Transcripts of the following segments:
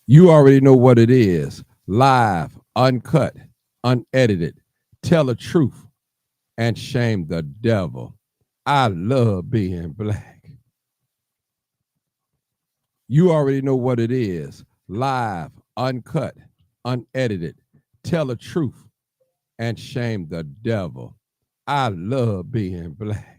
You already know what it is. Live, uncut, unedited. Tell the truth and shame the devil. I love being black. You already know what it is. Live, uncut, unedited. Tell the truth and shame the devil. I love being black.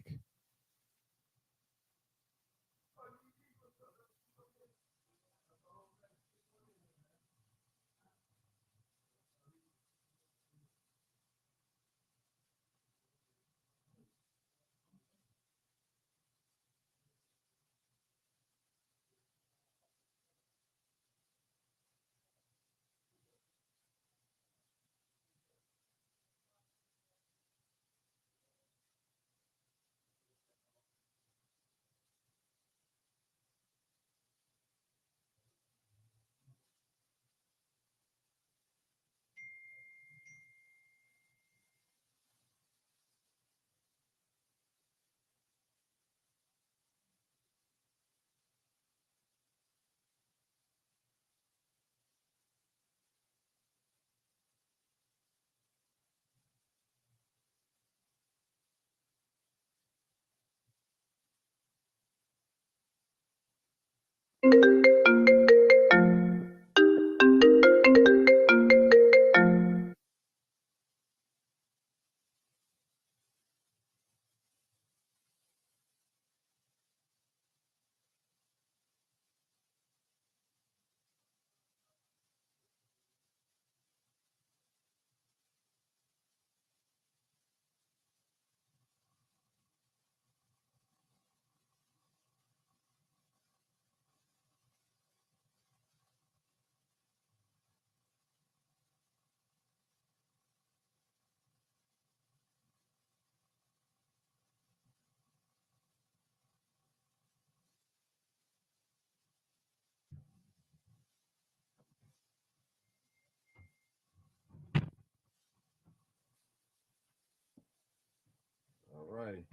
All right.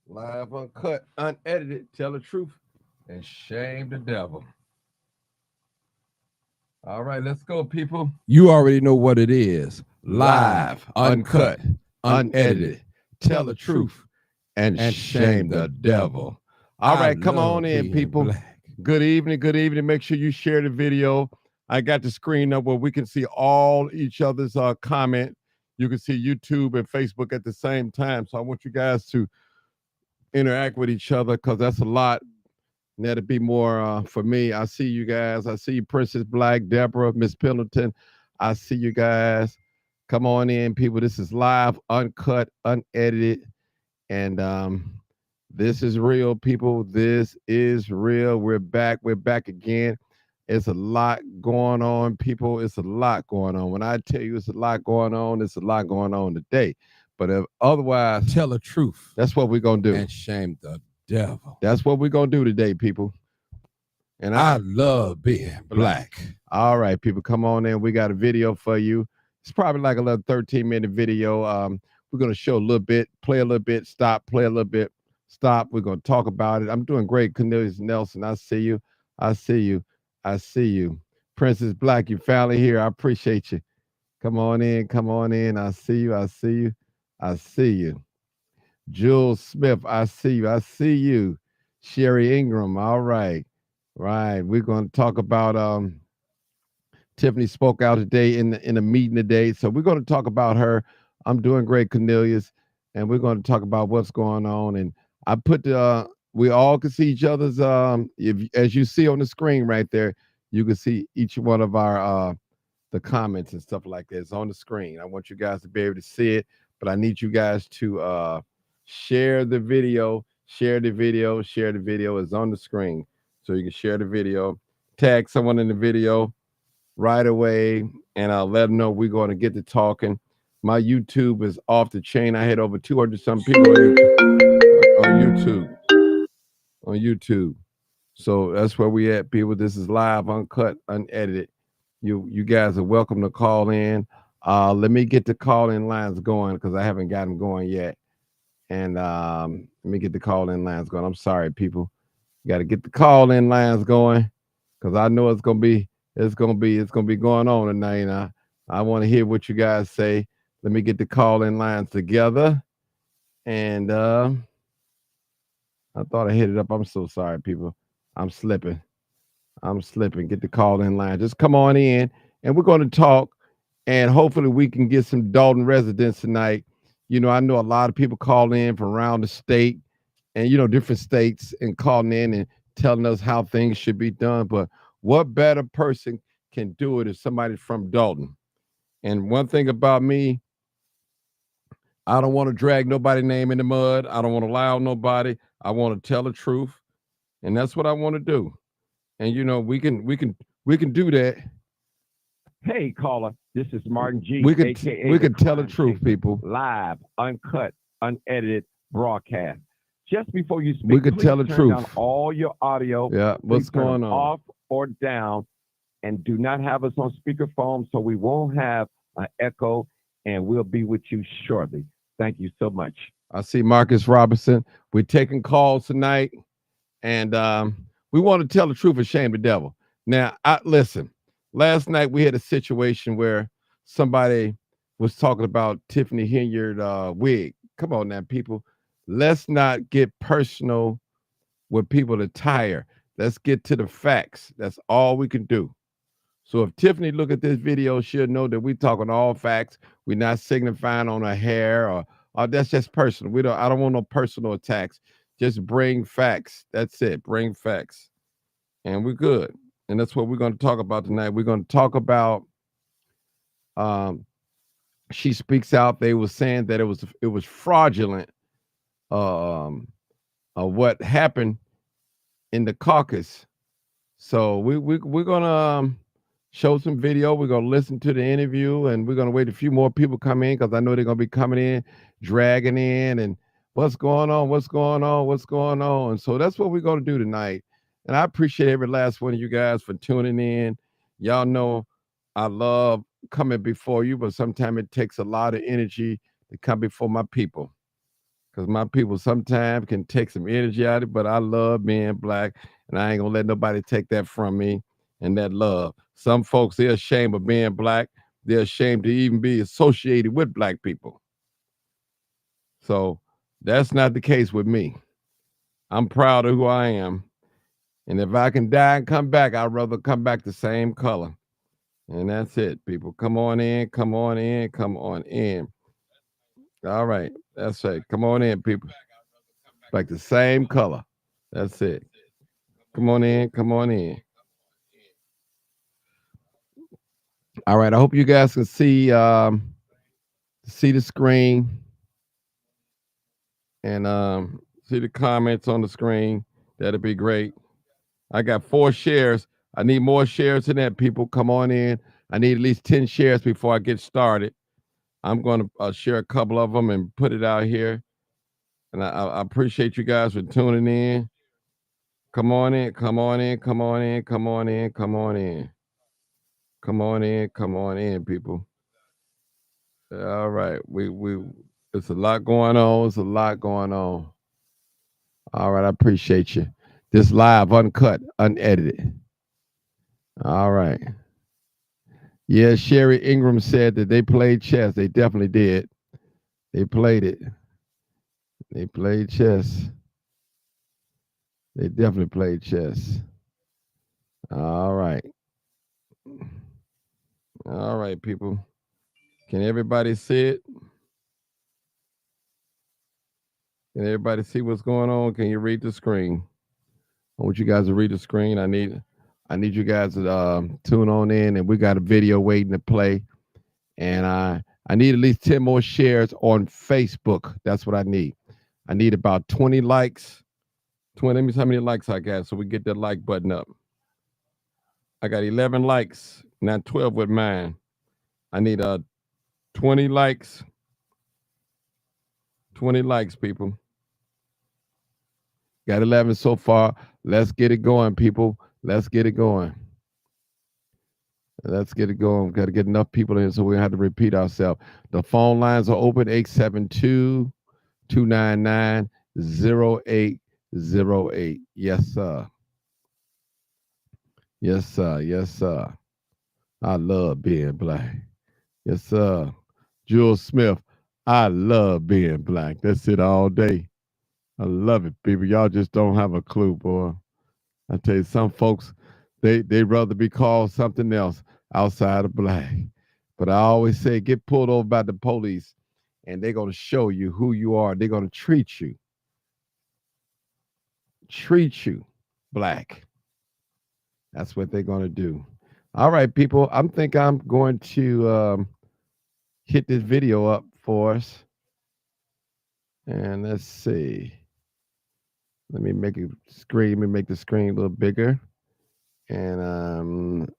Live, uncut, unedited. Tell the truth and shame the devil. All right, let's go, people. You already know what it is. Live, uncut, unedited. Tell the truth and shame the devil. All right, come on in, people. Black. Good evening, good evening. Make sure you share the video. I got the screen up where we can see all each other's comment. You can see YouTube and Facebook at the same time. So I want you guys to interact with each other because that's a lot. And that'd be more for me. I see you guys. I see you, Princess Black, Deborah, Miss Pendleton. I see you guys. Come on in, people. This is live, uncut, unedited. And this is real, people. This is real. We're back. We're back again. It's a lot going on, people. It's a lot going on. When I tell you it's a lot going on, it's a lot going on today. But if otherwise, tell the truth. That's what we're going to do. And shame the devil. That's what we're going to do today, people. And I love being black. All right, people, come on in. We got a video for you. It's probably like a little 13-minute video. We're going to show a little bit, play a little bit, stop, play a little bit, stop. We're going to talk about it. I'm doing great, Cornelius Nelson. I see you. I see you. I see you. Princess Black, you finally here. I appreciate you. Come on in. Come on in. I see you. I see you. I see you. Jules Smith, I see you. I see you. Sherry Ingram. All right. Right. We're going to talk about Tiffany spoke out today in a meeting today. So we're going to talk about her. I'm doing great, Cornelius. And we're going to talk about what's going on. And I put we all can see each other's as you see on the screen right there, you can see each one of our the comments and stuff like that. It's on the screen. I want you guys to be able to see it, but I need you guys to share the video, share the video, share the video. It's on the screen. So you can share the video, tag someone in the video right away, and I'll let them know we're going to get to talking. My YouTube is off the chain. I had over 200 some people on YouTube. On YouTube. So that's where we at, people. This is live, uncut, unedited. You guys are welcome to call in. Let me get the call-in lines going because I haven't got them going yet. And let me get the call-in lines going. I'm sorry, people. Got to get the call-in lines going. because I know it's gonna be going on tonight. And I want to hear what you guys say. Let me get the call in lines together. And I thought I hit it up. I'm so sorry, people. I'm slipping. I'm slipping. Get the call in line. Just come on in, and we're going to talk. And hopefully, we can get some Dalton residents tonight. I know a lot of people call in from around the state, and different states, and calling in and telling us how things should be done. But what better person can do it if somebody from Dalton? And one thing about me, I don't want to drag nobody's name in the mud. I don't want to lie on nobody. I want to tell the truth, and that's what I want to do. And we can do that. Hey, caller, this is Martin G, We can tell the truth, people. live, uncut, unedited broadcast. Just before you speak, We could please tell the turn truth. down all your audio. Yeah, what's Please turn going them on? off or down, and do not have us on speakerphone so we won't have an echo, and we'll be with you shortly. Thank you so much. I see Marcus Robinson. We're taking calls tonight, and we want to tell the truth and shame the devil. Now, listen. Last night we had a situation where somebody was talking about Tiffany Henyard wig. Come on now, people. Let's not get personal with people attire. Let's get to the facts. That's all we can do. So if Tiffany look at this video, she'll know that we talking all facts. We're not signifying on her hair or that's just personal. I don't want no personal attacks. Just bring facts. That's it. Bring facts. And we're good. And that's what we're going to talk about tonight. We're going to talk about um she speaks out. They were saying that it was fraudulent um what happened in the caucus. So we're gonna show some video. We're gonna listen to the interview, and we're gonna wait a few more people come in because I know they're gonna be coming in, dragging in, and what's going on, what's going on, what's going on. So that's what we're gonna do tonight. And I appreciate every last one of you guys for tuning in. Y'all know I love coming before you, but sometimes it takes a lot of energy to come before my people because my people sometimes can take some energy out of it, but I love being black, and I ain't gonna let nobody take that from me and that love. Some folks, they're ashamed of being black. They're ashamed to even be associated with black people. So that's not the case with me. I'm proud of who I am. And if I can die and come back, I'd rather come back the same color. And that's it, people. Come on in, come on in, come on in. All right. That's right. Come on in, people. Like the same color. That's it. Come on in. Come on in. All right. I hope you guys can see the screen and see the comments on the screen. That'd be great. I got 4 shares. I need more shares than that, people. Come on in. I need at least 10 shares before I get started. I'm going to share a couple of them and put it out here. And I appreciate you guys for tuning in. Come on in, come on in, come on in, come on in, come on in. Come on in, come on in, people. All right. It's a lot going on. It's a lot going on. All right, I appreciate you. This live, uncut, unedited. All right. Yeah, Sherry Ingram said that they played chess. They definitely did. They played it. They played chess. They definitely played chess. All right. All right, people. Can everybody see it? Can everybody see what's going on? Can you read the screen? I want you guys to read the screen. I need you guys to tune on in, and we got a video waiting to play. And I need at least 10 more shares on Facebook. That's what I need. I need about 20 likes. 20. Let me see how many likes I got so we get that like button up. I got 11 likes, not 12 with mine. I need 20 likes. 20 likes, people. Got 11 so far. Let's get it going, people. Let's get it going. Let's get it going. We've got to get enough people in so we don't have to repeat ourselves. The phone lines are open, 872-299-0808. Yes, sir. Yes, sir. Yes, sir. I love being black. Yes, sir. Jules Smith, I love being black. That's it all day. I love it, people. Y'all just don't have a clue, boy. I tell you, some folks, they rather be called something else outside of black. But I always say, get pulled over by the police, and they're gonna show you who you are. They're gonna treat you black. That's what they're gonna do. All right, people. I'm going to hit this video up for us, and let's see. Let me make it screen. Let me make the screen a little bigger, and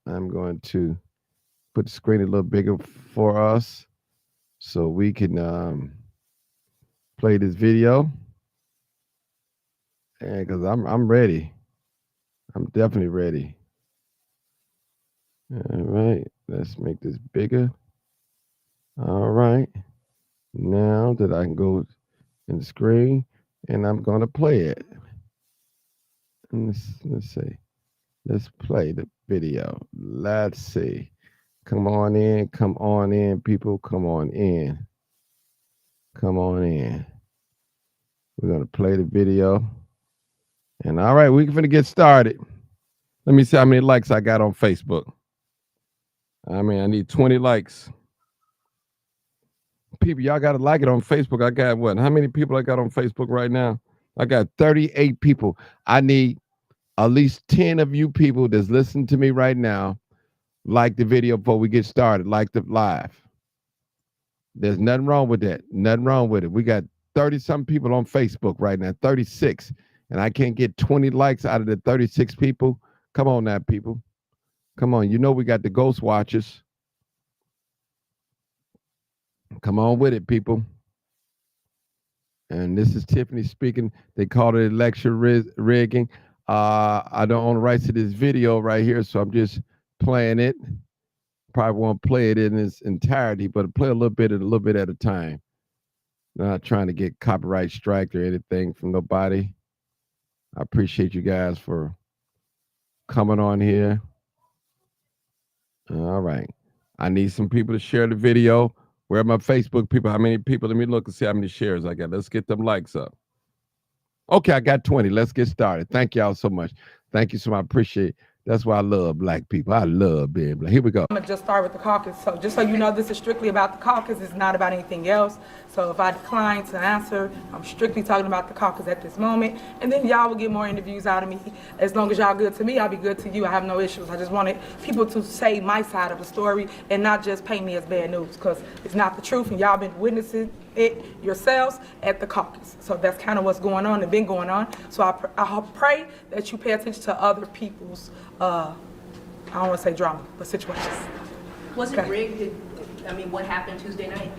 I'm going to put the screen a little bigger for us so we can play this video. And because I'm ready, I'm definitely ready. All right, let's make this bigger. All right, now that I can go in the screen, and I'm gonna play it. And let's see. Let's play the video. Let's see. Come on in, people. Come on in. Come on in. We're gonna play the video. And all right, we're gonna get started. Let me see how many likes I got on Facebook. I need 20 likes. People, y'all gotta like it on Facebook. I got what? How many people I got on Facebook right now? I got 38 people. I need at least 10 of you people that's listening to me right now. Like the video before we get started. Like the live. There's nothing wrong with that. Nothing wrong with it. We got 30-some people on Facebook right now. 36. And I can't get 20 likes out of the 36 people. Come on now, people. Come on. You know we got the ghost watchers. Come on with it, people. And this is Tiffany speaking. They called it election rigging. I don't own the rights to this video right here, so I'm just playing it. Probably won't play it in its entirety, but play a little bit at a time. Not trying to get copyright strike or anything from nobody. I appreciate you guys for coming on here. All right. I need some people to share the video. Where are my Facebook people? How many people? Let me look and see how many shares I got. Let's get them likes up. Okay, I got 20. Let's get started. Thank y'all so much. Thank you so much. I appreciate it. That's why I love black people. I love being black. Here we go. I'm going to just start with the caucus. So just so you know, this is strictly about the caucus. It's not about anything else. So if I decline to answer, I'm strictly talking about the caucus at this moment. And then y'all will get more interviews out of me. As long as y'all good to me, I'll be good to you. I have no issues. I just wanted people to say my side of the story and not just paint me as bad news, because it's not the truth, and y'all been witnessing it yourselves at the caucus. So that's kind of what's going on and been going on. So I pray that you pay attention to other people's, I don't want to say drama, but situations. Was it rigged? What happened Tuesday night?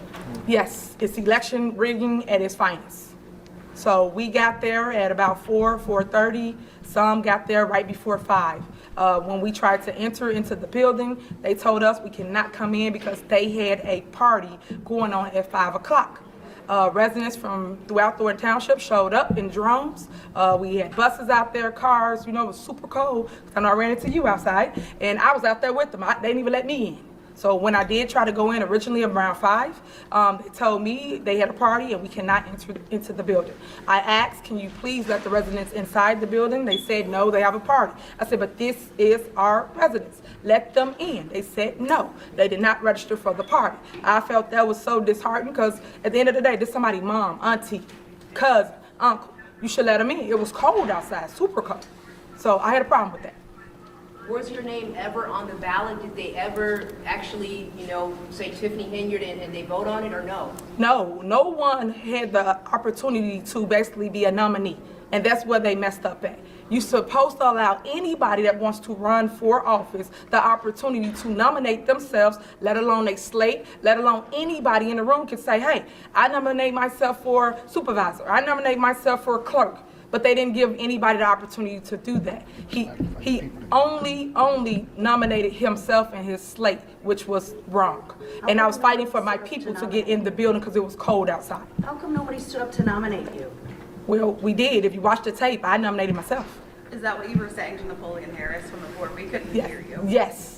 Yes, it's election rigging at its finest. So we got there at about 4:30. Some got there right before 5. When we tried to enter into the building, they told us we cannot come in because they had a party going on at 5 o'clock. Residents from throughout Thornton Township showed up in drones. We had buses out there, cars. You know, it was super cold. I know I ran into you outside, and I was out there with them. They didn't even let me in. So when I did try to go in originally around 5, they told me they had a party and we cannot enter into the building. I asked, can you please let the residents inside the building? They said, no, they have a party. I said, but this is our residents. Let them in. They said, no, they did not register for the party. I felt that was so disheartening because at the end of the day, this is somebody's mom, auntie, cousin, uncle. You should let them in. It was cold outside, super cold. So I had a problem with that. Was your name ever on the ballot? Did they ever actually, say Tiffany Henyard and they vote on it, or no? No, no one had the opportunity to basically be a nominee. And that's where they messed up at. You're supposed to allow anybody that wants to run for office the opportunity to nominate themselves, let alone a slate, let alone anybody in the room can say, hey, I nominate myself for supervisor. I nominate myself for clerk. But they didn't give anybody the opportunity to do that. He only nominated himself and his slate, which was wrong. And I was fighting for my people to get in the building because it was cold outside. How come nobody stood up to nominate you? Well, we did. If you watch the tape, I nominated myself. Is that what you were saying to Napoleon Harris from the board? We couldn't hear you. Yes.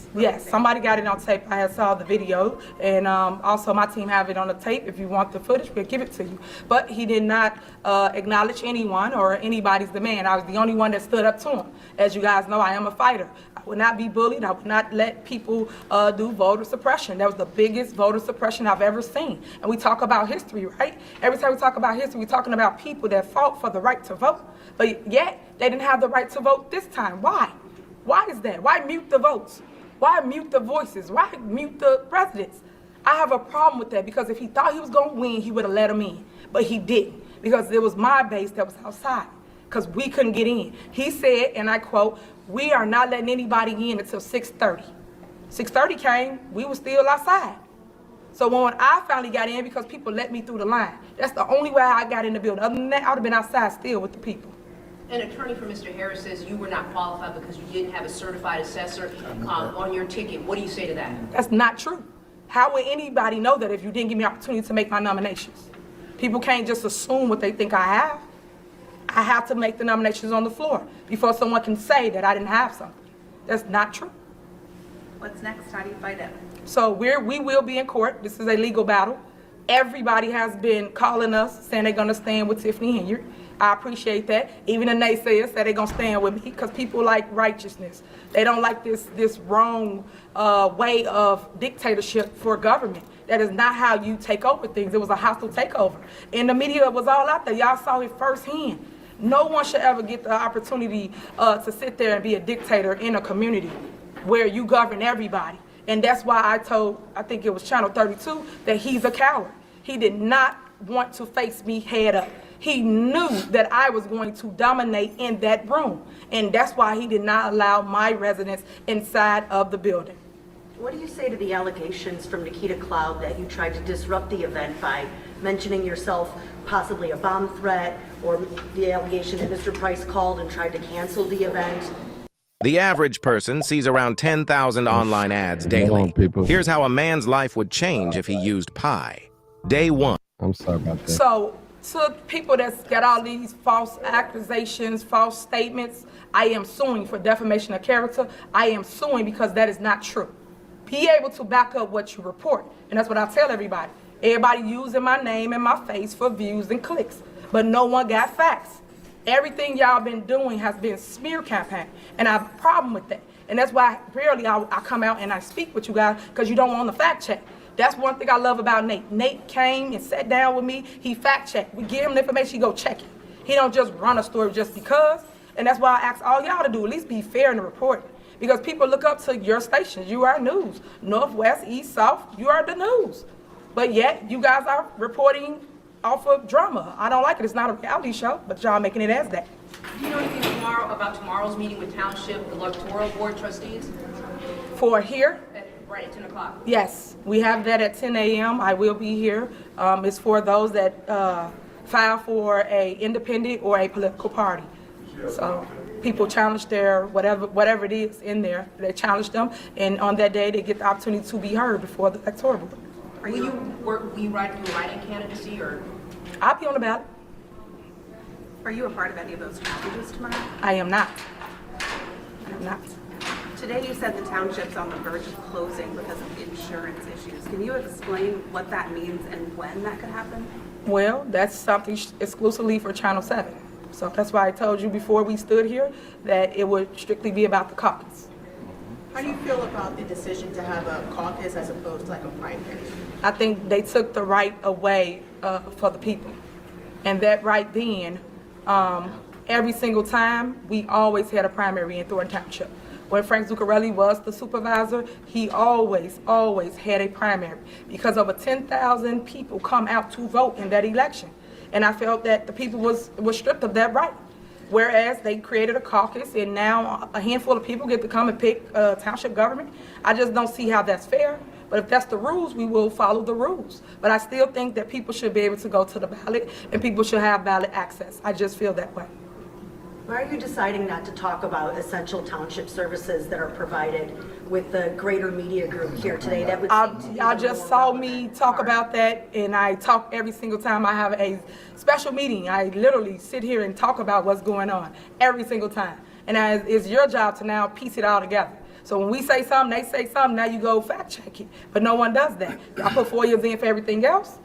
Somebody got it on tape. I had saw the video, and also my team have it on the tape. If you want the footage, we'll give it to you. But he did not acknowledge anyone or anybody's demand. I was the only one that stood up to him. As you guys know, I am a fighter. I would not be bullied. I would not let people do voter suppression. That was the biggest voter suppression I've ever seen. And we talk about history, right? Every time we talk about history, we're talking about people that fought for the right to vote. But yet, they didn't have the right to vote this time. Why? Why is that? Why mute the votes? Why mute the voices? Why mute the residents? I have a problem with that, because if he thought he was going to win, he would have let him in. But he didn't, because it was my base that was outside, because we couldn't get in. He said, and I quote, "We are not letting anybody in until 6:30. 6:30 came, we were still outside. So when I finally got in, because people let me through the line, that's the only way I got in the building. Other than that, I would have been outside still with the people. An attorney for Mr. Harris says you were not qualified because you didn't have a certified assessor on your ticket. What do you say to that? That's not true. How would anybody know that if you didn't give me the opportunity to make my nominations? People can't just assume what they think I have. I have to make the nominations on the floor before someone can say that I didn't have something. That's not true. What's next? How do you fight it? So we will be in court. This is a legal battle. Everybody has been calling us saying they're gonna stand with Tiffany Henyard. I appreciate that. Even the naysayers said they're gonna stand with me, because people like righteousness. They don't like this wrong way of dictatorship for government. That is not how you take over things. It was a hostile takeover. And the media was all out there. Y'all saw it firsthand. No one should ever get the opportunity to sit there and be a dictator in a community where you govern everybody. And that's why I told, I think it was Channel 32, that he's a coward. He did not want to face me head up. He knew that I was going to dominate in that room. And that's why he did not allow my residents inside of the building. What do you say to the allegations from Nikita Cloud that you tried to disrupt the event by mentioning yourself possibly a bomb threat, or the allegation that Mr. Price called and tried to cancel the event? The average person sees around 10,000 online ads daily. Here's how a man's life would change if he used Pi. Day 1. I'm sorry about that. So, to people that's got all these false accusations, false statements, I am suing for defamation of character. I am suing because that is not true. Be able to back up what you report. And that's what I tell everybody. Everybody using my name and my face for views and clicks, but no one got facts. Everything y'all been doing has been smear campaign, and I have a problem with that. And that's why rarely I come out and I speak with you guys, because you don't want the fact check. That's one thing I love about Nate. Nate came and sat down with me. He fact checked. We give him the information, he go check it. He don't just run a story just because. And that's why I ask all y'all to do, at least be fair in the reporting. Because people look up to your stations. You are news. Northwest, East, South, you are the news. But yet, you guys are reporting off of drama. I don't like it. It's not a reality show, but y'all making it as that. Do you know anything about tomorrow's meeting with Township, the electoral board trustees? For here? Right at 10 o'clock. Yes, we have that at 10 a.m. I will be here. It's for those that file for a independent or a political party. So people challenge their whatever it is in there. They challenge them, and on that day they get the opportunity to be heard before the electoral board. Will you write in candidacy, or? I'll be on the ballot. Are you a part of any of those challenges tomorrow? I am not. I am not. Today you said the township's on the verge of closing because of insurance issues. Can you explain what that means and when that could happen? Well, that's something exclusively for Channel 7. So that's why I told you before we stood here that it would strictly be about the caucus. How do you feel about the decision to have a caucus as opposed to like a primary? I think they took the right away for the people. And that right then, every single time, we always had a primary in Thornton Township. When Frank Zuccarelli was the supervisor, he always had a primary, because over 10,000 people come out to vote in that election. And I felt that the people was stripped of that right. Whereas they created a caucus, and now a handful of people get to come and pick township government. I just don't see how that's fair. But if that's the rules, we will follow the rules. But I still think that people should be able to go to the ballot, and people should have ballot access. I just feel that way. Why are you deciding not to talk about essential township services that are provided with the greater media group here today? That would y'all just saw me talk about that, and I talk every single time I have a special meeting. I literally sit here and talk about what's going on every single time. And it's your job to now piece it all together. So when we say something, they say something, now you go fact check it. But no one does that. Y'all put 4 years in for everything else.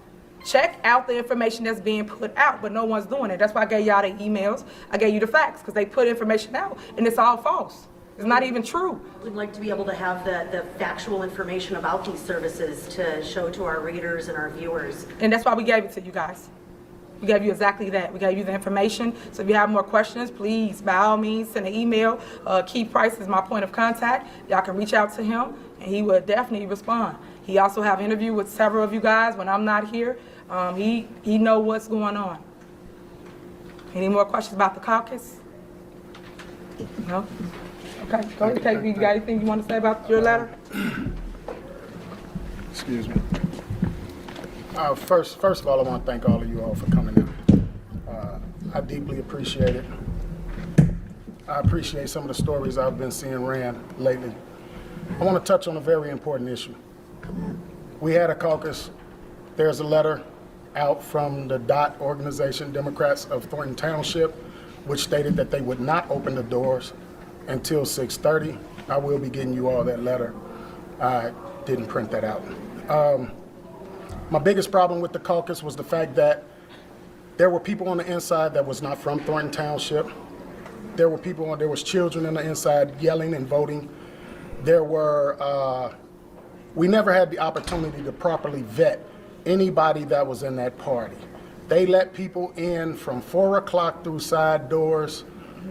Check out the information that's being put out, but no one's doing it. That's why I gave y'all the emails. I gave you the facts, because they put information out, and it's all false. It's not even true. We'd like to be able to have the factual information about these services to show to our readers and our viewers. And that's why we gave it to you guys. We gave you exactly that. We gave you the information. So if you have more questions, please, by all means, send an email. Keith Price is my point of contact. Y'all can reach out to him, and he will definitely respond. He also have interview with several of you guys when I'm not here. He know what's going on. Any more questions about the caucus? No? Okay, go ahead, Kate. You got anything you want to say about your letter? Excuse me. First of all, I want to thank all of you all for coming in. I deeply appreciate it. I appreciate some of the stories I've been seeing ran lately. I want to touch on a very important issue. We had a caucus. There's a letter out from the DOT organization, Democrats of Thornton Township, which stated that they would not open the doors until 6:30. I will be getting you all that letter. I didn't print that out. My biggest problem with the caucus was the fact that there were people on the inside that was not from Thornton Township. There was children on the inside yelling and voting. We never had the opportunity to properly vet anybody that was in that party. They let people in from 4 o'clock through side doors,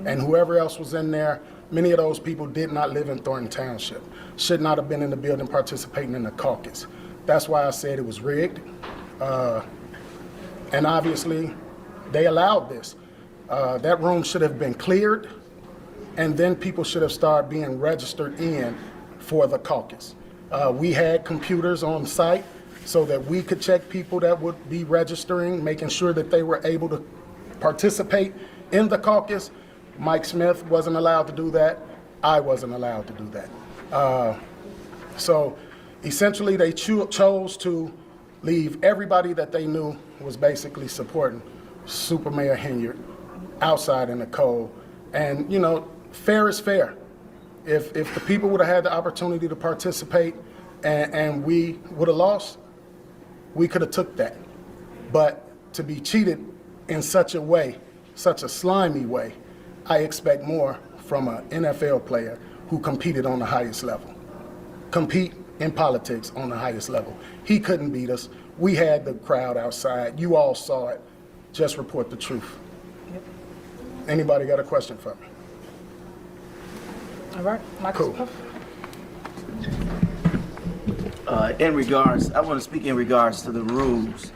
and whoever else was in there, many of those people did not live in Thornton Township, should not have been in the building participating in the caucus. That's why I said it was rigged. And obviously, they allowed this. That room should have been cleared, and then people should have started being registered in for the caucus. We had computers on site so that we could check people that would be registering, making sure that they were able to participate in the caucus. Mike Smith wasn't allowed to do that. I wasn't allowed to do that. So essentially, they chose to leave everybody that they knew was basically supporting Super Mayor Henyard outside in the cold. And, you know, fair is fair. If the people would have had the opportunity to participate and we would have lost, we could have took that. But to be cheated in such a way, such a slimy way, I expect more from an NFL player who competed on the highest level. Compete in politics on the highest level. He couldn't beat us. We had the crowd outside. You all saw it. Just report the truth. Yep. Anybody got a question for me? All right, Michael. Cool. I want to speak in regards to the rules.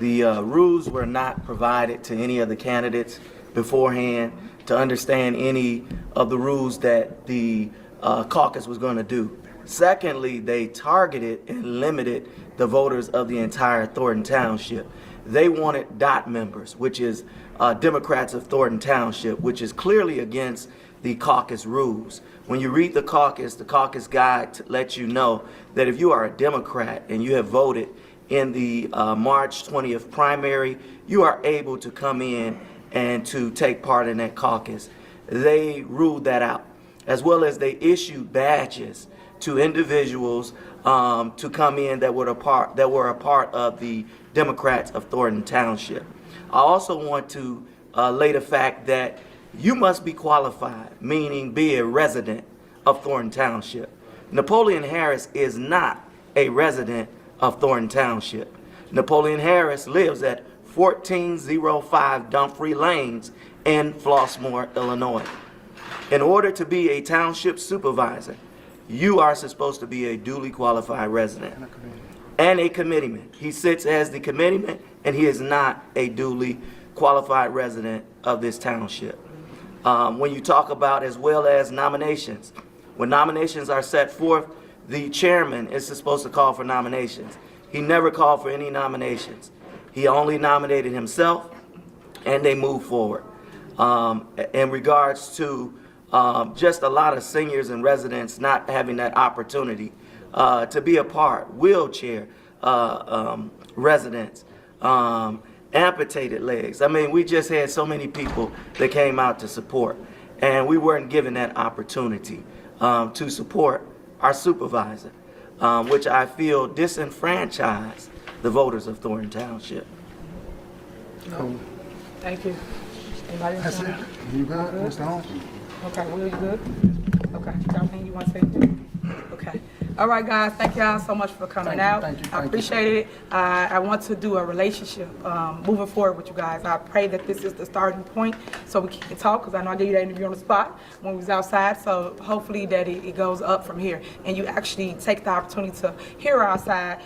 The rules were not provided to any of the candidates beforehand to understand any of the rules that the caucus was going to do. Secondly, they targeted and limited the voters of the entire Thornton Township. They wanted DOT members, which is Democrats of Thornton Township, which is clearly against the caucus rules. When you read the caucus guide lets you know that if you are a Democrat and you have voted in the March 20th primary, you are able to come in and to take part in that caucus. They ruled that out, as well as they issued badges to individuals to come in that were a part of the Democrats of Thornton Township. I also want to lay the fact that you must be qualified, meaning be a resident of Thornton Township. Napoleon Harris is not a resident of Thornton Township. Napoleon Harris lives at 1405 Dumfries Lanes in Flossmoor, Illinois. In order to be a township supervisor, you are supposed to be a duly qualified resident and a committeeman. He sits as the committeeman, and he is not a duly qualified resident of this township. When you talk about as well as nominations, when nominations are set forth, the chairman is supposed to call for nominations. He never called for any nominations. He only nominated himself, and they moved forward. In regards to just a lot of seniors and residents not having that opportunity to be a part, wheelchair residents, amputated legs. I mean, we just had so many people that came out to support. and we weren't given that opportunity to support our supervisor, which I feel disenfranchised the voters of Thornton Township. Thank you. Anybody else? That's it. You good? Mr. Holmes? Okay, Will, you good? Okay, Jonathan, you want to say anything? Okay. All right, guys, thank y'all so much for coming out. I appreciate it. I want to do a relationship moving forward with you guys. I pray that this is the starting point so we can talk, because I know I gave you that interview on the spot when we was outside, so hopefully that it goes up from here and you actually take the opportunity to hear our side,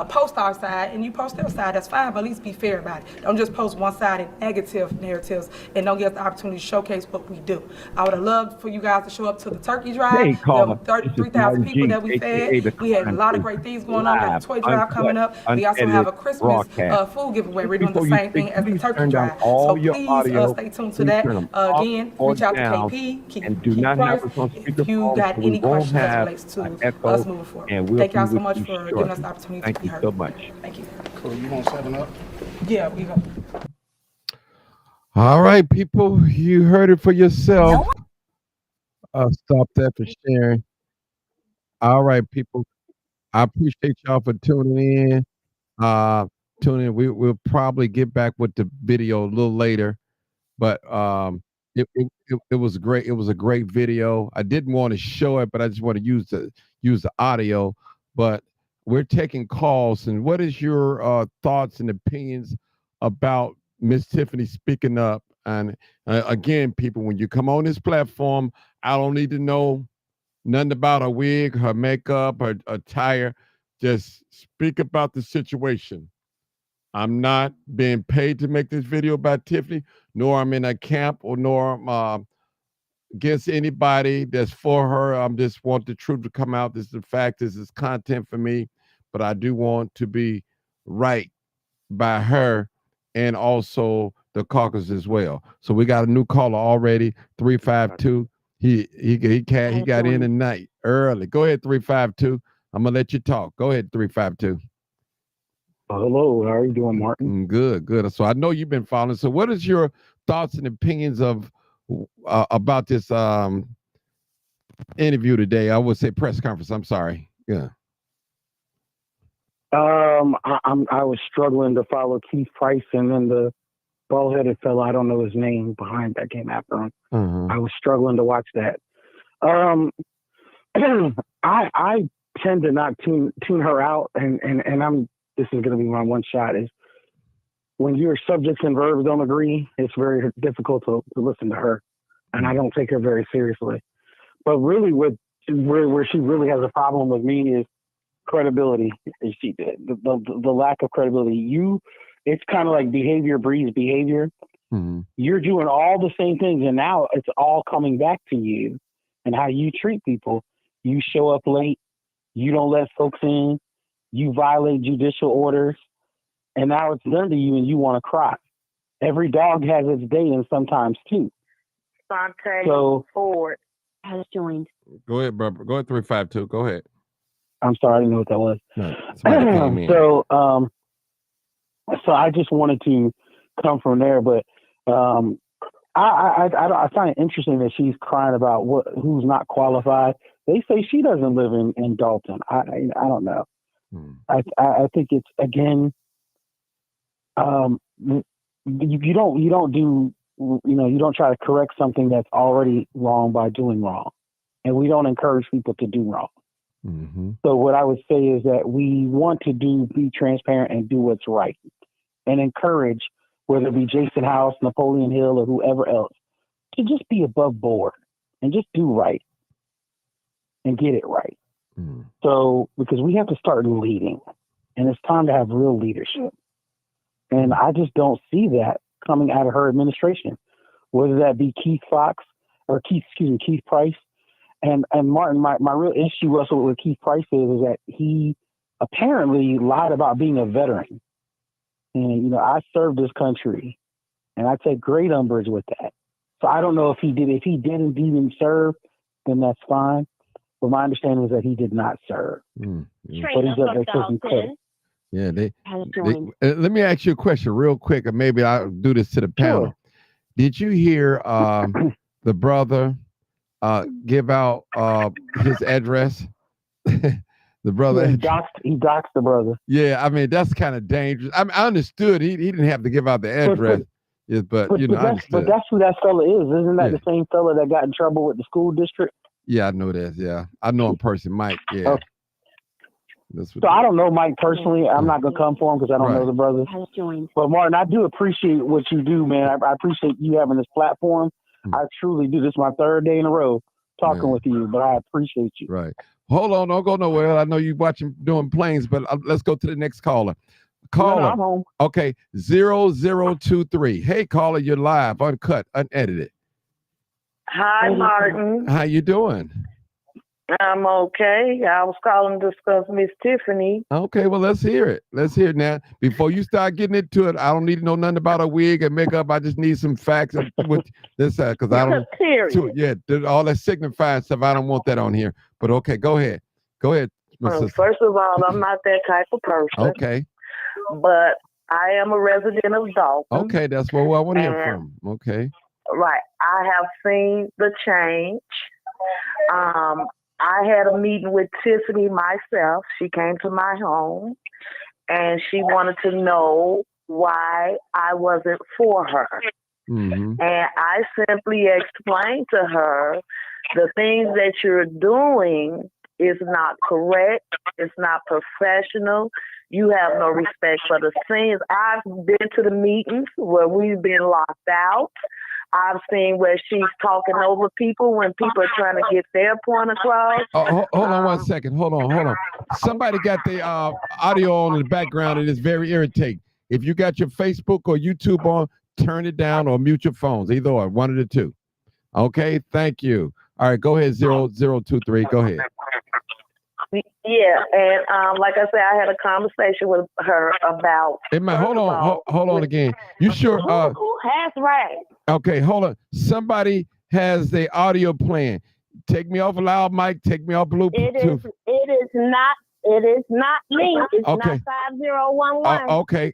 post our side, and you post their side, that's fine, but at least be fair about it. Don't just post one-sided negative narratives and don't give us the opportunity to showcase what we do. I would have loved for you guys to show up to the turkey drive. There were 33,000 people that we fed. We had a lot of great things going on. We have a toy drive coming up. We also have a Christmas food giveaway. We're doing the same thing as the turkey drive. So please stay tuned to that. Again, reach out to KP, keep Price if you got any questions as it relates to us moving forward. Thank y'all so much for giving us the opportunity to be heard. Thank you so much. Thank you. Cool. You want 7 Up? Yeah, we go. All right, people, you heard it for yourself. Stop that for sharing. All right, people, I appreciate y'all for tuning in. We'll probably get back with the video a little later, but it was great. It was a great video. I didn't want to show it, but I just want to use the audio. But we're taking calls. And what is your thoughts and opinions about Miss Tiffany speaking up? And again, people, when you come on this platform, I don't need to know nothing about her wig, her makeup, her attire. Just speak about the situation. I'm not being paid to make this video about Tiffany, nor I'm in a camp, or nor I'm against anybody that's for her. I just want the truth to come out. This is the fact. This is content for me, but I do want to be right by her and also the caucus as well. So we got a new caller already, 352. He got in tonight early. Go ahead, 352. I'm gonna let you talk. Go ahead, 352. Hello, how are you doing, Martin? Good. So I know you've been following. So what is your thoughts and opinions of about this interview today? I would say press conference. I'm sorry. Yeah. I was struggling to follow Keith Price, and then the bald-headed fellow, I don't know his name, behind that came after him. I was struggling to watch that. I tend to not tune her out, and this is going to be my one shot, is when your subjects and verbs don't agree, it's very difficult to listen to her, and I don't take her very seriously. But really, where she really has a problem with me is credibility. The lack of credibility. It's kind of like behavior breeds behavior. You're doing all the same things, and now it's all coming back to you and how you treat people. You show up late. You don't let folks in. You violate judicial orders, and now it's done to you, and you want to cry. Every dog has its day, and sometimes too. So Ford has joined. Go ahead, bro. Go ahead, 352. Go ahead. I'm sorry, I didn't know what that was. No, somebody came in. So I just wanted to come from there, but I find it interesting that she's crying about who's not qualified. They say she doesn't live in Dalton. I don't know. I think it's, again, you don't try to correct something that's already wrong by doing wrong, and we don't encourage people to do wrong. So what I would say is that we want to be transparent and do what's right, and encourage, whether it be Jason House, Napoleon Hill, or whoever else, to just be above board and just do right and get it right. So, because we have to start leading, and it's time to have real leadership. And I just don't see that coming out of her administration, whether that be Keith Price. And Martin, my real issue also with Keith Price is that he apparently lied about being a veteran. And, I served this country, and I take great umbrage with that. So I don't know if he did. If he didn't even serve, then that's fine. But my understanding is that he did not serve. But he's up there taking credit. Yeah, let me ask you a question real quick, and maybe I'll do this to the panel. Did you hear the brother give out his address? The brother. Yeah, he doxed the brother. Yeah, I mean that's kind of dangerous. I mean, I understood he didn't have to give out the address, but you know, I understood. But that's who that fella is. Isn't that the same fella that got in trouble with the school district? Yeah, I know that. Yeah, I know him personally, Mike. Yeah. Okay. So I don't know Mike personally. I'm not gonna come for him because I don't know the brother. But Martin, I do appreciate what you do, man. I appreciate you having this platform. I truly do. This is my third day in a row talking with you, but I appreciate you. Right. Hold on, don't go nowhere. I know you watching doing planes, but let's go to the next caller. Caller. No, I'm home. Okay, 0023. Hey, caller, you're live, uncut, unedited. Hi, Martin. How you doing? I'm okay. I was calling to discuss Miss Tiffany. Okay, well, let's hear it. Let's hear it now. Before you start getting into it, I don't need to know nothing about a wig and makeup. I just need some facts with this because I don't. Yeah, all that signifying stuff. I don't want that on here. But okay, go ahead. Go ahead. First of all, I'm not that type of person. Okay. But I am a resident of Dalton. Okay, that's what I want to hear from. Okay. Right. I have seen the change. I had a meeting with Tiffany myself. She came to my home and she wanted to know why I wasn't for her. Mm-hmm. And I simply explained to her the things that you're doing is not correct. It's not professional. You have no respect for the scenes. I've been to the meetings where we've been locked out. I've seen where she's talking over people when people are trying to get their point across. Hold on 1 second. Hold on. Somebody got the audio on in the background and it's very irritating. If you got your Facebook or YouTube on, turn it down or mute your phones. Either or, one of the two. Okay, thank you. All right, go ahead, 0023. Go ahead. Yeah, and like I said, I had a conversation with her about. Hey man, hold on again. You sure? Who has right? Okay, hold on. Somebody has the audio playing. Take me off a loud mic. Take me off Bluetooth. It is not me. It's not 5011.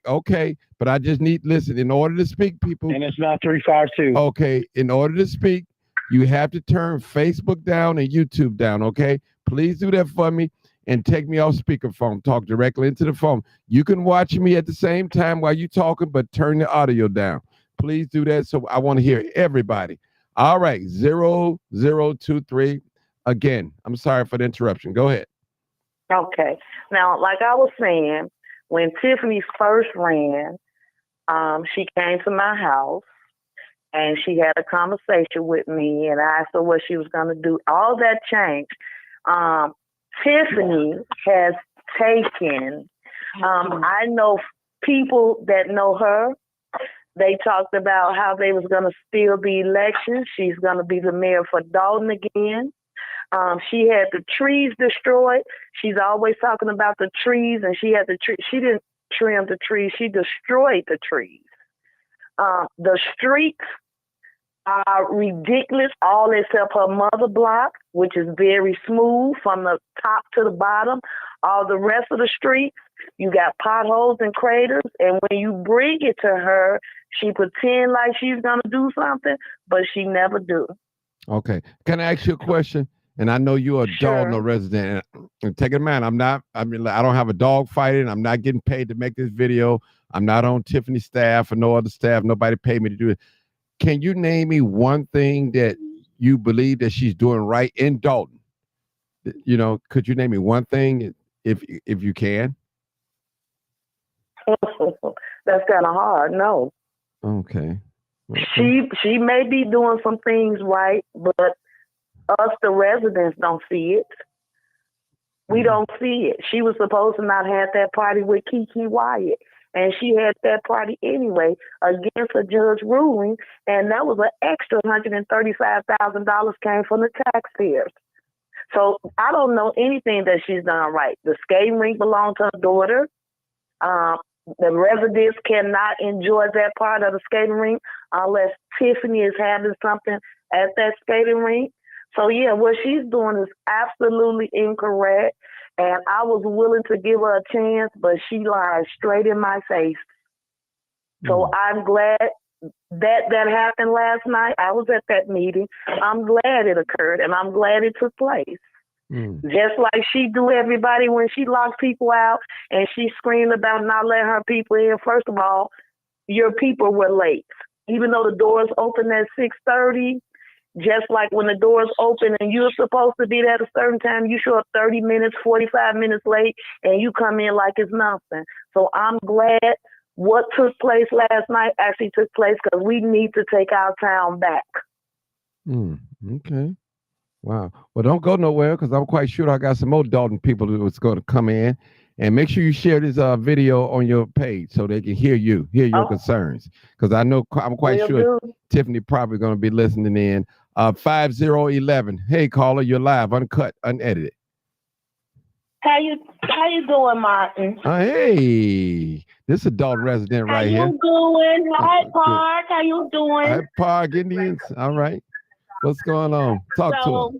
Okay. But I just need listen. In order to speak, people. And it's not 352. Okay. In order to speak, you have to turn Facebook down and YouTube down. Okay. Please do that for me and take me off speakerphone. Talk directly into the phone. You can watch me at the same time while you're talking, but turn the audio down. Please do that. So I want to hear everybody. All right, 0023. Again, I'm sorry for the interruption. Go ahead. Okay. Now, like I was saying, when Tiffany first ran, she came to my house and she had a conversation with me and I asked her what she was going to do. All that changed. Tiffany has taken, I know people that know her. They talked about how they was going to steal the election. She's going to be the mayor for Dalton again. She had the trees destroyed. She's always talking about the trees, and she had the tree. She didn't trim the trees. She destroyed the trees. The streets are ridiculous, all except her mother block, which is very smooth from the top to the bottom. All the rest of the streets, you got potholes and craters, and when you bring it to her, she pretend like she's gonna do something, but she never do. Okay, can I ask you a question? And I know you're a Dalton resident. And take it in mind, I don't have a dog fighting. I'm not getting paid to make this video. I'm not on Tiffany's staff or no other staff. Nobody paid me to do it. Can you name me one thing that you believe that she's doing right in Dalton? You know, could you name me one thing if you can? That's kind of hard. No. Okay. She may be doing some things right, but us, the residents, don't see it. We don't see it. She was supposed to not have that party with Kiki Wyatt, and she had that party anyway against a judge ruling, and that was an extra $135,000 came from the taxpayers. So I don't know anything that she's done right. The skating rink belonged to her daughter. The residents cannot enjoy that part of the skating rink unless Tiffany is having something at that skating rink. So, yeah, what she's doing is absolutely incorrect, and I was willing to give her a chance, but she lied straight in my face. So I'm glad that happened last night. I was at that meeting. I'm glad it occurred, and I'm glad it took place. Just like she do everybody when she locked people out and she screamed about not letting her people in. First of all, your people were late. Even though the doors opened at 6:30, just like when the doors open and you're supposed to be there at a certain time, you show up 30 minutes, 45 minutes late, and you come in like it's nothing. So I'm glad what took place last night actually took place, because we need to take our town back. Okay. Wow. Well, don't go nowhere, because I'm quite sure I got some more Dalton people that's going to come in. And make sure you share this video on your page so they can hear your concerns. Because I know I'm quite sure Tiffany probably going to be listening in. 5011. Hey, caller, you're live, uncut, unedited. How you doing, Martin? Hey, this is a Dalton resident right here. How you doing? Hi, Park. How you doing? Hi, Park Indians. All right. What's going on? Talk to us.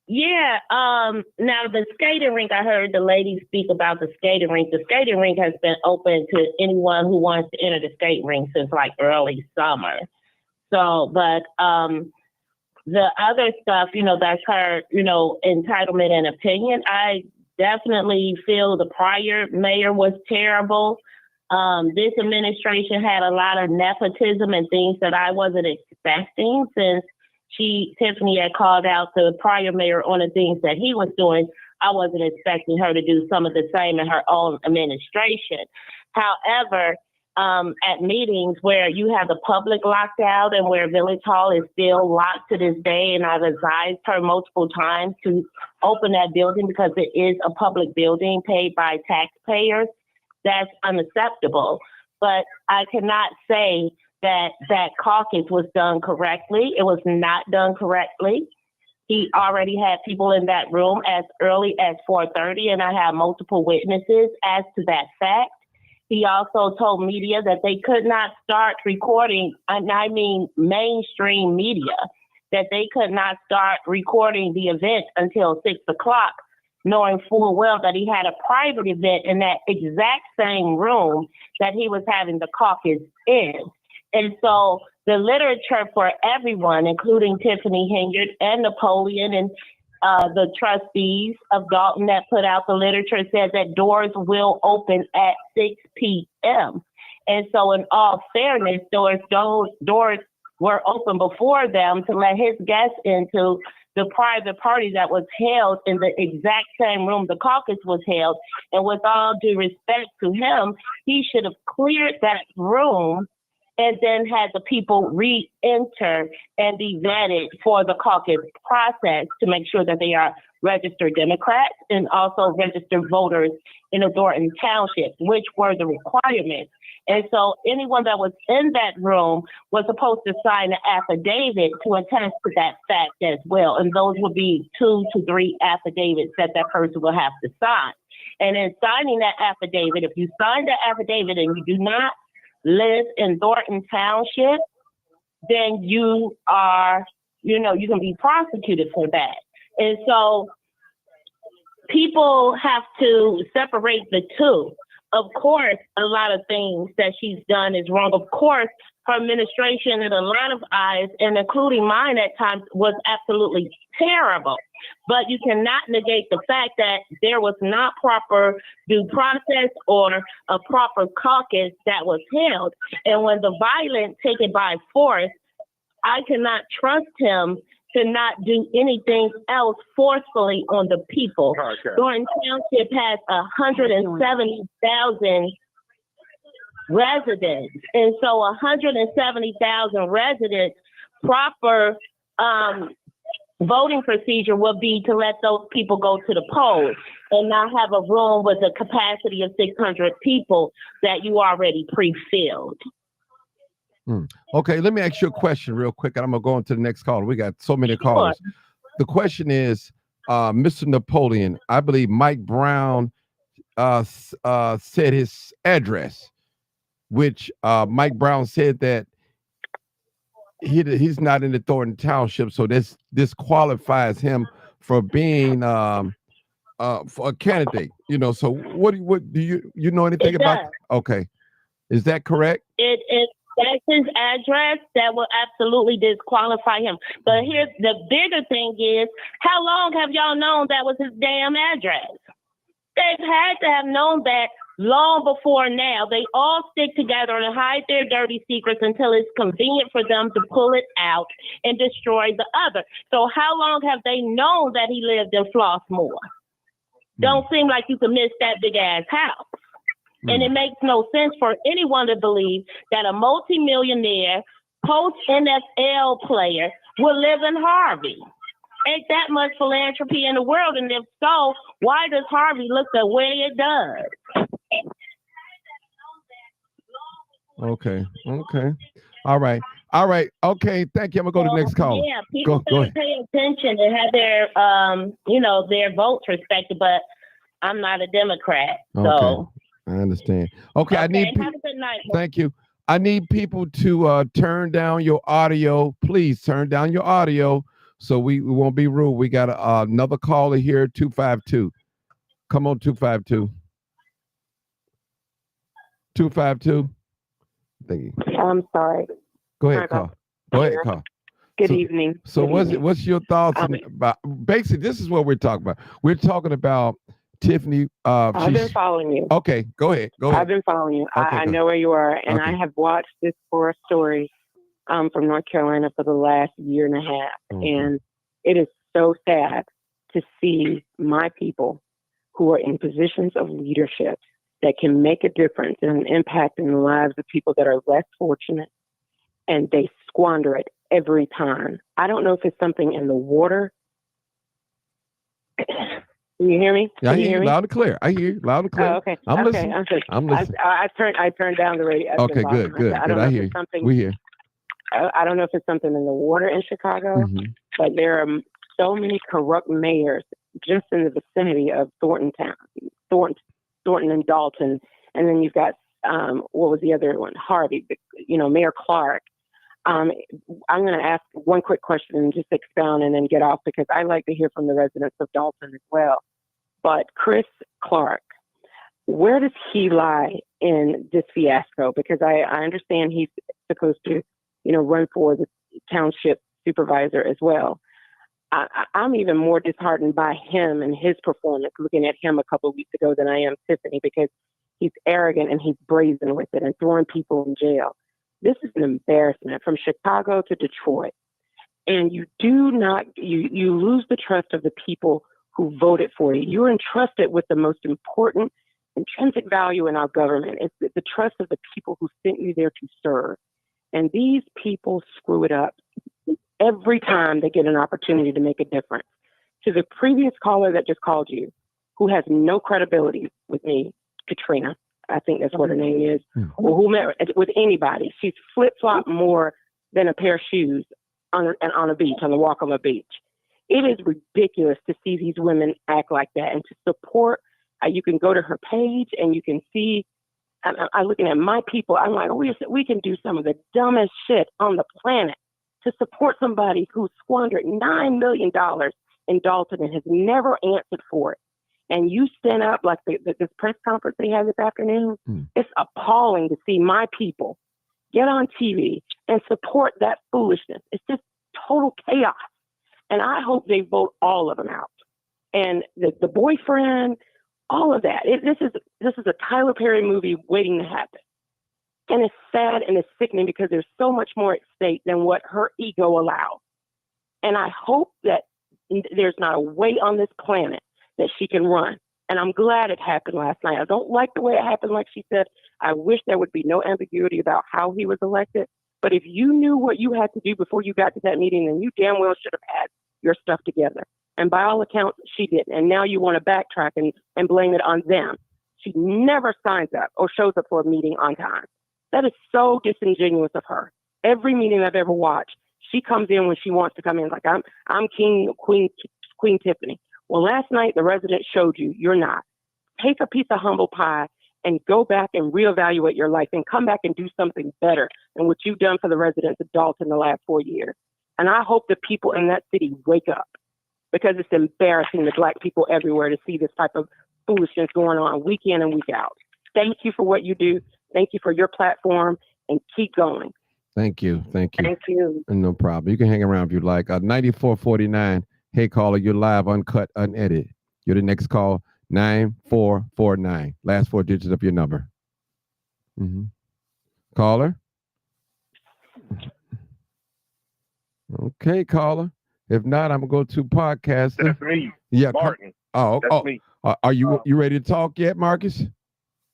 Yeah. Now the skating rink, I heard the lady speak about the skating rink. The skating rink has been open to anyone who wants to enter the skating rink since like early summer. So, but the other stuff, that's her, entitlement and opinion. I definitely feel the prior mayor was terrible. This administration had a lot of nepotism and things that I wasn't expecting, since Tiffany had called out the prior mayor on the things that he was doing. I wasn't expecting her to do some of the same in her own administration. However, at meetings where you have the public locked out and where Village Hall is still locked to this day, and I've advised her multiple times to open that building because it is a public building paid by taxpayers, that's unacceptable. But I cannot say that caucus was done correctly. It was not done correctly. He already had people in that room as early as 4:30, and I have multiple witnesses as to that fact. He also told media that they could not start recording, and I mean mainstream media, that they could not start recording the event until 6 o'clock, knowing full well that he had a private event in that exact same room that he was having the caucus in. And so the literature for everyone, including Tiffany Henyard and Napoleon and the trustees of Dalton that put out the literature, said that doors will open at 6 p.m. And so in all fairness, those doors were open before them to let his guests into the private party that was held in the exact same room the caucus was held. And with all due respect to him, he should have cleared that room and then had the people re-enter and be vetted for the caucus process to make sure that they are registered Democrats and also registered voters in the Thornton Township, which were the requirements. And so anyone that was in that room was supposed to sign an affidavit to attest to that fact as well. And those would be 2 to 3 affidavits that person will have to sign. And in signing that affidavit, if you sign that affidavit and you do not live in Thornton Township, then you are, you can be prosecuted for that. And so people have to separate the two. Of course, a lot of things that she's done is wrong. Of course, her administration in a lot of eyes, and including mine at times, was absolutely terrible. But you cannot negate the fact that there was not proper due process or a proper caucus that was held. And when the violence taken by force, I cannot trust him to not do anything else forcefully on the people. Thornton Township has 170,000 residents. And so 170,000 residents, proper voting procedure would be to let those people go to the polls and not have a room with a capacity of 600 people that you already pre-filled. Okay, let me ask you a question real quick, and I'm going to go on to the next caller. We got so many callers. The question is, Mr. Napoleon, I believe Mike Brown said his address, which Mike Brown said that he's not in the Thornton Township, so this disqualifies him for being for a candidate. So what do you know anything about? Okay, is that correct? It that's his address, that will absolutely disqualify him. But here's the bigger thing is, how long have y'all known that was his damn address? They've had to have known that long before now. They all stick together and hide their dirty secrets until it's convenient for them to pull it out and destroy the other. So how long have they known that he lived in Flossmoor? Don't seem like you can miss that big ass house. And it makes no sense for anyone to believe that a multimillionaire post-NFL player will live in Harvey. Ain't that much philanthropy in the world, and if so, why does Harvey look the way it does? Okay. All right. Okay. Thank you. I'm gonna go to the next call. Yeah, people better pay attention and have their, their votes respected. But I'm not a Democrat, so. Okay. I understand. Okay. I need. Have a good night. Thank you. I need people to turn down your audio. Please turn down your audio so we won't be rude. We got another caller here, 252. Come on, 252. 252. Thank you. I'm sorry. Go ahead, call. Good evening. So what's your thoughts about, basically, this is what we're talking about. We're talking about Tiffany. I've been following you. Okay, go ahead. I've been following you. Okay, I know where you are, and I have watched this for story from North Carolina for the last year and a half. And it is so sad to see my people who are in positions of leadership that can make a difference and an impact in the lives of people that are less fortunate, and they squander it every time. I don't know if it's something in the water. Can you hear me? I hear you loud and clear. I hear you loud and clear. Oh, okay. I'm listening. I'm listening. I turned down the radio. Okay, good. I hear you. We hear. I don't know if it's something in the water in Chicago, but there are so many corrupt mayors just in the vicinity of Thornton and Dalton. And then you've got, what was the other one? Harvey, Mayor Clark. I'm going to ask one quick question and just expound and then get off, because I like to hear from the residents of Dalton as well. But Chris Clark, where does he lie in this fiasco? Because I understand he's supposed to, run for the township supervisor as well. I'm even more disheartened by him and his performance, looking at him a couple of weeks ago, than I am Tiffany, because he's arrogant and he's brazen with it and throwing people in jail. This is an embarrassment from Chicago to Detroit. And you lose the trust of the people who voted for you. You're entrusted with the most important intrinsic value in our government. It's the trust of the people who sent you there to serve. And these people screw it up every time they get an opportunity to make a difference. To the previous caller that just called you, who has no credibility with me, Katrina, I think that's what her name is, or whomever, with anybody. She's flip-flopped more than a pair of shoes on a beach, on the walk of a beach. It is ridiculous to see these women act like that, and to support. You can go to her page and you can see, I'm looking at my people, I'm like, we can do some of the dumbest shit on the planet to support somebody who squandered $9 million in Dalton and has never answered for it. And you stand up like this press conference they had this afternoon. It's appalling to see my people get on TV and support that foolishness. It's just total chaos. And I hope they vote all of them out. And the boyfriend, all of that. This is a Tyler Perry movie waiting to happen. And it's sad and it's sickening, because there's so much more at stake than what her ego allows. And I hope that there's not a way on this planet that she can run. And I'm glad it happened last night. I don't like the way it happened, like she said. I wish there would be no ambiguity about how he was elected. But if you knew what you had to do before you got to that meeting, then you damn well should have had your stuff together. And by all accounts, she didn't. And now you want to backtrack and blame it on them. She never signs up or shows up for a meeting on time. That is so disingenuous of her. Every meeting I've ever watched, she comes in when she wants to come in. Like, I'm Queen Tiffany. Well, last night, the resident showed you you're not. Take a piece of humble pie and go back and reevaluate your life and come back and do something better than what you've done for the residents of Dalton the last 4 years. And I hope the people in that city wake up, because it's embarrassing to Black people everywhere to see this type of foolishness going on week in and week out. Thank you for what you do. Thank you for your platform. and keep going. Thank you. Thank you. Thank you. No problem. You can hang around if you like. 9449. Hey, caller, you're live, uncut, unedited. You're the next call, 9449. Last 4 digits of your number. Caller? Okay, caller. If not, I'm going to go to podcaster. That's me. Yeah, Martin. That's me. Are you ready to talk yet, Marcus?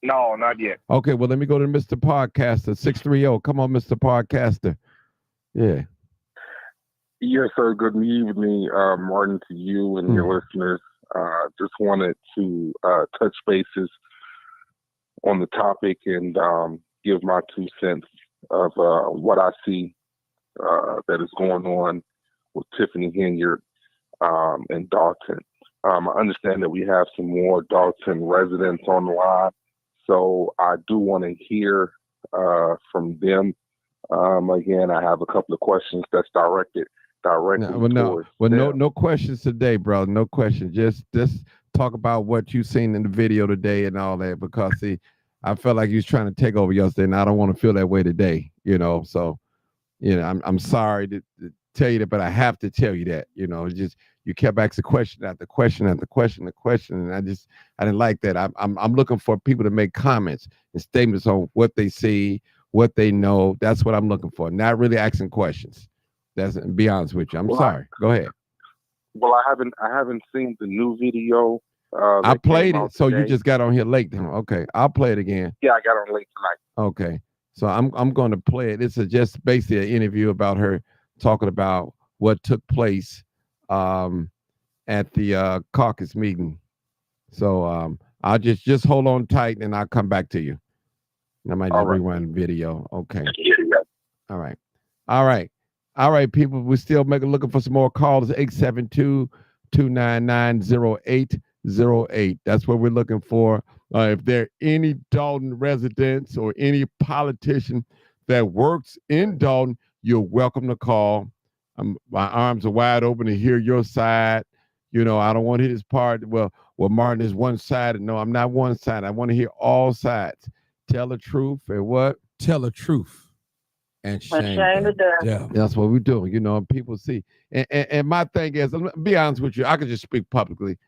No, not yet. Okay, well, let me go to Mr. Podcaster, 630. Come on, Mr. Podcaster. Yeah. Yes, sir. Good evening, Martin, to you and your listeners. Just wanted to touch bases on the topic and give my 2 cents of what I see that is going on with Tiffany Henyard and Dalton. I understand that we have some more Dalton residents on the line, so I do want to hear from them. Again, I have a couple of questions that's directly towards them. No questions today, brother. No questions. Just talk about what you seen in the video today and all that, because see, I felt like you was trying to take over yesterday, and I don't want to feel that way today. So I'm sorry to tell you that, but I have to tell you that. Just you kept asking question after question after question after question, and I didn't like that. I'm looking for people to make comments and statements on what they see, what they know. That's what I'm looking for. Not really asking questions. Be honest with you. I'm sorry. Go ahead. Well, I haven't seen the new video. I played it, so today. you just got on here late. Okay, I'll play it again. Yeah, I got on late tonight. Okay, so I'm going to play it. It's just basically an interview about her talking about what took place at the caucus meeting. So I'll just hold on tight, and I'll come back to you. I might just rewind the video. Okay. All right, people. We're still looking for some more calls. 872-299-0808. That's what we're looking for. If there are any Dalton residents or any politician that works in Dalton, you're welcome to call. My arms are wide open to hear your side. I don't want to hear this part. Well, Martin is one-sided. No, I'm not one-sided. I want to hear all sides. Tell the truth and what? Tell the truth. And shame the devil. That's what we do. And people see. And my thing is, I'll be honest with you, I could just speak publicly.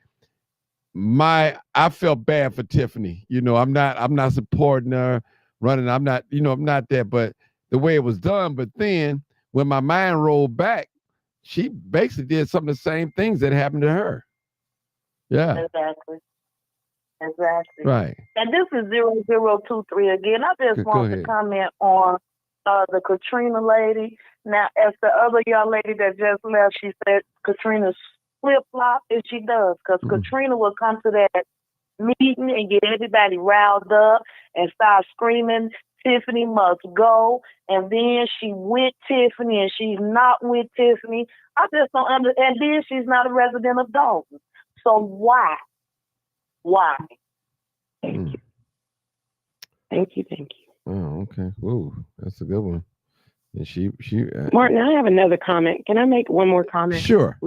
I felt bad for Tiffany. I'm not supporting her, running. I'm not that, but the way it was done. But then when my mind rolled back, she basically did some of the same things that happened to her. Yeah. Exactly. Right. And this is 0023 again. I just want to comment on the Katrina lady. Now, as the other young lady that just left, she said Katrina's flip-flop, and she does, because Katrina will come to that meeting and get everybody riled up and start screaming, Tiffany must go, and then she with Tiffany, and she's not with Tiffany. I just don't understand. And then she's not a resident of Dalton. So why? Thank you. Thank you. Oh, okay. Whoa, that's a good one. And she Martin, I have another comment. Can I make one more comment? Sure.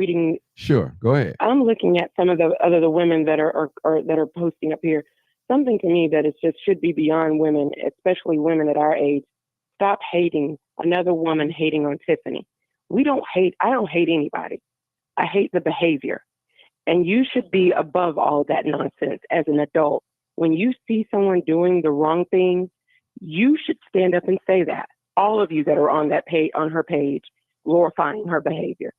Sure. Go ahead. I'm looking at some of the women that are that are posting up here. Something to me that is just should be beyond women, especially women at our age. Stop hating another woman hating on Tiffany. I don't hate anybody. I hate the behavior. And you should be above all that nonsense as an adult. When you see someone doing the wrong thing, you should stand up and say that. All of you that are on that page, on her page, glorifying her behavior.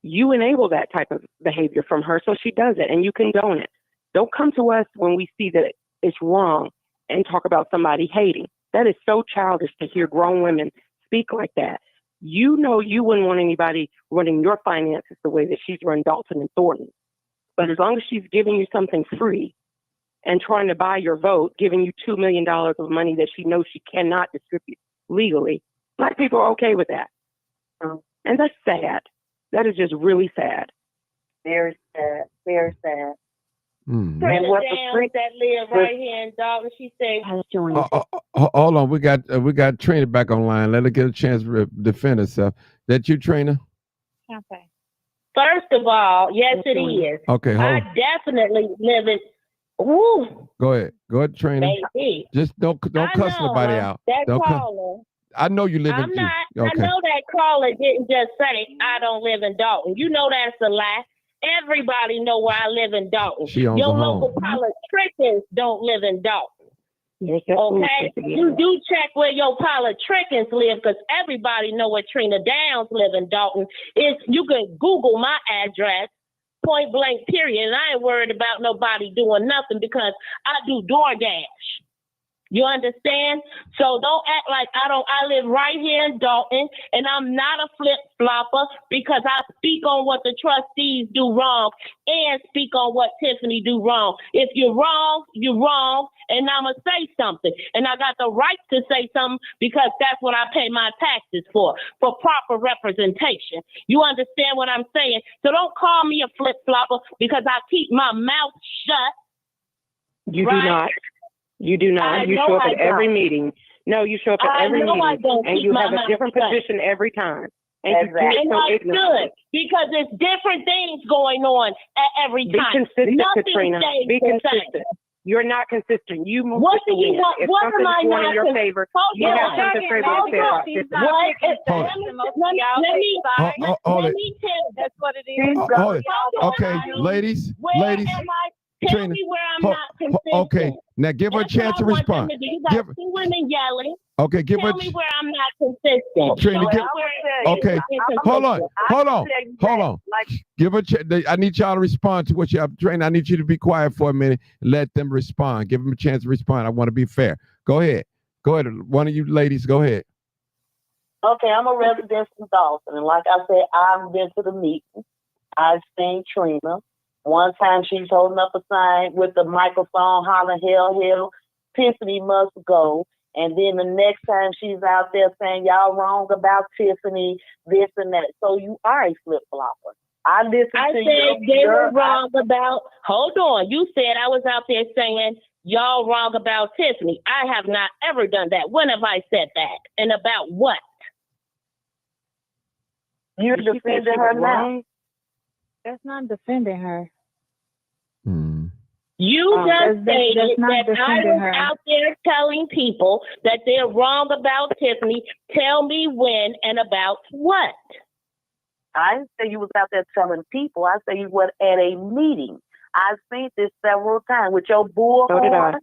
You enable that type of behavior from her, so she does it, and you condone it. Don't come to us when we see that it's wrong and talk about somebody hating. That is so childish to hear grown women speak like that. You know you wouldn't want anybody running your finances the way that she's run Dalton and Thornton. But as long as she's giving you something free and trying to buy your vote, giving you $2 million of money that she knows she cannot distribute legally, Black people are okay with that. And that's sad. That is just really sad. Very sad. Very sad. Mm. And what the street that live right here in Dalton, she said, hold on, we got Trina back online. Let her get a chance to defend herself. That you, Trina? Okay. First of all, yes, it is. Okay, hold I on. definitely live it. Woo. Go ahead, Trina. Baby. Just don't cuss nobody out. That Don't caller I know you live I'm in. not. Okay. I know that caller didn't just say I don't live in Dalton. You know that's a lie. Everybody know where I live in Dalton. She owns Your a local home. politicians don't live in Dalton. Okay, you do check where your politicians live because everybody know where Trina Downs live in Dalton. You can Google my address, point blank, period. And I ain't worried about nobody doing nothing because I do DoorDash. You understand? So don't act like I don't. I live right here in Dalton, and I'm not a flip-flopper because I speak on what the trustees do wrong and speak on what Tiffany do wrong. If you're wrong, you're wrong, and I'm going to say something. And I got the right to say something because that's what I pay my taxes for proper representation. You understand what I'm saying? So don't call me a flip-flopper because I keep my mouth shut. You do not. You do not. You show up at every meeting. No, you show up at every meeting, and you have a different position every time. And Exactly. And I should, because there's different things going on at every Be time. consistent, Nothing Katrina. stays Be the consistent. same. You're not consistent. You move What with do the you wind. want? If What am I something's going not in your favor, you have something favorable to say about this. Let me tell you. That's what it is. Hold it. Okay, ladies. Tell me where I'm not consistent. Okay, now give her a chance to respond. You got two women yelling. Okay, give her. Tell me where I'm not consistent. Trina, okay, hold on. Give her. I need y'all to respond to what you have. Trina, I need you to be quiet for a minute and let them respond. Give them a chance to respond. I want to be fair. Go ahead. One of you ladies, go ahead. Okay, I'm a resident from Dawson, and like I said, I've been to the meeting. I've seen Trina. One time she's holding up a sign with the microphone hollering, hell, hell, Tiffany must go. And then the next time she's out there saying, y'all wrong about Tiffany, this and that. So you are a flip-flopper. I said they were wrong about, hold on. You said I was out there saying, y'all wrong about Tiffany. I have not ever done that. When have I said that? And about what? You're defending her now. That's not defending her. You just stated that's not that I was her. out there telling people that they're wrong about Tiffany. Tell me when and about what? I didn't say you was out there telling people. I said you were at a meeting. I've seen this several times with your bullhorn.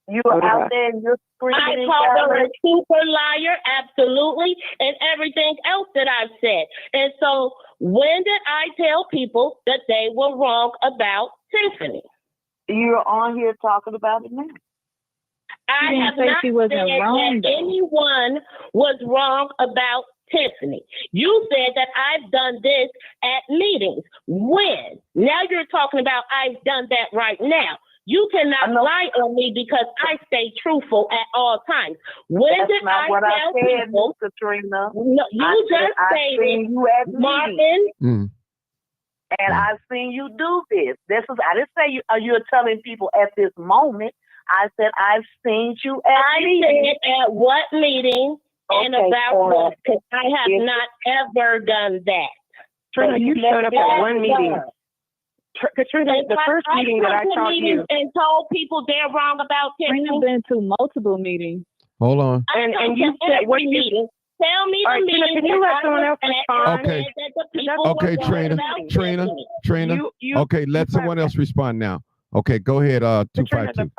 You were out there and you're screaming. I called her a super liar, absolutely, and everything else that I've said. And so when did I tell people that they were wrong about Tiffany? You're on here talking about it now. I have not said that anyone was wrong about Tiffany. You said that I've done this at meetings. When? Now you're talking about I've done that right now. You cannot lie on me because I stay truthful at all times. When That's did not I what tell I said, people? Katrina. No, you just stated, Martin. And I've seen you do this. I didn't say you're telling people at this moment. I said I've seen you at meetings. Said at what meeting and about what? Because I have not ever done that. Trina, you showed up at one meeting. Katrina, the first meeting that I saw you and told people they're wrong about Tiffany. Trina's been to multiple meetings. Hold on. And you said what meeting? Tell me the meeting. Can you let someone else respond? Okay, Trina. Okay, let someone else respond now. Okay, go ahead. 252.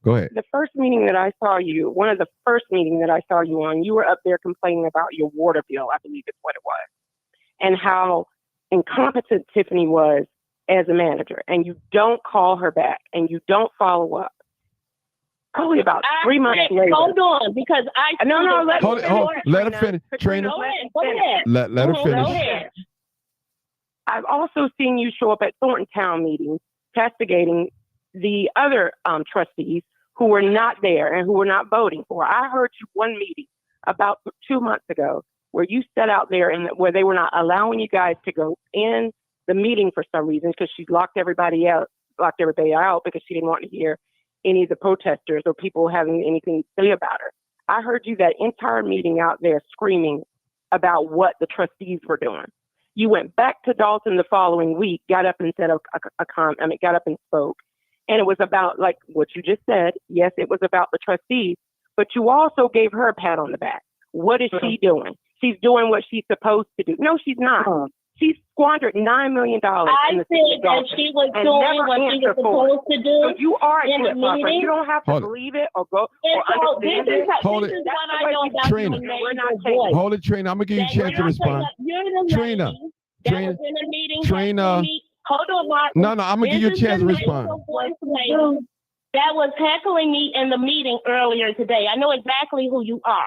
Go ahead. The first meeting that I saw you, one of the first meetings that I saw you on, you were up there complaining about your water bill. I believe is what it was, and how incompetent Tiffany was as a manager, and you don't call her back, and you don't follow up. Probably about 3 months later. Hold on, because I let her finish. Trina, let her finish. I've also seen you show up at Thornton Town meetings, castigating the other trustees who were not there and who were not voting for. I heard you one meeting about 2 months ago where you sat out there and where they were not allowing you guys to go in the meeting for some reason because she locked everybody out because she didn't want to hear any of the protesters or people having anything to say about her. I heard you that entire meeting out there screaming about what the trustees were doing. You went back to Dalton the following week, got up and said got up and spoke, and it was about like what you just said. Yes, it was about the trustees, but you also gave her a pat on the back. What is she doing? She's doing what she's supposed to do. No, she's not. She squandered $9 million. I said that she was doing what she was supposed to do. So you are in the meeting. You don't have to believe it or go or understand it. Hold it. Trina. Hold it, Trina. I'm gonna give you a chance to respond. Trina. Trina. Trina. Hold on, Mark. No, I'm gonna give you a chance to respond. That was heckling me in the meeting earlier today. I know exactly who you are.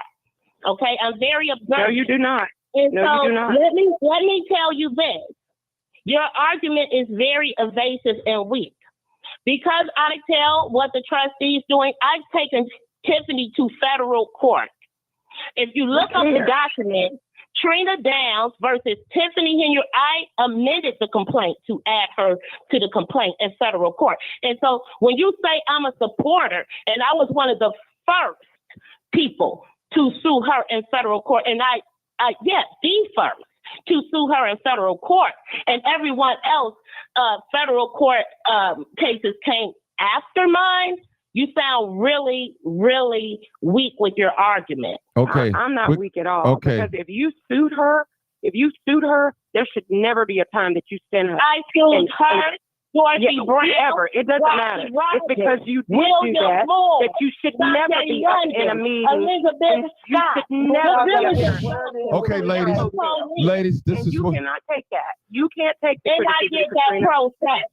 Okay, I'm very observant. No, you do not. And no, so you do not. Let me tell you this. Your argument is very evasive and weak. Because I tell what the trustee's doing, I've taken Tiffany to federal court. If you look up the document, Trina Downs versus Tiffany Henyard, I amended the complaint to add her to the complaint in federal court. And so when you say I'm a supporter, and I was one of the first people to sue her in federal court, and yes, the first to sue her in federal court, and everyone else, federal court cases came after mine. You sound really, really weak with your argument. Okay. I'm not weak at all. Okay. Because if you sued her, there should never be a time that you stand up. I sued her. Whatever. It doesn't matter. It's because you did do that you should never be up in a meeting. Elizabeth Scott. Okay, ladies, this is you what cannot take that. You can't take the and I get that process.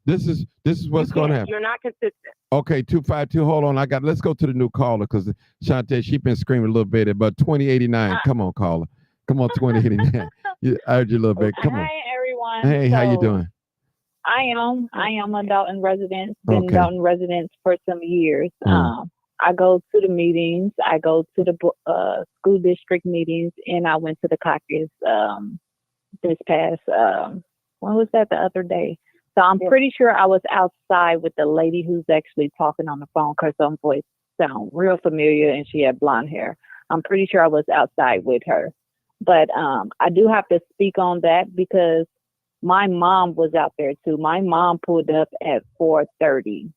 This is what's going to happen. You're not consistent. Okay, 252. Hold on, let's go to the new caller because Shantae, she's been screaming a little bit, but 2089. Come on, caller. Come on, 2089. I heard you a little bit. Come on. Hi, everyone. Hey, how you doing? I am a Dalton resident. Been Dalton resident for some years. I go to the meetings. I go to the school district meetings, and I went to the caucus this past. When was that? The other day. So I'm pretty sure I was outside with the lady who's actually talking on the phone because her voice sound real familiar, and she had blonde hair. I'm pretty sure I was outside with her. But I do have to speak on that because my mom was out there too. My mom pulled up at 4:30.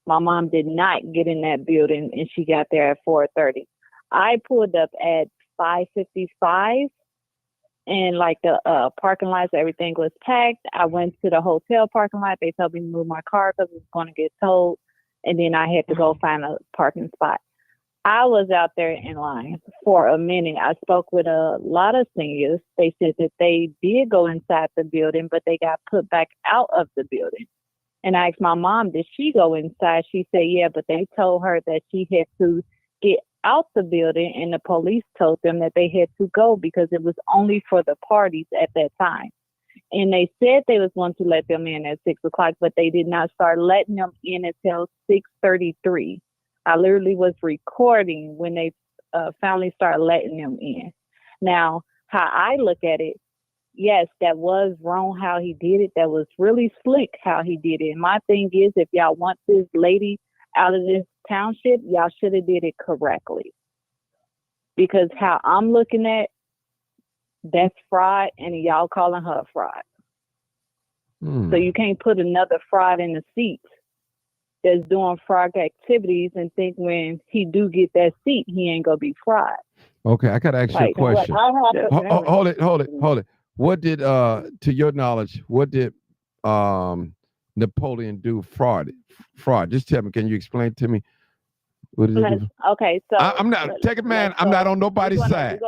My mom did not get in that building, and she got there at 4:30. I pulled up at 5:55, and like the parking lots, everything was packed. I went to the hotel parking lot. They told me to move my car because it was going to get towed, and then I had to go find a parking spot. I was out there in line for a minute. I spoke with a lot of seniors. They said that they did go inside the building, but they got put back out of the building. And I asked my mom, did she go inside? She said, yeah, but they told her that she had to get out the building, and the police told them that they had to go because it was only for the parties at that time. And they said they was going to let them in at 6 o'clock, but they did not start letting them in until 6:33. I literally was recording when they finally started letting them in. Now, how I look at it, yes, that was wrong how he did it. That was really slick how he did it. And my thing is, if y'all want this lady out of this township, y'all should have did it correctly. Because how I'm looking at, that's fraud, and y'all calling her fraud. So you can't put another fraud in the seat that's doing fraud activities and think when he do get that seat, he ain't gonna be fraud. Okay, I gotta ask you a question. Hold it. What did, to your knowledge, what did Napoleon do fraud? Just tell me. Can you explain to me? What did he do? Okay, so I'm not. Take it, man. I'm not on nobody's side.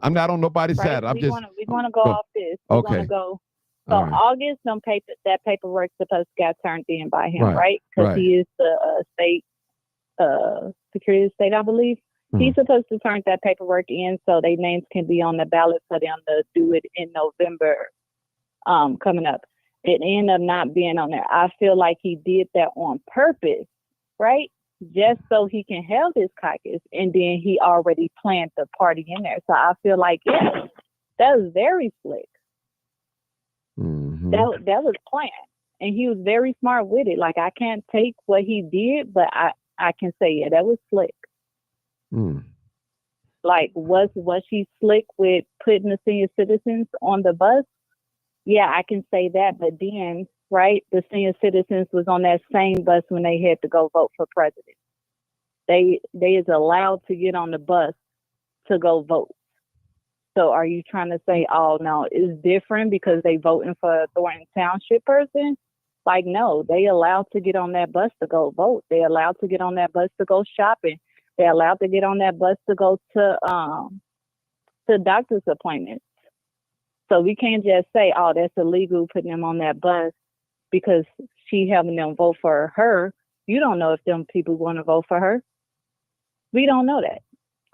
I'm not on nobody's side. I'm just. We're gonna go off this. We're gonna go. So August, that paperwork supposed to got turned in by him, right? Because he is the state Secretary of State, I believe. He's supposed to turn that paperwork in so their names can be on the ballot for them to do it in November coming up. It ended up not being on there. I feel like he did that on purpose, right? Just so he can have his caucus, and then he already planned the party in there. So I feel like, yes, that was very slick. That was planned, and he was very smart with it. Like, I can't take what he did, but I can say, yeah, that was slick. Like, was she slick with putting the senior citizens on the bus? Yeah, I can say that. But then, right, the senior citizens was on that same bus when they had to go vote for president. They is allowed to get on the bus to go vote. So are you trying to say, oh, no, it's different because they voting for a Thornton Township person? Like, no, they allowed to get on that bus to go vote. They allowed to get on that bus to go shopping. They're allowed to get on that bus to go to doctor's appointments. So we can't just say, oh, that's illegal putting them on that bus because she having them vote for her. You don't know if them people want to vote for her. We don't know that.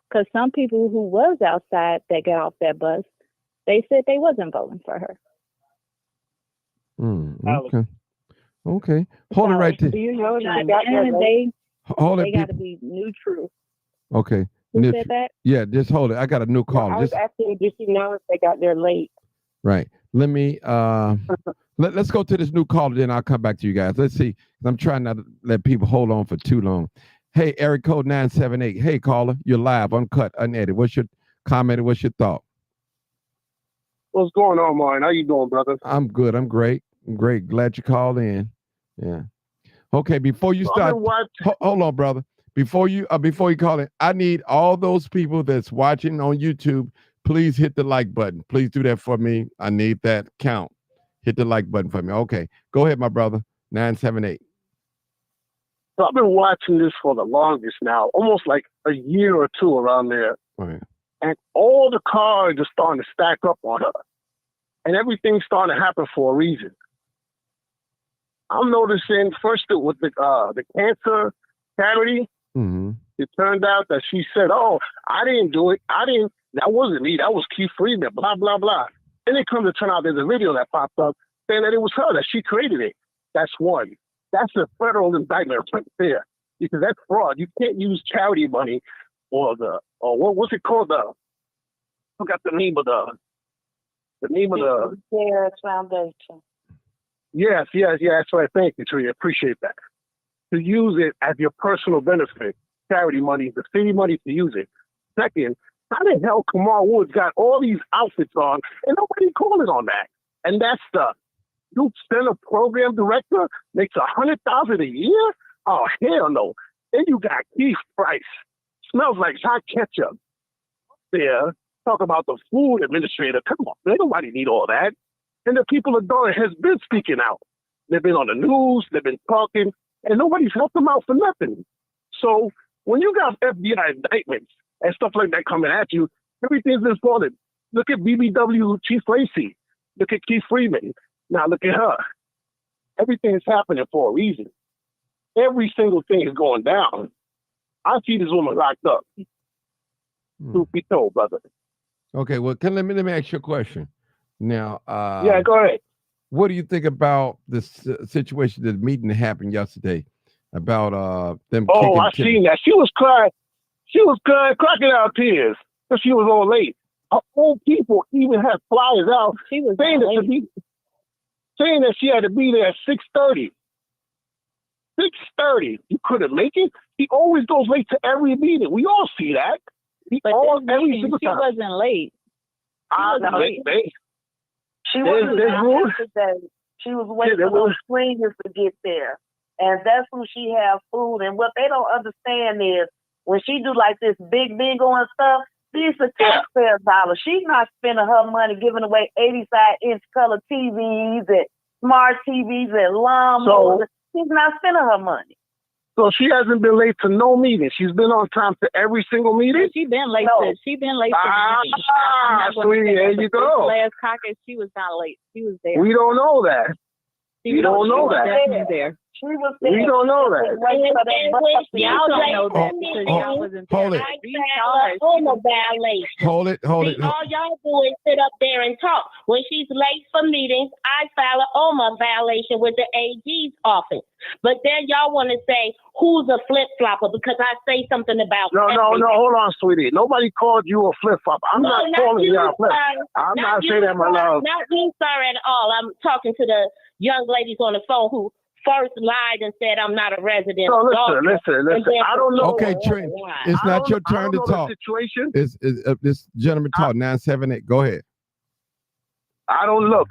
Because some people who was outside that got off that bus, they said they wasn't voting for her. Okay. Okay. Hold it right there. Do you know that they got to be neutral? Okay. Who said that? Yeah, just hold it. I got a new call. I was asking, did you know if they got there late? Right. Let me let's go to this new caller, then I'll come back to you guys. Let's see. I'm trying not to let people hold on for too long. Hey, Eric code 978. Hey, caller, you're live, uncut, unedited. What's your comment and what's your thought? What's going on, Martin? How you doing, brother? I'm good. I'm great. I'm great. Glad you called in. Yeah. Okay, before you start, hold on, brother. Before you call in, I need all those people that's watching on YouTube, please hit the like button. Please do that for me. I need that count. Hit the like button for me. Okay. Go ahead, my brother. 978. So I've been watching this for the longest now, almost like a year or two around there. Oh, yeah. And all the cards are starting to stack up on her. And everything's starting to happen for a reason. I'm noticing first with the cancer charity, it turned out that she said, oh, I didn't do it. That wasn't me. That was Keith Freeman, blah, blah, blah. Then it comes to turn out there's a video that popped up saying that it was her, that she created it. That's one. That's a federal indictment right there, because that's fraud. You can't use charity money or what's it called? I forgot the name of the CARES Foundation. Yes, that's right. Thank you, Tria. Appreciate that. To use it as your personal benefit, charity money, the city money to use it. Second, how the hell Kamar Woods got all these outfits on and nobody calling on that? And that's the Youth Center program director makes $100,000 a year? Oh, hell no. Then you got Keith Price. Smells like hot ketchup. There, talk about the food administrator. Come on, man, nobody need all that. And the people of Durham has been speaking out. They've been on the news, they've been talking, and nobody's helped them out for nothing. So when you got FBI indictments and stuff like that coming at you, everything's been falling. Look at BBW Chief Lacey. Look at Keith Freeman. Now look at her. Everything is happening for a reason. Every single thing is going down. I see this woman locked up. Truth be told, brother. Okay, well, let me ask you a question. Now, yeah, go ahead. What do you think about this situation, the meeting that happened yesterday about them? Oh, I seen that. She was crying. She was crying crocodile tears because she was all late. Her own people even had flyers out saying that she had to be there at 6:30. 6:30. You couldn't make it? He always goes late to every meeting. We all see that. She wasn't late. She wasn't yesterday. She was waiting for those swingers to get there. And that's when she have food. And what they don't understand is when she do like this big bingo and stuff, these are taxpayer dollars. She's not spending her money giving away 85-inch color TVs and smart TVs and lawnmowers. She's not spending her money. So she hasn't been late to no meeting. She's been on time to every single meeting. She's been late. She's been late. Sweetie, there you go. Last Caucus, she was not late. She was there. We don't know that. We don't know that. There. She was there. We don't know that. Y'all don't know that because y'all wasn't there. Hold it. Hold it. See, all y'all do is sit up there and talk. When she's late for meetings, I file an OMA violation with the AG's office. But then y'all want to say, who's a flip-flopper because I say something about No, hold on, sweetie. Nobody called you a flip-flopper. I'm not calling you a flip. I'm not saying that, my love. Not you, sir, at all. I'm talking to the young ladies on the phone who first lied and said I'm not a resident. So listen. I don't know. Okay, Trent, it's not your turn to talk. Situation. It's this gentleman talk 978. Go ahead. I don't live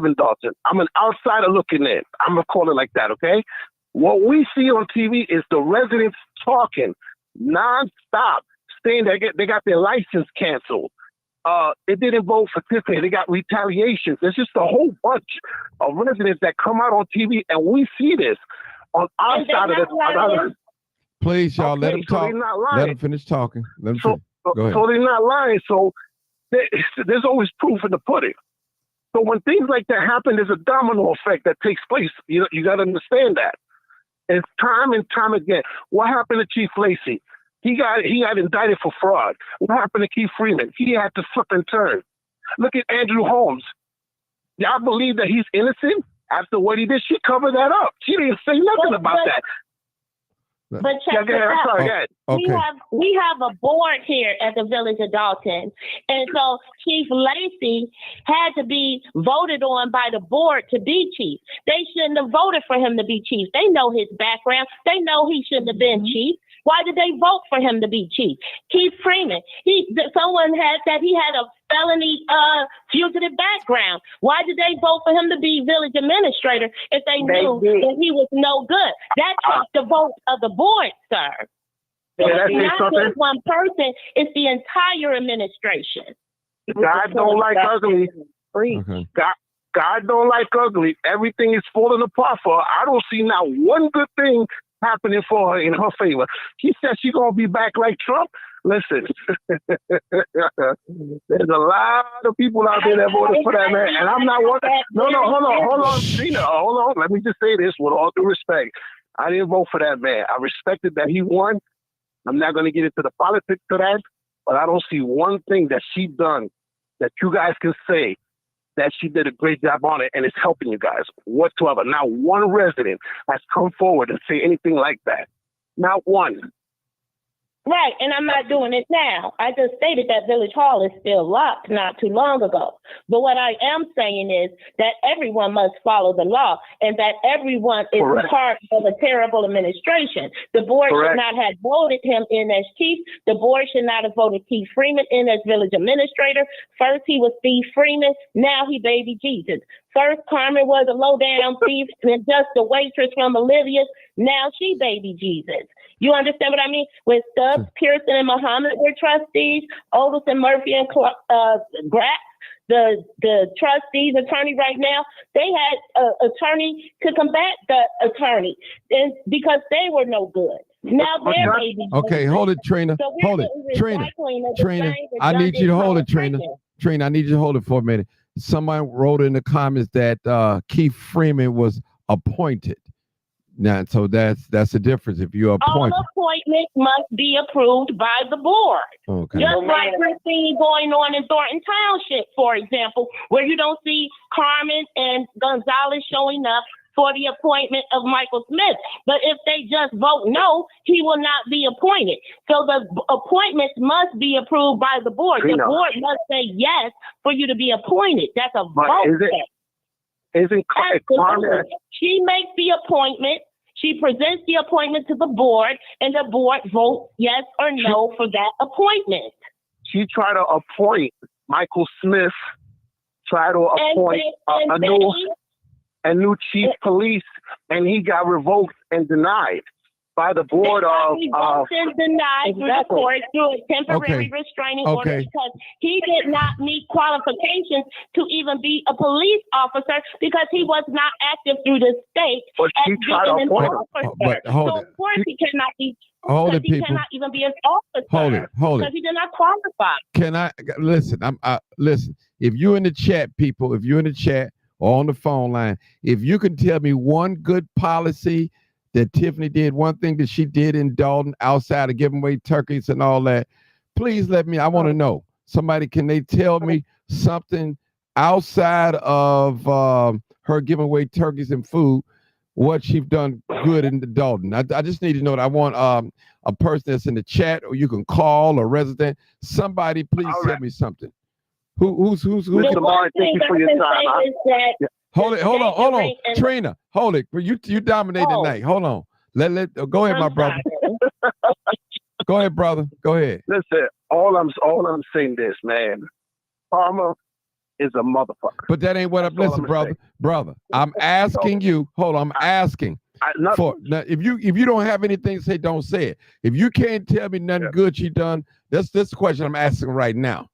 in Dalton. I'm an outsider looking in. I'm gonna call it like that, okay? What we see on TV is the residents talking nonstop, understand that they got their license canceled. It didn't vote for Tiffany. They got retaliations. There's just a whole bunch of residents that come out on TV, and we see this on our side of the. Please, y'all, let him talk. Let him finish talking. Let him finish. Go ahead. So they're not lying. So there's always proof in the pudding. So when things like that happen, there's a domino effect that takes place. You got to understand that. It's time and time again. What happened to Chief Lacey? He got indicted for fraud. What happened to Keith Freeman? He had to flip and turn. Look at Andrew Holmes. Y'all believe that he's innocent after what he did? She covered that up. She didn't say nothing about that. But check this out. We have a board here at the Village of Dalton. And so Chief Lacey had to be voted on by the board to be chief. They shouldn't have voted for him to be chief. They know his background. They know he shouldn't have been chief. Why did they vote for him to be chief? Keith Freeman, someone had that he had a felony fugitive background. Why did they vote for him to be village administrator if they knew that he was no good? That takes the vote of the board, sir. It's not just one person, it's the entire administration. God don't like ugly. God don't like ugly. Everything is falling apart for her. I don't see not one good thing happening for her in her favor. She said she's gonna be back like Trump. Listen, there's a lot of people out there that voted for that man, and I'm not one. No, hold on, Tina, hold on. Let me just say this with all due respect. I didn't vote for that man. I respected that he won. I'm not going to get into the politics of that, but I don't see one thing that she done that you guys can say that she did a great job on it and it's helping you guys whatsoever. Not one resident has come forward and say anything like that. Not one. Right, and I'm not doing it now. I just stated that Village Hall is still locked not too long ago. But what I am saying is that everyone must follow the law and that everyone is part of a terrible administration. The board should not have voted him in as chief. The board should not have voted Keith Freeman in as village administrator. First he was Steve Freeman, now he baby Jesus. First Carmen was a low-down thief and just a waitress from Olivia's. Now she baby Jesus. You understand what I mean? When Stubbs, Pearson, and Muhammad were trustees, Otis and Murphy and Graff, the trustees, attorney right now, they had an attorney to combat the attorney and because they were no good. Now they're baby Jesus. Okay, hold it, Trina. So hold it. Trina, I need you to hold it, Trina. Trina, I need you to hold it for a minute. Someone wrote in the comments that Keith Freeman was appointed. Now, so that's the difference. If you appoint, all appointments must be approved by the board. Okay. Just like we're seeing going on in Thornton Township, for example, where you don't see Carmen and Gonzalez showing up for the appointment of Michael Smith. But if they just vote no, he will not be appointed. So the appointments must be approved by the board. The board must say yes for you to be appointed. That's a vote. Isn't Carmen? She makes the appointment. She presents the appointment to the board, and the board votes yes or no for that appointment. She tried to appoint Michael Smith, tried to appoint a new chief police, and he got revoked and denied by the board of denied through the court through a temporary restraining order because he did not meet qualifications to even be a police officer because he was not active through the state as being an officer. So of course he cannot be. He cannot even be an officer. Hold it. Because he did not qualify. Can I listen? Listen. If you're in the chat, people, if you're in the chat or on the phone line, if you can tell me one good policy that Tiffany did, one thing that she did in Dalton outside of giving away turkeys and all that, please let me, I want to know. Somebody, can they tell me something outside of her giving away turkeys and food, what she's done good in the Dalton? I just need to know that. I want a person that's in the chat, or you can call a resident. Somebody, please tell me something. Who's Lamar, thank you for your time. Hold on, Trina. Hold it. You dominate tonight. Hold on. Let go ahead, my brother. Go ahead, brother. Go ahead. Listen, all I'm saying this, man. Karma is a motherfucker. But that ain't what I'm. Listen, brother. Brother, I'm asking you. Hold on. I'm asking for now. If you don't have anything to say, don't say it. If you can't tell me nothing good she done, This is the question I'm asking right now.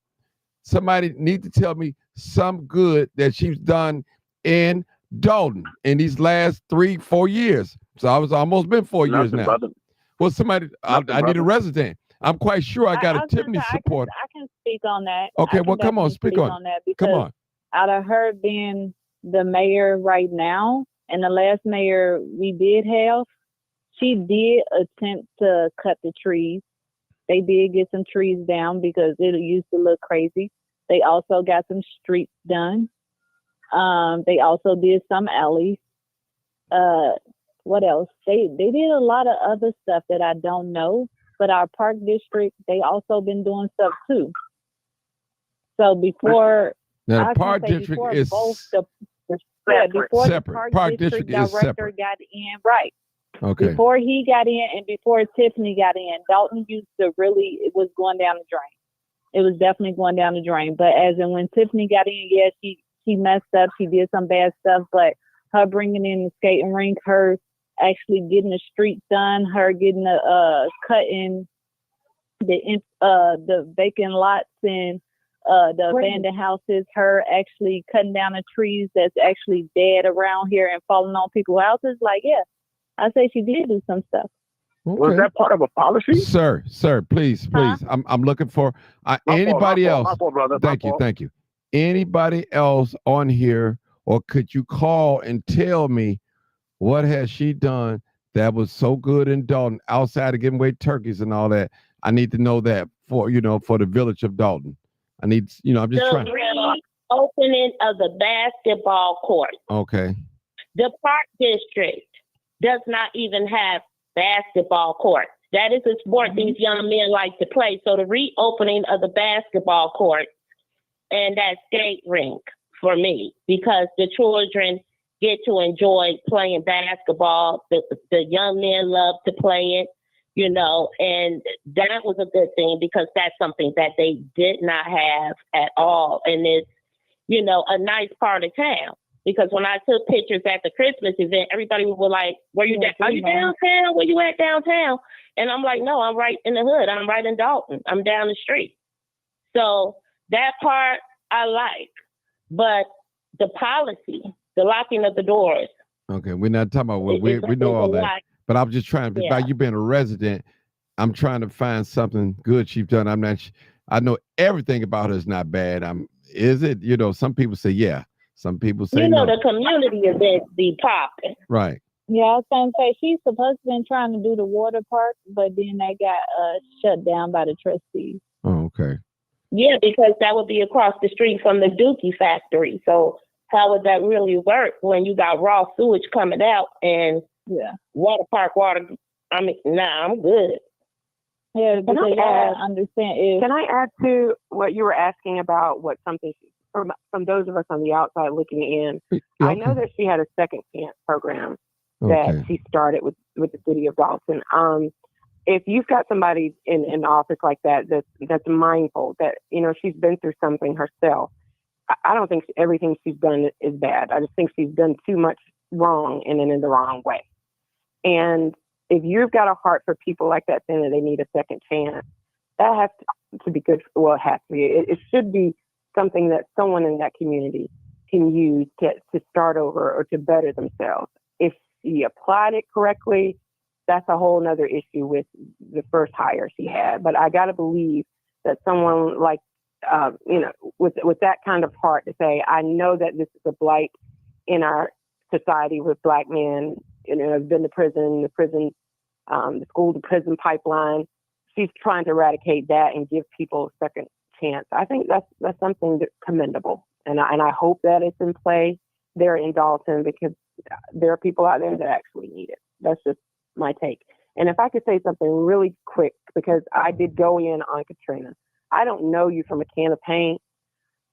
Somebody need to tell me some good that she's done in Dalton in these last 3-4 years. So I was almost been 4 years now. Brother. Well, somebody, I need a resident. I'm quite sure I got a Tiffany support. I can speak on that. Okay, well, come on, speak on that because come on. Out of her being the mayor right now, and the last mayor we did have, she did attempt to cut the trees. They did get some trees down because it used to look crazy. They also got some streets done. They also did some alleys. What else? They did a lot of other stuff that I don't know. But our park district, they also been doing stuff too. So before now, the park district is separate. Park district is separate. Got in, right? Okay. Before he got in and before Tiffany got in, Dalton used to really, it was going down the drain. It was definitely going down the drain. But as in when Tiffany got in, yeah, she messed up. She did some bad stuff. But her bringing in the skating rink, her actually getting the streets done, her getting the cutting the vacant lots and the abandoned houses, her actually cutting down the trees that's actually dead around here and falling on people's houses. Like, yeah, I say she did do some stuff. Okay. Was that part of a policy? Sir, please. I'm looking for anybody else. Thank you. Anybody else on here, or could you call and tell me what has she done that was so good in Dalton outside of giving away turkeys and all that? I need to know that for the village of Dalton. I need, I'm just trying. The opening of the basketball court. Okay. The park district does not even have basketball courts. That is a sport these young men like to play. So the reopening of the basketball court and that skate rink for me, because the children get to enjoy playing basketball. The young men love to play it, and that was a good thing because that's something that they did not have at all. And it's, a nice part of town. Because when I took pictures at the Christmas event, everybody was like, are you downtown? Where you at downtown? And I'm like, no, I'm right in the hood. I'm right in Dalton. I'm down the street. So that part I like. But the policy, the locking of the doors. Okay, we're not talking about we know all that. But I'm just trying, by you being a resident, I'm trying to find something good she's done. I know everything about her is not bad. Is it? Some people say yeah. Some people say no. The community events be popping. Right. Yeah, I was going to say she's supposed to been trying to do the water park, but then they got shut down by the trustees. Oh, okay. Yeah, because that would be across the street from the Dookie factory. So how would that really work when you got raw sewage coming out and water park water? I'm good. Yeah, because I understand. Can I add to what you were asking about what something from those of us on the outside looking in? Okay. I know that she had a second chance program that she started with the city of Dalton. If you've got somebody in an office like that's mindful that she's been through something herself, I don't think everything she's done is bad. I just think she's done too much wrong and in the wrong way. And if you've got a heart for people like that, saying that they need a second chance, that has to be good. Well, it has to be. It should be something that someone in that community can use to start over or to better themselves. If she applied it correctly, that's a whole nother issue with the first hire she had. But I got to believe that someone like, with that kind of heart to say, I know that this is a blight in our society with Black men, have been to prison, the school to prison pipeline. She's trying to eradicate that and give people a second chance. I think that's something that's commendable, and I hope that it's in play there in Dalton, because there are people out there that actually need it. That's just my take. And if I could say something really quick, because I did go in on Katrina. I don't know you from a can of paint,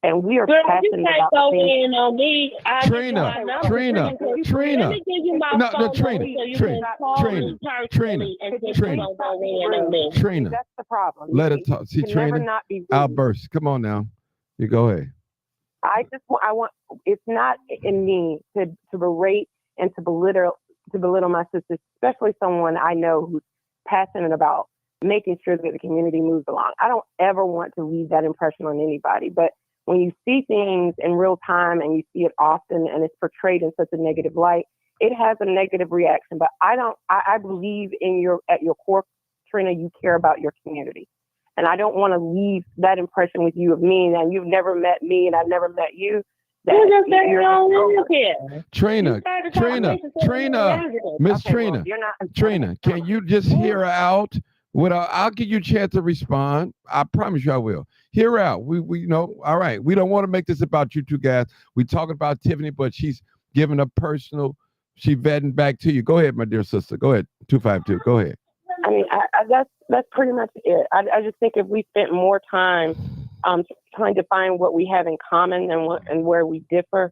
and we are passionate about go in on me. Trina. Let me give you my phone Trina. That's the problem. Let her talk. See, Trina. Outburst. Come on now. You go ahead. I want. It's not in me to berate and to belittle my sisters, especially someone I know who's passionate about making sure that the community moves along. I don't ever want to leave that impression on anybody, but when you see things in real time and you see it often and it's portrayed in such a negative light, it has a negative reaction. But I believe at your core, Trina, you care about your community. And I don't want to leave that impression with you of me, and you've never met me and I've never met you. Trina, Miss Trina, Trina, can you just hear her out? I'll give you a chance to respond. I promise you I will. Hear her out. We know, all right. We don't want to make this about you two guys. We talking about Tiffany, but she's giving a personal, she vetting back to you. Go ahead, my dear sister. Go ahead, 252. Go ahead. I mean, that's pretty much it. I just think if we spent more time trying to find what we have in common and where we differ,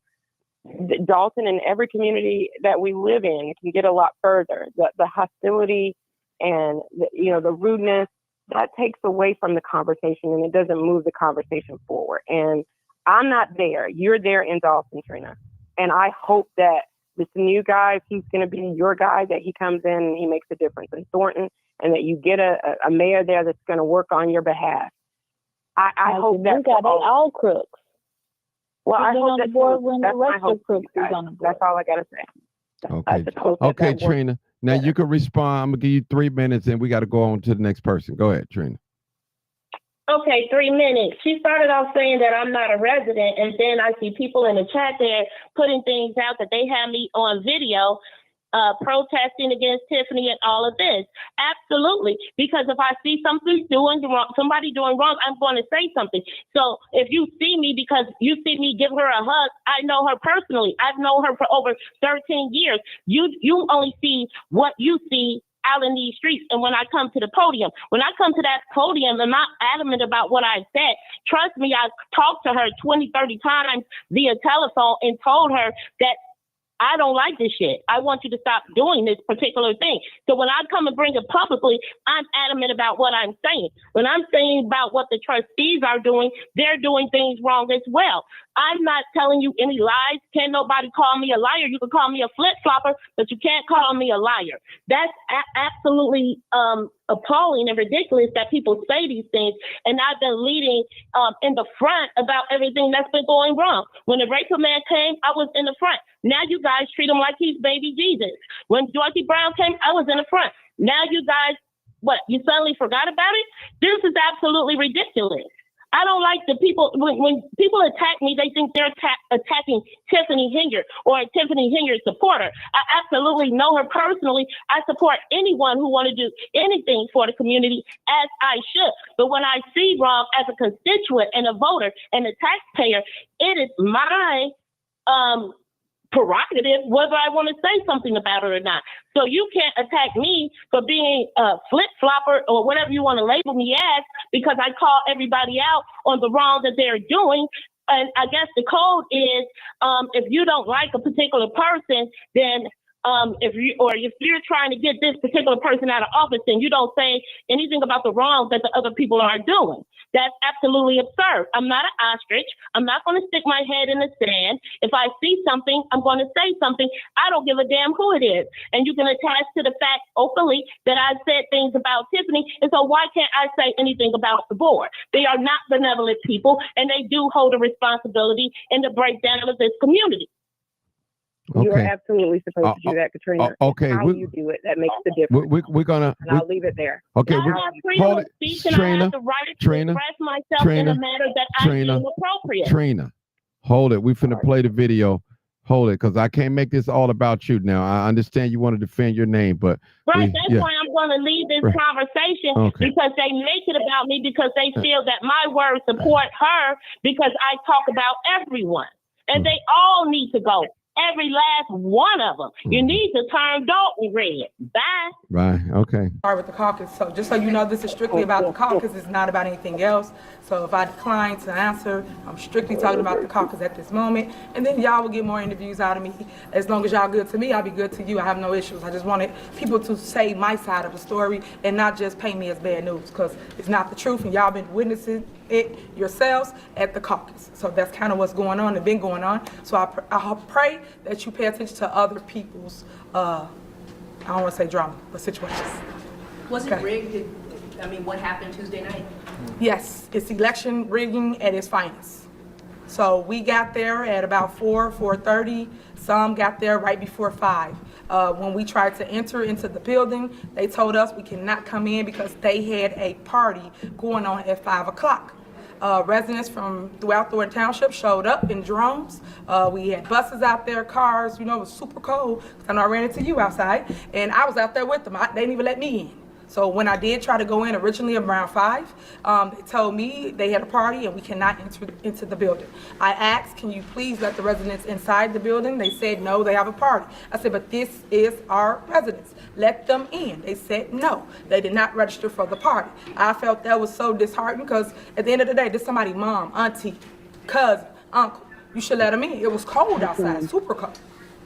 Dalton and every community that we live in can get a lot further. The hostility and the rudeness, that takes away from the conversation and it doesn't move the conversation forward. And I'm not there. You're there in Dalton, Trina. And I hope that this new guy, if he's going to be your guy, that he comes in and he makes a difference in Thornton, and that you get a mayor there that's going to work on your behalf. I hope that all crooks. Well, I hope that the rest of crooks is on the board. That's all I got to say. Okay, Trina. Now you can respond. I'm gonna give you 3 minutes, and we got to go on to the next person. Go ahead, Trina. Okay, 3 minutes. She started off saying that I'm not a resident, and then I see people in the chat there putting things out that they have me on video protesting against Tiffany and all of this. Absolutely, because if I see somebody doing wrong, I'm going to say something. So if you see me because you see me give her a hug, I know her personally. I've known her for over 13 years. You only see what you see out in these streets. And when I come to the podium, when I come to that podium, I'm not adamant about what I said. Trust me, I've talked to her 20, 30 times via telephone and told her that I don't like this shit. I want you to stop doing this particular thing. So when I come and bring it publicly, I'm adamant about what I'm saying. When I'm saying about what the trustees are doing, they're doing things wrong as well. I'm not telling you any lies. Can't nobody call me a liar. You can call me a flip-flopper, but you can't call me a liar. That's absolutely appalling and ridiculous that people say these things. And I've been leading in the front about everything that's been going wrong. When the Rachel man came, I was in the front. Now you guys treat him like he's baby Jesus. When Dorothy Brown came, I was in the front. Now you guys, you suddenly forgot about it? This is absolutely ridiculous. I don't like the people, when people attack me, they think they're attacking Tiffany Henyard or a Tiffany Henyard supporter. I absolutely know her personally. I support anyone who want to do anything for the community, as I should. But when I see wrong as a constituent and a voter and a taxpayer, it is my prerogative whether I want to say something about it or not. So you can't attack me for being a flip-flopper or whatever you want to label me as, because I call everybody out on the wrong that they're doing. And I guess the code is if you don't like a particular person, then if you're trying to get this particular person out of office, then you don't say anything about the wrong that the other people are doing. That's absolutely absurd. I'm not an ostrich. I'm not going to stick my head in the sand. If I see something, I'm going to say something. I don't give a damn who it is. And you can attach to the fact openly that I said things about Tiffany. And so why can't I say anything about the board? They are not benevolent people, and they do hold a responsibility in the breakdown of this community. Okay. You're absolutely supposed to do that, Katrina. Okay. How you do it, that makes the difference. We're gonna. And I'll leave it there. Okay. Hold it, Trina. Trina. Trina. Trina. Hold it. We finna play the video. Hold it, because I can't make this all about you now. I understand you want to defend your name, but that's why I'm going to leave this conversation, because they make it about me, because they feel that my words support her, because I talk about everyone, and they all need to go. Every last one of them. You need to turn Dalton red. Bye. Right. Okay. Start with the caucus. So just so you know, this is strictly about the caucus. It's not about anything else. So if I decline to answer, I'm strictly talking about the caucus at this moment. And then y'all will get more interviews out of me. As long as y'all good to me, I'll be good to you. I have no issues. I just wanted people to say my side of the story and not just paint me as bad news, because it's not the truth, and y'all been witnessing it yourselves at the caucus. So that's kind of what's going on and been going on. So I pray that you pay attention to other people's, I don't want to say drama, but situations. Was it rigged? I mean, what happened Tuesday night? Yes, it's election rigging at its finest. So we got there at about 4:30. Some got there right before 5. When we tried to enter into the building, they told us we cannot come in because they had a party going on at 5 o'clock. Residents from throughout Thornton Township showed up in drones. We had buses out there, cars, you know, it was super cold. I know I ran into you outside, and I was out there with them. They didn't even let me in. So when I did try to go in originally around 5, they told me they had a party and we cannot enter into the building. I asked, can you please let the residents inside the building? They said, no, they have a party. I said, but this is our residents. Let them in. They said, no, they did not register for the party. I felt that was so disheartening because at the end of the day, this is somebody's mom, auntie, cousin, uncle. You should let them in. It was cold outside, super cold.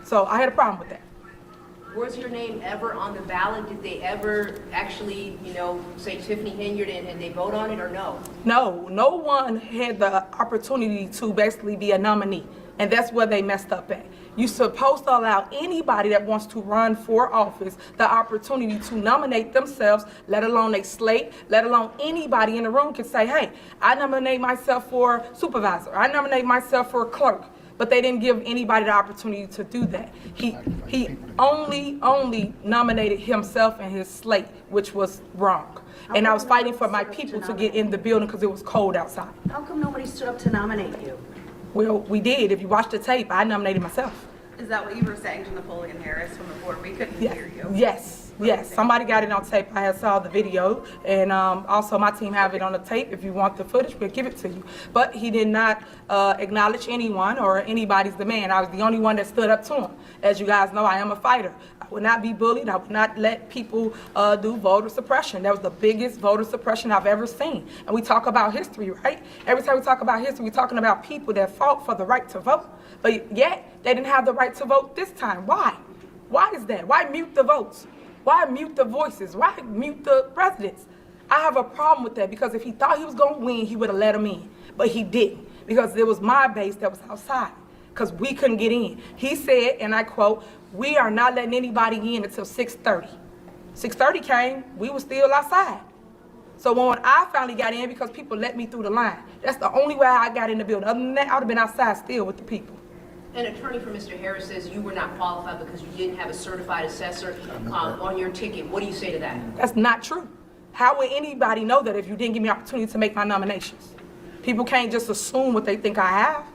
So I had a problem with that. Was your name ever on the ballot? Did they ever actually, you know, say Tiffany Henyard and they vote on it or no? No, no one had the opportunity to basically be a nominee. And that's where they messed up at. You're supposed to allow anybody that wants to run for office the opportunity to nominate themselves, let alone a slate, let alone anybody in the room can say, hey, I nominate myself for supervisor. I nominate myself for clerk. But they didn't give anybody the opportunity to do that. He only nominated himself and his slate, which was wrong. And I was fighting for my people to get in the building because it was cold outside. How come nobody stood up to nominate you? Well, we did. If you watch the tape, I nominated myself. Is that what you were saying to Napoleon Harris from the board? We couldn't hear you. Yes. Yes, somebody got it on tape. I had saw the video, and also my team have it on the tape. If you want the footage, we'll give it to you. But he did not acknowledge anyone or anybody's demand. I was the only one that stood up to him. As you guys know, I am a fighter. I would not be bullied. I would not let people do voter suppression. That was the biggest voter suppression I've ever seen. And we talk about history, right? Every time we talk about history, we're talking about people that fought for the right to vote. But yet, they didn't have the right to vote this time. Why? Why is that? Why mute the votes? Why mute the voices? Why mute the residents? I have a problem with that because if he thought he was going to win, he would have let him in. But he didn't because it was my base that was outside because we couldn't get in. He said, and I quote, we are not letting anybody in until 6:30. 6:30 came, we were still outside. So when I finally got in because people let me through the line, that's the only way I got in the building. Other than that, I would have been outside still with the people. An attorney for Mr. Harris says you were not qualified because you didn't have a certified assessor on your ticket. What do you say to that? That's not true. How would anybody know that if you didn't give me an opportunity to make my nominations? People can't just assume what they think I have.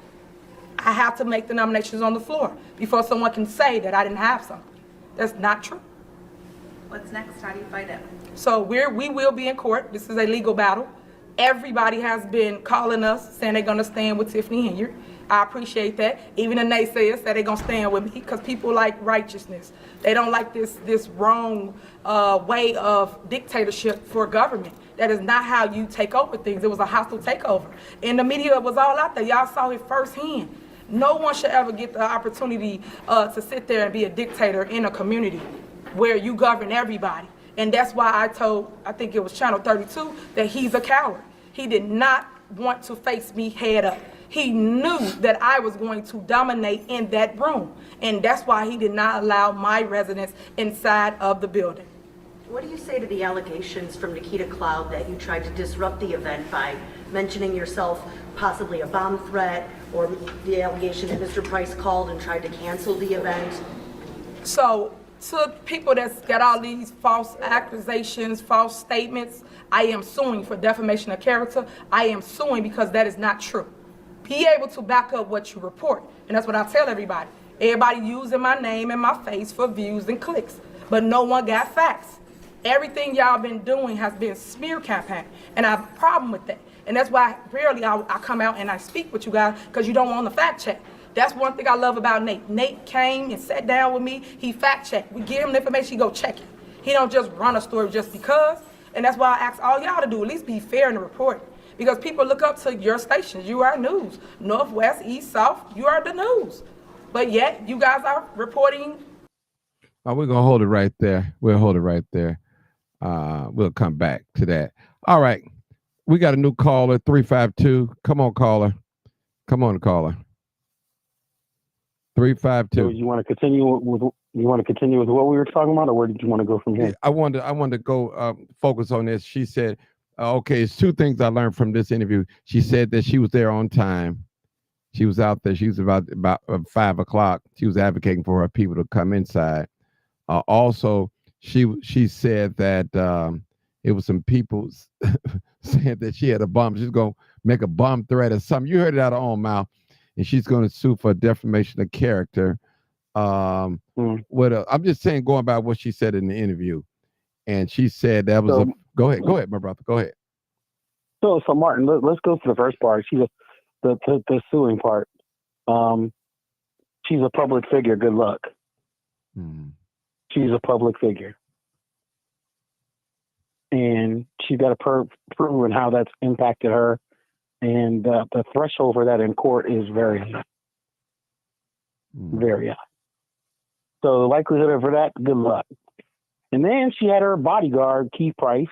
I have to make the nominations on the floor before someone can say that I didn't have something. That's not true. What's next? How do you fight it? So we will be in court. This is a legal battle. Everybody has been calling us saying they're going to stand with Tiffany Henyard. I appreciate that. Even the naysayers said they're going to stand with me because people like righteousness. They don't like this wrong way of dictatorship for government. That is not how you take over things. It was a hostile takeover. And the media was all out there. Y'all saw it firsthand. No one should ever get the opportunity to sit there and be a dictator in a community where you govern everybody. And that's why I told, I think it was Channel 32, that he's a coward. He did not want to face me head up. He knew that I was going to dominate in that room. And that's why he did not allow my residents inside of the building. What do you say to the allegations from Nikita Cloud that you tried to disrupt the event by mentioning yourself possibly a bomb threat, or the allegation that Mr. Price called and tried to cancel the event? So, to people that's got all these false accusations, false statements, I am suing for defamation of character. I am suing because that is not true. Be able to back up what you report. And that's what I tell everybody. Everybody using my name and my face for views and clicks, but no one got facts. Everything y'all been doing has been smear campaign, and I have a problem with that. And that's why rarely I come out and I speak with you guys, because you don't want the fact check. That's one thing I love about Nate. Nate came and sat down with me. He fact checked. We give him the information, he go check it. He don't just run a story just because. And that's why I ask all y'all to do, at least be fair in the reporting. Because people look up to your stations. You are news. Northwest, East, South, you are the news. But yet, you guys are reporting. We're going to hold it right there. We'll hold it right there. We'll come back to that. All right. We got a new caller, 352. Come on, caller. Come on, caller. 352. So you want to continue with You want to continue with what we were talking about, or where did you want to go from here? I wanted to go focus on this. She said, okay, it's two things I learned from this interview. She said that she was there on time. She was out there. She was about 5 o'clock. She was advocating for her people to come inside. Also, she said that it was some people saying that she had a bomb. She's going to make a bomb threat or something. You heard it out of her own mouth. And she's going to sue for defamation of character. I'm just saying, going by what she said in the interview. And she said that was go ahead, my brother. Go ahead. So Martin, let's go to the first part. The suing part. She's a public figure. Good luck. She's a public figure. And she's got to prove and how that's impacted her. And the threshold for that in court is very high. Very high. So the likelihood for that, good luck. And then she had her bodyguard, Keith Price.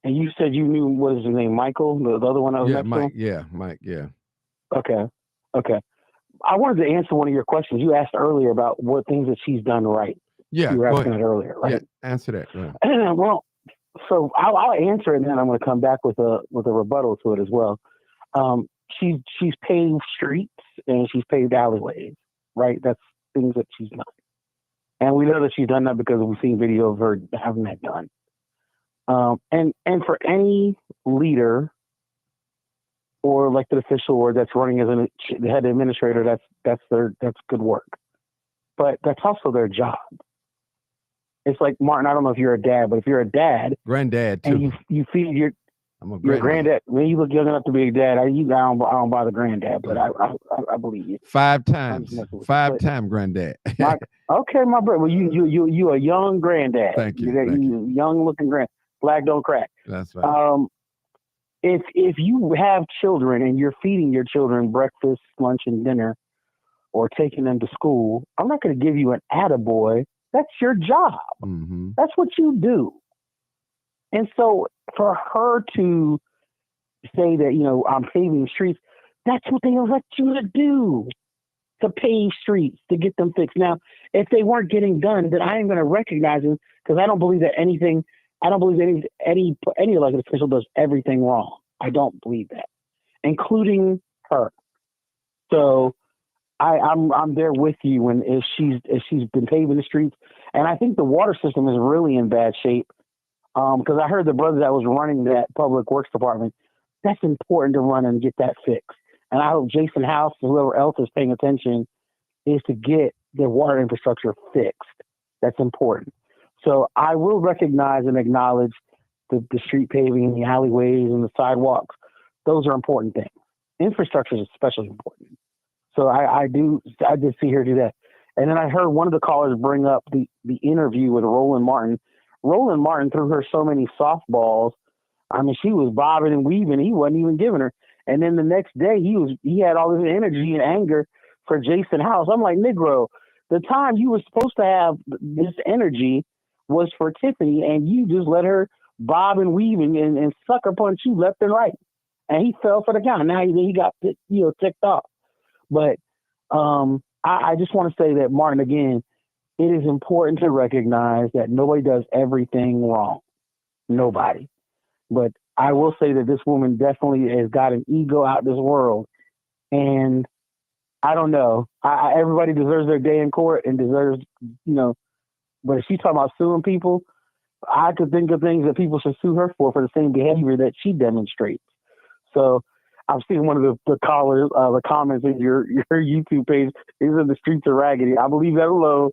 And you said you knew, what is his name, Michael? The other one that was next to him? Mike, yeah. Okay. I wanted to answer one of your questions. You asked earlier about what things that she's done right. Yeah, you were asking it earlier, right? Yeah, answer that. Yeah. Well, so I'll answer it, and then I'm going to come back with a rebuttal to it as well. She's paved streets and she's paved alleyways, right? That's things that she's done, and we know that she's done that because we've seen video of her having that done. And for any leader or elected official or that's running as the head administrator, that's good work. But that's also their job. It's like, Martin, I don't know if you're a dad, but if you're a dad, granddad too, and you feed your granddad. When you look young enough to be a dad, I don't bother granddad, but I believe you. 5 times granddad. Okay, my brother. Well, you a young granddad. Thank you. You young looking grand. Black don't crack. That's right. If you have children and you're feeding your children breakfast, lunch, and dinner, or taking them to school, I'm not going to give you an attaboy. That's your job. Mm-hmm. That's what you do. And so for her to say that, I'm paving streets, that's what they elect you to do, to pave streets, to get them fixed. Now, if they weren't getting done, then I am going to recognize them, because I don't believe that any elected official does everything wrong. I don't believe that, including her. So I'm there with you when if she's been paving the streets, and I think the water system is really in bad shape. Because I heard the brother that was running that public works department, that's important to run and get that fixed. And I hope Jason House and whoever else is paying attention is to get the water infrastructure fixed. That's important. So I will recognize and acknowledge the street paving and the alleyways and the sidewalks. Those are important things. Infrastructure is especially important. So I did see her do that. And then I heard one of the callers bring up the interview with Roland Martin. Roland Martin threw her so many softballs. I mean, she was bobbing and weaving. He wasn't even giving her. And then the next day, he had all this energy and anger for Jason House. I'm like, Negro, the time you were supposed to have this energy was for Tiffany, and you just let her bob and weave and sucker punch you left and right. And he fell for the count. Now he got ticked off. But I just want to say that, Martin, again, it is important to recognize that nobody does everything wrong. Nobody. But I will say that this woman definitely has got an ego out this world. And I don't know. Everybody deserves their day in court and deserves, but if she's talking about suing people, I could think of things that people should sue her for the same behavior that she demonstrates. So I've seen one of the callers, the comments in your YouTube page, is in the streets are raggedy. I believe that alone.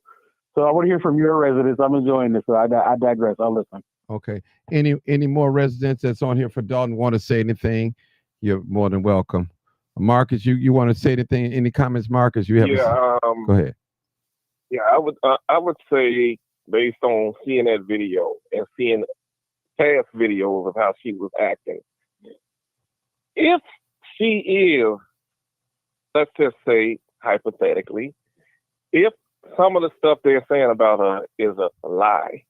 So I want to hear from your residents. I'm enjoying this. So I digress. I'll listen. Okay. Any more residents that's on here for Dalton want to say anything? You're more than welcome. Marcus, you want to say anything? Any comments, Marcus? You have go ahead. Yeah, I would say, based on seeing that video and seeing past videos of how she was acting, if she is, let's just say hypothetically, if some of the stuff they're saying about her is a lie,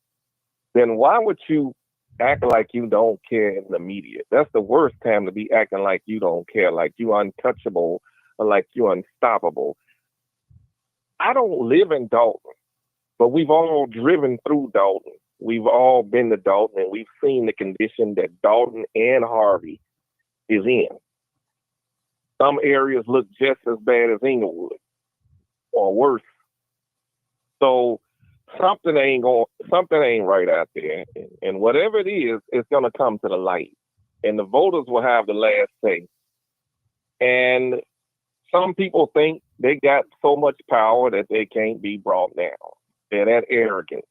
then why would you act like you don't care in the media? That's the worst time to be acting like you don't care, like you untouchable or like you unstoppable. I don't live in Dalton, but we've all driven through Dalton. We've all been to Dalton, and we've seen the condition that Dalton and Harvey is in. Some areas look just as bad as Inglewood, or worse. So something ain't right out there, and whatever it is, it's gonna come to the light, and the voters will have the last say. And some people think they got so much power that they can't be brought down. They're that arrogant.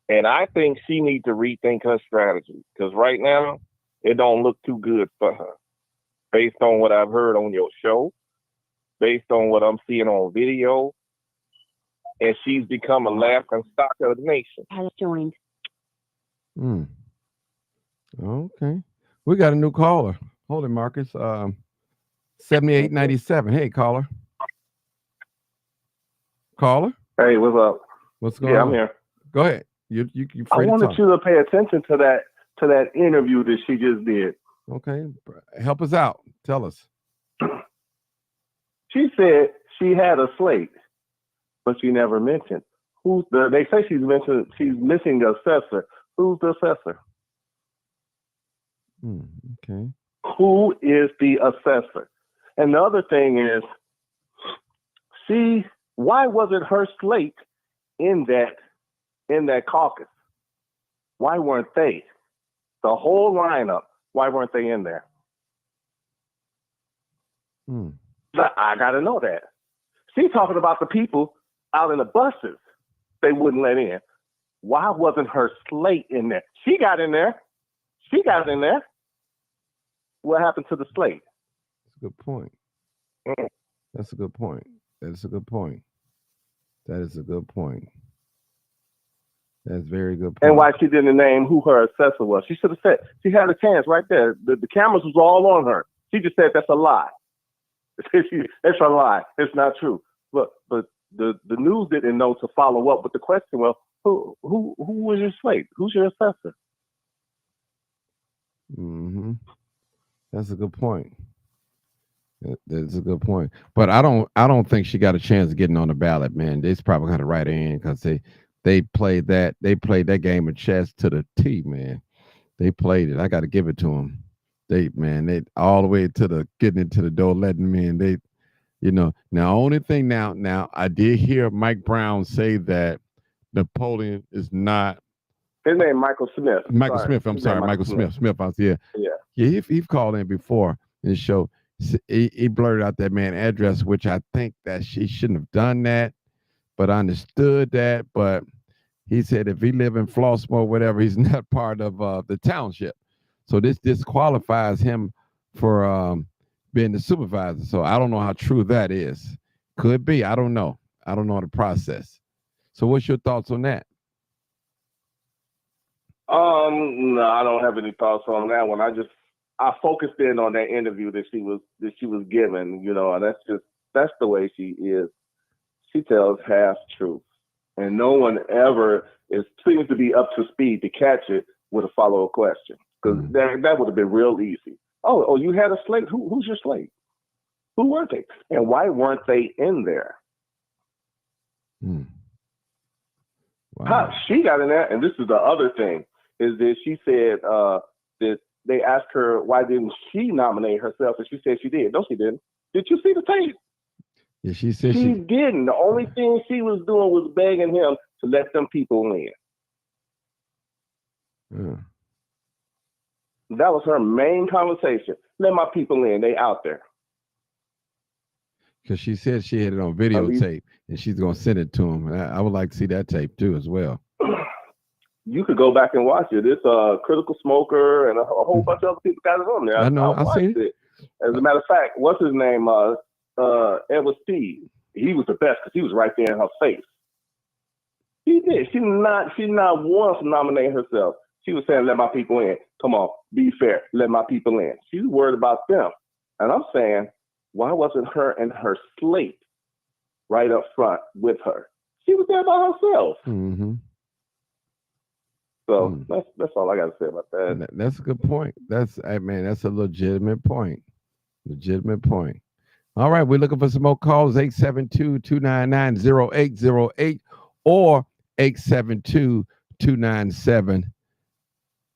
And I think she needs to rethink her strategy, because right now it don't look too good for her, based on what I've heard on your show, based on what I'm seeing on video. And she's become a laughing stock of the nation. Has joined. Okay. We got a new caller. Hold it, Marcus. 7897. Hey, caller. Caller? Hey, what's up? What's going on? Yeah, I'm here. Go ahead. You I free to wanted talk. you to pay attention to that interview that she just did. Okay. Help us out. Tell us. She said she had a slate, but she never mentioned they say she's missing the assessor. Who's the assessor? Okay. Who is the assessor? And the other thing is, why wasn't her slate in that caucus? Why weren't they? The whole lineup, why weren't they in there? I got to know that. She's talking about the people out in the buses they wouldn't let in. Why wasn't her slate in there? She got in there. What happened to the slate? That's a good point. That's a good point. That's a good point. That is a good point. That's a very good point. And why she didn't name who her assessor was. She should have said, she had a chance right there. The cameras was all on her. She just said that's a lie. It's a lie. It's not true. But the news didn't know to follow up with the question, well, who was your slate? Who's your assessor? That's a good point. That's a good point. But I don't think she got a chance of getting on the ballot, man. They's probably got to write her in, because they played that game of chess to the T, man. They played it. I got to give it to them. They all the way to the getting into the door, letting them in. Now only thing now I did hear Mike Brown say that Napoleon is not. His name Michael Smith. Michael Smith. I'm sorry, Michael Smith. Yeah. He's called in before in the show. He blurted out that man address, which I think that she shouldn't have done that, but I understood that. But he said if he live in Flossmoor, whatever, he's not part of the township. So this disqualifies him for being the supervisor. So I don't know how true that is. Could be. I don't know. I don't know the process. So what's your thoughts on that? No, I don't have any thoughts on that one. I focused in on that interview that she was given, and that's the way she is. She tells half truth, and no one ever seems to be up to speed to catch it with a follow-up question, because that would have been real easy. Oh, you had a slate. Who's your slate? Who were they, and why weren't they in there? Wow. She got in there, and this is the other thing, is that she said that they asked her why didn't she nominate herself, and she said she did. No, she didn't. Did you see the tape? Yeah, she said she didn't. The only thing she was doing was begging him to let them people in. That was her main conversation. Let my people in. They out there. Because she said she had it on videotape, and she's going to send it to him. And I would like to see that tape, too, as well. You could go back and watch it. It's a Critical Smoker and a whole bunch of other people got it on there. I know. I seen it. As a matter of fact, what's his name? Edward Steve. He was the best because he was right there in her face. She did. She not once nominated herself. She was saying, let my people in. Come on, be fair. Let my people in. She's worried about them. And I'm saying, why wasn't her and her slate right up front with her? She was there by herself. So that's all I got to say about that. That's a good point. That's a legitimate point. All right, we're looking for some more calls, 872-299-0808 or 872-297-6389.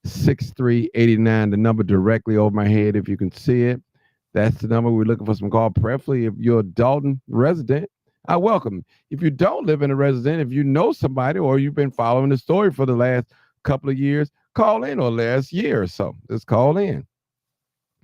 The number directly over my head, if you can see it. That's the number we're looking for some call. Preferably if you're a Dalton resident, I welcome. If you don't live in a resident, if you know somebody or you've been following the story for the last couple of years, call in, or last year or so. Just call in.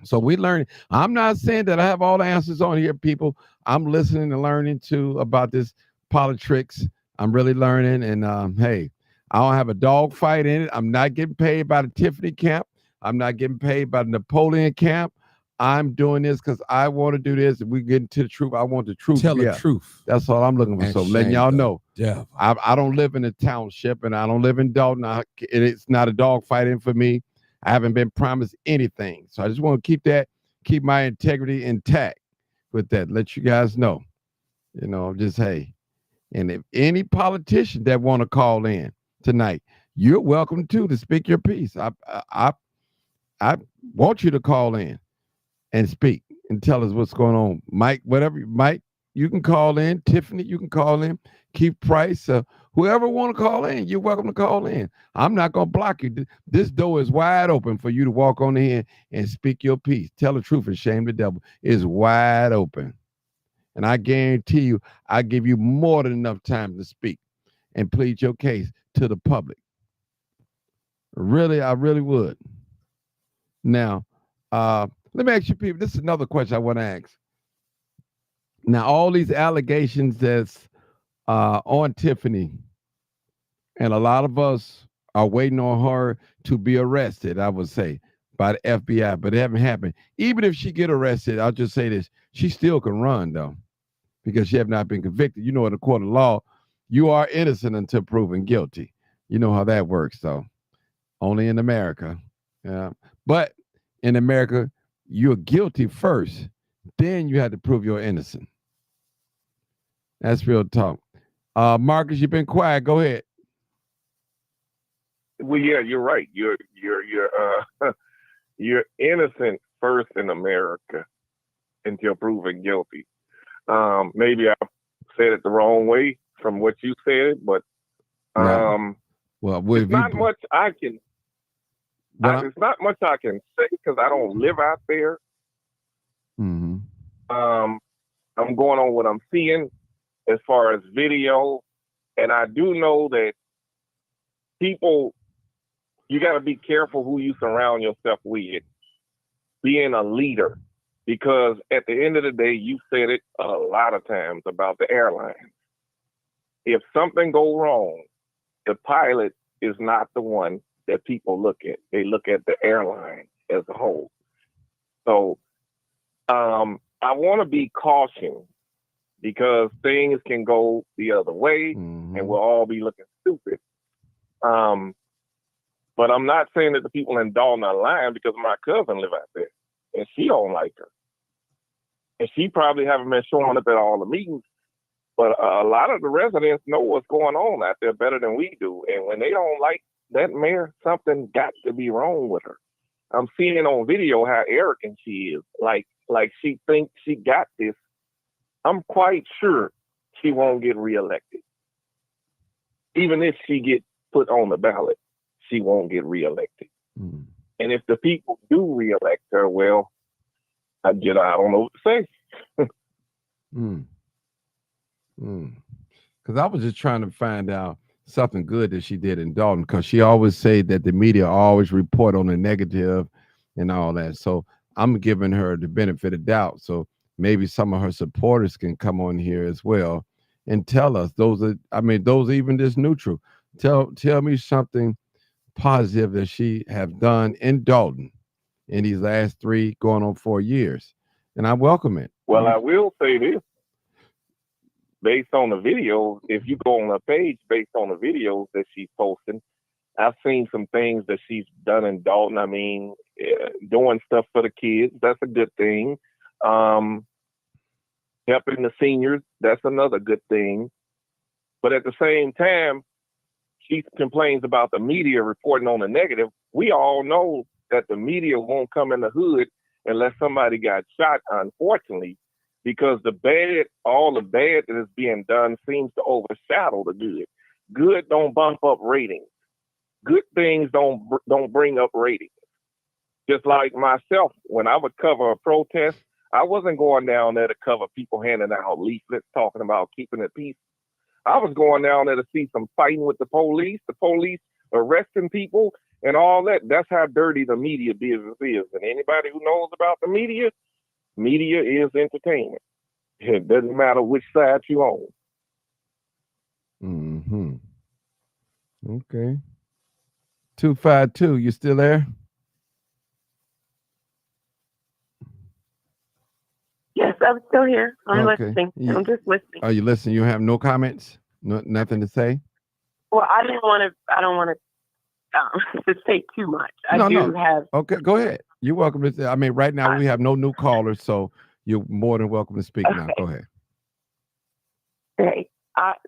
So we learn. I'm not saying that I have all the answers on here, people. I'm listening and learning too about this politics. I'm really learning. And hey, I don't have a dog fight in it. I'm not getting paid by the Tiffany camp. I'm not getting paid by the Napoleon camp. I'm doing this because I want to do this. If we get into the truth, I want the truth. Tell the truth. That's all I'm looking for. And so letting y'all know. Yeah. I don't live in a township and I don't live in Dalton. It's not a dog fighting for me. I haven't been promised anything. So I just want to keep my integrity intact with that. Let you guys know, just, hey, and if any politician that want to call in tonight, you're welcome to speak your piece. I want you to call in and speak and tell us what's going on. Mike, Mike, you can call in. Tiffany, you can call in. Keith Price, whoever want to call in, you're welcome to call in. I'm not going to block you. This door is wide open for you to walk on in and speak your piece. Tell the truth and shame the devil. It's wide open. And I guarantee you, I give you more than enough time to speak and plead your case to the public. Really, I really would. Now, let me ask you people, this is another question I want to ask. Now, all these allegations that's on Tiffany, and a lot of us are waiting on her to be arrested, I would say, by the FBI, but it haven't happened. Even if she get arrested, I'll just say this, she still can run, though, because she have not been convicted. In the court of law, you are innocent until proven guilty. You know how that works, though. Only in America. Yeah. But in America, you're guilty first, then you have to prove you're innocent. That's real talk. Marcus, you've been quiet. Go ahead. Well, yeah, you're right. You're innocent first in America until proven guilty. Maybe I said it the wrong way from what you said, but it's not much I can. There's not much I can say because I don't live out there. Mm-hmm. I'm going on what I'm seeing as far as video, and I do know that people, you got to be careful who you surround yourself with, being a leader, because at the end of the day, you said it a lot of times about the airline. If something go wrong, the pilot is not the one that people look at. They look at the airline as a whole. So I want to be cautious because things can go the other way and we'll all be looking stupid. But I'm not saying that the people in Dalton are lying because my cousin live out there and she don't like her. And she probably haven't been showing up at all the meetings, but a lot of the residents know what's going on out there better than we do. And when they don't like that mayor, something got to be wrong with her. I'm seeing on video how arrogant she is. Like she thinks she got this. I'm quite sure she won't get reelected. Even if she gets put on the ballot, she won't get reelected. Mm. And if the people do reelect her, well, I don't know what to say. Because I was just trying to find out something good that she did in Dalton, because she always say that the media always report on the negative and all that. So I'm giving her the benefit of doubt. So maybe some of her supporters can come on here as well and tell us those are even just neutral. Tell me something positive that she have done in Dalton in these last 3 going on 4 years. And I welcome it. Well, I will say this. Based on the videos, if you go on her page, based on the videos that she's posting, I've seen some things that she's done in Dalton. I mean, doing stuff for the kids, that's a good thing. Helping the seniors, that's another good thing. But at the same time, she complains about the media reporting on the negative. We all know that the media won't come in the hood unless somebody got shot, unfortunately. because all the bad that is being done seems to overshadow the good. Good don't bump up ratings. Good things don't bring up ratings. Just like myself, when I would cover a protest, I wasn't going down there to cover people handing out leaflets talking about keeping the peace. I was going down there to see some fighting with the police arresting people and all that. That's how dirty the media business is. And anybody who knows about the media is entertainment. It doesn't matter which side you own. Mm-hmm. Okay. 252, you still there? Yes, I'm still here. I'm Okay. listening. I'm just listening. Are you listening? You have no comments? Nothing to say? Well, I don't want to say too much. I do have. Okay, go ahead. You're welcome to say. I mean, right now we have no new callers, so you're more than welcome to speak now. Go ahead. Okay.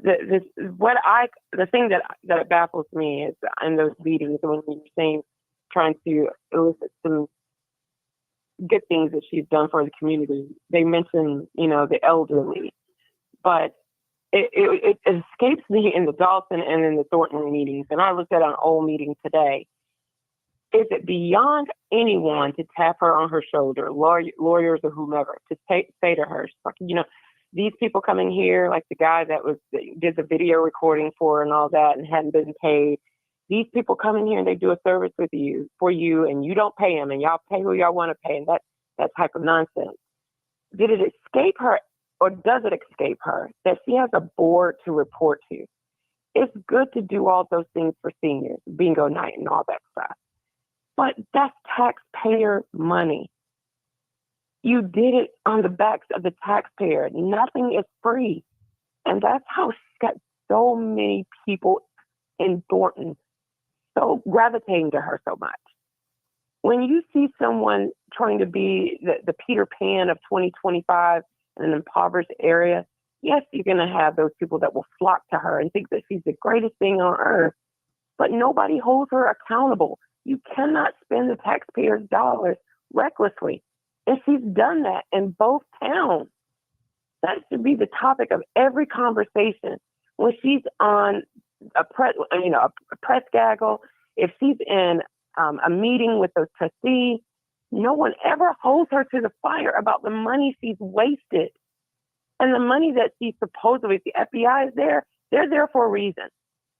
The thing that baffles me is in those meetings when we were saying, trying to elicit some good things that she's done for the community. They mention, the elderly, but it escapes me in the Dalton and in the Thornton meetings. And I looked at an old meeting today. Is it beyond anyone to tap her on her shoulder, lawyers or whomever, to say to her, these people coming here, like the guy that did the video recording for and all that and hadn't been paid. These people come in here and they do a service for you, and you don't pay them, and y'all pay who y'all want to pay, and that type of nonsense. Did it escape her, or does it escape her that she has a board to report to? It's good to do all those things for seniors, bingo night and all that stuff, but that's taxpayer money. You did it on the backs of the taxpayer. Nothing is free, and that's how she got so many people in Thornton so gravitating to her so much. When you see someone trying to be the Peter Pan of 2025 in an impoverished area, yes, you're going to have those people that will flock to her and think that she's the greatest thing on earth, but nobody holds her accountable. You cannot spend the taxpayers' dollars recklessly, and she's done that in both towns. That should be the topic of every conversation. When she's on a press gaggle, if she's in a meeting with those trustees, no one ever holds her to the fire about the money she's wasted. And the money that she's supposedly, if the FBI is there, they're there for a reason.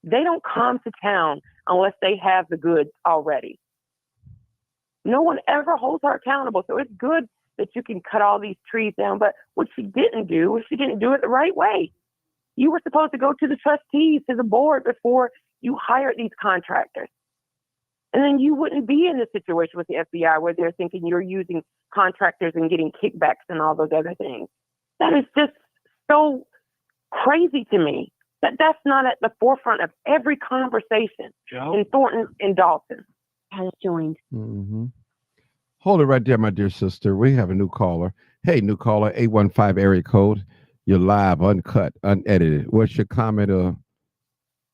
They don't come to town unless they have the goods already. No one ever holds her accountable. So it's good that you can cut all these trees down. But what she didn't do was she didn't do it the right way. You were supposed to go to the trustees, to the board before you hired these contractors. And then you wouldn't be in this situation with the FBI where they're thinking you're using contractors and getting kickbacks and all those other things. That is just so crazy to me that's not at the forefront of every conversation in Thornton and Dalton. Has joined. Mm-hmm. Hold it right there, my dear sister. We have a new caller. Hey, new caller, 815 area code. You're live, uncut, unedited. What's your comment or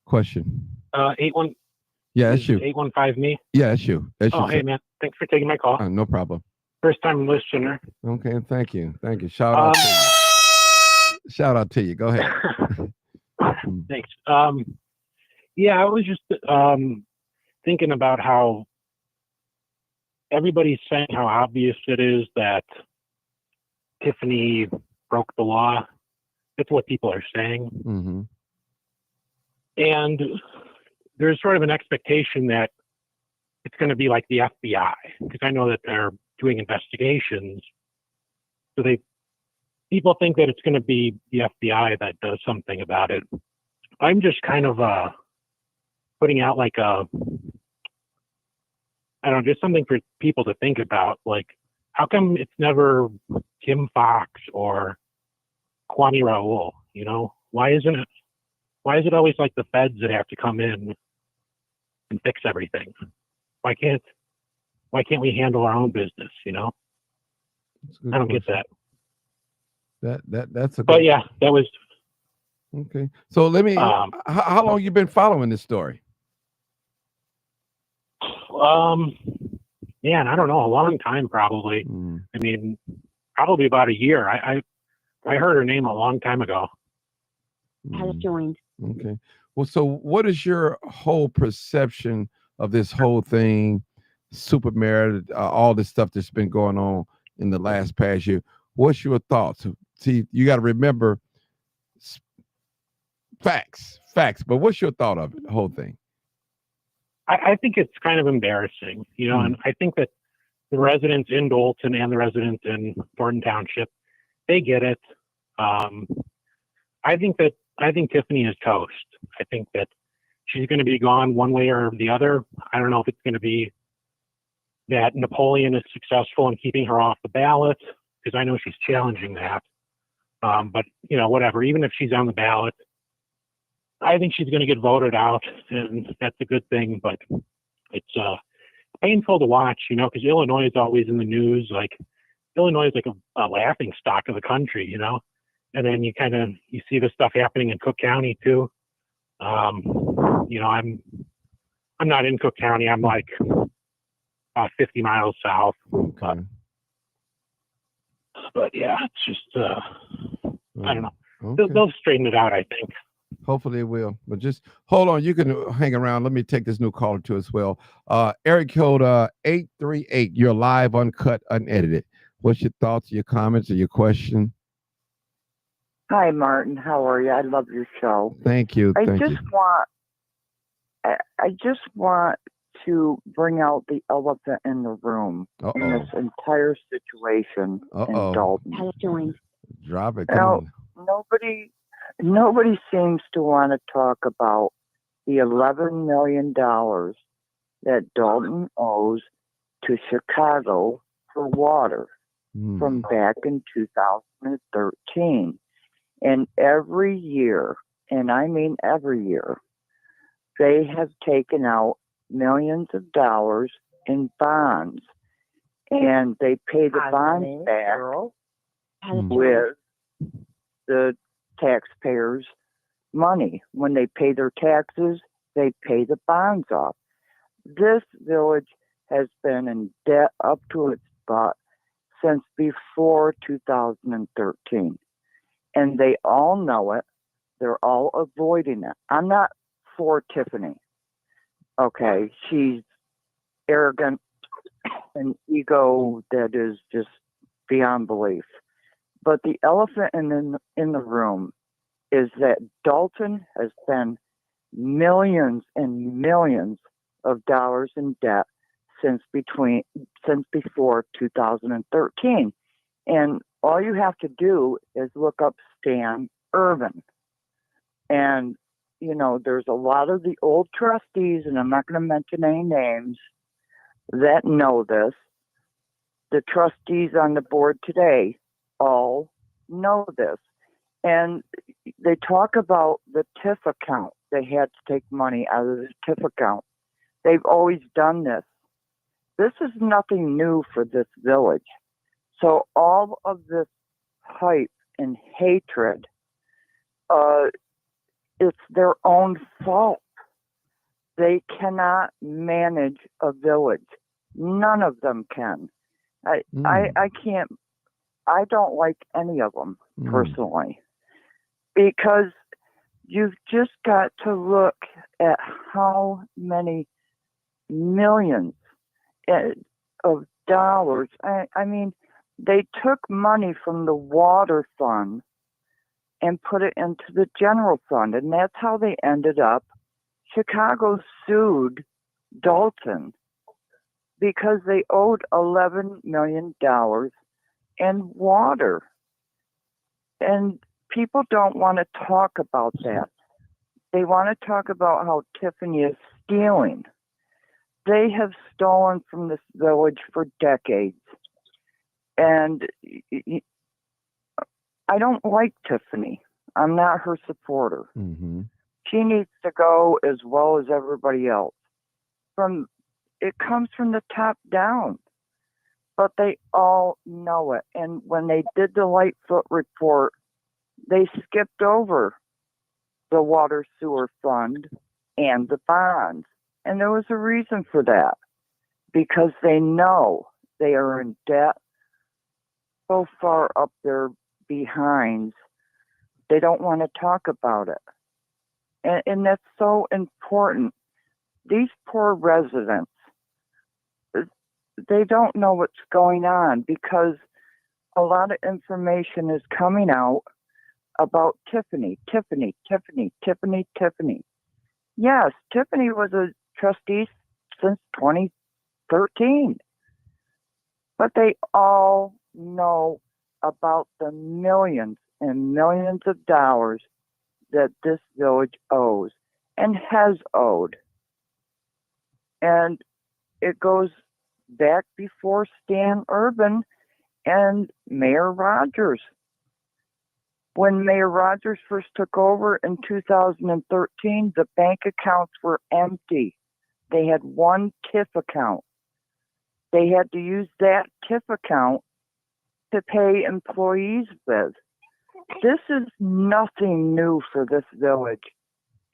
question? 81. Yeah, that's you. 815 me? Yeah, that's you. That's you. Hey, man. Thanks for taking my call. No problem. First time listener. Okay, thank you. Thank you. Shout out to you. Shout out to you. Go ahead. Thanks. Yeah, I was just thinking about how everybody's saying how obvious it is that Tiffany broke the law. That's what people are saying. Mm-hmm. And there's sort of an expectation that it's going to be like the FBI, because I know that they're doing investigations. So people think that it's going to be the FBI that does something about it. I'm just kind of putting out like just something for people to think about. Like, how come it's never Kim Fox or Kwame Raoul? Why is it always like the feds that have to come in and fix everything? Why can't we handle our own business? I don't get that. That's a good. But yeah, that was okay. So let me. How long you been following this story? Man, I don't know, a long time probably. I mean, probably about a year. I heard her name a long time ago. Has joined. Okay. Well, so what is your whole perception of this whole thing, super merit, all this stuff that's been going on in the past year? What's your thoughts? See, you got to remember facts, but what's your thought of it, the whole thing? I think it's kind of embarrassing, you know, and I think that the residents in Dolton and the residents in Thornton Township, they get it. I think Tiffany is toast. I think that she's going to be gone one way or the other. I don't know if it's going to be that Napoleon is successful in keeping her off the ballot, because I know she's challenging that. But, you know, whatever, even if she's on the ballot, I think she's going to get voted out, and that's a good thing. But it's painful to watch, you know, because Illinois is always in the news. Like, Illinois is like a laughing stock of the country, you know. And then you see this stuff happening in Cook County too. You know, I'm not in Cook County. I'm like about 50 miles south. Okay. But yeah, it's just I don't know. Okay. They'll straighten it out, I think. Hopefully it will. But just hold on. You can hang around. Let me take this new caller too as well. Eric code 838. You're live, uncut, unedited. What's your thoughts, your comments, or your question? Hi, Martin. How are you? I love your show. Thank you. I just want to bring out the elephant in the room in this entire situation in Dalton. Has joined. Drop it. Now, nobody seems to want to talk about the $11 million that Dalton owes to Chicago for water from back in 2013. And every year, and I mean every year, they have taken out millions of dollars in bonds, and they pay the bonds back with the taxpayers' money. When they pay their taxes, they pay the bonds off. This village has been in debt up to its butt since before 2013. And they all know it. They're all avoiding it. I'm not for Tiffany. Okay, she's arrogant and ego that is just beyond belief. But the elephant in the room is that Dalton has been millions and millions of dollars in debt since before 2013. And all you have to do is look up Stan Irvin. And, you know, there's a lot of the old trustees, and I'm not going to mention any names, that know this. The trustees on the board today all know this. And they talk about the TIF account. They had to take money out of the TIF account. They've always done this. This is nothing new for this village. So all of this hype and hatred, it's their own fault. They cannot manage a village. None of them can. I can't. I don't like any of them personally, because you've just got to look at how many millions of dollars. I mean, they took money from the water fund and put it into the general fund, and that's how they ended up. Chicago sued Dalton because they owed $11 million in water. And people don't want to talk about that. They want to talk about how Tiffany is stealing. They have stolen from this village for decades. And I don't like Tiffany. I'm not her supporter. Mm-hmm. She needs to go as well as everybody else. It comes from the top down, but they all know it. And when they did the Lightfoot report, they skipped over the water sewer fund and the bonds. And there was a reason for that, because they know they are in debt so far up their behinds, they don't want to talk about it. And that's so important. These poor residents, they don't know what's going on because a lot of information is coming out about Tiffany. Yes, Tiffany was a trustee since 2013. But they all know about the millions and millions of dollars that this village owes and has owed. And it goes back before Stan Urban and Mayor Rogers. When Mayor Rogers first took over in 2013, the bank accounts were empty. They had one TIF account. They had to use that TIF account to pay employees with. This is nothing new for this village.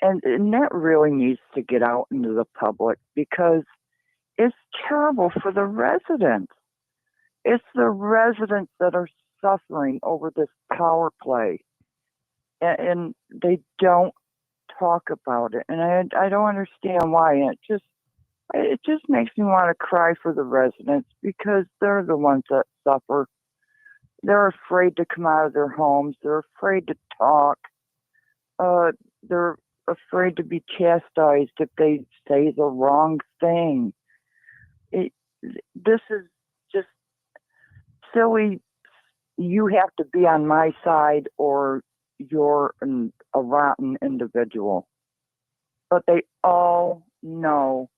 And that really needs to get out into the public because it's terrible for the residents. It's the residents that are suffering over this power play. And they don't talk about it. And I don't understand why. And it just makes me want to cry for the residents because they're the ones that suffer. They're afraid to come out of their homes. They're afraid to talk. They're afraid to be chastised if they say the wrong thing. This is just silly. You have to be on my side or you're a rotten individual. But they all know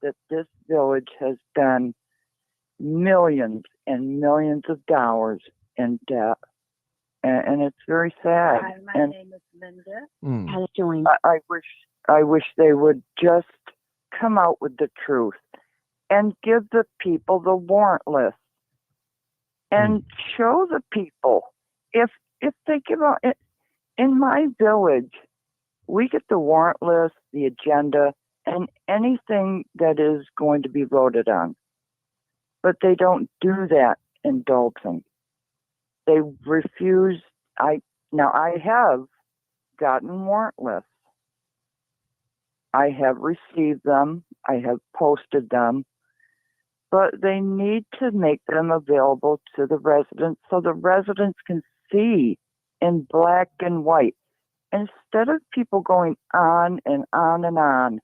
that this village has been millions and millions of dollars in debt. And it's very sad. Hi, my name is Linda. Has joined. I wish they would just come out with the truth and give the people the warrant list and show the people if they give out in my village, we get the warrant list, the agenda, and anything that is going to be voted on. But they don't do that in Dalton. They refuse. I have gotten warrant lists. I have received them. I have posted them. But they need to make them available to the residents so the residents can see in black and white. Instead of people going on and on and on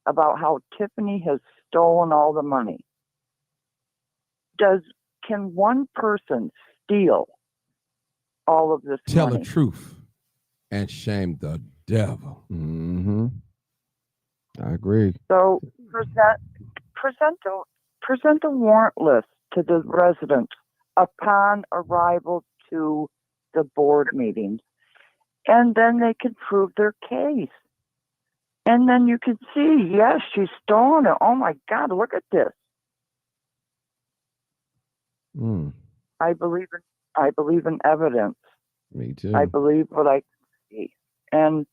about how Tiffany has stolen all the money, can one person steal all of this Tell money? the truth and shame the devil. Mm-hmm. I agree. So present a warrant list to the residents upon arrival to the board meetings, and then they can prove their case. And then you can see, yes, she's stolen it. Oh my God, look at this. I believe in evidence. Me too. I believe what I see. And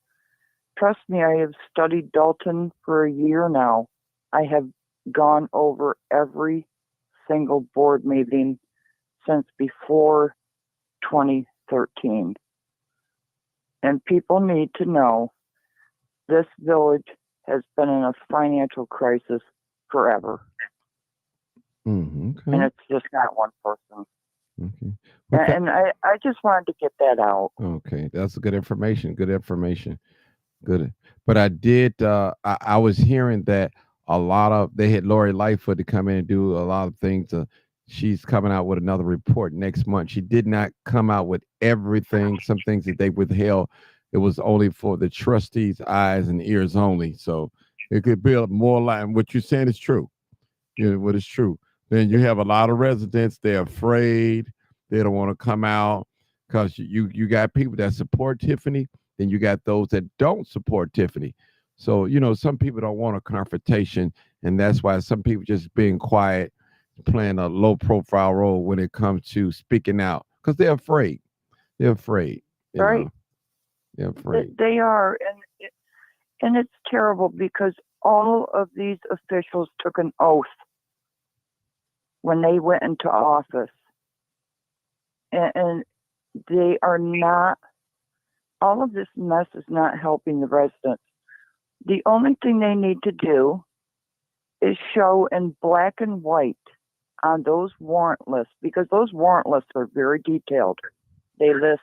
trust me, I have studied Dalton for a year now. I have gone over every single board meeting since before 2013. And people need to know this village has been in a financial crisis forever. Okay. And it's just not one person. Okay. And I just wanted to get that out. Okay, that's good information. Good information. Good. But I did. I was hearing that they had Lori Lightfoot to come in and do a lot of things. She's coming out with another report next month. She did not come out with everything. Some things that they withheld. It was only for the trustees' eyes and ears only. So it could be more like what you're saying is true. You know, what is true. Then you have a lot of residents. They're afraid. They don't want to come out because you got people that support Tiffany. Then you got those that don't support Tiffany. So, some people don't want a confrontation. And that's why some people just being quiet, playing a low profile role when it comes to speaking out because they're afraid. They're afraid. Right. They're afraid. They are. And it's terrible because all of these officials took an oath when they went into office. And they are not, all of this mess is not helping the residents. The only thing they need to do is show in black and white on those warrant lists, because those warrant lists are very detailed. They list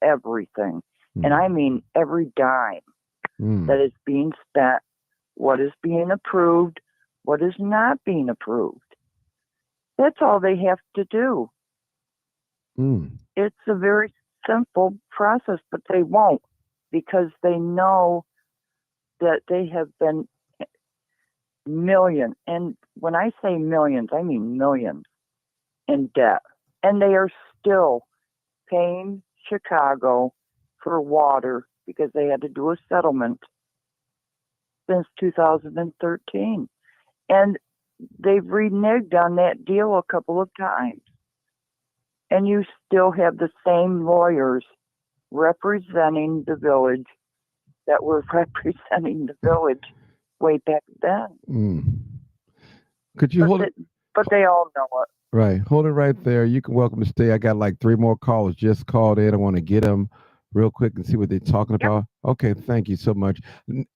everything. And I mean every dime that is being spent, what is being approved, what is not being approved. That's all they have to do. It's a very simple process, but they won't, because they know that they have been millions, and when I say millions, I mean millions in debt. And they are still paying Chicago for water because they had to do a settlement since 2013. And they've reneged on that deal a couple of times. And you still have the same lawyers representing the village that were representing the village way back then. Could you hold it? But they all know it. Right. Hold it right there. You can welcome to stay. I got like 3 more callers just called in. I want to get them real quick and see what they're talking about. Okay. Thank you so much.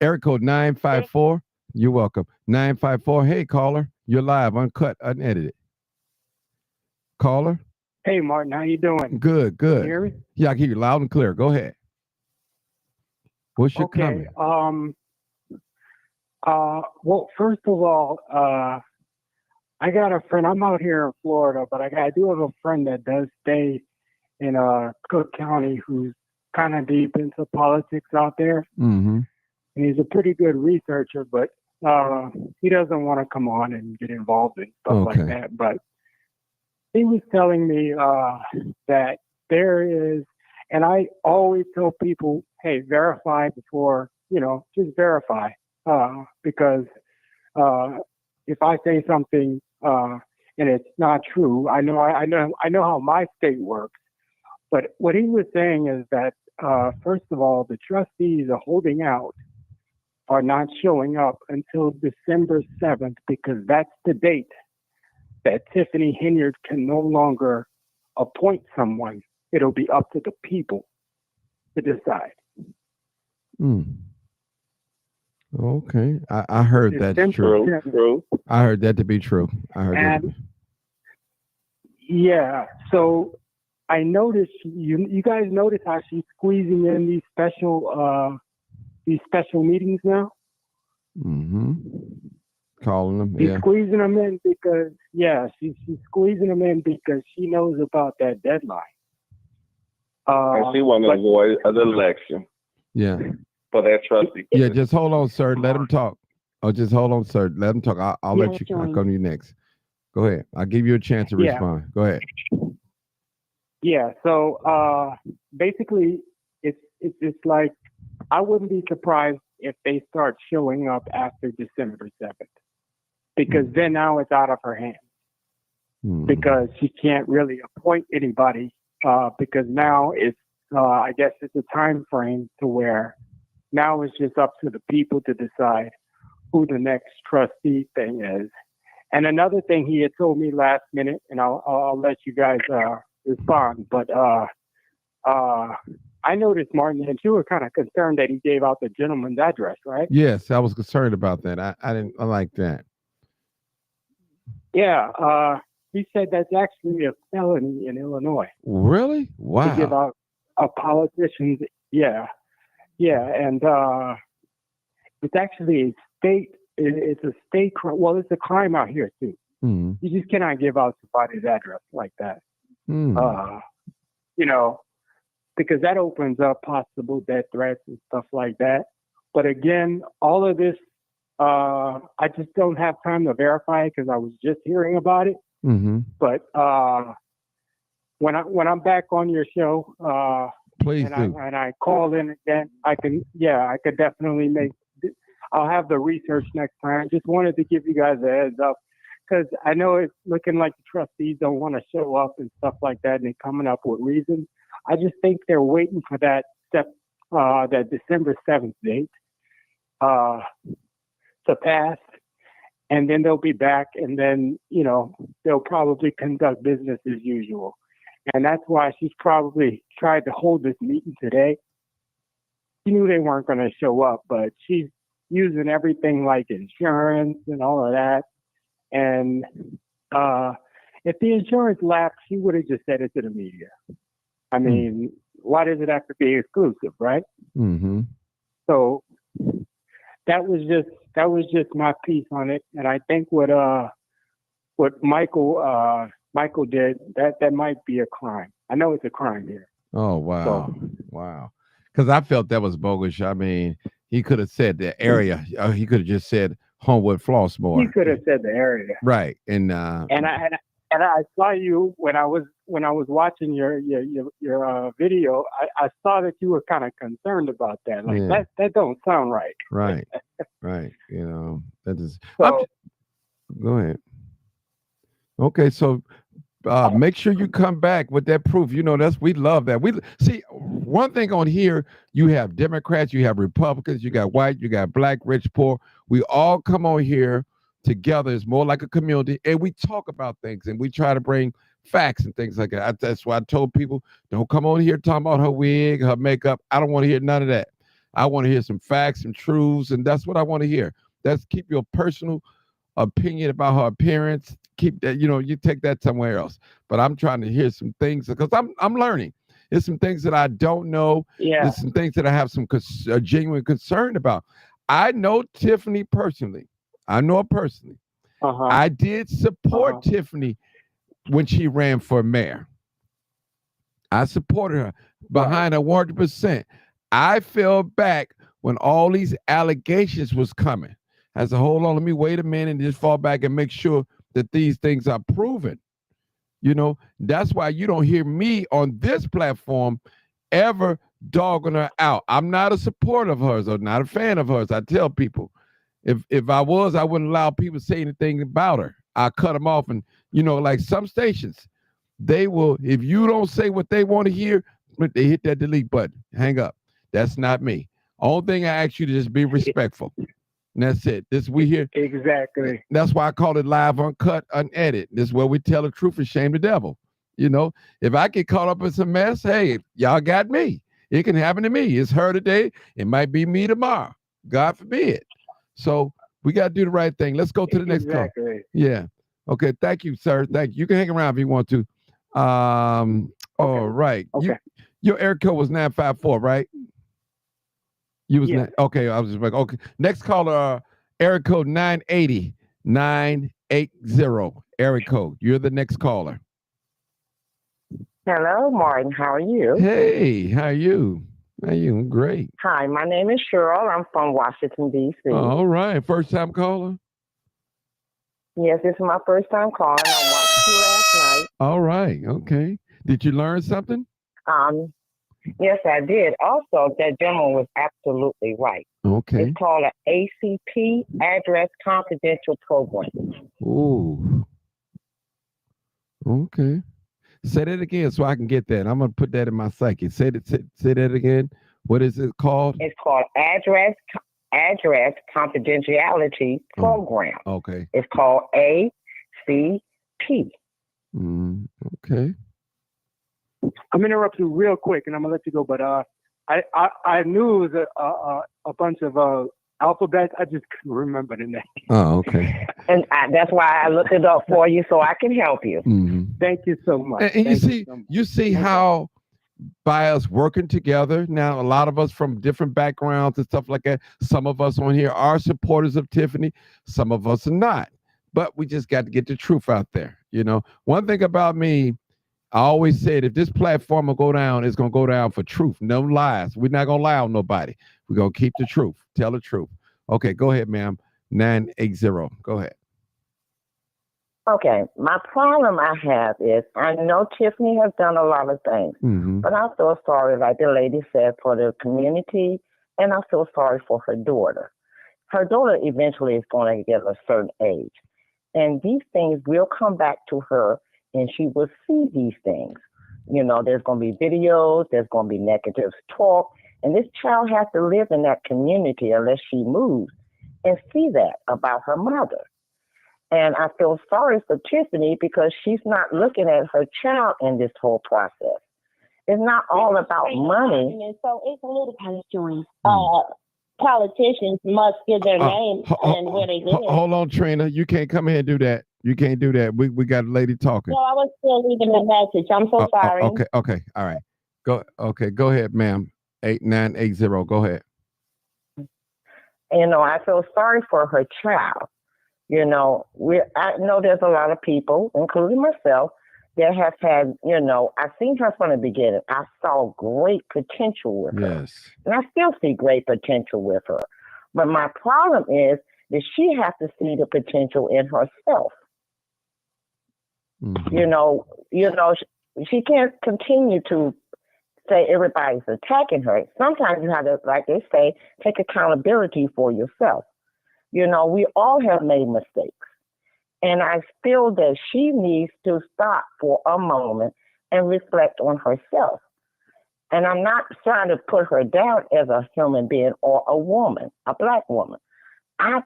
Area code 954. You're welcome. 954. Hey, caller. You're live, uncut, unedited. Caller. Hey, Martin. How you doing? Good, good. Can you hear me? Yeah, I can hear you loud and clear. Go ahead. What's your comment? Well, first of all, I got a friend. I'm out here in Florida, but I do have a friend that does stay in Cook County who's kind of deep into politics out there. And he's a pretty good researcher, but he doesn't want to come on and get involved in stuff like that. But he was telling me that there is, and I always tell people, hey, verify before, just verify. Because if I say something and it's not true, I know how my state works. But what he was saying is that first of all, the trustees are holding out, are not showing up until December 7th, because that's the date that Tiffany Henyard can no longer appoint someone. It'll be up to the people to decide. Okay. I heard that's true. True. I heard that to be true. I heard that. Yeah. So I noticed you guys notice how she's squeezing in these special meetings now? Calling them. She's squeezing them in because she's squeezing them in because she knows about that deadline. And she want to avoid an election. Yeah. For that trustee. Yeah, just hold on, sir. Let him talk. Oh, just hold on, sir. Let him talk. I'll let you. I'll come to you next. Go ahead. I'll give you a chance to respond. Go ahead. Yeah. So basically, it's like I wouldn't be surprised if they start showing up after December 7th, because then now it's out of her hands. Because she can't really appoint anybody because now it's I guess it's a time frame to where now it's just up to the people to decide who the next trustee thing is. And another thing he had told me last minute, and I'll let you guys respond, but I noticed, Martin, that you were kind of concerned that he gave out the gentleman's address, right? Yes, I was concerned about that. I like that. Yeah, he said that's actually a felony in Illinois. Really? Wow. To give out a politician's, yeah, and it's actually a state. It's a state crime. Well, it's a crime out here too. You just cannot give out somebody's address like that. Because that opens up possible death threats and stuff like that. But again, all of this, I just don't have time to verify it because I was just hearing about it. But when I'm back on your show, please do. And I call in again, I could definitely I'll have the research next time. I just wanted to give you guys a heads up because I know it's looking like the trustees don't want to show up and stuff like that, and they're coming up with reasons. I just think they're waiting for that that December 7th date to pass, and then they'll be back, and then they'll probably conduct business as usual. And that's why she's probably tried to hold this meeting today. She knew they weren't going to show up, but she's using everything like insurance and all of that. And if the insurance lapsed, she would have just said it to the media. I mean, why does it have to be exclusive, right? Mm-hmm. So that was just my piece on it. And I think what Michael did, that might be a crime. I know it's a crime here. Oh, wow. Wow. Because I felt that was bogus. I mean, he could have said the area. He could have just said Homewood Flossmoor. He could have said the area. Right. And I saw you when I was watching your video. I saw that you were kind of concerned about that. Like that don't sound right. Right. Right. You know, that is. So, go ahead. Okay, so make sure you come back with that proof. You know, we love that. We see one thing on here. You have Democrats, you have Republicans, you got white, you got black, rich, poor. We all come on here together. It's more like a community, and we talk about things, and we try to bring facts and things like that. That's why I told people, don't come on here talking about her wig, her makeup. I don't want to hear none of that. I want to hear some facts, some truths, and that's what I want to hear. That's keep your personal opinion about her appearance. Keep that, you know, you take that somewhere else. But I'm trying to hear some things because I'm learning. There's some things that I don't know. Yeah. There's some things that I have some genuine concern about. I know Tiffany personally. I know her personally. I did support Tiffany when she ran for mayor. I supported her behind her 100%. I fell back when all these allegations was coming. I said, hold on, let me wait a minute and just fall back and make sure that these things are proven. You know, that's why you don't hear me on this platform ever dogging her out. I'm not a supporter of hers or not a fan of hers. I tell people, if I was, I wouldn't allow people to say anything about her. I cut them off. And, you know, like some stations, they will, if you don't say what they want to hear, they hit that delete button, hang up. That's not me. Only thing I ask you to just be respectful. And that's it. This we hear. Exactly. That's why I call it live, uncut, unedited. This is where we tell the truth and shame the devil. You know, if I get caught up in some mess, hey, y'all got me. It can happen to me. It's her today. It might be me tomorrow. God forbid. So we got to do the right thing. Let's go to the next call. Yeah. Okay. Thank you, sir. Thank you. You can hang around if you want to. All right. Okay. Your area code was 954, right? You was okay. I was just like, okay. Next caller, area code 980. Area code. You're the next caller. Hello, Martin. How are you? Hey, how are you? How are you? I'm great. Hi, my name is Cheryl. I'm from Washington, D.C. All right. First time caller? Yes, this is my first time calling. I watched you last night. All right. Okay. Did you learn something? Yes, I did. Also, that gentleman was absolutely right. Okay. It's called an ACP, Address Confidential Program. Ooh. Okay. Say that again so I can get that. I'm going to put that in my psyche. Say that again. What is it called? It's called Address Confidentiality Program. Okay. It's called ACP. Okay. I'm gonna interrupt you real quick, and I'm gonna let you go. But I knew it was a bunch of alphabets. I just couldn't remember the name. Oh, okay. And that's why I looked it up for you so I can help you. Thank you so much. And you see how by us working together now, a lot of us from different backgrounds and stuff like that. Some of us on here are supporters of Tiffany. Some of us are not. But we just got to get the truth out there. You know, one thing about me, I always said, if this platform will go down, it's going to go down for truth. No lies. We're not going to lie on nobody. We're going to keep the truth. Tell the truth. Okay, go ahead, ma'am. 980. Go ahead. Okay, my problem I have is I know Tiffany has done a lot of things, but I feel sorry, like the lady said, for the community, and I feel sorry for her daughter. Her daughter eventually is going to get a certain age, and these things will come back to her, and she will see these things. You know, there's going to be videos, there's going to be negative talk, and this child has to live in that community unless she moves and see that about her mother. And I feel sorry for Tiffany because she's not looking at her child in this whole process. It's not all about money. So it's a little politicians must give their name and where they live. Hold on, Trina. You can't come here and do that. You can't do that. We got a lady talking. No, I was still leaving a message. I'm so sorry. Okay. All right. Go ahead, ma'am. 8980. Go ahead. You know, I feel sorry for her child. You know, I know there's a lot of people, including myself, that have had, you know, I've seen her from the beginning. I saw great potential with her. Yes. And I still see great potential with her. But my problem is that she has to see the potential in herself. Mm-hmm. You know, she can't continue to say everybody's attacking her. Sometimes you have to, like they say, take accountability for yourself. You know, we all have made mistakes. And I feel that she needs to stop for a moment and reflect on herself. And I'm not trying to put her down as a human being or a woman, a Black woman. I'm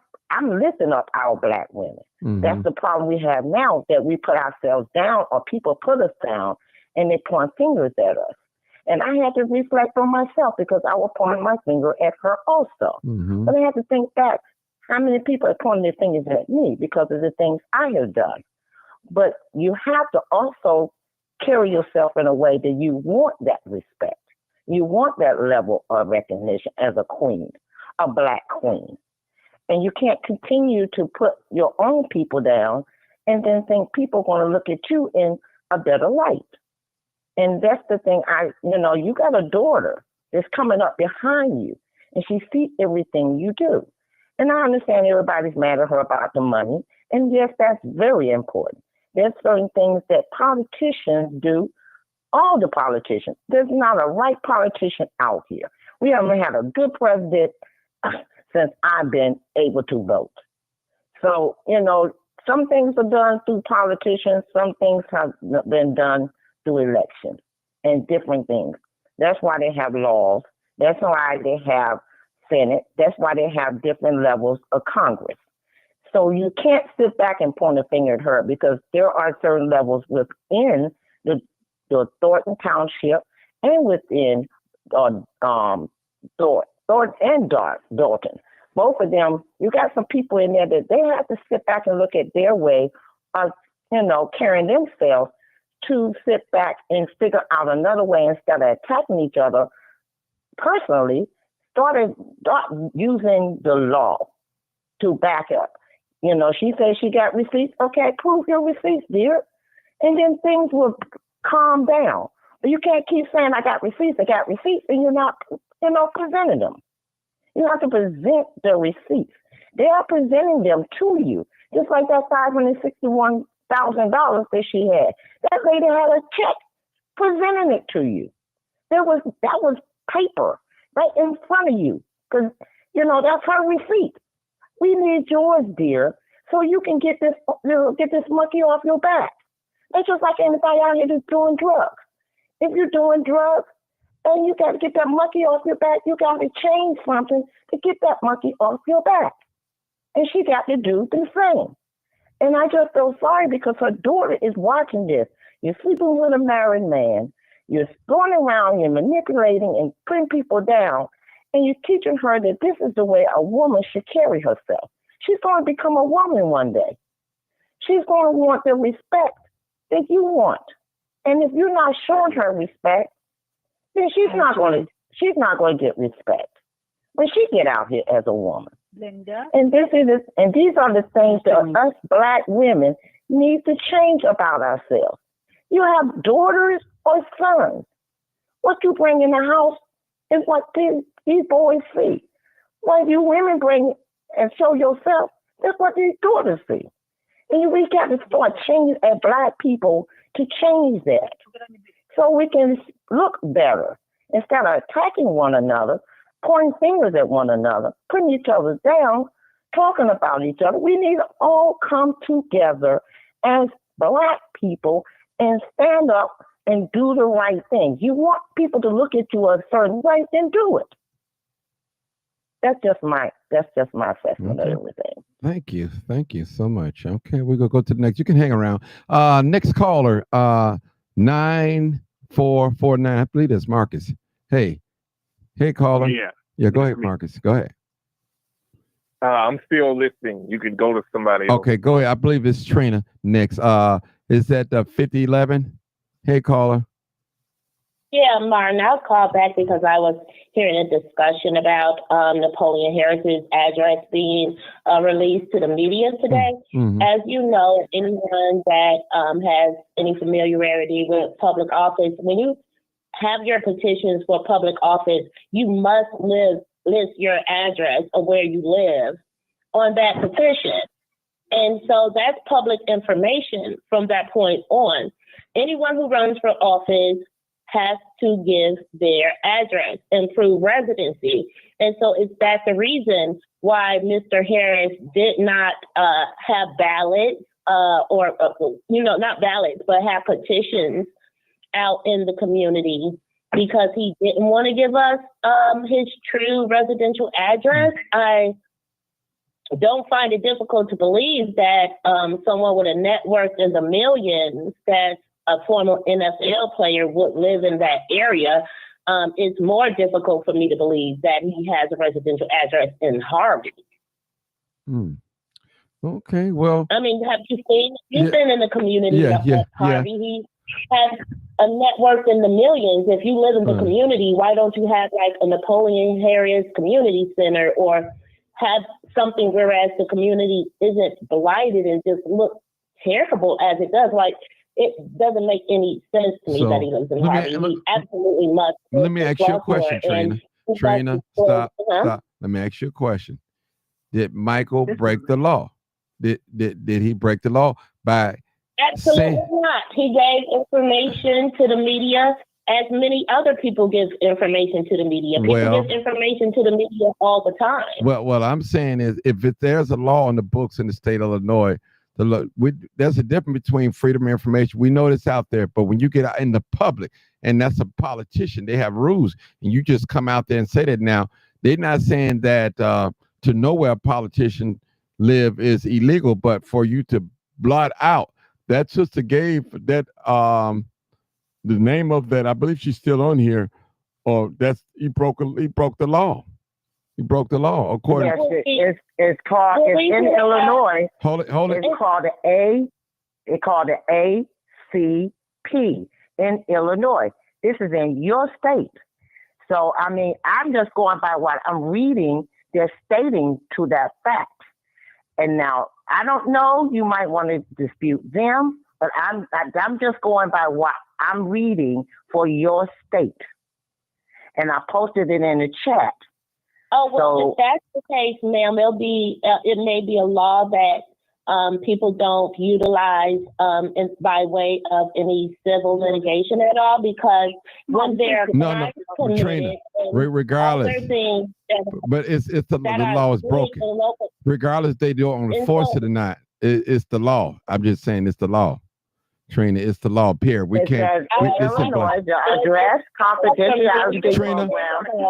lifting up our Black women. Mm-hmm. That's the problem we have now, that we put ourselves down or people put us down and they point fingers at us. And I had to reflect on myself because I was pointing my finger at her also. Mm-hmm. But I had to think back. How many people are pointing their fingers at me because of the things I have done? But you have to also carry yourself in a way that you want that respect. You want that level of recognition as a queen, a Black queen. And you can't continue to put your own people down and then think people are going to look at you in a better light. And that's the thing. You got a daughter that's coming up behind you, and she sees everything you do. And I understand everybody's mad at her about the money. And yes, that's very important. There's certain things that politicians do, all the politicians. There's not a right politician out here. We haven't had a good president since I've been able to vote. So, you know, some things are done through politicians. Some things have been done through elections and different things. That's why they have laws. That's why they have Senate. That's why they have different levels of Congress. So you can't sit back and point a finger at her because there are certain levels within the Thornton Township and within Thornton and Dalton. Both of them, you got some people in there that they have to sit back and look at their way of, you know, carrying themselves to sit back and figure out another way instead of attacking each other personally. Start using the law to back up. You know, she says she got receipts. Okay, prove your receipts, dear. And then things will calm down. But you can't keep saying, I got receipts, and you're not, presenting them. You have to present the receipts. They are presenting them to you. Just like that $561,000 that she had. That lady had a check presenting it to you. That was paper right in front of you. Because, that's her receipt. We need yours, dear, so you can get this monkey off your back. It's just like anybody out here that's doing drugs. If you're doing drugs and you got to get that monkey off your back, you got to change something to get that monkey off your back. And she got to do the same. And I just feel sorry because her daughter is watching this. You're sleeping with a married man. You're going around, you're manipulating and putting people down. And you're teaching her that this is the way a woman should carry herself. She's going to become a woman one day. She's going to want the respect that you want. And if you're not showing her respect, then she's not going to get respect when she get out here as a woman. Linda. And these are the things that us Black women need to change about ourselves. You have daughters or sons. What you bring in the house is what these boys see. What you women bring and show yourself, that's what these daughters see. And we got to start changing as Black people to change that so we can look better instead of attacking one another, pointing fingers at one another, putting each other down, talking about each other. We need to all come together as Black people and stand up and do the right thing. You want people to look at you a certain way, then do it. That's just my assessment of everything. Thank you. Thank you so much. Okay, we're gonna go to the next. You can hang around. Next caller, 9449. I believe that's Marcus. Hey, caller. Yeah. Yeah, go ahead, Marcus. Go ahead. I'm still listening. You could go to somebody else. Okay, go ahead. I believe it's Trina next. Is that 5011? Hey, caller. Yeah, Martin, I'll call back because I was hearing a discussion about Napoleon Harris's address being released to the media today. Mm-hmm. As you know, anyone that has any familiarity with public office, when you have your petitions for public office, you must list your address of where you live on that petition. And so that's public information from that point on. Anyone who runs for office has to give their address and prove residency. And so that's the reason why Mr. Harris did not have ballots not ballots, but have petitions out in the community because he didn't want to give us his true residential address. I don't find it difficult to believe that someone with a net worth in the millions that's a former NFL player would live in that area. It's more difficult for me to believe that he has a residential address in Harvey. Okay, well. I mean, have you seen? You've been in the community of Harvey. He has a net worth in the millions. If you live in the community, why don't you have like a Napoleon Harris Community Center or have something whereas the community isn't blighted and just looks terrible as it does? Like, it doesn't make any sense to me that he lives in Harvey. He absolutely must. Let me ask you a question, Trina. Trina, stop. Let me ask you a question. Did Michael break the law? Did he break the law by Absolutely not. He gave information to the media as many other people give information to the media. People give information to the media all the time. Well, what I'm saying is if there's a law in the books in the state of Illinois, there's a difference between freedom of information. We know this out there, but when you get out in the public, and that's a politician, they have rules, and you just come out there and say that. Now, they're not saying that to know where a politician live is illegal, but for you to blot out, that sister gave that the name of that. I believe she's still on here. Or he broke the law. He broke the law. According it's called in Illinois. Hold it. It's called the ACP in Illinois. This is in your state. So I mean, I'm just going by what I'm reading. They're stating to that fact. And now I don't know. You might want to dispute them, but I'm just going by what I'm reading for your state. And I posted it in the chat. Oh, well, if that's the case, ma'am, it may be a law that people don't utilize by way of any civil litigation at all, because when they're Trina, regardless, but it's the law is broken. Regardless, they don't enforce it or not. It's the law. I'm just saying it's the law. Trina, it's the law, period. We can't. Illinois, the address, confidentiality. Trina,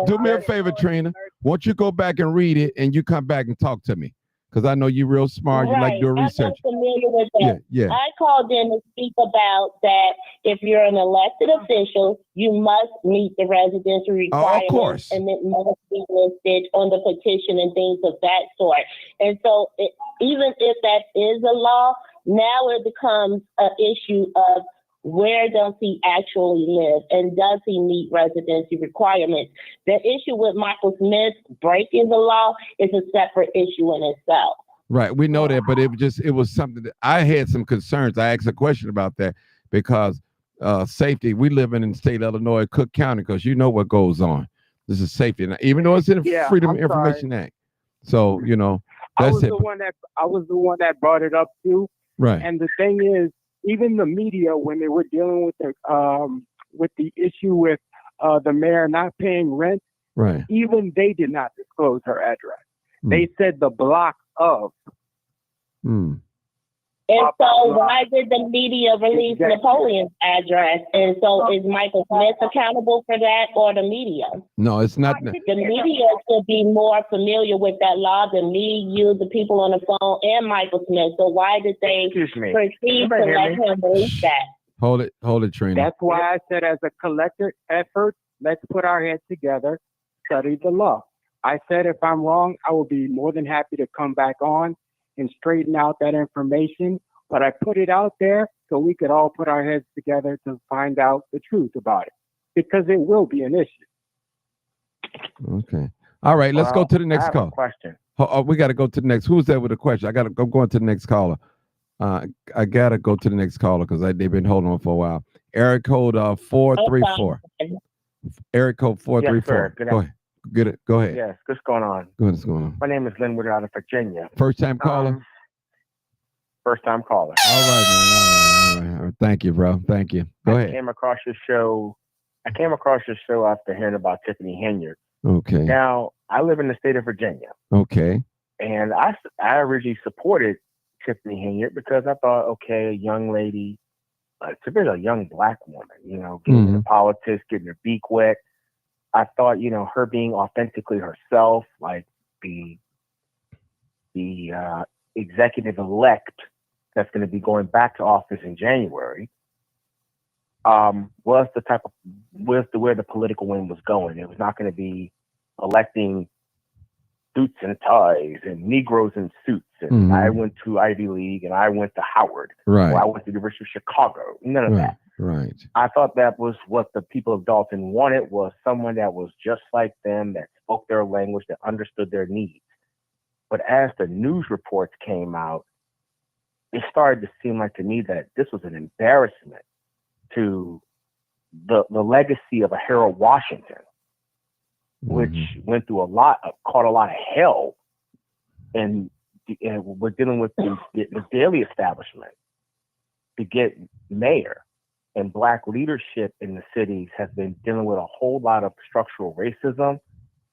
do me a favor, Trina. Won't you go back and read it, and you come back and talk to me? Because I know you're real smart. You like doing research. I'm familiar with that. Yeah. I called in to speak about that. If you're an elected official, you must meet the residential requirements. Of course. And it must be listed on the petition and things of that sort. And so even if that is a law, now it becomes an issue of where does he actually live and does he meet residency requirements? The issue with Michael Smith breaking the law is a separate issue in itself. Right, we know that, but it was something that I had some concerns. I asked a question about that because safety. We live in the state of Illinois, Cook County, because you know what goes on. This is safety, and even though it's in the Freedom of Information Act. So I was the one that brought it up too. Right. And the thing is, even the media, when they were dealing with the issue with the mayor not paying rent, right? Even they did not disclose her address. They said the block of. And so why did the media release Napoleon's address? And so is Michael Smith accountable for that or the media? No, it's not. The media should be more familiar with that law than me, you, the people on the phone, and Michael Smith. So why did they proceed to let him release that? Hold it, Trina. That's why I said as a collective effort, let's put our heads together, study the law. I said if I'm wrong, I will be more than happy to come back on and straighten out that information, but I put it out there so we could all put our heads together to find out the truth about it, because it will be an issue. Okay. All right, let's go to the next call. Question. We got to go to the next. Who's there with a question? I'm going to the next caller. I got to go to the next caller because they've been holding on for a while. Eric code 434. Eric code 434. Yes, go ahead. Get it. Go ahead. Yes, what's going on? What's going on? My name is Linwood out of Virginia. First time caller? First time caller. All right, man. All right. Thank you, bro. Thank you. Go ahead. I came across your show after hearing about Tiffany Henyard. Okay. Now, I live in the state of Virginia. Okay. And I originally supported Tiffany Henyard because I thought, okay, a young lady, particularly a young black woman, getting into politics, getting her beak wet. I thought, her being authentically herself, like the executive elect that's going to be going back to office in January, was where the political wind was going. It was not going to be electing suits and ties and Negroes in suits. And I went to Ivy League and I went to Howard. Right. Or I went to the University of Chicago. None of that. Right. I thought that was what the people of Dalton wanted, was someone that was just like them, that spoke their language, that understood their needs. But as the news reports came out, it started to seem like to me that this was an embarrassment to the legacy of a Harold Washington, which went through caught a lot of hell, and we're dealing with the daily establishment to get mayor. And black leadership in the cities has been dealing with a whole lot of structural racism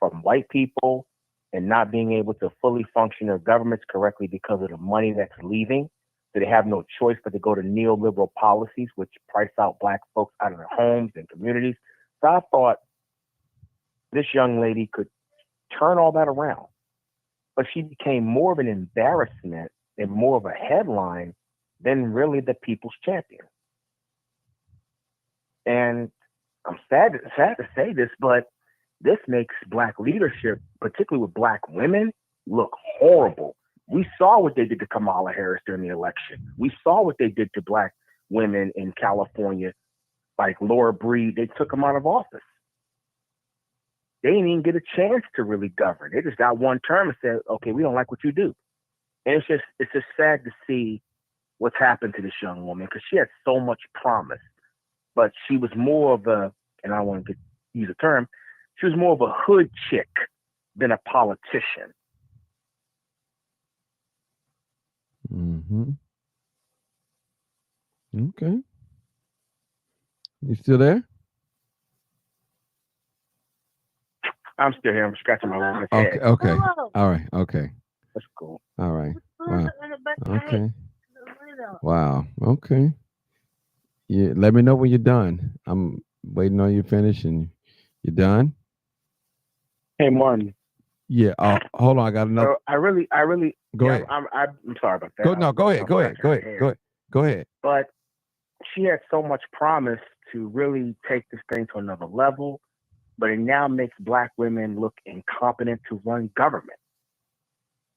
from white people and not being able to fully function their governments correctly because of the money that's leaving. So they have no choice but to go to neoliberal policies, which price out black folks out of their homes and communities. So I thought this young lady could turn all that around. But she became more of an embarrassment and more of a headline than really the people's champion. And I'm sad to say this, but this makes black leadership, particularly with black women, look horrible. We saw what they did to Kamala Harris during the election. We saw what they did to black women in California, like Laura Breed. They took them out of office. They didn't even get a chance to really govern. They just got one term and said, okay, we don't like what you do. And it's just sad to see what's happened to this young woman, because she had so much promise. But she was more of a, and I don't want to use a term, she was more of a hood chick than a politician. Okay. You still there? I'm still here. I'm scratching my woman's Okay. head. Okay. All right. Okay. That's cool. All right. Wow. Okay. Wow. Okay. Yeah. Let me know when you're done. I'm waiting on you to finish, and you're done. Hey, Martin. Yeah. Hold on. I got another. So I really. Go yeah, ahead. I'm sorry about that. Go ahead. But she had so much promise to really take this thing to another level, but it now makes black women look incompetent to run government.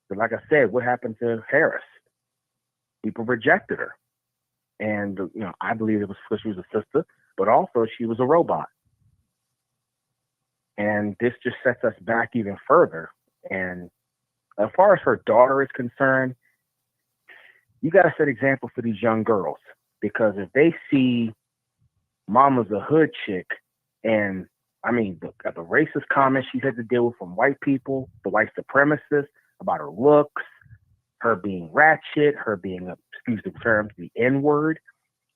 So like I said, what happened to Harris? People rejected her. And, I believe it was because she was a sister, but also she was a robot. And this just sets us back even further. And as far as her daughter is concerned, you got to set example for these young girls, because if they see mama's a hood chick, and I mean, the racist comments she's had to deal with from white people, the white supremacists, about her looks, her being ratchet, her being, excuse the term, the N-word,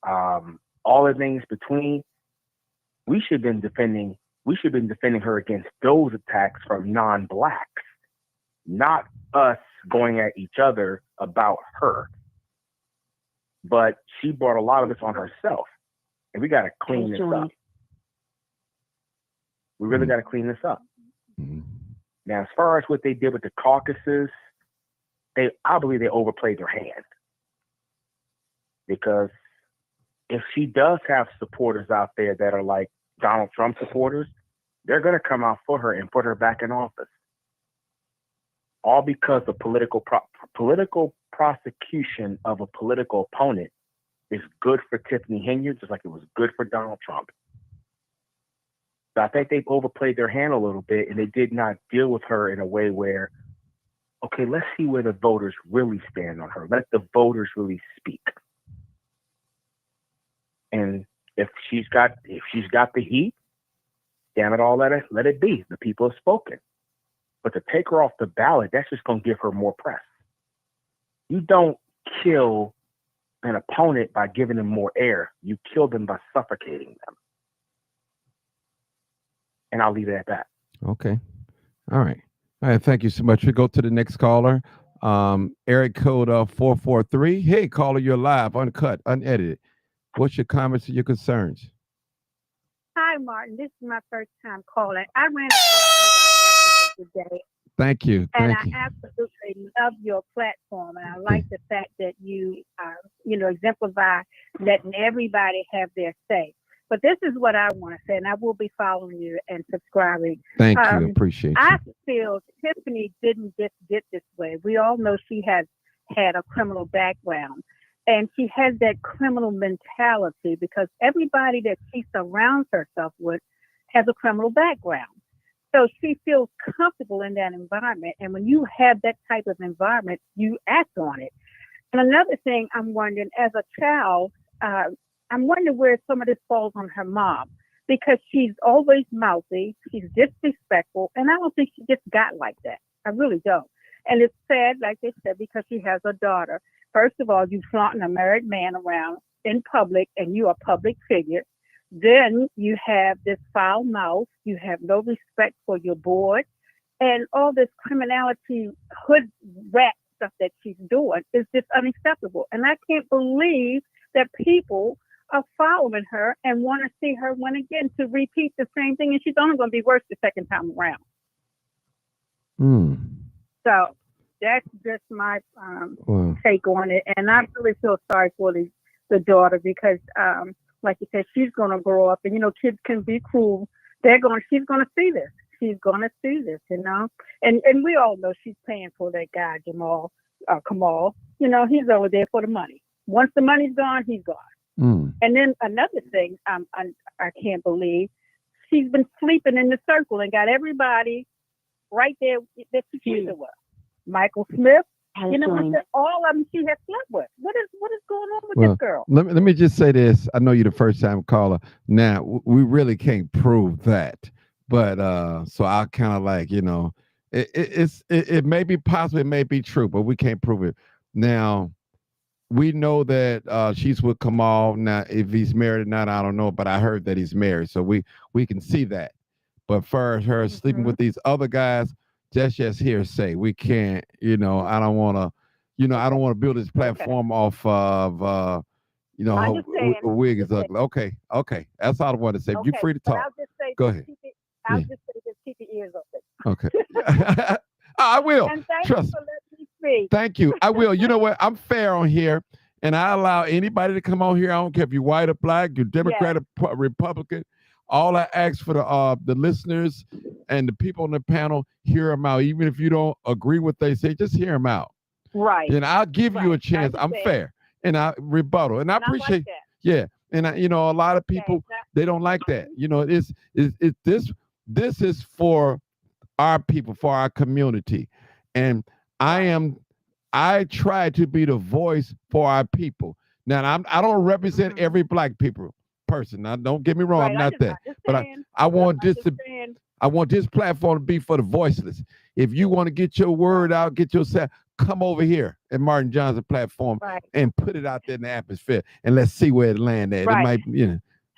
all the things between, we should have been defending her against those attacks from non-blacks, not us going at each other about her. but she brought a lot of this on herself, and we got to clean this up. We really got to clean this up. Now, as far as what they did with the caucuses, I believe they overplayed their hand, because if she does have supporters out there that are like Donald Trump supporters, they're going to come out for her and put her back in office. All because the political prosecution of a political opponent is good for Tiffany Henyard, just like it was good for Donald Trump. So I think they've overplayed their hand a little bit, and they did not deal with her in a way where, okay, let's see where the voters really stand on her. Let the voters really speak. And if she's got the heat, damn it all, let it be. The people have spoken. But to take her off the ballot, that's just going to give her more press. You don't kill an opponent by giving them more air. You kill them by suffocating them. And I'll leave it at that. Okay. All right. Thank you so much. We go to the next caller. Eric code 443. Hey, caller, you're live, uncut, unedited. What's your comments and your concerns? Hi, Martin. This is my first time calling. I ran activism today. Thank you. And I absolutely love your platform. And I like the fact that you, exemplify letting everybody have their say. But this is what I want to say, and I will be following you and subscribing. Thank you. Appreciate you. I feel Tiffany didn't just get this way. We all know she has had a criminal background, and she has that criminal mentality because everybody that she surrounds herself with has a criminal background. So she feels comfortable in that environment. And when you have that type of environment, you act on it. And another thing I'm wondering, as a child, I'm wondering where some of this falls on her mom, because she's always mouthy, she's disrespectful, and I don't think she just got like that. I really don't. And it's sad, like they said, because she has a daughter. First of all, you flaunting a married man around in public, and you're a public figure. Then you have this foul mouth. You have no respect for your board, and all this criminality, hood rat stuff that she's doing is just unacceptable. And I can't believe that people are following her and want to see her win again to repeat the same thing, and she's only going to be worse the second time around. So that's just my take on it, and I really feel sorry for the daughter because, like you said, she's going to grow up, and kids can be cruel. She's going to see this. She's going to see this, and we all know she's paying for that guy Kamal. He's over there for the money. Once the money's gone, he's gone. And then another thing I can't believe, she's been sleeping in the circle and got everybody right there that she sleeping with. Michael Smith, all of them she has slept with. What is going on with this girl? Let me just say this. I know you're the first time caller. Now, we really can't prove that. But so I kind of like, it may be possible, it may be true, but we can't prove it. Now, we know that she's with Kamal. Now, if he's married or not, I don't know, but I heard that he's married. So we can see that. But for her sleeping with these other guys, that's just hearsay. We can't, I don't want to build this platform off of, her wig is ugly. Okay. That's all I want to say. You're free to talk. Go ahead. I'll just say this, keep your ears open. Okay. I will. And thank Trust you for letting me speak. Thank you. I will. You know what? I'm fair on here, and I allow anybody to come on here. I don't care if you're white or black, you're Democrat or Republican. All I ask for the listeners and the people on the panel, hear them out. Even if you don't agree with what they say, just hear them out. Right. And I'll give you a chance. I'm fair, and I rebuttal, and I appreciate. Yeah, and a lot of people they don't like that. This is for our people, for our community, and I try to be the voice for our people. Now, I don't represent every black person. Now, don't get me wrong, I'm not that. But I want this platform to be for the voiceless. If you want to get your word out, get yourself, come over here at Martin Johnson platform and put it out there in the atmosphere, and let's see where it lands at. It might,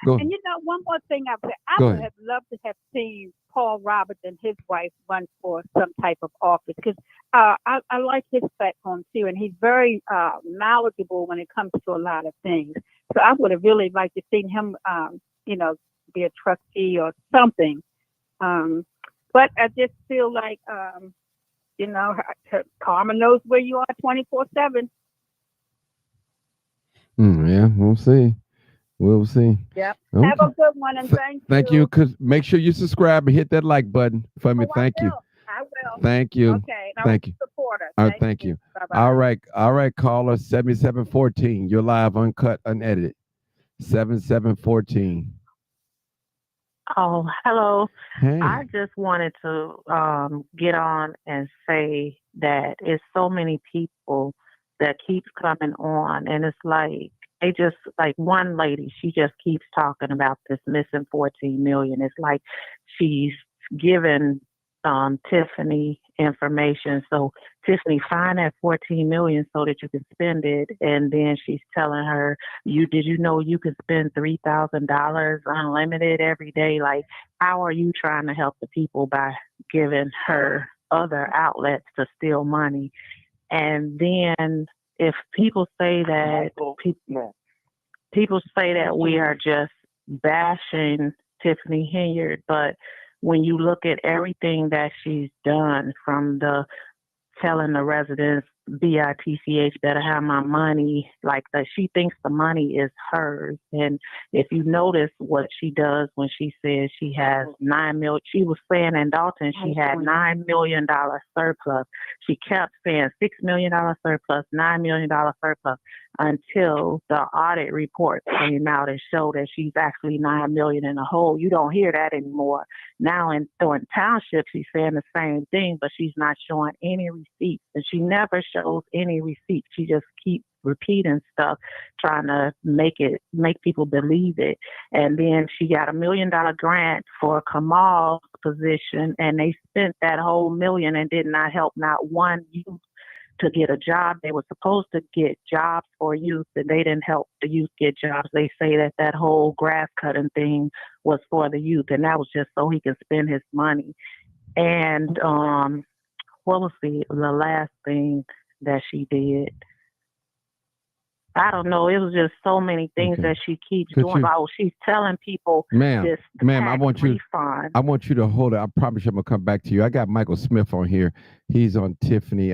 Go. And one more thing I Go would ahead. have loved to have seen Paul Roberts and his wife run for some type of office because I like his platform too, and he's very knowledgeable when it comes to a lot of things. So I would have really liked to seen him, be a trustee or something. But I just feel like, karma knows where you are 24/7. Yeah, we'll see. We'll see. Yep. Okay. Have a good one, and Thank you. Make sure you subscribe and hit that like button for me. Thank you. I will. Thank you. Okay. And Thank you. Support us. All right, thank you. Bye-bye. All right, caller 7714. You're live, uncut, unedited. 7714. Oh, hello. Hey. I just wanted to get on and say that it's so many people that keeps coming on, and it's like they just like one lady. She just keeps talking about this missing 14 million. It's like she's given Tiffany information. So Tiffany, find that 14 million so that you can spend it. And then she's telling her, did you know you could spend $3,000 unlimited every day? Like, how are you trying to help the people by giving her other outlets to steal money? And then if people say that people say that we are just bashing Tiffany Henyard, but when you look at everything that she's done, from the telling the residents, BITCH better have my money, like that, she thinks the money is hers. And if you notice what she does when she says she has $9 million, she was saying in Dalton she had $9 million surplus. She kept saying $6 million surplus, $9 million surplus, until the audit report came out and showed that she's actually $9 million in the hole. You don't hear that anymore. Now in Thornton Township, she's saying the same thing, but she's not showing any receipts, and she never shows any receipts. She just keeps repeating stuff, trying to make people believe it. And then she got $1 million grant for Kamal's position, and they spent that whole $1 million and did not help not one youth to get a job. They were supposed to get jobs for youth, and they didn't help the youth get jobs. They say that whole grass cutting thing was for the youth, and that was just so he could spend his money. And what was the last thing that she did? I don't know. It was just so many things that she keeps doing. She's telling people this Ma'am, I want you. refund. I want you to hold it. I promise you I'm gonna come back to you. I got Michael Smith on here. He's on Tiffany.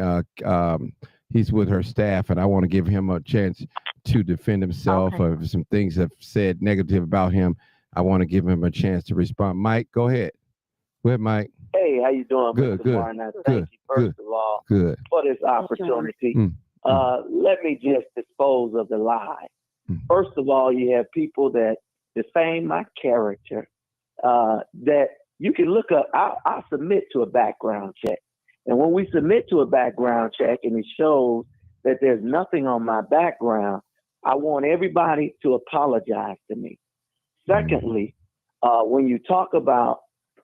He's with her staff, and I want to give him a chance to defend himself or some things that have said negative about him. I want to give him a chance to respond. Mike, go ahead. Go ahead, Mike. Hey, how you doing, Good, Mr. good, Barnett? good, Thank you, first good, of all, good. for this opportunity. Let me just dispose of the lie. First of all, you have people that defame my character, that you can look up. I'll submit to a background check. And when we submit to a background check and it shows that there's nothing on my background, I want everybody to apologize to me. Secondly, when you talk about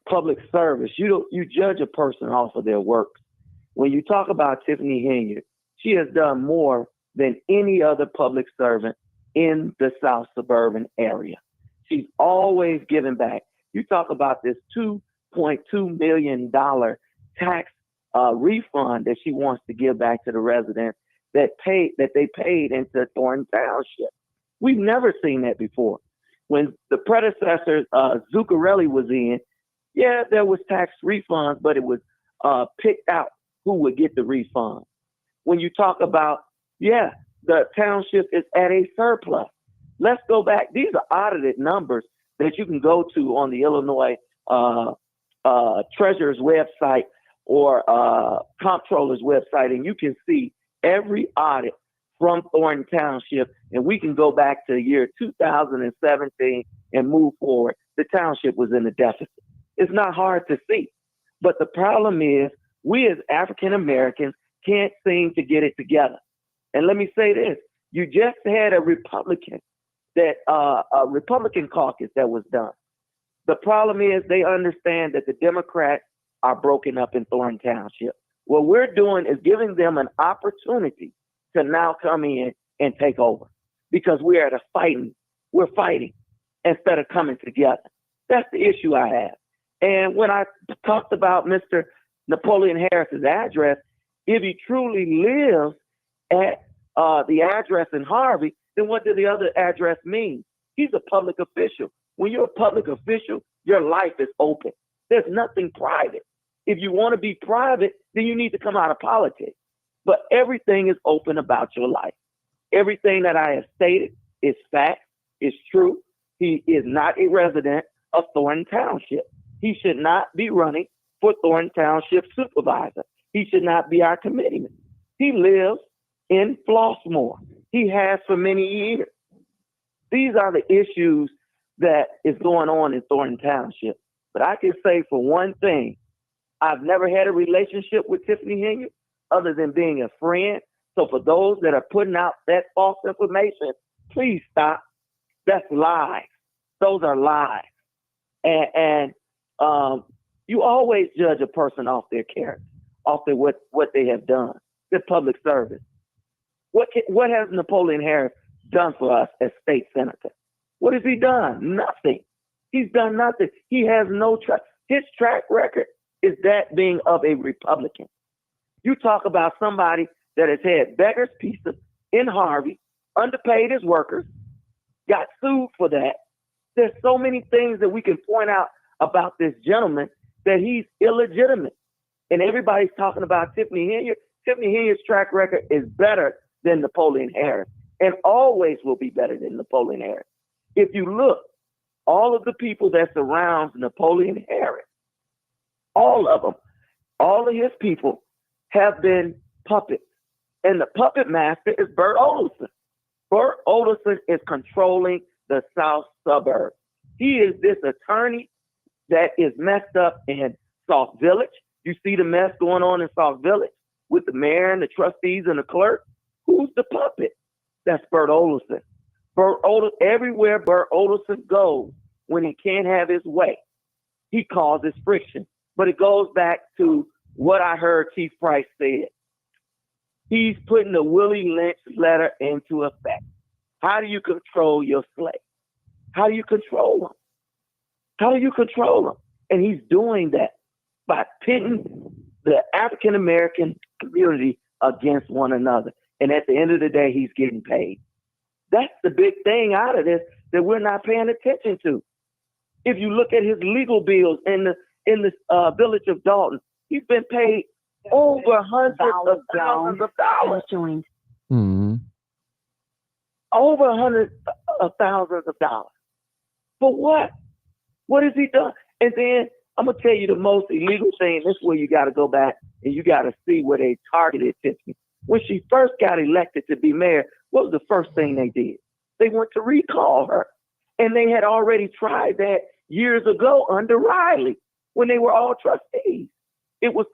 public service, you judge a person off of their works. When you talk about Tiffany Henyard, she has done more than any other public servant in the South suburban area. She's always given back. You talk about this $2.2 million tax refund that she wants to give back to the residents that they paid into Thornton Township. We've never seen that before. When the predecessor Zuccarelli was in, yeah, there was tax refunds, but it was picked out who would get the refund. When you talk about, the township is at a surplus. Let's go back. These are audited numbers that you can go to on the Illinois Treasurer's website or Comptroller's website, and you can see every audit from Thornton Township, and we can go back to the year 2017 and move forward. The township was in the deficit. It's not hard to see. But the problem is we as African Americans can't seem to get it together. And let me say this, you just had a Republican caucus that was done. The problem is they understand that the Democrats are broken up in Thornton Township. What we're doing is giving them an opportunity to now come in and take over because we're fighting. instead of coming together. That's the issue I have. And when I talked about Mr. Napoleon Harris's address, if he truly lives at the address in Harvey, then what does the other address mean? He's a public official. When you're a public official, your life is open. There's nothing private. If you want to be private, then you need to come out of politics. But everything is open about your life. Everything that I have stated is fact, is true. He is not a resident of Thornton Township. He should not be running for Thornton Township supervisor. He should not be our committeeman. He lives in Flossmoor. He has for many years. These are the issues that is going on in Thornton Township. But I can say for one thing, I've never had a relationship with Tiffany Henyard other than being a friend. So for those that are putting out that false information, please stop. That's lies. Those are lies. And you always judge a person off their character, off their what they have done, their public service. What has Napoleon Harris done for us as state senator? What has he done? Nothing. He's done nothing. He has no track. His track record is that being of a Republican. You talk about somebody that has had beggars pizza in Harvey, underpaid his workers, got sued for that. There's so many things that we can point out about this gentleman that he's illegitimate. And everybody's talking about Tiffany Henyard. Tiffany Henyard's track record is better than Napoleon Harris and always will be better than Napoleon Harris. If you look, all of the people that surround Napoleon Harris, all of them, all of his people have been puppets. And the puppet master is Bert Olson. Bert Olson is controlling the South suburbs. He is this attorney that is messed up in South Village. You see the mess going on in South Village with the mayor and the trustees and the clerk. Who's the puppet? That's Bert Olson. Everywhere Bert Olson goes, when he can't have his way, he causes friction. But it goes back to what I heard Chief Price said. He's putting the Willie Lynch letter into effect. How do you control your slave? How do you control them? How do you control them? And he's doing that by pitting the African American community against one another. And at the end of the day, he's getting paid. That's the big thing out of this that we're not paying attention to. If you look at his legal bills in the village of Dalton, he's been paid over hundreds of thousands of dollars. Mm-hmm. Over hundreds of thousands of dollars. For what? What has he done? And then I'm going to tell you the most illegal thing. This is where you got to go back and you got to see where they targeted Tiffany. When she first got elected to be mayor, what was the first thing they did? They went to recall her. And they had already tried that years ago under Riley when they were all trustees. It was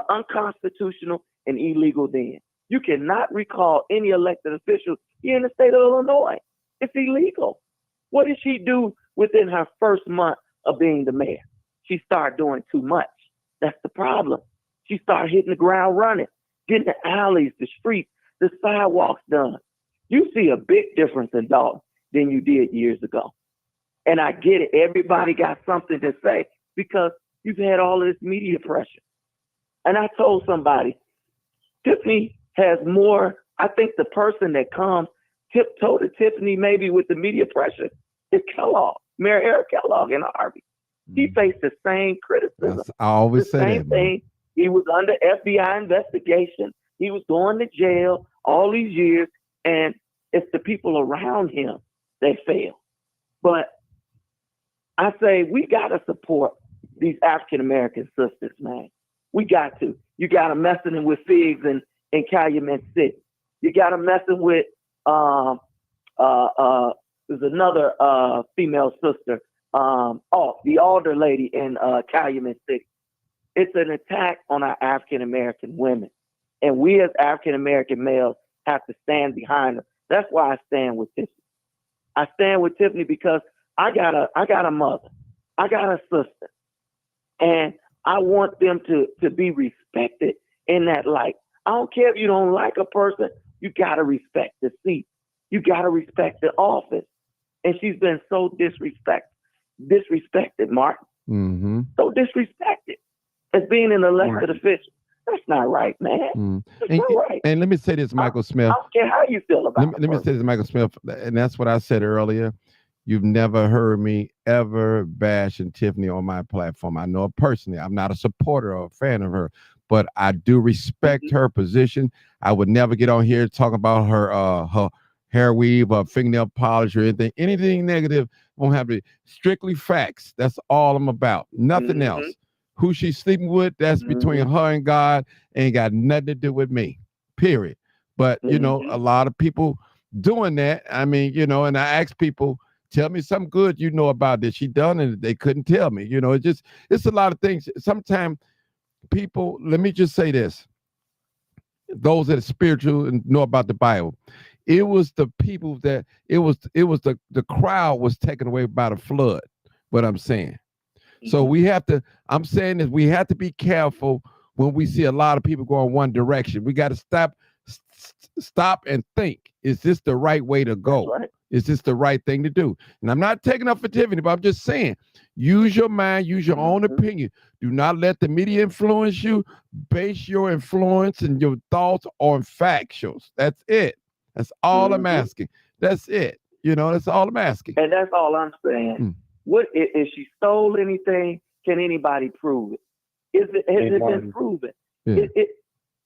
unconstitutional and illegal then. You cannot recall any elected official here in the state of Illinois. It's illegal. What did she do within her first month of being the mayor? She started doing too much. That's the problem. She started hitting the ground running, getting the alleys, the streets, the sidewalks done. You see a big difference in Dalton than you did years ago. And I get it. Everybody got something to say because you've had all of this media pressure. And I told somebody, Tiffany has more. I think the person that comes tiptoe to Tiffany maybe with the media pressure is Kellogg, Mayor Eric Kellogg in Harvey. He faced the same criticism. I always say same that, thing. He was under FBI investigation. He was going to jail all these years, and it's the people around him that fail. But I say we got to support these African American sisters, man. We got to. You got to messing with Figs in Calumet City. You got to messing with there's another female sister, the older lady in Calumet City. It's an attack on our African American women, and we as African American males have to stand behind her. That's why I stand with Tiffany. I stand with Tiffany because I got a mother, I got a sister, and I want them to be respected in that light. I don't care if you don't like a person, you got to respect the seat. You got to respect the office. and she's been so disrespected, Martin. Mm-hmm. So disrespected as being an elected official. That's not right, man. That's not right. And let me say this, Michael Smith. I don't care how you feel about it. Let me say this, Michael Smith, and that's what I said earlier. You've never heard me ever bashing Tiffany on my platform. I know her personally. I'm not a supporter or a fan of her, but I do respect her position. I would never get on here talking about her hair weave or fingernail polish or anything. Anything negative won't have to be strictly facts. That's all I'm about. Nothing else. Who she's sleeping with, that's between her and God. Ain't got nothing to do with me. Period. But you know, a lot of people doing that. I mean, you know, and I ask people, tell me something good you know about this. She done and they couldn't tell me. You know, it's a lot of things. Sometimes people, let me just say this. Those that are spiritual and know about the Bible. It was the people that it was the crowd was taken away by the flood. What I'm saying. So we have to, I'm saying is we have to be careful when we see a lot of people going one direction. We got to stop and think, is this the right way to go? Right. Is this the right thing to do? And I'm not taking up for Tiffany, but I'm just saying, use your mind, use your own opinion. Do not let the media influence you. Base your influence and your thoughts on factuals. That's it. That's all I'm asking. That's it. You know, that's all I'm asking. And that's all I'm saying. What if she stole anything? Can anybody prove it? Has it been proven? Yeah.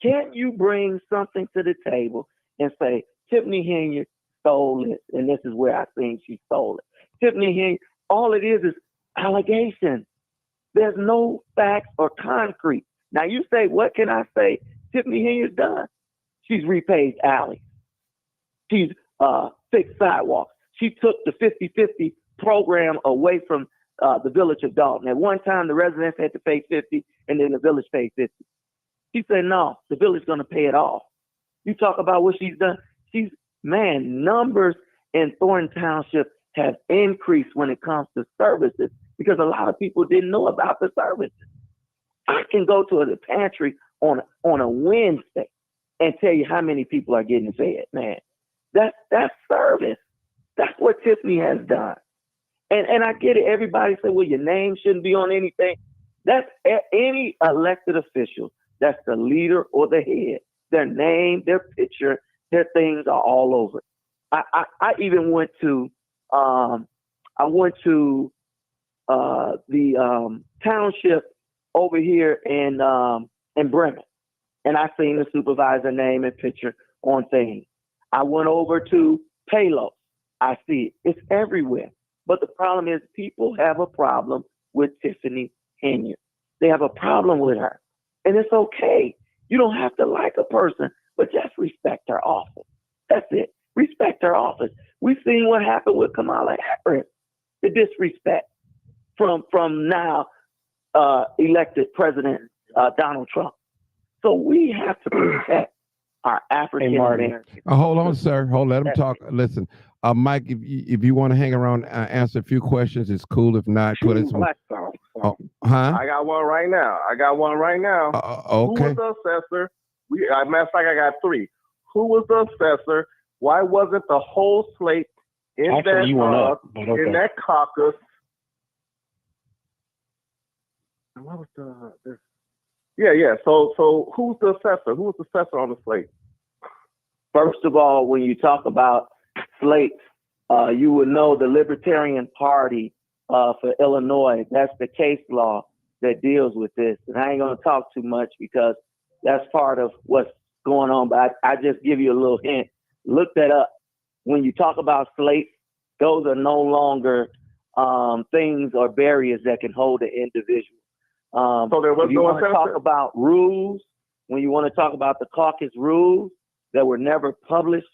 Can you bring something to the table and say Tiffany Henyard stole it, and this is where I think she stole it? Tiffany Henyard, all it is allegations. There's no facts or concrete. Now you say, what can I say? Tiffany Henyard's done. She's repaved alleys. She's fixed sidewalks. She took the 50-50 program away from the village of Dalton. At one time, the residents had to pay 50, and then the village paid 50. She said, no, the village is going to pay it off. You talk about what she's done. Numbers in Thornton Township have increased when it comes to services because a lot of people didn't know about the services. I can go to the pantry on a Wednesday and tell you how many people are getting fed, man. That's service. That's what Tiffany has done. And I get it. Everybody say, well, your name shouldn't be on anything. That's any elected official. That's the leader or the head. Their name, their picture, their things are all over. I even went to the township over here in Bremen, and I seen the supervisor name and picture on things. I went over to Palos. I see it. It's everywhere. But the problem is people have a problem with Tiffany Henyard. They have a problem with her. And it's okay. You don't have to like a person, but just respect her office. That's it. Respect her office. We've seen what happened with Kamala Harris, the disrespect from now elected President Donald Trump. So we have to protect our African Americans. Hold on, sir. Let him talk. Listen, Mike, if you want to hang around and answer a few questions, it's cool. If not, put in some. I got one right now. Okay. Who was the assessor? Matter of fact, I got three. Who was the assessor? Why wasn't the whole slate in that caucus? And what was the? Yeah. So who's the assessor? Who was the assessor on the slate? First of all, when you talk about slates, you would know the Libertarian Party for Illinois. That's the case law that deals with this. And I ain't going to talk too much because that's part of what's going on. But I just give you a little hint. Look that up. When you talk about slates, those are no longer things or barriers that can hold an individual. So there was if you want to talk about rules, when you want to talk about the caucus rules that were never published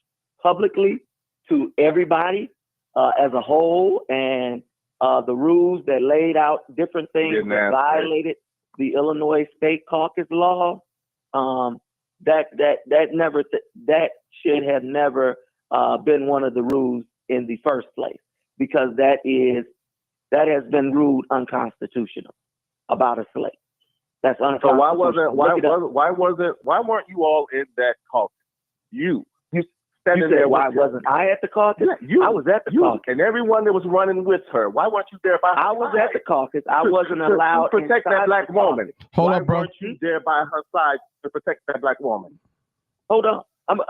publicly to everybody as a whole, and the rules that laid out different things that violated the Illinois State Caucus law, that should have never been one of the rules in the first place, because that has been ruled unconstitutional about a slate. That's unconstitutional. So why weren't you all in that caucus? standing said, there. why wasn't I at the caucus? I was at the caucus. And everyone that was running with her. Why weren't you there by her I was side? at the caucus. I wasn't allowed to protect that inside black the woman. caucus. Hold Why up, bro. weren't you there by her side to protect that black woman? Hold on. I'm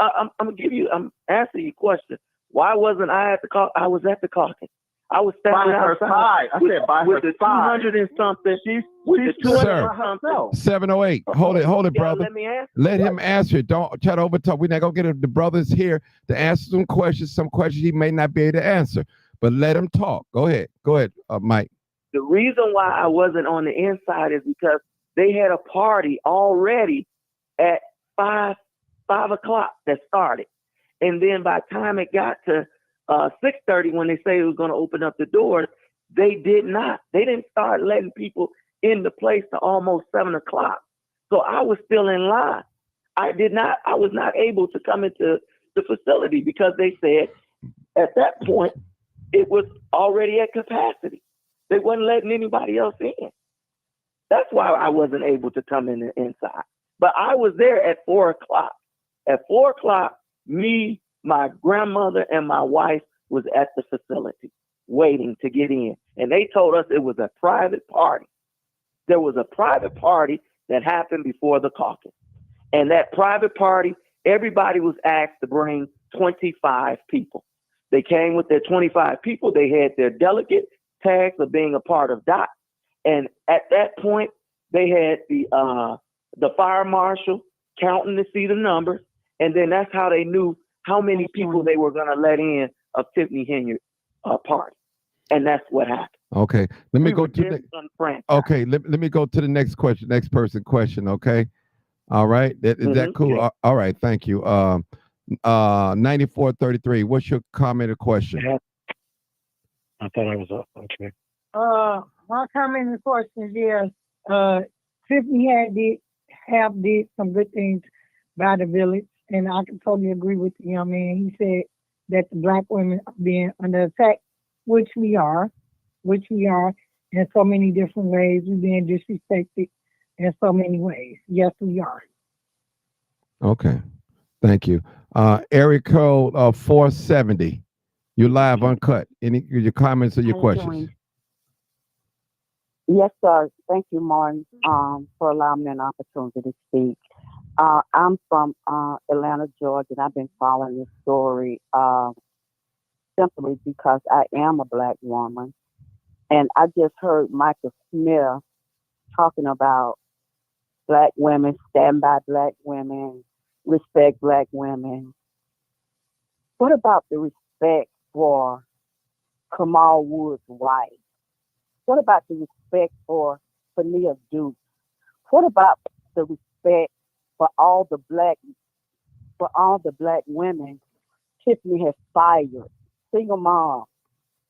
answering your question. Why wasn't I at the caucus? I was at the caucus. I was standing By her outside side. I said by with her the side. 200 and something. With the She's 200 and something. 708. Hold it, Y'all brother. let me answer. Let him answer it. Don't try to overtalk. We're not gonna get the brothers here to answer some questions he may not be able to answer. But let him talk. Go ahead, Mike. The reason why I wasn't on the inside is because they had a party already at 5 o'clock that started. And then by the time it got to 6:30, when they say it was going to open up the doors, they did not. They didn't start letting people in the place to almost 7 o'clock. So I was still in line. I was not able to come into the facility because they said at that point it was already at capacity. They wasn't letting anybody else in. That's why I wasn't able to come in the inside. But I was there at 4 o'clock. At 4 o'clock, me, my grandmother, and my wife was at the facility waiting to get in. And they told us it was a private party. There was a private party that happened before the caucus. And that private party, everybody was asked to bring 25 people. They came with their 25 people. They had their delegate tags of being a part of DOT. And at that point, they had the fire marshal counting to see the numbers. And then that's how they knew how many people they were going to let in of Tiffany Henyard party. And that's what happened. Okay, let me go to the let me go to the next question. Okay, all right, is that cool? Okay. All right, thank you. 9433. What's your comment or question? I thought I was up. Okay. My comment and question is, Tiffany did some good things by the village, and I can totally agree with the young man. He said that the black women are being under attack, which we are in so many different ways. We're being disrespected in so many ways. Yes, we are. Okay, thank you. Area code 470. You're live, uncut. Any your comments or your questions? Yes, sir. Thank you, Martin, for allowing me an opportunity to speak. I'm from Atlanta, Georgia, and I've been following this story simply because I am a black woman. And I just heard Michael Smith talking about black women, stand by black women, respect black women. What about the respect for Kamal Wood's wife? What about the respect for Fania Dukes? What about the respect for all the black women Tiffany has fired, single mom,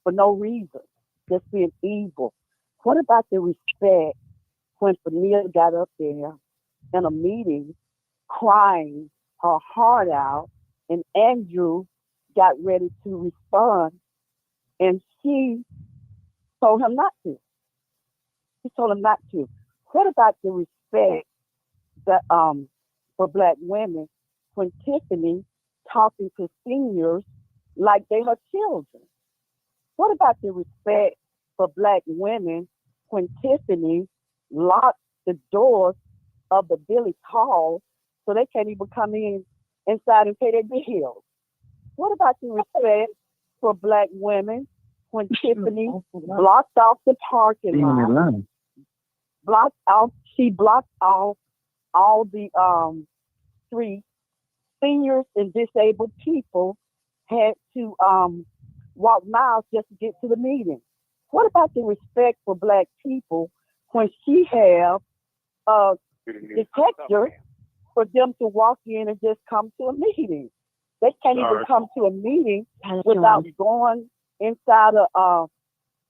for no reason, just being evil? What about the respect when Fania got up there in a meeting crying her heart out and Andrew got ready to respond and she told him not to. She told him not to. What about the respect that for black women when Tiffany talking to seniors like they were children? What about the respect for black women when Tiffany locked the doors of the village hall so they can't even come inside and pay their bills? What about the respect for black women when Tiffany blocked off the parking lot? She blocked off all the streets. Seniors and disabled people had to walk miles just to get to the meeting. What about the respect for black people when she have a detector for them to walk in and just come to a meeting? They can't even come to a meeting without going inside a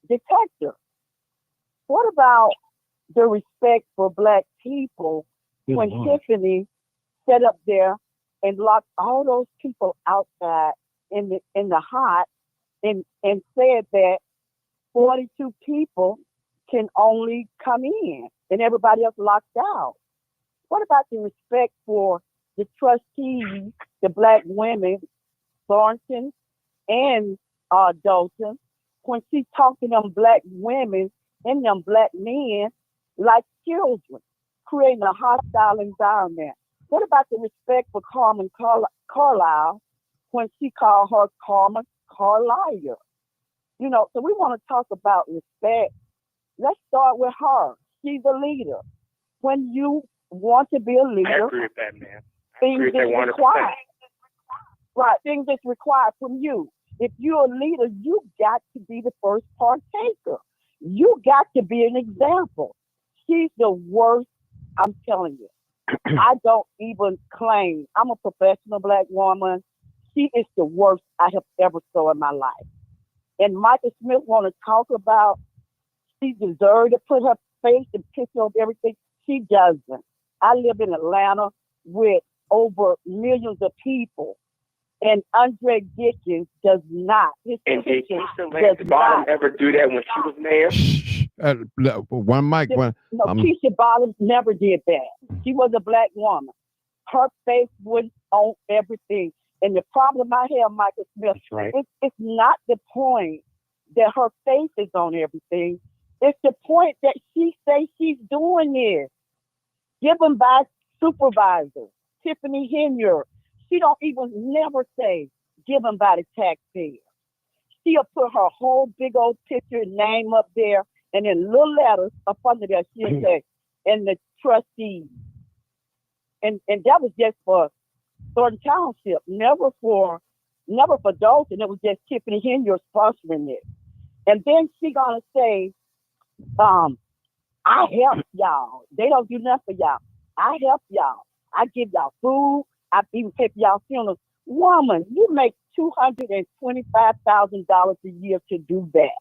detector. What about the respect for black people when Tiffany sat up there and locked all those people outside in the hot and said that 42 people can only come in and everybody else locked out? What about the respect for the trustees, the black women Thornton and Dalton when she talked to them black women and them black men like children, creating a hostile environment. What about the respect for Carmen Carlisle when she called her Carmen Carlisle? You know, so we want to talk about respect. Let's start with her. She's a leader. When you want to be a leader, I agree with that, man. things is required. Right, things is required from you. If you're a leader, you got to be the first partaker. You got to be an example. She's the worst, I'm telling you. I don't even claim. I'm a professional black woman. She is the worst I have ever saw in my life. And Michael Smith want to talk about she deserved to put her face and picture of everything. She doesn't. I live in Atlanta with over millions of people. And Andre Dickens does not. His And did picture Keisha does Lance Bottom not. ever do that when she was mayor? One mic. One. No, Keisha Bottoms never did that. She was a black woman. Her face was on everything. And the problem I have, Michael Smith, it's not the point that her face is on everything. It's the point that she says she's doing this. Given by supervisor, Tiffany Henyard. She don't even never say given by the taxpayer. She'll put her whole big old picture and name up there, and in little letters up under there, she'll say, and the trustees. And that was just for Thornton Township, never for Dalton. It was just Tiffany Henyard sponsoring it. And then she gonna say, I help y'all. They don't do nothing for y'all. I help y'all. I give y'all food. I even pay for y'all funerals. Woman, you make $225,000 a year to do that.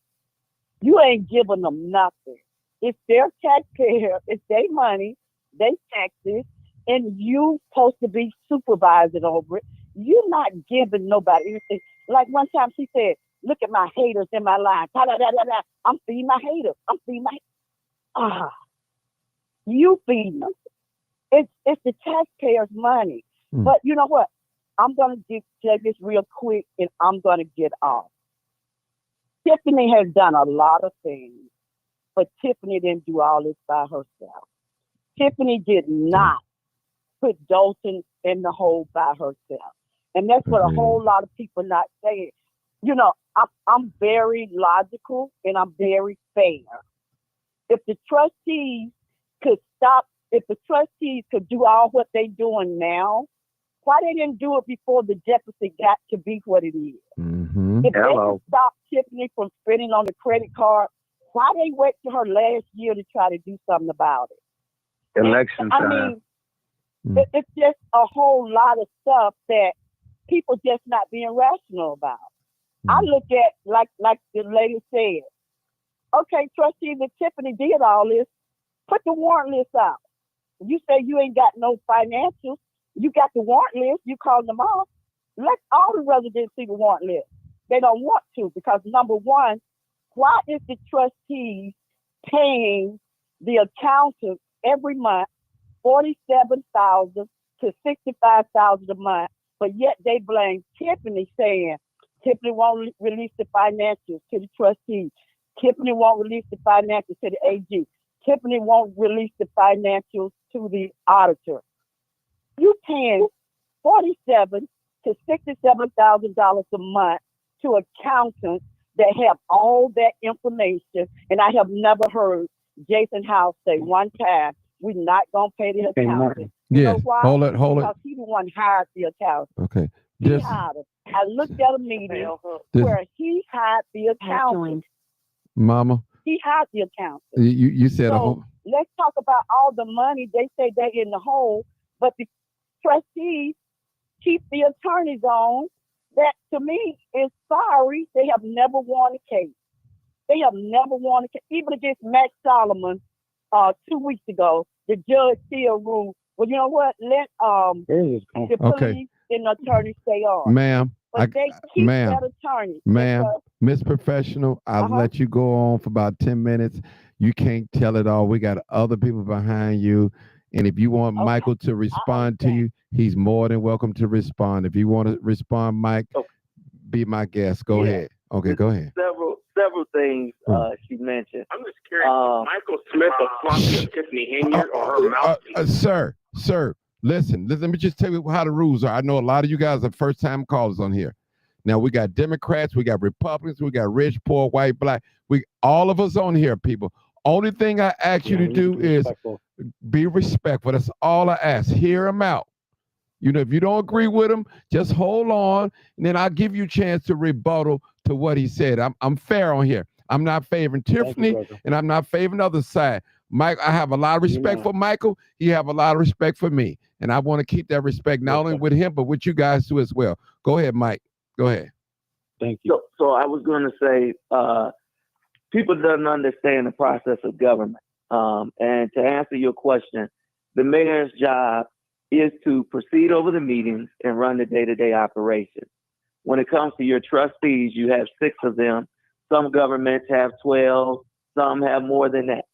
You ain't giving them nothing. It's their taxpayer. It's their money. They taxes. And you supposed to be supervising over it. You're not giving nobody anything. Like one time she said, look at my haters in my line. I'm feeding my haters. I'm feeding my you feeding them. It's the taxpayers' money. But you know what? I'm going to say this real quick and I'm going to get off. Tiffany has done a lot of things, but Tiffany didn't do all this by herself. Tiffany did not put Dalton in the hole by herself. And that's what a whole lot of people not saying. You know, I'm very logical and I'm very fair. If the trustees could stop, if the trustees could do all what they're doing now, why they didn't do it before the deficit got to be what it is? If they could stop Tiffany from spending on the credit card, why they wait till her last year to try to do something about it? Election time. I mean, it's just a whole lot of stuff that people just not being rational about. I look at, like the lady said, okay, trustees, if Tiffany did all this, put the warrant list out. You say you ain't got no financials. You got the warrant list. You call them off. Let all the residents see the warrant list. They don't want to because, number one, why is the trustees paying the accountant every month $47,000 to $65,000 a month, but yet they blame Tiffany, saying Tiffany won't release the financials to the trustees. Tiffany won't release the financials to the AG. Tiffany won't release the financials to the auditor. You paying $47,000 to $67,000 a month to accountants that have all that information, and I have never heard Jason House say one time, "We're not gonna pay the accountant." You know why? Hold it. Because he the one hired the accountant. Okay. He hired him. I looked at a meeting where he hired the accountant. Mama. He hired the accountant. You said so let's talk about all the money they say they're in the hole, but the trustees keep the attorneys on. That to me is sorry. They have never won a case. They have never won a case. Even against Matt Solomon 2 weeks ago, the judge still ruled, well, you know what? Let the police and the attorneys stay on. Ma'am. But they keep that attorney. Ma'am, Miss Professional, I'll let you go on for about 10 minutes. You can't tell it all. We got other people behind you. And if you want Michael to respond to you, he's more than welcome to respond. If you want to respond, Mike, be my guest. Go ahead. Okay, go ahead. Several things she mentioned. I'm just curious, Michael Smith a flunky of Tiffany Henyard or her mouthpiece? Sir, listen, let me just tell you how the rules are. I know a lot of you guys are first-time callers on here. Now, we got Democrats, we got Republicans, we got rich, poor, white, black. All of us on here, people. Only thing I ask you to do is be respectful. That's all I ask. Hear them out. You know, if you don't agree with him, just hold on, and then I'll give you a chance to rebuttal to what he said. I'm fair on here. I'm not favoring Tiffany, and I'm not favoring the other side. Mike, I have a lot of respect for Michael. He have a lot of respect for me, and I want to keep that respect not only with him, but with you guys too as well. Go ahead, Mike. Go ahead. Thank you. So I was going to say, people don't understand the process of government. And to answer your question, the mayor's job is to proceed over the meetings and run the day-to-day operations. When it comes to your trustees, you have 6 of them. Some governments have 12, some have more than that.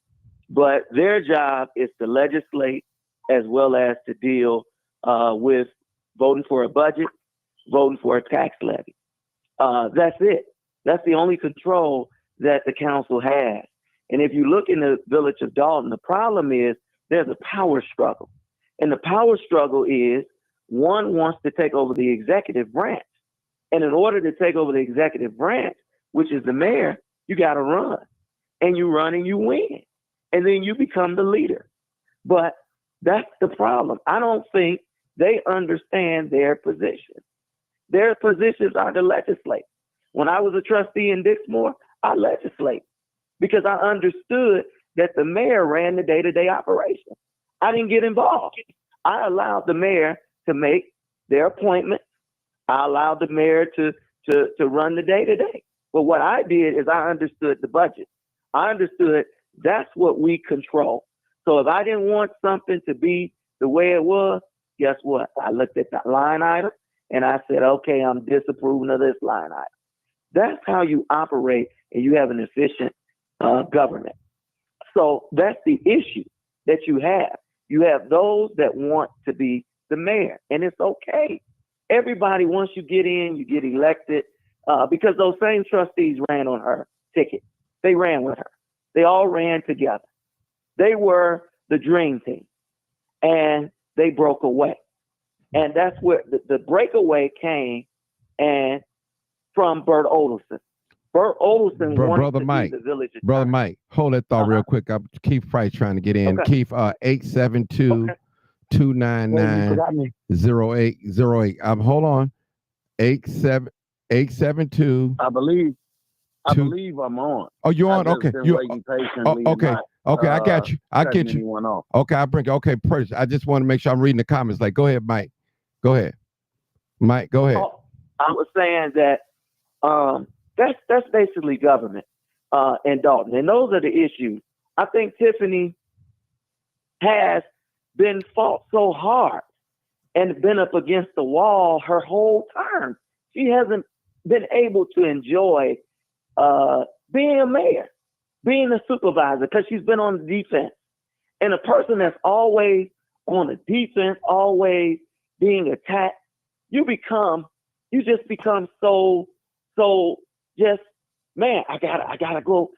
But their job is to legislate as well as to deal with voting for a budget, voting for a tax levy. That's it. That's the only control that the council has. And if you look in the village of Dalton, the problem is there's a power struggle. And the power struggle is one wants to take over the executive branch. And in order to take over the executive branch, which is the mayor, you got to run. And you run and you win. And then you become the leader. But that's the problem. I don't think they understand their position. Their positions are to legislate. When I was a trustee in Dixmoor, I legislate because I understood that the mayor ran the day-to-day operation. I didn't get involved. I allowed the mayor to make their appointments. I allowed the mayor to run the day-to-day. But what I did is I understood the budget. I understood that's what we control. So if I didn't want something to be the way it was, guess what? I looked at that line item and I said, okay, I'm disapproving of this line item. That's how you operate and you have an efficient government. So that's the issue that you have. You have those that want to be the mayor, and it's okay. Everybody, once you get in, you get elected, because those same trustees ran on her ticket. They ran with her. They all ran together. They were the dream team, and they broke away. And that's where the breakaway came and from Bert Olson. Bert Olson wanted to be the village attorney. Brother Mike, hold that thought real quick. Keith Price trying to get in. Okay. Keith, 872-299-0808. Hold on. 872. I believe I'm on. Oh, you're on? Okay. Okay. Okay, I got you. I get you. Okay, I bring it. Okay, first, I just want to make sure I'm reading the comments. Like, go ahead, Mike. Go ahead. Mike, go ahead. Oh, I was saying that that's basically government in Dalton. And those are the issues. I think Tiffany has been fought so hard and been up against the wall her whole term. She hasn't been able to enjoy being a mayor, being a supervisor, because she's been on the defense. And a person that's always on the defense, always being attacked, you just become so just, man, I gotta go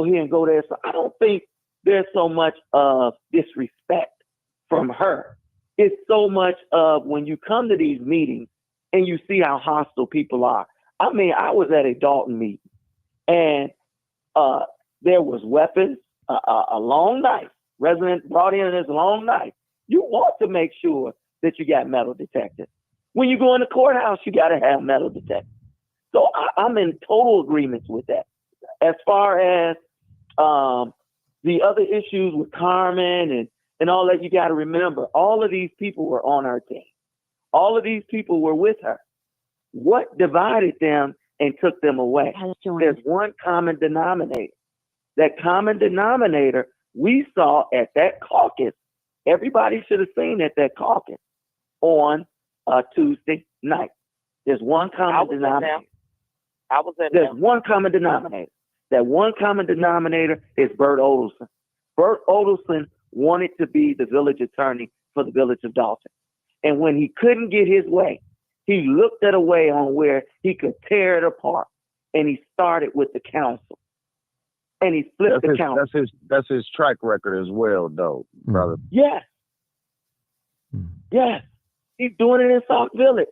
here and go there. So I don't think there's so much of disrespect from her. It's so much of when you come to these meetings and you see how hostile people are. I mean, I was at a Dalton meeting and there was weapons, a long knife. Resident brought in this long knife. You want to make sure that you got metal detectors. When you go in the courthouse, you got to have metal detectors. So I'm in total agreement with that. As far as the other issues with Carmen and all that, you got to remember, all of these people were on her team. All of these people were with her. What divided them and took them away? There's one common denominator. That common denominator we saw at that caucus. Everybody should have seen at that caucus on Tuesday night. There's one common denominator. There's one common denominator. That one common denominator is Bert Olson. Bert Olson wanted to be the village attorney for the village of Dalton. And when he couldn't get his way, He looked at a way on where he could tear it apart, and he started with the council, and he flipped the council. That's his track record as well, though, brother. Yes. Yes. He's doing it in South Village,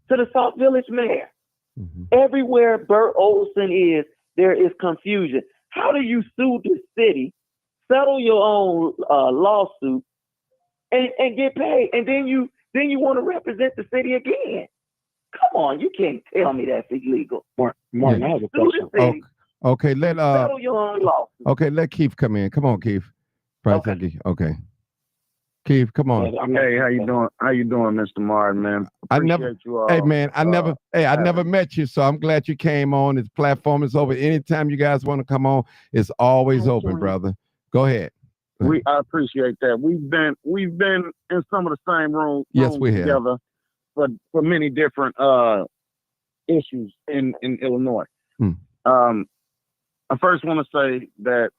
to the South Village mayor. Everywhere Bert Olson is, there is confusion. How do you sue the city, settle your own lawsuit, and get paid, and then you want to represent the city again? Come on, you can't tell me that's illegal. Martin, I have a question. Okay, let settle your own lawsuit. Okay, let Keith come in. Come on, Keith. Okay. Keith, come on. Hey, how you doing? How you doing, Mr. Martin, man? Appreciate you all. Hey, man, I never met you, so I'm glad you came on. This platform is open. Anytime you guys want to come on, it's always open, brother. Go ahead. I appreciate that. We've been in some of the same rooms we have. together for many different issues in Illinois. I first want to say that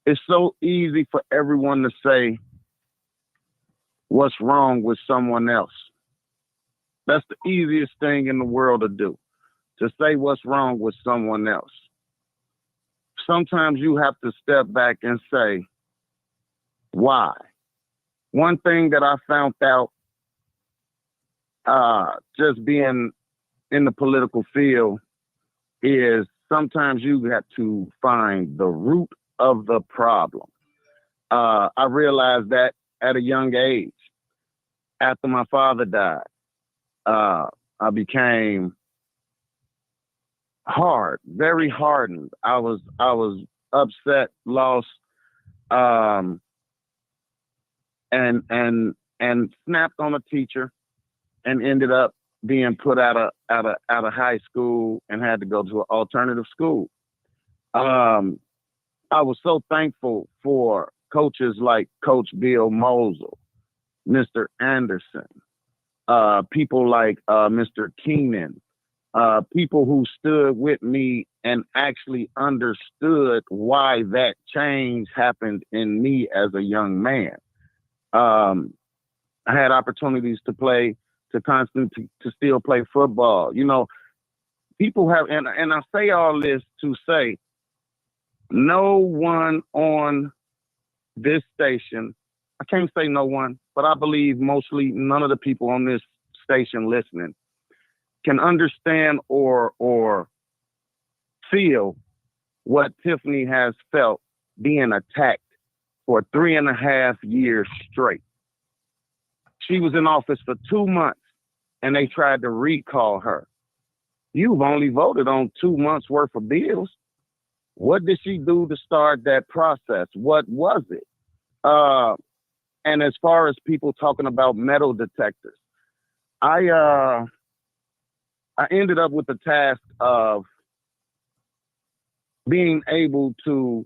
it's so easy for everyone to say what's wrong with someone else. That's the easiest thing in the world to do, to say what's wrong with someone else. Sometimes you have to step back and say, why? One thing that I found out just being in the political field is sometimes you have to find the root of the problem. I realized that at a young age. After my father died, I became very hardened. I was upset, lost, and snapped on a teacher, and ended up being put out of high school and had to go to an alternative school. I was so thankful for coaches like Coach Bill Mosel, Mr. Anderson, people like Mr. Keenan, people who stood with me and actually understood why that change happened in me as a young man. I had opportunities to still play football. You know, people have, and I say all this to say, no one on this station, I can't say no one, but I believe mostly none of the people on this station listening can understand or feel what Tiffany has felt being attacked for 3.5 years straight. She was in office for 2 months and they tried to recall her. You've only voted on 2 months worth of bills. What did she do to start that process? What was it? And as far as people talking about metal detectors, I ended up with the task of being able to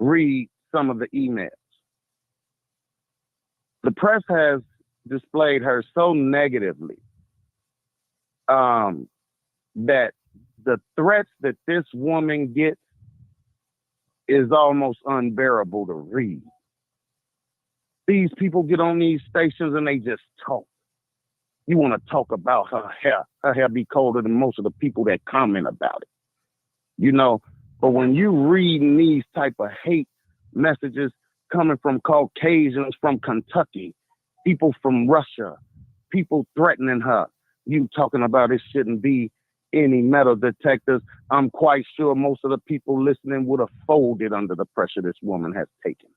read some of the emails. The press has displayed her so negatively that the threats that this woman gets is almost unbearable to read. These people get on these stations and they just talk. You want to talk about her hair. Her hair be colder than most of the people that comment about it. You know, but when you reading these type of hate messages coming from Caucasians from Kentucky, people from Russia, people threatening her, you talking about it shouldn't be any metal detectors, I'm quite sure most of the people listening would have folded under the pressure this woman has taken.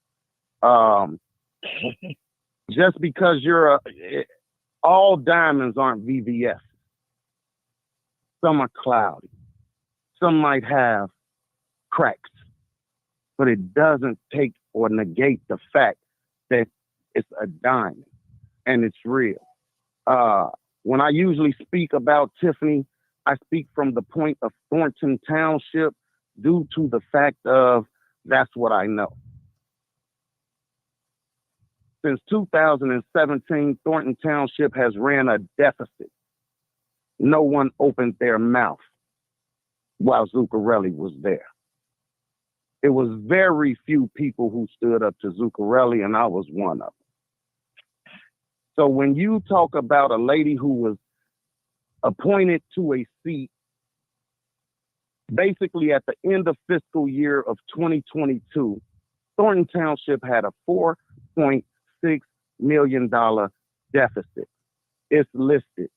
Just because all diamonds aren't VVS. Some are cloudy. Some might have cracks, but it doesn't take or negate the fact that it's a diamond and it's real. When I usually speak about Tiffany, I speak from the point of Thornton Township due to the fact of that's what I know. Since 2017, Thornton Township has ran a deficit. No one opened their mouth while Zuccarelli was there. It was very few people who stood up to Zuccarelli, and I was one of them. So when you talk about a lady who was appointed to a seat basically at the end of fiscal year of 2022, Thornton Township had a $4.6 million deficit. It's listed.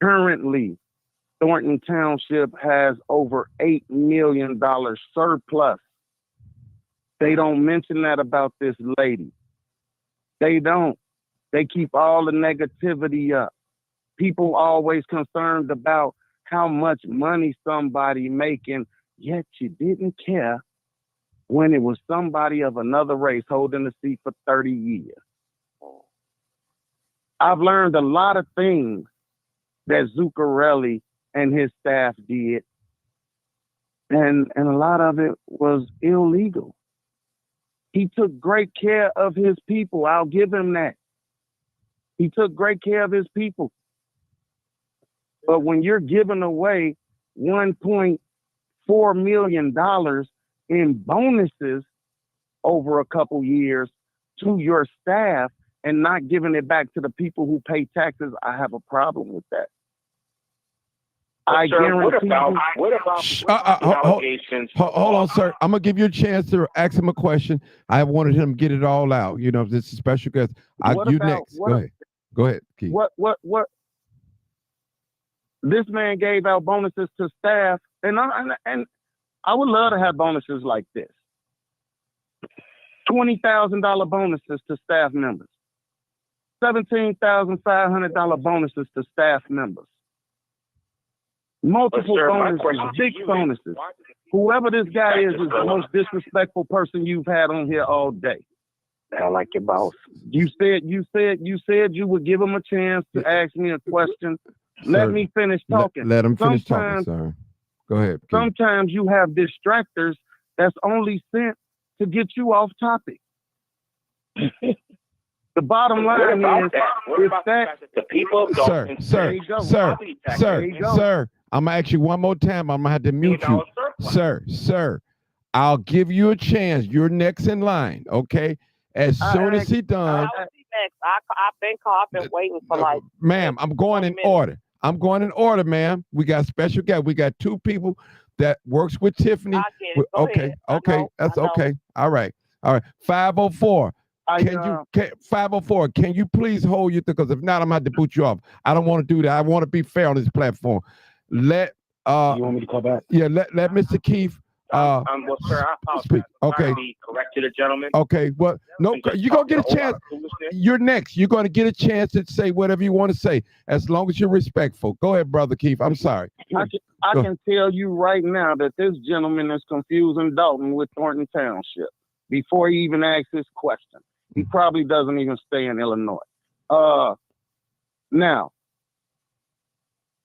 Currently, Thornton Township has over $8 million surplus. They don't mention that about this lady. They don't. They keep all the negativity up. People always concerned about how much money somebody making, yet you didn't care when it was somebody of another race holding the seat for 30 years. I've learned a lot of things that Zuccarelli and his staff did, and a lot of it was illegal. He took great care of his people. I'll give him that. He took great care of his people. But when you're giving away $1.4 million in bonuses over a couple years to your staff and not giving it back to the people who pay taxes, I have a problem with that. I guarantee what about the allegations? Hold on, sir. I'm gonna give you a chance to ask him a question. I wanted him to get it all out. You know, if this is special guest. Next. Go ahead. Go ahead, Keith. What? This man gave out bonuses to staff, and I would love to have bonuses like this. $20,000 bonuses to staff members. $17,500 bonuses to staff members. Multiple bonuses, big bonuses. Whoever this guy is the most disrespectful person you've had on here all day. I like your boss. You said you would give him a chance to ask me a question. Let me finish talking. Let him finish talking, sir. Go ahead. Keith. Sometimes you have distractors that's only sent to get you off topic. The bottom line is that the people don't. Sir, I'm gonna ask you one more time. I'm gonna have to mute you. Sir, I'll give you a chance. You're next in line, okay? As soon as he done. I've been waiting for like. Ma'am, I'm going in order. Ma'am. We got special guests. We got two people that works with Tiffany. Okay, that's okay. All right. 504. 504, can you please hold your because if not, I'm gonna have to boot you off. I don't want to do that. I want to be fair on this platform. Let you want me to call back? Yeah, let Mr. Keith well, sir, I apologize. speak. Okay. Correct to the gentleman. Okay, well, no, you're gonna get a chance. You're next. You're gonna get a chance to say whatever you want to say, as long as you're respectful. Go ahead, brother Keith. I'm sorry. I can tell you right now that this gentleman is confusing Dalton with Thornton Township before he even asks his question. He probably doesn't even stay in Illinois. Now,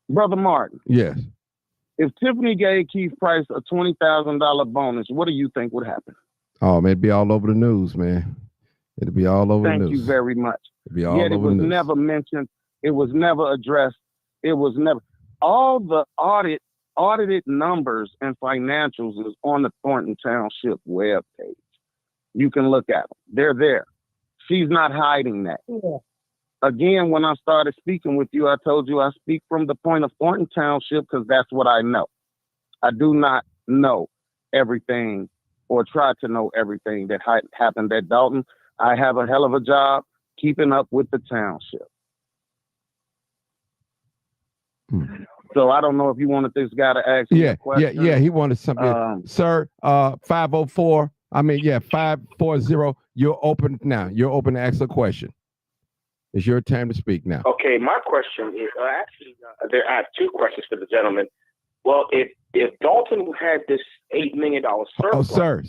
Brother Martin. Yes. If Tiffany gave Keith Price a $20,000 bonus, what do you think would happen? Oh, man, it'd be all over the news, man. It'd be all over the news. Thank you very much. It'd be all Yet over the news. It was never mentioned. It was never addressed. It was never. All the audited numbers and financials is on the Thornton Township webpage. You can look at them. They're there. She's not hiding that. Yeah. Again, when I started speaking with you, I told you I speak from the point of Thornton Township because that's what I know. I do not know everything or try to know everything that happened at Dalton. I have a hell of a job keeping up with the township. So I don't know if you wanted this guy to ask me a question. Yeah, he wanted something. Sir, 504. 540. You're open now. You're open to ask a question. It's your time to speak now. Okay, my question is I have two questions for the gentleman. Well, if Dalton had this $8 million surplus, sir,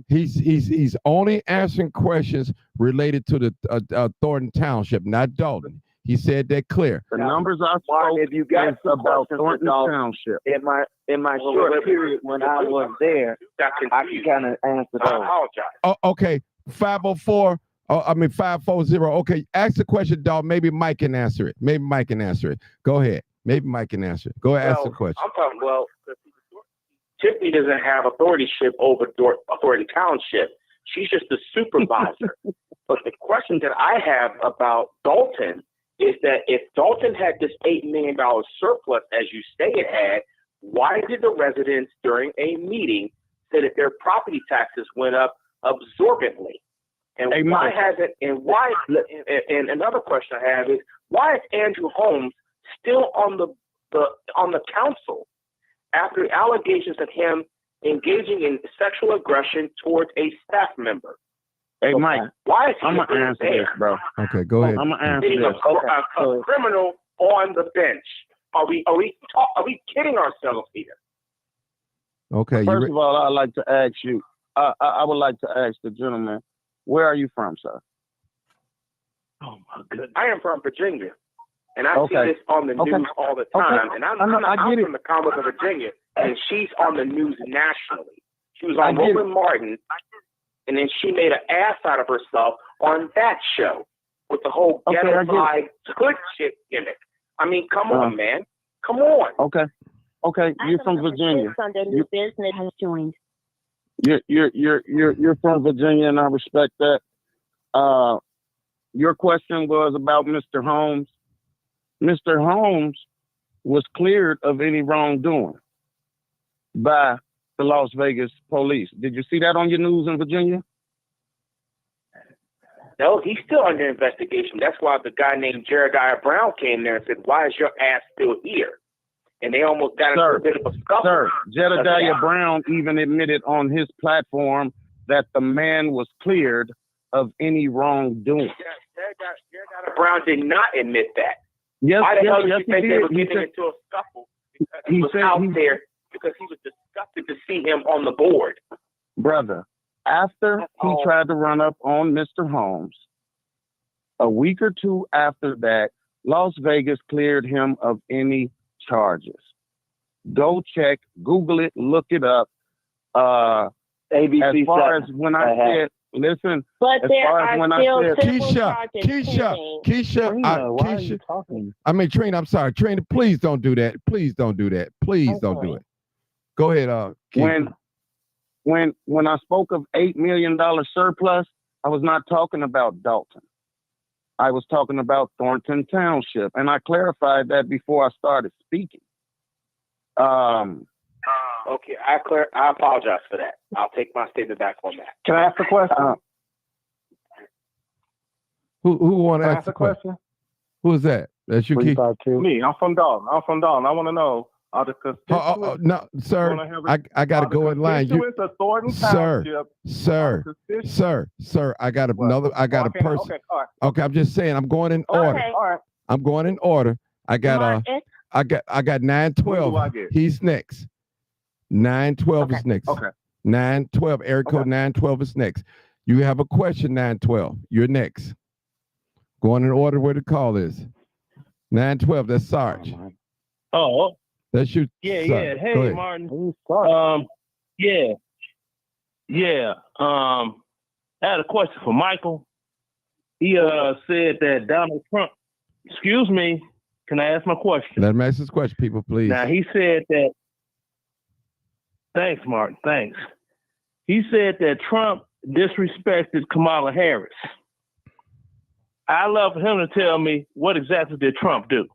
he's only answering questions related to the Thornton Township, not Dalton. He said that clear. The numbers I spoke if you got about Thornton Township. In my short period when I was there, I can kind of answer those. I apologize. Oh, okay. 504. 540. Okay, ask the question, dog. Maybe Mike can answer it. Go ahead. Maybe Mike can answer it. Go ahead, ask the question. I'm talking, Tiffany doesn't have authorship over Thornton Township. She's just the supervisor. But the question that I have about Dalton is that if Dalton had this $8 million surplus, as you say it had, why did the residents during a meeting say that their property taxes went up absorbently? And why hasn't, and why, and another question I have is, why is Andrew Holmes still on the council after allegations of him engaging in sexual aggression towards a staff member? Hey, Mike, why is he I'm gonna answer this, bro. Okay, go ahead. I'm gonna answer Being this. a criminal on the bench? Are we kidding ourselves here? Okay. First of all, I'd like to ask you. I would like to ask the gentleman, where are you from, sir? Oh my goodness. I am from Virginia, and I see Okay. this on the news all the time. And I'm from the Commonwealth of Virginia, and she's on the news nationally. She was on Roland Martin, and then she made an ass out of herself on that show with the whole ghetto-fied hood shit gimmick. I mean, come on, man. Come on. Okay. You're from Virginia. Your business has joined. You're from Virginia, and I respect that. Your question was about Mr. Holmes. Mr. Holmes was cleared of any wrongdoing by the Las Vegas police. Did you see that on your news in Virginia? No, he's still under investigation. That's why the guy named Jeremiah Brown came there and said, "Why is your ass still here?" And they almost got into a bit of a scuffle. Sir, Jedediah Brown even admitted on his platform that the man was cleared of any wrongdoing. Jeremiah Brown did not admit that. Yes, why the hell did you he think they did. were He getting said- into a scuffle? Because he was out there because he was disgusted to see him on the board. Brother, after he tried to run up on Mr. Holmes, a week or two after that, Las Vegas cleared him of any charges. Go check, Google it, look it up. ABC as far 7. as when I said, listen, But as there far as are when I still said, civil charges pending. Trina, I'm sorry. Trina, please don't do that. Please don't do that. Please don't do it. Go ahead, Keith. when I spoke of $8 million surplus, I was not talking about Dalton. I was talking about Thornton Township, and I clarified that before I started speaking. Okay, I apologize for that. I'll take my statement back on that. Can I ask a question? Who want to ask the question? Who's that? That's you, Keith? Me. I'm from Dalton. I want to know, are the constituents... No, sir. I got to go in line. Of Thornton Township, Sir. I got a person. Okay, I'm just saying. I'm going in order. All right. I'm going in order. I got 912. He's next. 912 is next. Okay. 912. Area code 912 is next. You have a question, 912. You're next. Going in order where the call is. 912. That's Sarge. Oh. That's you. Yeah, Sarge. yeah. Go Hey, ahead. Martin. Yeah. I had a question for Michael. He said that Donald Trump. Excuse me. Can I ask my question? Let him ask his question, people, please. Now he said that. Thanks, Martin. Thanks. He said that Trump disrespected Kamala Harris. I'd love for him to tell me what exactly did Trump do.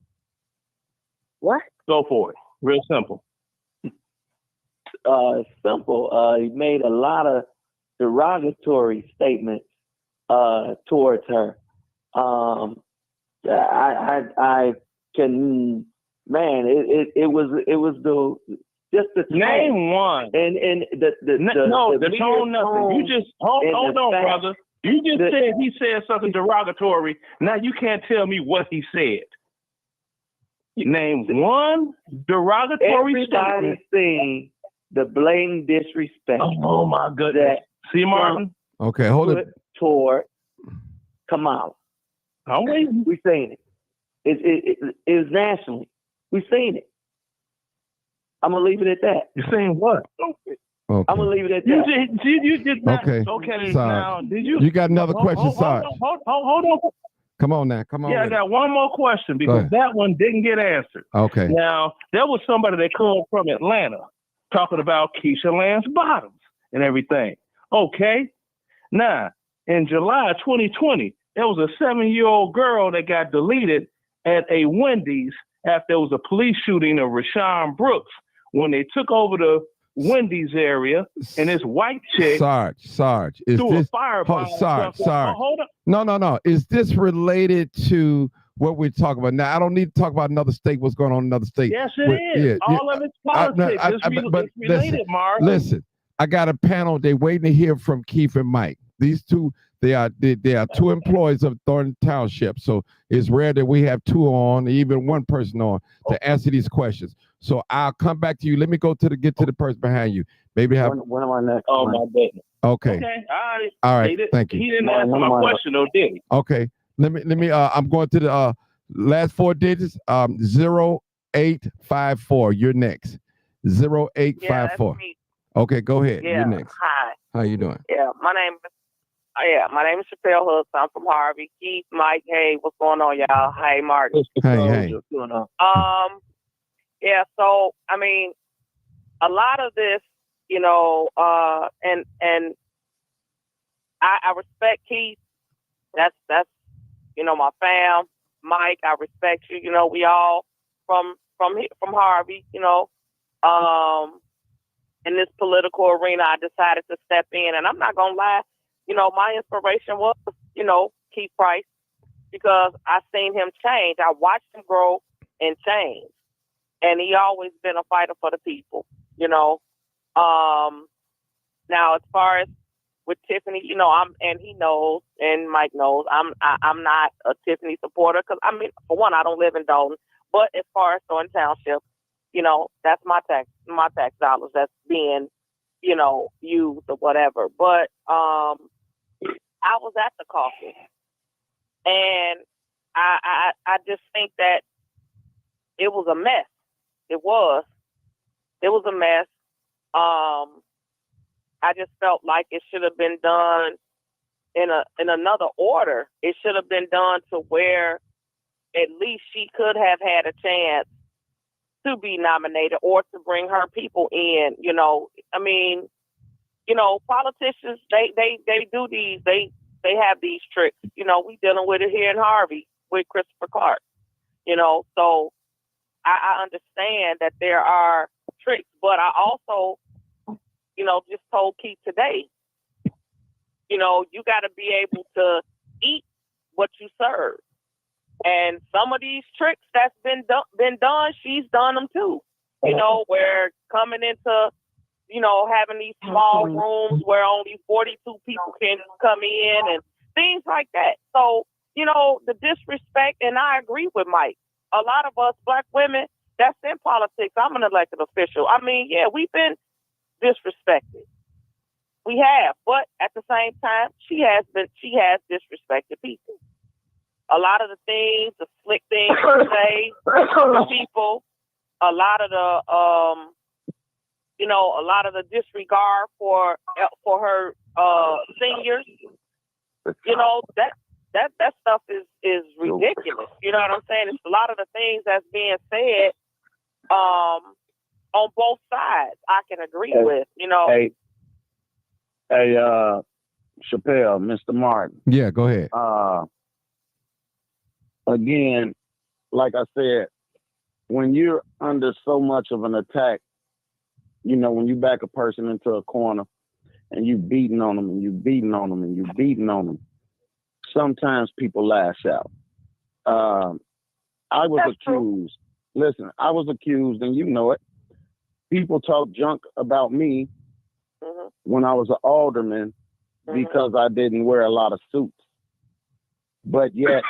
What? Go for it. Real simple. Simple. He made a lot of derogatory statements towards her. I can, man. It was just the tone. Name one. And the tone nothing. You just hold on, brother. You just said he said something derogatory. Now you can't tell me what he said. Name one derogatory Everybody seen the blatant disrespect. Oh my goodness. See, Martin? Okay, hold it. Toward Kamala. I'm waiting. We seen it. It was nationally. We seen it. I'm gonna leave it at that. You saying what? Okay. I'm gonna leave it at that. You did not. Okay. Now, did you? You got another question, Sarge? Hold on. Come on now. Come on. Yeah, I got one more question because that one didn't get answered. Okay. Now, there was somebody that called from Atlanta talking about Keisha Lance Bottoms and everything. Okay. Now, in July 2020, there was a 7-year-old girl that got deleted at a Wendy's after there was a police shooting of Rashawn Brooks. When they took over the Wendy's area, and this white chick Sarge, is threw this a fireball? Sarge? Hold up. No. Is this related to what we're talking about now? I don't need to talk about another state. What's going on in another state? Yes, it is. All of it's politics. It's related, Mark. Listen, I got a panel. They waiting to hear from Keith and Mike. These two, they are two employees of Thornton Township. So it's rare that we have two on, even one person on, to answer these questions. So I'll come back to you. Let me get to the person behind you. Maybe have. When am I next? Oh, my goodness. Okay. All right. Thank you. He didn't answer my question, though, did he? Okay. Let me. I'm going to the last four digits. 0854. You're next. 0854. Okay, go ahead. Yeah. You're next. Hi. How you doing? Yeah, my name is Chappelle Hooks. I'm from Harvey. Keith, Mike, hey, what's going on, y'all? Hey, Martin. Hey. What's going on? Yeah, so I mean, a lot of this, and I respect Keith. That's my fam. Mike, I respect you. We all from Harvey. In this political arena, I decided to step in, and I'm not gonna lie. My inspiration was, Keith Price, because I seen him change. I watched him grow and change, and he always been a fighter for the people. Now as far as with Tiffany, and he knows, and Mike knows, I'm not a Tiffany supporter because for one, I don't live in Dalton. But as far as Thornton Township, that's my tax dollars that's being, used or whatever. But I was at the caucus, and I just think that it was a mess. It was a mess. I just felt like it should have been done in another order. It should have been done to where at least she could have had a chance to be nominated or to bring her people in. Politicians, they do these, they have these tricks. We dealing with it here in Harvey with Christopher Clark. So I understand that there are tricks, but I also, just told Keith today, you got to be able to eat what you serve. And some of these tricks that's been done, she's done them too. Where coming into, having these small rooms where only 42 people can come in and things like that. So, the disrespect, and I agree with Mike. A lot of us Black women that's in politics, I'm an elected official. We've been disrespected. We have, but at the same time, she has disrespected people. A lot of the things, the slick things to say to people, a lot of the disregard for her seniors, that stuff is ridiculous. You know what I'm saying? It's a lot of the things that's being said on both sides I can agree with, Hey, Chappelle, Mr. Martin. Yeah, go ahead. Again, like I said, when you're under so much of an attack, when you back a person into a corner and you beating on them and you beating on them and you beating on them, sometimes people lash out. I was accused. Listen, I was accused, and you know it. People talk junk about me when I was an alderman because I didn't wear a lot of suits. But yet,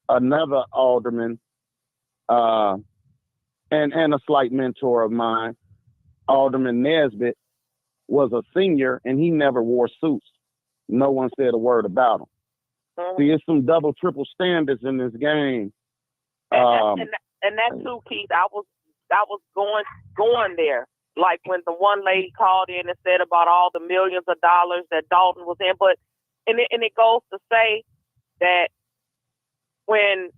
another alderman, and a slight mentor of mine, Alderman Nesbitt, was a senior, and he never wore suits. No one said a word about him. See, it's some double, triple standards in this game. And that too, Keith. I was going there. Like when the one lady called in and said about all the millions of dollars that Dalton was in, but it goes to say that when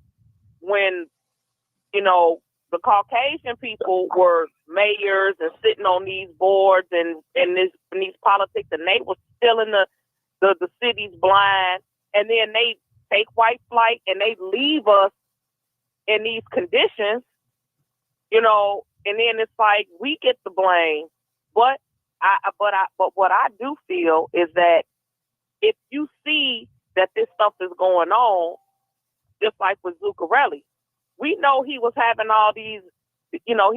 the Caucasian people were mayors and sitting on these boards and in these politics, and they were still in the city's blind, and then they take white flight and they leave us in these conditions, you know, and then it's like we get the blame. But what I do feel is that if you see that this stuff is going on, just like with Zuccarelli, we know he was having all these, you know,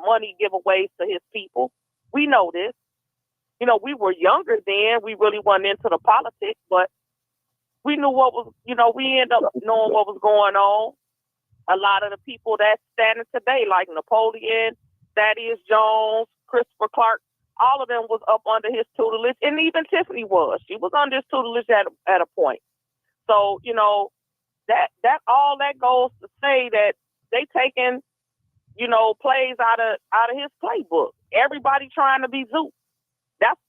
money giveaways to his people. We know this. You know, we were younger then. We really wasn't into the politics, but we knew what was, you know, we ended up knowing what was going on. A lot of the people that's standing today, like Napoleon, Thaddeus Jones, Christopher Clark, all of them was up under his tutelage, and even Tiffany was. She was under his tutelage at a point. So, you know, that all that goes to say that they taking, you know, plays out of his playbook. Everybody trying to be Zoot. That's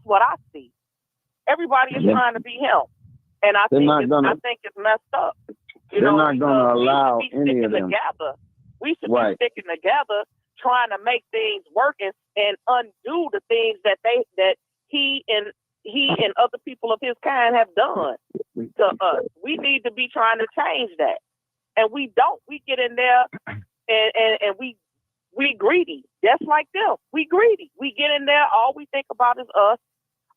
what I see. Everybody is trying to be him, and I think it's messed up. You they're know, not going to allow any of them. Together. We should be sticking together, trying to make things work and undo the things that he and other people of his kind have done to us. We need to be trying to change that, and we don't. We get in there and we greedy, just like them. We greedy. We get in there. All we think about is us.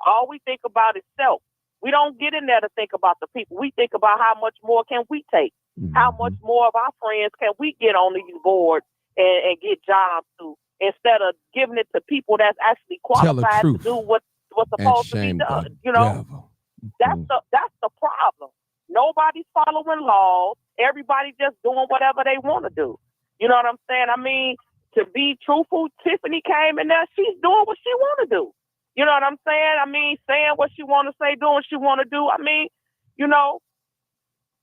All we think about is self. We don't get in there to think about the people. We think about how much more can we take? How much more of our friends can we get on these boards and get jobs to, instead of giving it to people that's actually qualified to do what's supposed to be done. You know, that's the problem. Nobody's following laws. Everybody just doing whatever they want to do. You know what I'm saying? I mean, to be truthful, Tiffany came in there. She's doing what she want to do. You know what I'm saying? I mean, saying what she want to say, doing what she want to do. I mean, you know,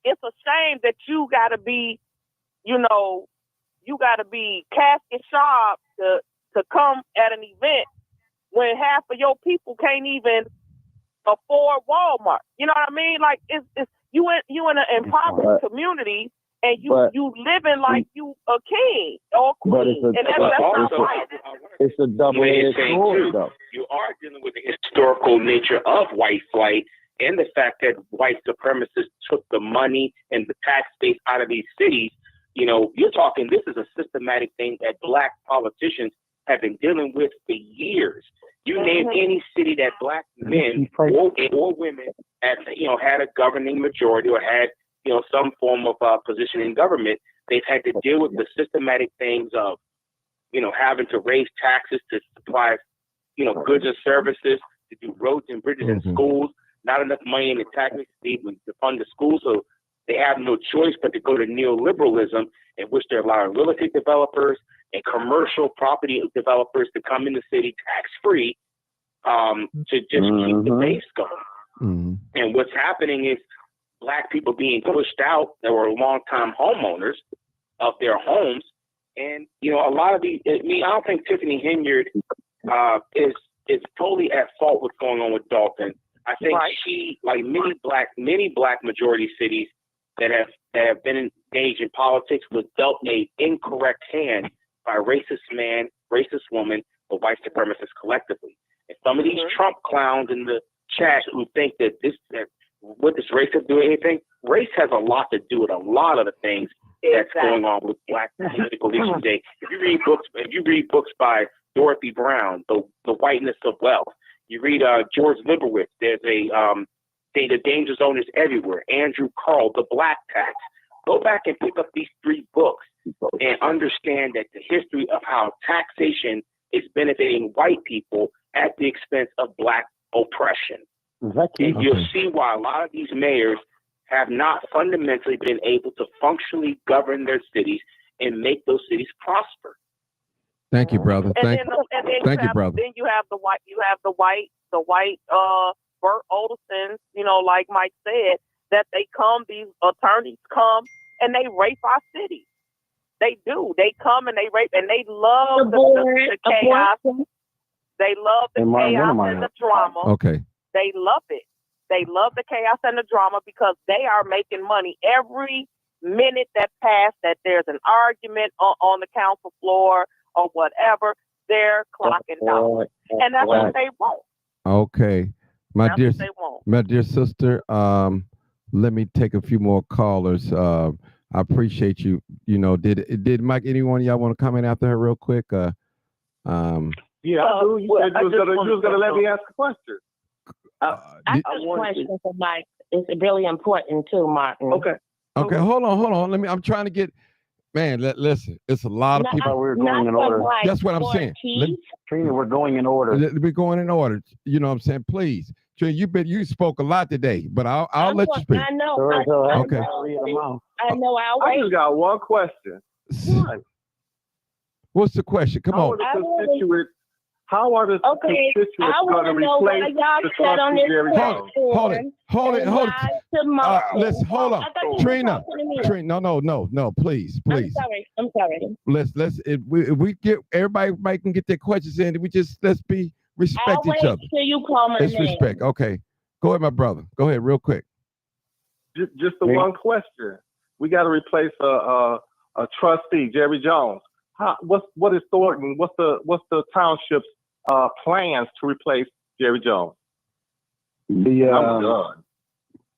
it's a shame that you got to be, you know, you got to be casket sharp to come at an event when half of your people can't even afford Walmart. You know what I mean? Like, it's you in an impoverished community, and you living like you a king or a queen. But it's a double-edged sword, though. You are dealing with the historical nature of white flight and the fact that white supremacists took the money and the tax base out of these cities. You know, you're talking, this is a systematic thing that Black politicians have been dealing with for years. You name any city that Black men or women had a governing majority or had, you know, some form of position in government, they've had to deal with the systematic things of, you know, having to raise taxes to supply, you know, goods and services, to do roads and bridges and schools, not enough money in the tax to fund the schools. So they have no choice but to go to neoliberalism, in which they're allowing real estate developers and commercial property developers to come in the city tax-free to just keep the base going. And what's happening is Black people being pushed out that were longtime homeowners of their homes. And, you know, a lot of these, I don't think Tiffany Henyard is totally at fault what's going on with Dalton. I think she, like many black majority cities that have been engaged in politics, was dealt an incorrect hand by racist man, racist woman, or white supremacists collectively. And some of these Trump clowns in the chat who think that what does race have to do with anything? Race has a lot to do with a lot of the things that's going on with Black political issues today. If you read books by Dorothy Brown, The Whiteness of Wealth, you read George Liebowitz, there's The Danger Zone is Everywhere, Andrew Carl, The Black Tax. Go back and pick up these 3 books and understand that the history of how taxation is benefiting white people at the expense of Black oppression. And you'll see why a lot of these mayors have not fundamentally been able to functionally govern their cities and make those cities prosper. Thank you, brother. Thank you, brother. Then you have the white Burt Oldsons, you know, like Mike said, that these attorneys come and they rape our city. They do. They come and they rape, and they love the chaos. They love the chaos and the drama. Okay. They love it. They love the chaos and the drama because they are making money every minute that passed, that there's an argument on the council floor or whatever. They're clocking down. And that's what they want. Okay. My dear, what they want. my dear sister, let me take a few more callers. I appreciate you. You know, did Mike, any one of y'all want to comment after her real quick? Yeah, I do. You said you was gonna let me ask a question. I have a question for Mike. It's really important too, Martin. Okay. Okay, hold on. I'm trying to get. Man, listen. It's a lot of people. We're going in order. That's what I'm saying. Trina, we're going in order. We're going in order. You know what I'm saying? Please, Trina, you spoke a lot today, but I'll let you speak. I know. Okay. I know. I just got one question. What's the question? Come on. How are the constituents going to replace the trustee Jerry Jones? Hold it. Let's hold on. Trina, no, please. I'm sorry. Let's if we get everybody can get their questions in. Let's respect each other. Till you call my Let's name. respect. Okay. Go ahead, my brother. Go ahead, real quick. Just the one question. We got to replace a trustee, Jerry Jones. What is Thornton? What's the township's plans to replace Jerry Jones?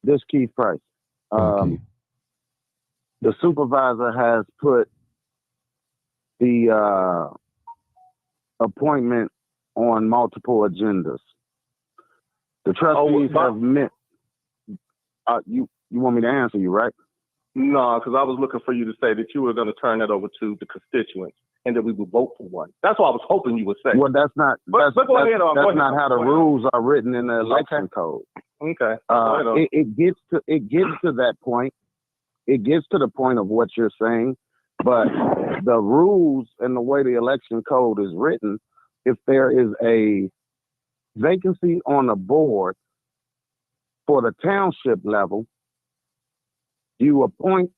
This Keith Price. The supervisor has put the appointment on multiple agendas. The trustees have met. You want me to answer you, right? No, because I was looking for you to say that you were going to turn that over to the constituents and that we would vote for one. That's what I was hoping you would say. Well, that's not. That's not how the rules are written in the election code. Okay. It gets to that point. It gets to the point of what you're saying, but the rules and the way the election code is written, if there is a vacancy on the board for the township level, you appoint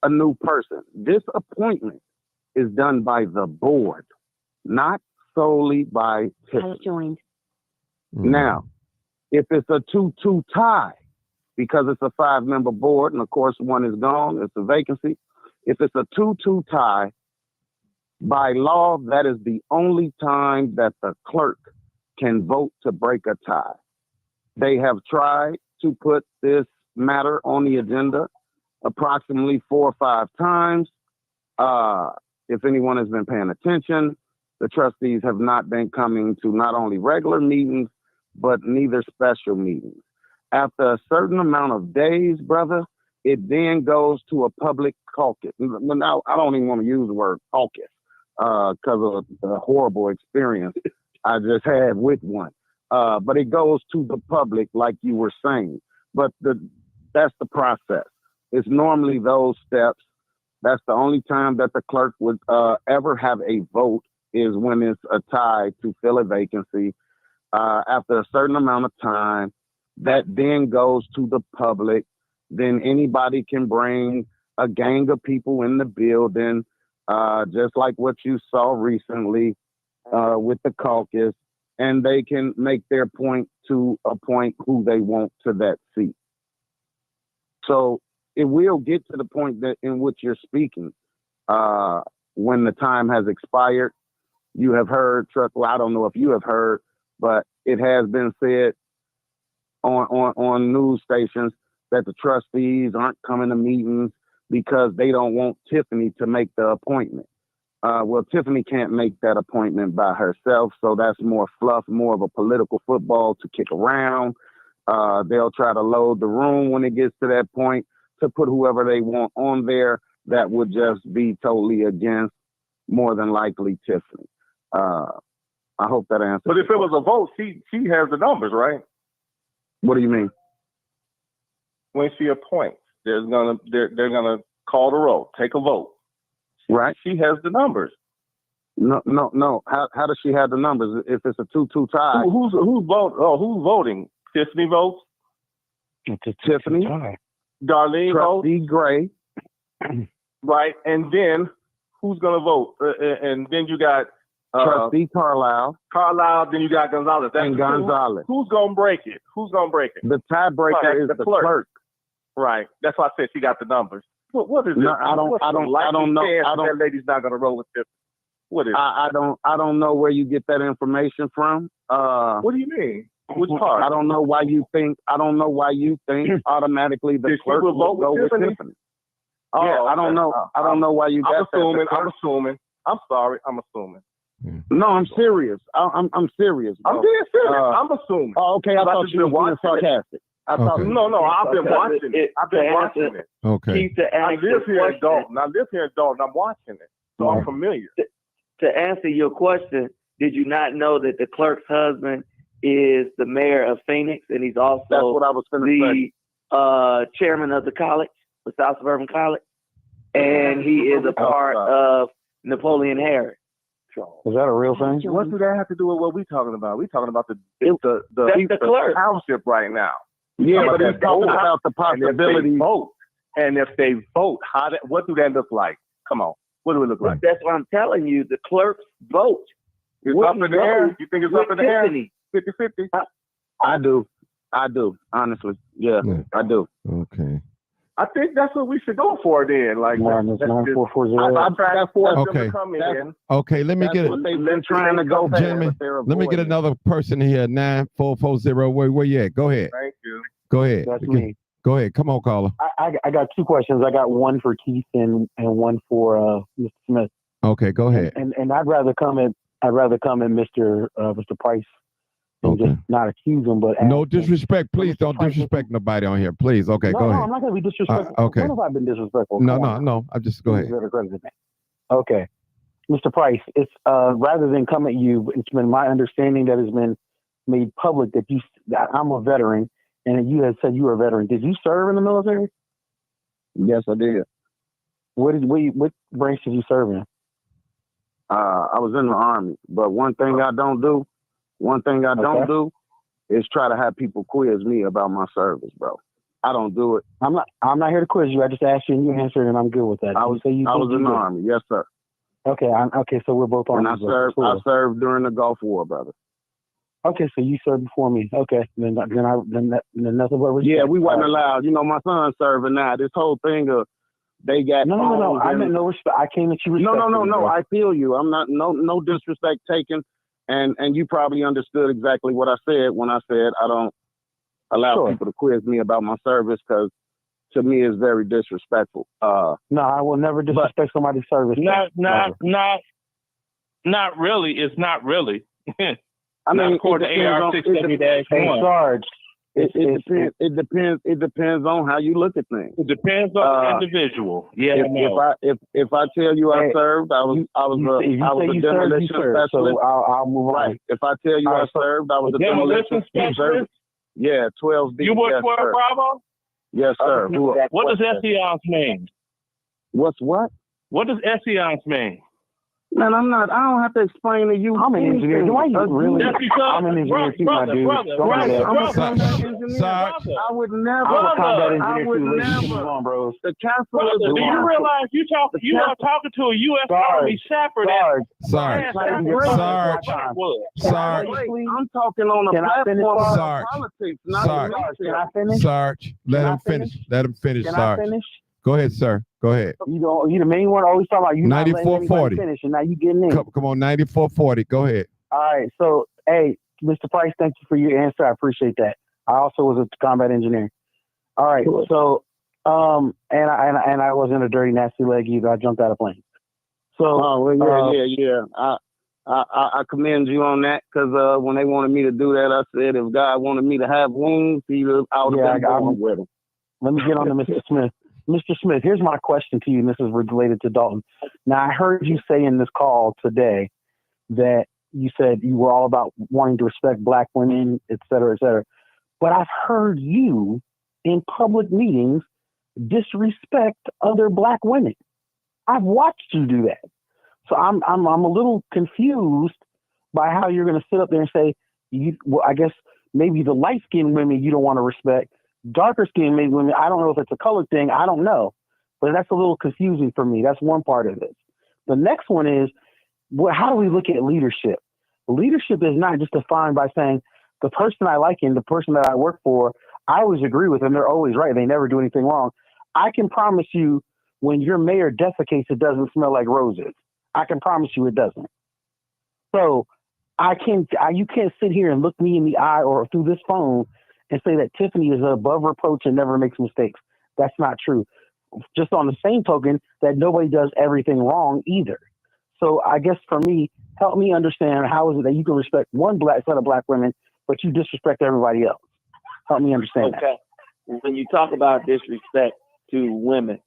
a new person. This appointment is done by the board, not solely by Tiffany. Now, if it's a 2-2 tie, because it's a 5-member board, and of course one is gone, it's a vacancy. If it's a 2-2 tie, by law, that is the only time that the clerk can vote to break a tie. They have tried to put this matter on the agenda approximately 4 or 5 times. If anyone has been paying attention, the trustees have not been coming to not only regular meetings, but neither special meetings. After a certain amount of days, brother, it then goes to a public caucus. Now, I don't even want to use the word caucus because of the horrible experience I just had with one. But it goes to the public, like you were saying. But that's the process. It's normally those steps. That's the only time that the clerk would ever have a vote is when it's a tie to fill a vacancy. After a certain amount of time, that then goes to the public. Then anybody can bring a gang of people in the building, just like what you saw recently with the caucus, and they can make their point to appoint who they want to that seat. So it will get to the point that in which you're speaking, when the time has expired. You have heard, well, I don't know if you have heard, but it has been said on news stations that the trustees aren't coming to meetings because they don't want Tiffany to make the appointment. Well, Tiffany can't make that appointment by herself, so that's more fluff, more of a political football to kick around. They'll try to load the room when it gets to that point to put whoever they want on there. That would just be totally against, more than likely, Tiffany. I hope that answers. But if it was a vote, she has the numbers, right? What do you mean? When she appoints, they're gonna call the roll, take a vote. Right. She has the numbers. No. How does she have the numbers if it's a 2-2 tie? Who's voting? Tiffany votes. Tiffany. Darlene votes. Trustee Gray. Right, and then who's gonna vote? And then you got Trustee Carlisle. Then you got Gonzalez. And Gonzalez. Who's gonna break it? The tiebreaker is the clerk. Right. That's why I said she got the numbers. What is it? No, I don't know. That lady's not gonna roll with this. What is? I don't know where you get that information from. What do you mean? Which part? I don't know why you think automatically the clerk will go with Tiffany. Oh, yeah, I don't know. I don't know why you got that. I'm assuming. I'm sorry. I'm assuming. No, I'm serious. I'm serious. Bro. I'm being serious. I'm assuming. Oh, okay. I thought you were being sarcastic. I thought no. I've been watching it. I've been watching it. Okay. I live here in Dalton. I'm watching it, so I'm familiar. To answer your question, did you not know that the clerk's husband is the mayor of Phoenix, and he's also That's what I was the chairman of the college, the South Suburban College, and he is a part of Napoleon Harris. Is that a real thing? What do that have to do with what we're talking about? We're talking about the clerk township right now. Yeah, but he's talking about the possibility. And if they vote, what do that look like? Come on. What do it look like? That's what I'm telling you. The clerks vote. It's up in the air. You think it's up in the air? 50-50. I do. Honestly. Yeah, I do. Okay. I think that's what we should go for then. Like, Okay, let me get it. They've been trying to go for. Gentlemen, let me get another person here. 9440. Where you at? Go ahead. Thank you. Go ahead. That's me. Go ahead. Come on, caller. I got two questions. I got one for Keith and one for Mr. Smith. Okay, go ahead. And I'd rather come at Mr. Price and just not accuse him, but no disrespect. Please don't disrespect nobody on here. Please. Okay, go ahead. No, I'm not going to be disrespectful. Okay. When have I been disrespectful? No. I just go ahead. Okay. Mr. Price, it's rather than come at you, it's been my understanding that has been made public that I'm a veteran and you had said you were a veteran. Did you serve in the military? Yes, I did. What branch did you serve in? I was in the Army, but one thing I don't do is try to have people quiz me about my service, bro. I don't do it. I'm not here to quiz you. I just asked you and you answered, and I'm good with that. I was in the Army, yes, sir. Okay, so we're both Army. And I served during the Gulf War, brother. Okay, so you served before me. Okay, then nothing but respect. Yeah, we wasn't allowed. You know, my son's serving now. This whole thing of they got no. I meant no respect. I came at you respectfully. No. I feel you. I'm not no disrespect taken, and you probably understood exactly what I said when I said I don't allow people to quiz me about my service because to me it's very disrespectful. No, I will never disrespect somebody's service. Not really. It's not really. I mean, according to AR 670-1. Sarge, it depends on how you look at things. It depends on the individual. Yeah, if I tell you I served, I was a demolition specialist. So I'll move on. Right. If I tell you I served, I was a demolition specialist. Yeah, 12D. You work for Bravo? Yes, sir. What does Esseance mean? What's what? What does Esseance mean? Man, I don't have to explain to you. I'm an engineer. Why you really? That's because I'm an engineer too, my dude. I would never. I'm a combat engineer too. Come on, bros. The council is. Do you realize you are talking to a U.S. Army sapper? Sarge. I'm talking on a platform of politics, not Sarge. Sarge, let him finish. Can I finish? Go ahead, sir. Go ahead. You the main one always talking about you 9440. Finish, and now you getting in. Come on, 9440. Go ahead. All right. So, hey, Mr. Price, thank you for your answer. I appreciate that. I also was a combat engineer. All right. So, and I wasn't a dirty, nasty leg either. I jumped out of planes. So, yeah. I commend you on that because when they wanted me to do that, I said if God wanted me to have wings, I would have been born with them. Let me get on to Mr. Smith. Mr. Smith, here's my question to you, and this is related to Dalton. Now, I heard you say in this call today that you said you were all about wanting to respect Black women, et cetera, et cetera. But I've heard you in public meetings disrespect other Black women. I've watched you do that. So I'm a little confused by how you're going to sit up there and say, I guess maybe the light-skinned women you don't want to respect, darker skinned women, I don't know if it's a color thing, I don't know. But that's a little confusing for me. That's one part of this. The next one is, how do we look at leadership? Leadership is not just defined by saying the person I like and the person that I work for, I always agree with them. They're always right. They never do anything wrong. I can promise you when your mayor defecates, it doesn't smell like roses. I can promise you it doesn't. So you can't sit here and look me in the eye or through this phone and say that Tiffany is above reproach and never makes mistakes. That's not true. Just on the same token, that nobody does everything wrong either. So I guess for me, help me understand how is it that you can respect one set of black women, but you disrespect everybody else. Help me understand that. Okay. When you talk about disrespect to women,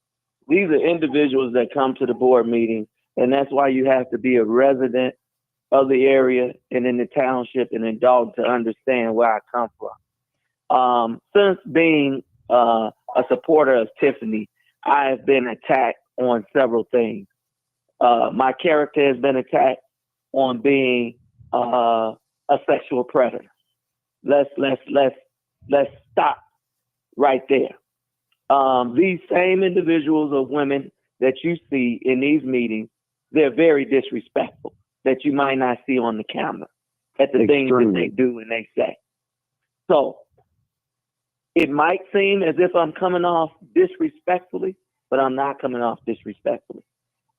these are individuals that come to the board meeting, and that's why you have to be a resident of the area and in the township and in Dalton to understand where I come from. Since being a supporter of Tiffany, I have been attacked on several things. My character has been attacked on being a sexual predator. Let's stop right there. These same individuals or women that you see in these meetings, they're very disrespectful that you might not see on the camera at the things that they do and they say. So it might seem as if I'm coming off disrespectfully, but I'm not coming off disrespectfully.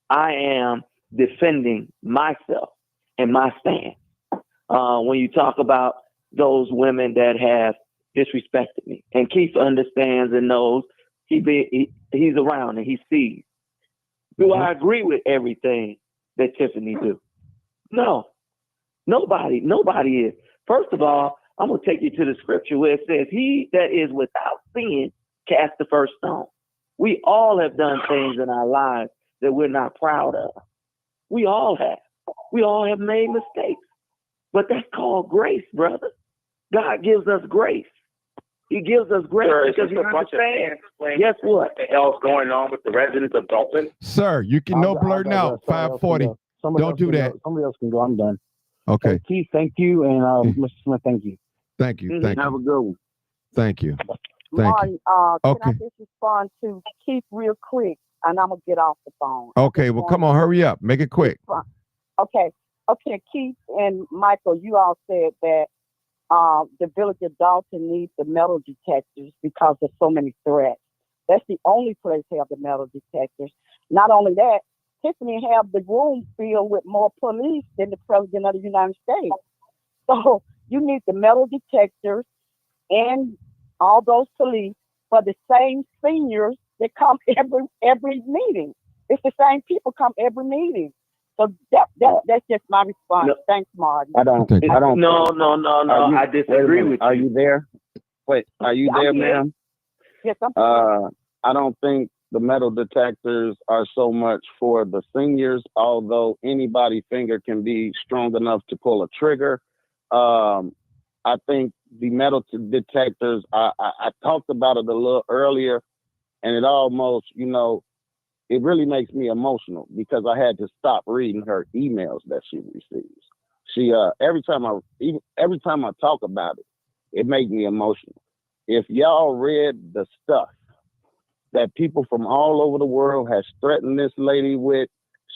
I am defending myself and my stand. When you talk about those women that have disrespected me, and Keith understands and knows he's around and he sees. Do I agree with everything that Tiffany do? No, nobody is. First of all, I'm going to take you to the scripture where it says, he that is without sin cast the first stone. We all have done things in our lives that we're not proud of. We all have. We all have made mistakes. But that's called grace, brother. God gives us grace. He gives us grace because he understands. Guess what? The hell's going on with the residents of Dalton? Sir, you can no blurting out. 540. Don't do that. Somebody else can go. I'm done. Okay. Keith, thank you. And Mr. Smith, thank you. Thank you. Thank Have you. a good one. Thank you. Thank Marty, you. can Okay. I just respond to Keith real quick, and I'm gonna get off the phone. Okay. Well, come on. Hurry up. Make it quick. Okay, Keith and Michael, you all said that the village of Dalton needs the metal detectors because there's so many threats. That's the only place to have the metal detectors. Not only that, Tiffany have the room filled with more police than the president of the United States. So you need the metal detectors and all those police for the same seniors that come every meeting. It's the same people come every meeting. So that's just my response. No, Thanks, Martin. I don't. No. I disagree with you. Are you there? Wait, are you there, ma'am? Yes, I'm here. I don't think the metal detectors are so much for the seniors, although anybody's finger can be strong enough to pull a trigger. I think the metal detectors, I talked about it a little earlier, and it almost, it really makes me emotional because I had to stop reading her emails that she receives. She every time I talk about it, it makes me emotional. If y'all read the stuff that people from all over the world has threatened this lady with,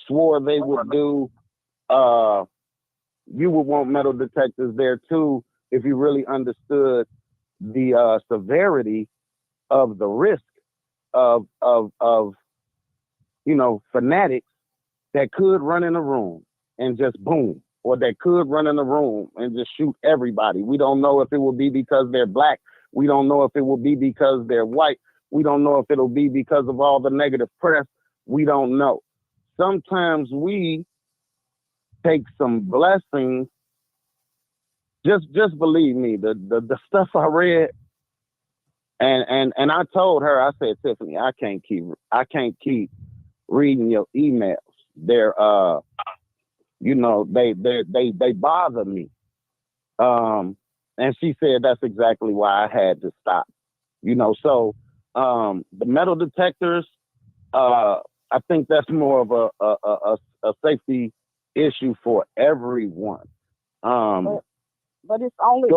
swore they would do, you would want metal detectors there too if you really understood the severity of the risk of fanatics that could run in a room and just boom, or that could run in a room and just shoot everybody. We don't know if it will be because they're black. We don't know if it will be because they're white. We don't know if it'll be because of all the negative press. We don't know. Sometimes we take some blessings. Just believe me, the stuff I read, and I told her, I said, Tiffany, I can't keep reading your emails. They're they bother me. And she said that's exactly why I had to stop. So the metal detectors, I think that's more of a safety issue for everyone. But it's only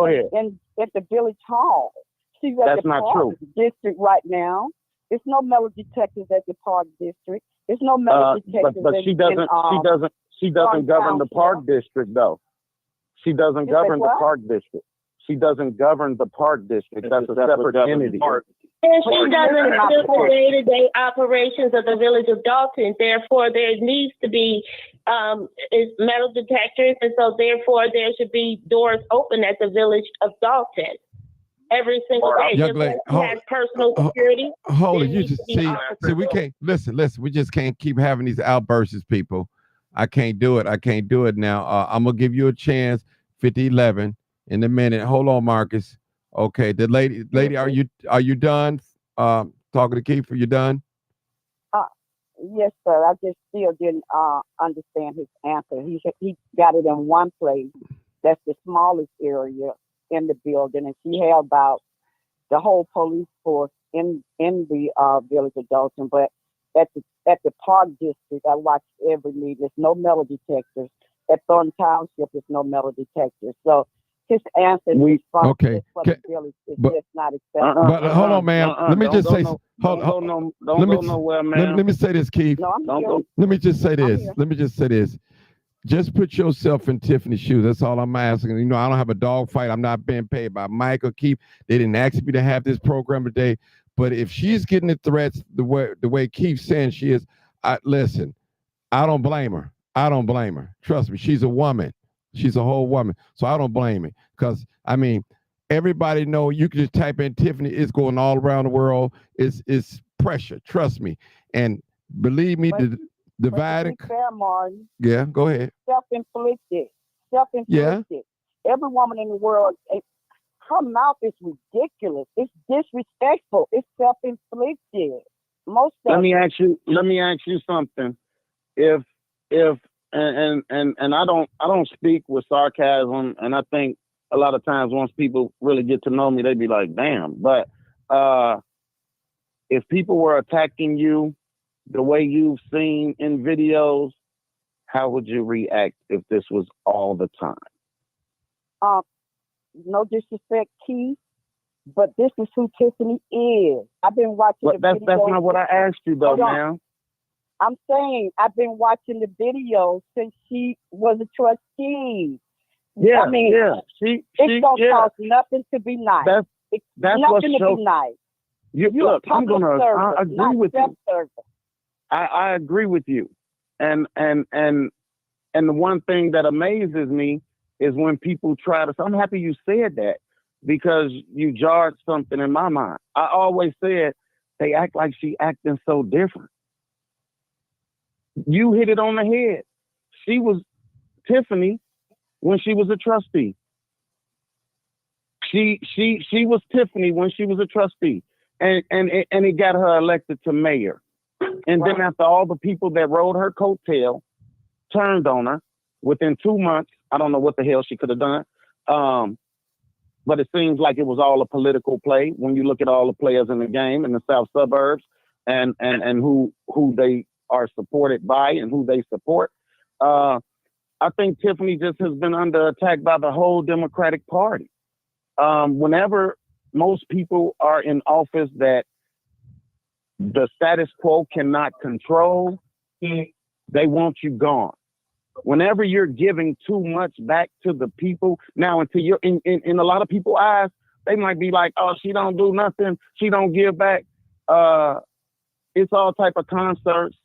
at the village hall. She's at That's the not park district right now. There's no metal detectors at the park district. There's no metal detectors. But she doesn't govern the park district though. She doesn't govern the park district. She doesn't govern the park district. That's a separate entity. And she doesn't do the day-to-day operations of the village of Dalton. Therefore, there needs to be metal detectors, and so therefore there should be doors open at the village of Dalton every single day. Young Just lady, like she has personal security. Hold there it. You needs just to be see. We can't listen. We just can't keep having these outbursts, people. I can't do it. I can't do it now. I'm gonna give you a chance. 50-11 in a minute. Hold on, Marcus. Okay, the lady, are you done? Talking to Keith, are you done? Yes, sir. I just still didn't understand his answer. He got it in one place. That's the smallest area in the building, and she had about the whole police force in the village of Dalton. But at the park district, I watched every meeting. There's no metal detectors. At Thornton Township, there's no metal detectors. So his answer for the village is just not acceptable. But hold on, ma'am. Let me just say. Don't go nowhere, man. Let me say this, Keith. Let me just say this. Just put yourself in Tiffany's shoes. That's all I'm asking. You know, I don't have a dog fight. I'm not being paid by Mike or Keith. They didn't ask me to have this program today. But if she's getting the threats the way Keith's saying she is, listen, I don't blame her. Trust me, she's a woman. She's a whole woman. So I don't blame it. Because, I mean, everybody know you can just type in Tiffany. It's going all around the world. It's pressure. Trust me. And believe me, the dividing. Fair, Martin. Yeah, go ahead. Self-inflicted. Yeah. Every woman in the world, her mouth is ridiculous. It's disrespectful. It's self-inflicted. Let me ask you something. If I don't speak with sarcasm, and I think a lot of times once people really get to know me, they be like, damn. But if people were attacking you the way you've seen in videos, how would you react if this was all the time? No disrespect, Keith, but this is who Tiffany is. I've been watching the videos. That's not what I asked you, though, now. I'm saying I've been watching the videos since she was a trustee. Yeah, I mean, It don't cost nothing to be nice. That's nothing to be nice. Look, I agree with you. Service. I agree with you, and the one thing that amazes me is when people try to. So I'm happy you said that because you jarred something in my mind. I always said they act like she acting so different. You hit it on the head. She was Tiffany when she was a trustee. She was Tiffany when she was a trustee, and it got her elected to mayor. And then after all the people that rode her coattail turned on her within 2 months, I don't know what the hell she could have done. But it seems like it was all a political play when you look at all the players in the game in the South suburbs and who they are supported by and who they support. I think Tiffany just has been under attack by the whole Democratic Party. Whenever most people are in office that the status quo cannot control, they want you gone. Whenever you're giving too much back to the people, now until you're in a lot of people's eyes, they might be like, oh, she don't do nothing, she don't give back. It's all type of concerts.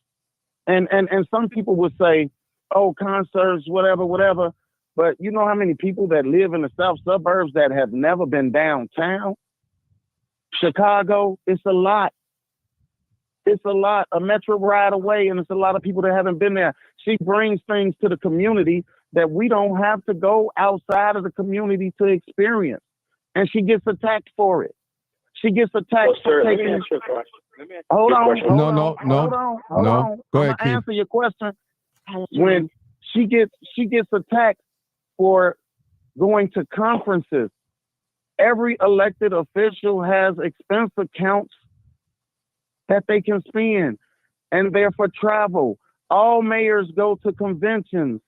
And some people would say, oh, concerts, whatever. But you know how many people that live in the South suburbs that have never been downtown? Chicago, it's a lot. It's a lot, a metro ride away, and it's a lot of people that haven't been there. She brings things to the community that we don't have to go outside of the community to experience. And she gets attacked for it. She gets attacked for taking... Let me ask you a question. Hold on. No. Go ahead, Keith. Answer your question. When she gets attacked for going to conferences, every elected official has expense accounts that they can spend, and they're for travel. All mayors go to conventions.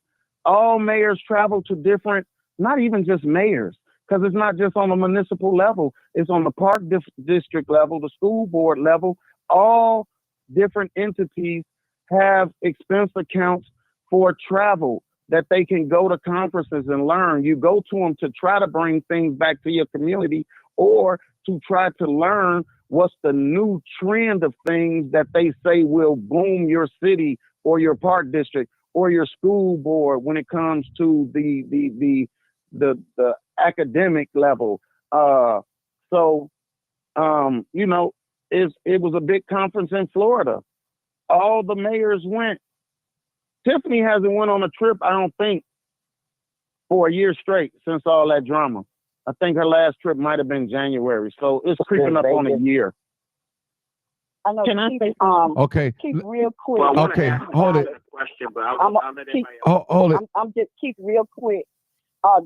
All mayors travel to different, not even just mayors, because it's not just on the municipal level. It's on the park district level, the school board level. All different entities have expense accounts for travel. that they can go to conferences and learn. You go to them to try to bring things back to your community or to try to learn what's the new trend of things that they say will boom your city or your park district or your school board when it comes to the academic level. You know, it was a big conference in Florida. All the mayors went. Tiffany hasn't went on a trip, I don't think, for a year straight since all that drama. I think her last trip might have been January, so it's creeping up on a year. I know. Can I say okay. Keep real quick. Well, okay, hold it. Question, but I'll let keep, hold it. I'm just keep real quick.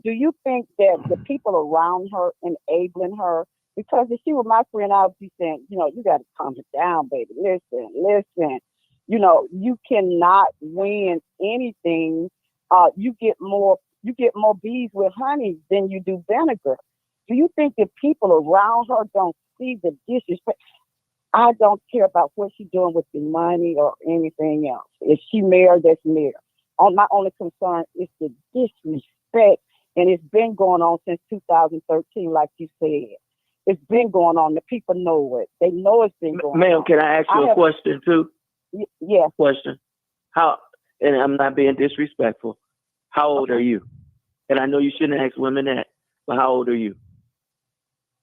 Do you think that the people around her enabling her? Because if she were my friend, I would be saying, you know, you got to calm it down, baby. Listen. You know, you cannot win anything. You get more bees with honey than you do vinegar. Do you think that people around her don't see the disrespect? I don't care about what she's doing with the money or anything else. If she mayor, that's mayor. My only concern is the disrespect, and it's been going on since 2013, like you said. It's been going on. The people know it. They know it's been going on. Ma'am, can I ask you a question too? Yes. Question. How? And I'm not being disrespectful. How old are you? And I know you shouldn't ask women that, but how old are you?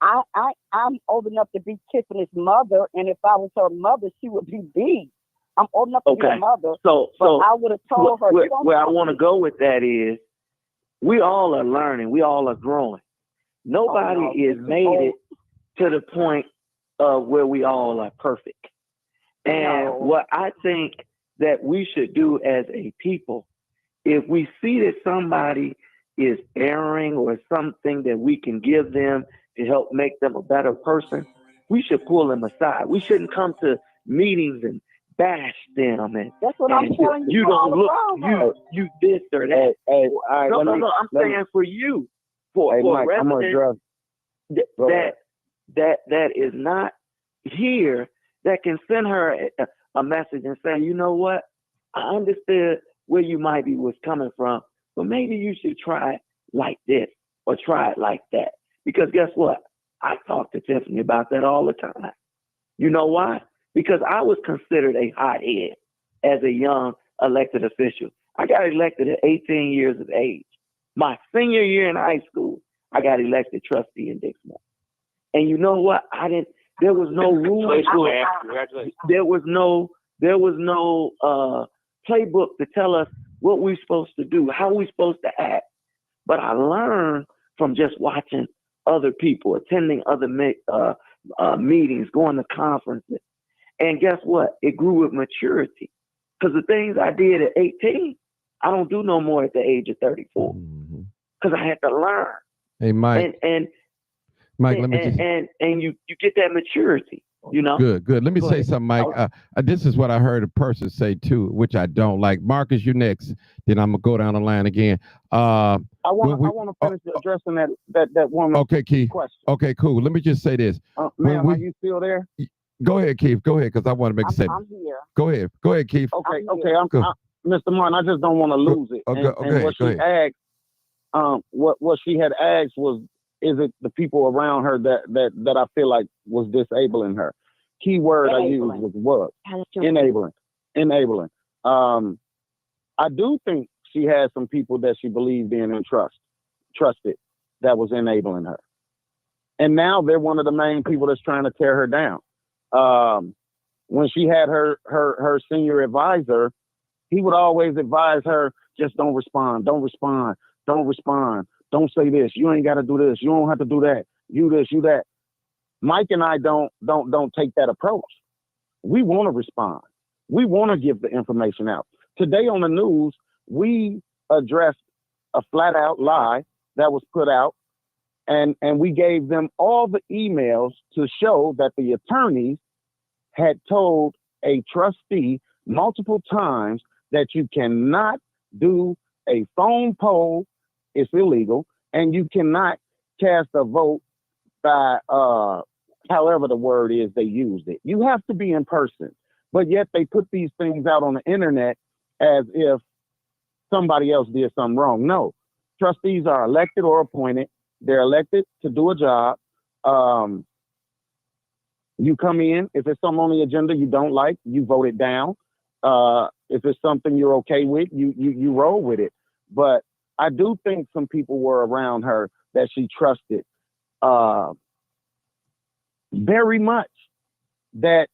I'm old enough to be Tiffany's mother, and if I was her mother, she would be B. I'm old enough to be her mother. So I would have told her. Where I want to go with that is, we all are learning. We all are growing. Nobody is made it to the point of where we all are perfect. And what I think that we should do as a people, if we see that somebody is erring or something that we can give them to help make them a better person, we should pull them aside. We shouldn't come to meetings and bash them and that's what I'm telling you. You don't look you this or that. Hey, no, I'm saying for you, for Mike, I'm gonna address that is not here, that can send her a message and say, you know what, I understood where you might be was coming from, but maybe you should try it like this or try it like that. Because guess what? I talk to Tiffany about that all the time. You know why? Because I was considered a hothead as a young elected official. I got elected at 18 years of age. My senior year in high school, I got elected trustee in Dixmoor. And you know what? There was no rule. There was no playbook to tell us what we're supposed to do, how we're supposed to act. But I learned from just watching other people, attending other meetings, going to conferences. And guess what? It grew with maturity. Because the things I did at 18, I don't do no more at the age of 34. Because I had to learn. Hey, Mike. Mike, let me just... And you get that maturity, you know? Good. Let me say something, Mike. This is what I heard a person say too, which I don't like. Marcus, you next. Then I'm gonna go down the line again. I want to finish addressing that woman. Okay, Keith. Question. Okay, cool. Let me just say this. Ma'am, are you still there? Go ahead, Keith. Go ahead, because I want to make a statement. I'm here. Go ahead, Keith. Okay. Mr. Martin, I just don't want to lose it. Okay, what she asked, what she had asked was, is it the people around her that I feel like was disabling her? Key word I used was enabling. I do think she had some people that she believed in and trusted that was enabling her. And now they're one of the main people that's trying to tear her down. When she had her senior advisor, he would always advise her, just don't respond. Don't say this. You ain't got to do this. You don't have to do that. You this, you that. Mike and I don't take that approach. We want to respond. We want to give the information out. Today on the news, we addressed a flat out lie that was put out, and we gave them all the emails to show that the attorneys had told a trustee multiple times that you cannot do a phone poll. It's illegal, and you cannot cast a vote by however the word is they used it. You have to be in person, but yet they put these things out on the internet as if somebody else did something wrong. No, trustees are elected or appointed. They're elected to do a job. You come in. If it's something on the agenda you don't like, you vote it down. If it's something you're okay with, you roll with it. But I do think some people were around her that she trusted very much that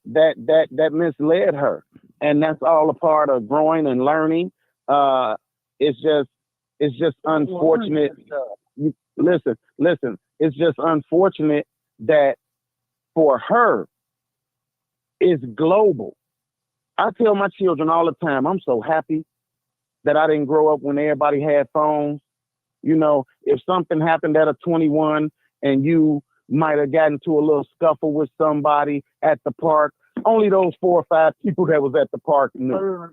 misled her, and that's all a part of growing and learning. It's just unfortunate. Listen. It's just unfortunate that for her, it's global. I tell my children all the time, I'm so happy that I didn't grow up when everybody had phones. You know, if something happened at a 21 and you might have gotten into a little scuffle with somebody at the park, only those 4 or 5 people that was at the park knew.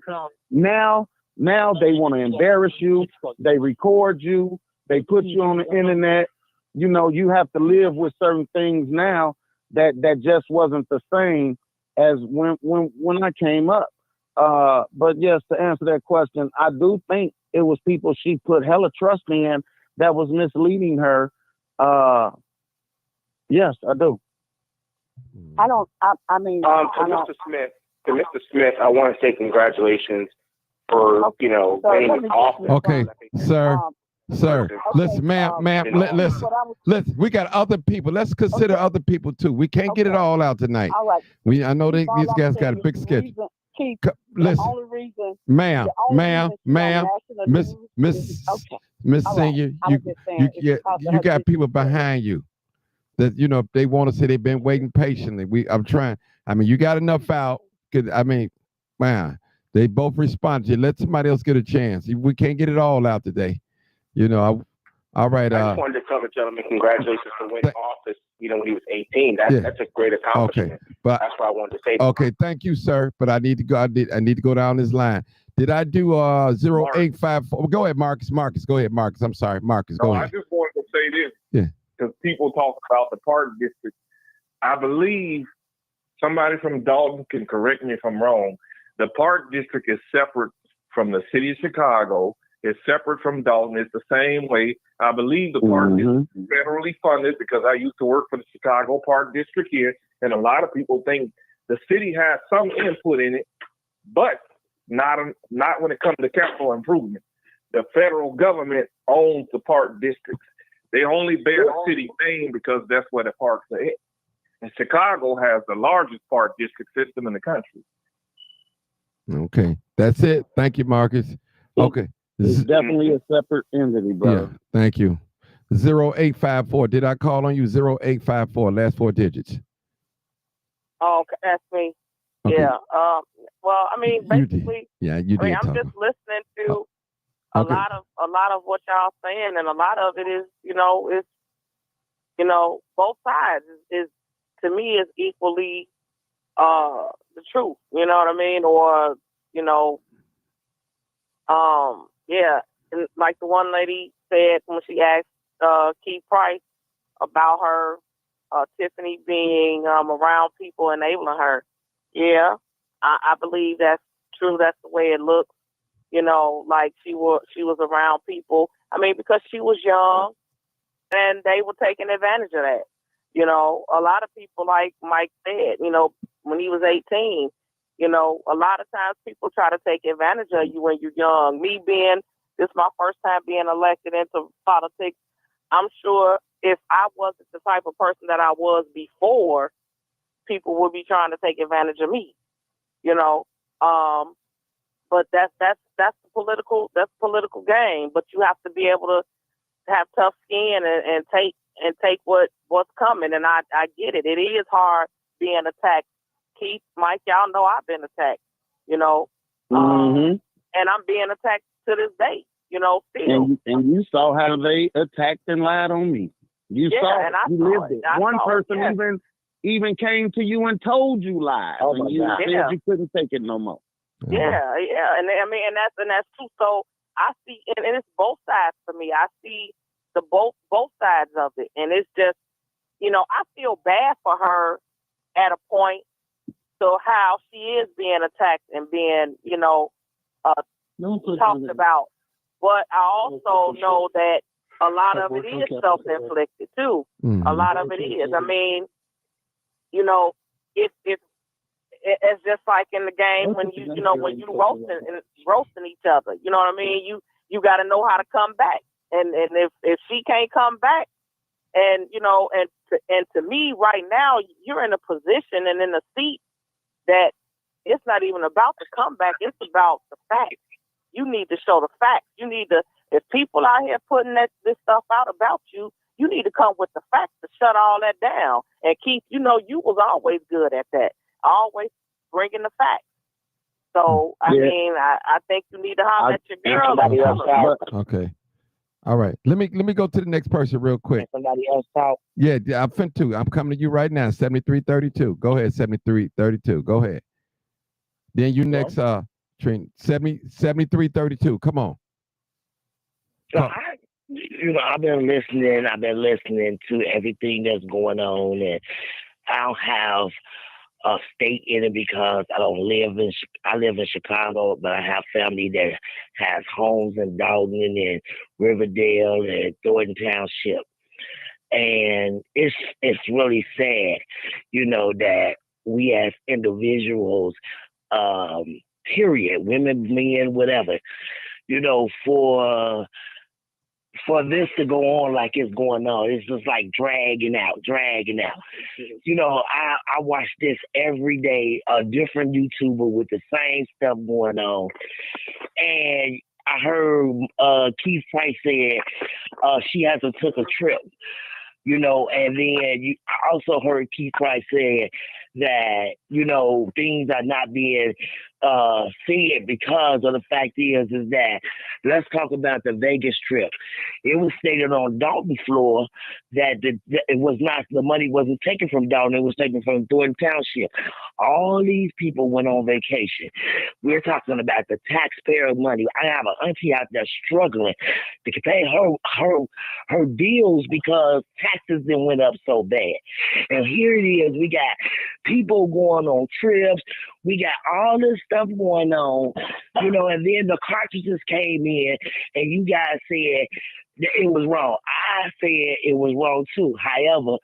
Now they want to embarrass you. They record you. They put you on the internet. You know, you have to live with certain things now that just wasn't the same as when I came up. But yes, to answer that question, I do think it was people she put hella trust in that was misleading her. Yes, I do. I don't. I mean, Mr. Smith, I want to say congratulations for winning office. Okay, sir. Sir, listen, ma'am, listen. We got other people. Let's consider other people too. We can't get it all out tonight. All right. I know these guys got a big schedule. Listen, ma'am, Miss Senior, you got people behind you that they want to say they've been waiting patiently. I'm trying. I mean, you got enough out. Man, they both responded. Let somebody else get a chance. We can't get it all out today. All right. I just wanted to tell the gentleman congratulations for winning office. When he was 18. That's a great accomplishment. Okay, but that's what I wanted to say. Okay, thank you, sir. But I need to go. I need to go down this line. Did I do 0854? Go ahead, Marcus. Go ahead, Marcus. I'm sorry, Marcus. Go ahead. I just wanted to say this. Yeah. Because people talk about the park district. I believe somebody from Dalton can correct me if I'm wrong. The park district is separate from the city of Chicago. It's separate from Dalton. It's the same way. I believe the park district is federally funded because I used to work for the Chicago Park District here, and a lot of people think the city has some input in it, but not when it comes to capital improvement. The federal government owns the park districts. They only bear the city name because that's where the parks are at. And Chicago has the largest park district system in the country. Okay, that's it. Thank you, Marcus. Okay. It's definitely a separate entity, brother. Yeah, thank you. 0854. Did I call on you? 0854, last 4 digits. Oh, that's me. Okay. Yeah. Well, I mean, basically, you did. I'm just listening to a lot of what y'all saying, and a lot of it is, both sides is to me is equally the truth. You know what I mean? Or yeah, and like the one lady said when she asked Keith Price about her Tiffany being around people enabling her. Yeah, I believe that's true. That's the way it looks. Like she was around people. I mean, because she was young, and they were taking advantage of that. A lot of people, like Mike said, when he was 18. A lot of times people try to take advantage of you when you're young. This is my first time being elected into politics. I'm sure if I wasn't the type of person that I was before, people would be trying to take advantage of me. But that's the political game. But you have to be able to have tough skin and take what's coming. And I get it. It is hard being attacked. Keith, Mike, y'all know I've been attacked, and I'm being attacked to this day, still. And you saw how they attacked and lied on me. You lived it. One person even came to you and told you lies. And you said you couldn't take it no more. Yeah. And I mean, and that's true. So I see, and it's both sides for me. I see the both sides of it. And it's just, I feel bad for her at a point. So how she is being attacked and being, talked about But I also know that a lot of it is self-inflicted too. Mm-hmm. A lot of it is. I mean, you know, it's just like in the game when you roasting each other. You know what I mean? You got to know how to come back. And if she can't come back, and you know, and to me right now, you're in a position and in a seat that it's not even about the comeback. It's about the facts. You need to show the facts. You need to, if people out here putting this stuff out about you, you need to come with the facts to shut all that down. And Keith, you know, you was always good at that, always bringing the facts. So, I mean, I think you need to holler at your girl. Okay. All right. Let me go to the next person real quick. Somebody else talk. Yeah, I'm finna. I'm coming to you right now. 7332. Go ahead, 7332. Go ahead. Then you next, Trina. 7332. Come on. So I've been listening to everything that's going on, and I don't have a stake in it because I live in Chicago, but I have family that has homes in Dalton and Riverdale and Thornton Township. And it's really sad, you know, that we as individuals, period, women, men, whatever, you know, for this to go on like it's going on, it's just like dragging out. You know, I watch this every day, a different YouTuber with the same stuff going on. And I heard Keith Price said she hasn't took a trip, you know, and then I also heard Keith Price say that, you know, things are not being said because of the fact is that, let's talk about the Vegas trip. It was stated on Dalton floor that it was not, the money wasn't taken from Dalton, it was taken from Thornton Township. All these people went on vacation. We're talking about the taxpayer money. I have an auntie out there struggling to pay her bills because taxes then went up so bad. And here it is, we got people going on trips, we got all this stuff going on, you know, and then the cartridges came in and you guys said that it was wrong. I said it was wrong too. However,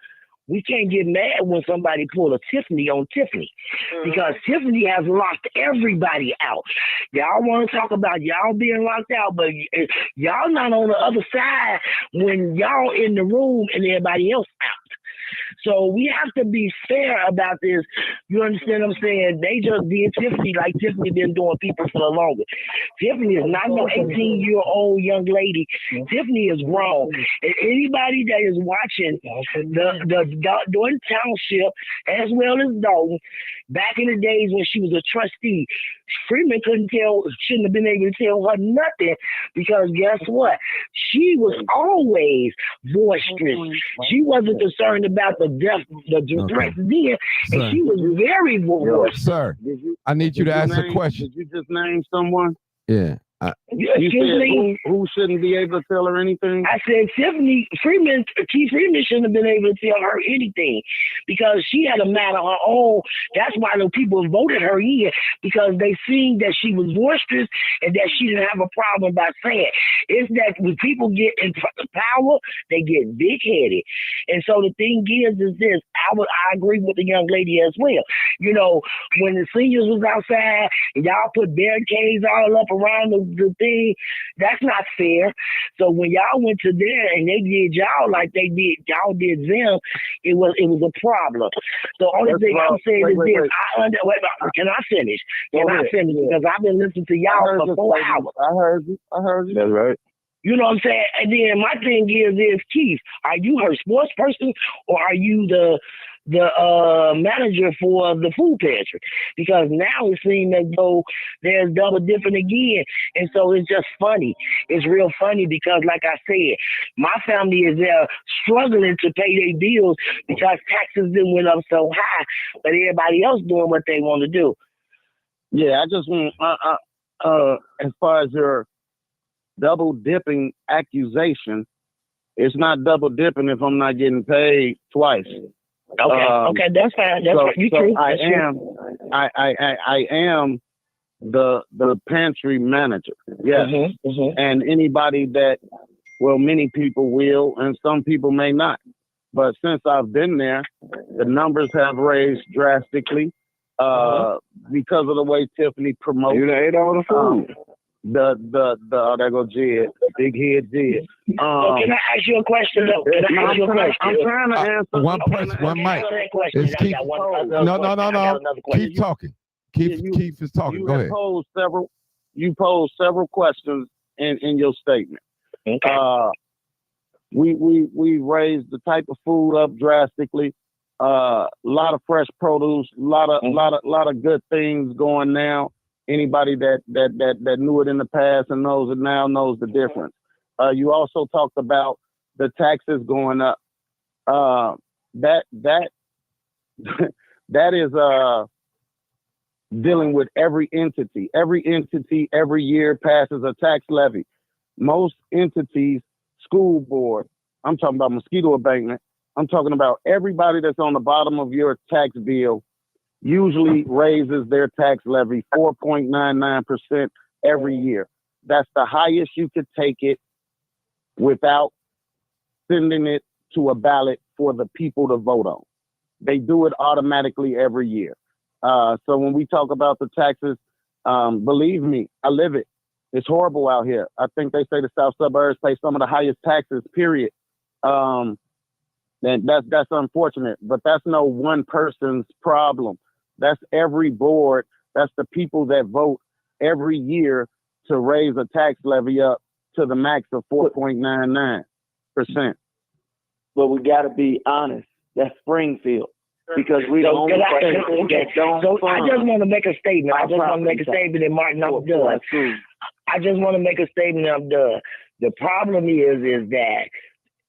we can't get mad when somebody pull a Tiffany on Tiffany because Tiffany has locked everybody out. Y'all want to talk about y'all being locked out, but y'all not on the other side when y'all in the room and everybody else out. So we have to be fair about this. You understand what I'm saying? They just did Tiffany like Tiffany been doing people for the longest. Tiffany is not no 18-year-old young lady. Tiffany is grown. And anybody that is watching the Dalton Township as well as Dalton, back in the days when she was a trustee, Freeman shouldn't have been able to tell her nothing because guess what? She was always boisterous. She wasn't concerned about the threats then, and she was very boisterous. Sir, I need you to ask a question. Did you just name someone? Yeah. You said who shouldn't be able to tell her anything? I said Keith Freeman shouldn't have been able to tell her anything because she had a matter of her own. That's why the people voted her in, because they seen that she was boisterous and that she didn't have a problem by saying. It's that when people get in power, they get big-headed. And so the thing is this, I agree with the young lady as well. You know, when the seniors was outside and y'all put barricades all up around the thing, that's not fair. So when y'all went to there and they did y'all like y'all did them, it was a problem. The only thing I'm saying is this. Can I finish? Because I've been listening to y'all for 4 hours. I heard you. That's right. You know what I'm saying? And then my thing is Keith, are you her sports person or are you the manager for the food pantry? Because now it seems as though there's double dipping again. And so it's just funny. It's real funny because like I said, my family is there struggling to pay their bills because taxes then went up so high, but everybody else doing what they want to do. Yeah, I just want, as far as your double dipping accusation, it's not double dipping if I'm not getting paid twice. Okay, that's fine. That's right. You true. I am the pantry manager. Yes. And anybody that, well, many people will, and some people may not. But since I've been there, the numbers have raised drastically because of the way Tiffany promotes. You done ate all the food. Oh, there go Jed, big head Jed. So can I ask you a question though? Can I ask you a question? I'm trying to answer. One person, one mic. No. Keep talking. Keith is talking. Go ahead. You posed several questions in your statement. Okay. We raised the type of food up drastically. A lot of fresh produce, a lot of good things going now. Anybody that knew it in the past and knows it now knows the difference. You also talked about the taxes going up. That is dealing with every entity. Every entity every year passes a tax levy. Most entities, school board, I'm talking about mosquito abatement, I'm talking about everybody that's on the bottom of your tax bill usually raises their tax levy 4.99% every year. That's the highest you could take it without sending it to a ballot for the people to vote on. They do it automatically every year. So when we talk about the taxes, believe me, I live it. It's horrible out here. I think they say the South suburbs pay some of the highest taxes, period. And that's unfortunate, but that's no one person's problem. That's every board. That's the people that vote every year to raise a tax levy up to the max of 4.99%. But we got to be honest. That's Springfield. Because we don't. So I just want to make a statement. And Martin, I'm done. I just want to make a statement. I'm done. The problem is that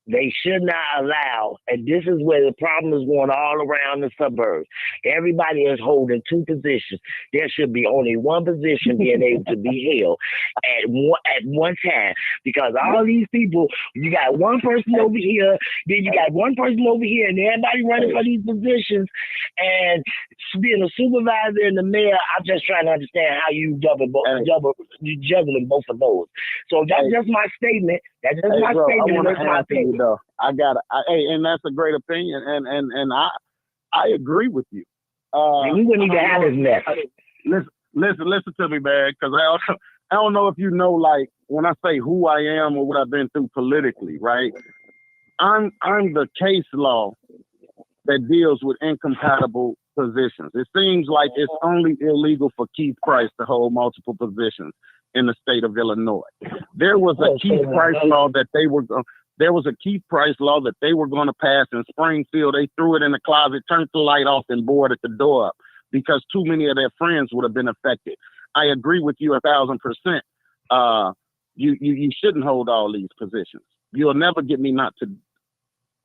they should not allow, and this is where the problem is going all around the suburbs. Everybody is holding two positions. There should be only one position being able to be held at one time, because all these people, you got one person over here, then you got one person over here, and everybody running for these positions. And being a supervisor and the mayor, I'm just trying to understand how you juggling both of those. So that's just my statement. That's just my statement. That's my opinion. And that's a great opinion, and I agree with you. We wouldn't even have this mess. Listen to me, man, because I don't know if you know, like, when I say who I am or what I've been through politically, right? I'm the case law that deals with incompatible positions. It seems like it's only illegal for Keith Price to hold multiple positions in the state of Illinois. There was a Keith Price law that they were going to pass in Springfield. They threw it in the closet, turned the light off, and boarded the door up because too many of their friends would have been affected. I agree with you 1,000%. You shouldn't hold all these positions. You'll never get me not to.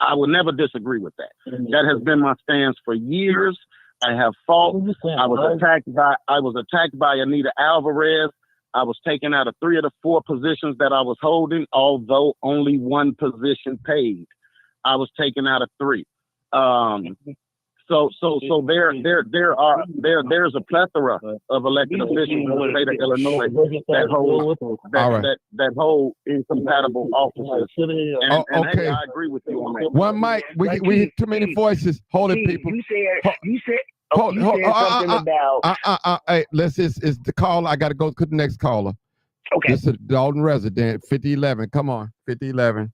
I will never disagree with that. That has been my stance for years. I have fought. I was attacked by Anita Alvarez. I was taken out of 3 of the 4 positions that I was holding, although only one position paid. I was taken out of 3. So there's a plethora of elected officials in the state of Illinois that hold incompatible offices. And okay. hey, I agree with you on that. One mic. We too many voices. Hold it, people. You said something about. Hey, it's the call. I got to go to the next caller. Okay. This is Dalton resident, 5011. Come on, 5011.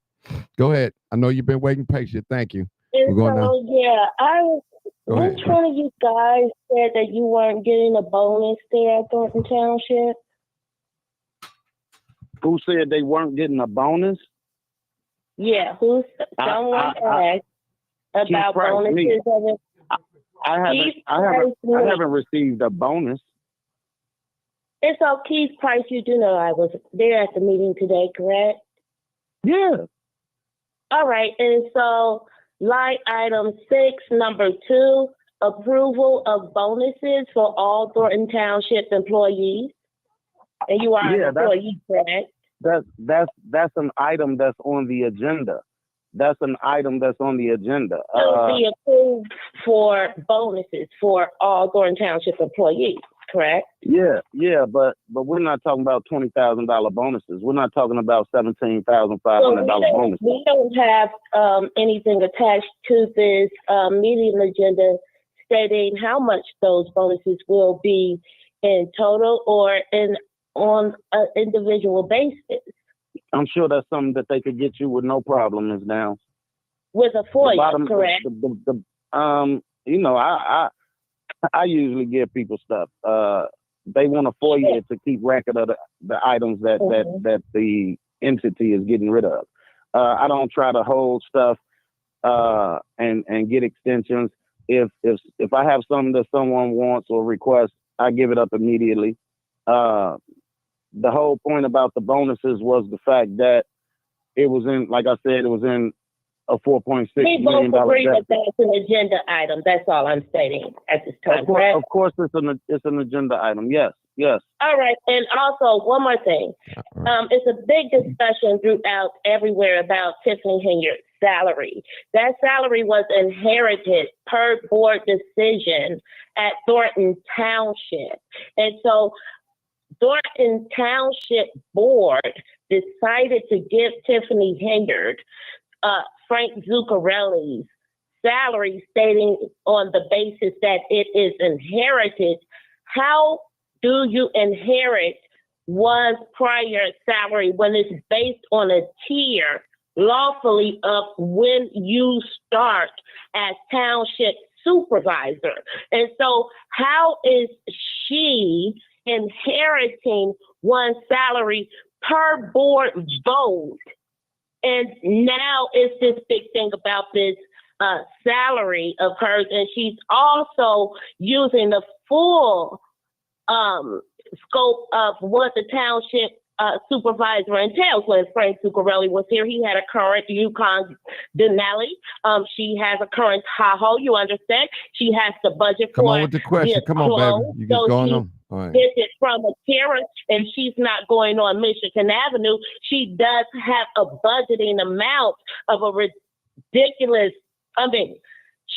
Go ahead. I know you've been waiting patient. Thank you. And so, which one of you guys said that you weren't getting a bonus there at Thornton Township? Who said they weren't getting a bonus? Yeah, someone asked about bonuses. I haven't received a bonus. And so, Keith Price, you do know I was there at the meeting today, correct? Yeah. All right, and so line item 6, number 2, approval of bonuses for all Thornton Township employees. And you are an employee, correct? That's an item that's on the agenda. So be approved for bonuses for all Thornton Township employees. correct? Yeah, but we're not talking about $20,000 bonuses. We're not talking about $17,500 bonuses. We don't have anything attached to this meeting agenda stating how much those bonuses will be in total or on an individual basis. I'm sure that's something that they could get you with no problem, Ms. Downs. With a FOIA, correct? You know, I usually give people stuff. They want a FOIA to keep record of the items that the entity is getting rid of. I don't try to hold stuff and get extensions. If I have something that someone wants or requests, I give it up immediately. The whole point about the bonuses was the fact that it was in, like I said, it was in a $4.6 million. We both agree that that's an agenda item. That's all I'm stating at this time. Of course, it's an agenda item. Yes. All right, and also one more thing. It's a big discussion throughout everywhere about Tiffany Henyard's salary. That salary was inherited per board decision at Thornton Township, and so Thornton Township Board decided to give Tiffany Henyard Frank Zuccarelli's salary, stating on the basis that it is inherited. How do you inherit one's prior salary when it's based on a tier lawfully of when you start as township supervisor? And so how is she inheriting one's salary per board vote? And now it's this big thing about this salary of hers, and she's also using the full scope of what the township supervisor entails. When Frank Zuccarelli was here, he had a current Yukon Denali. She has a current Tahoe. You understand? She has the budget for. Come on with the question. Come on, baby. You just going on. All right. Gets it from a terrace, and she's not going on Michigan Avenue. She does have a budgeting amount of a ridiculous.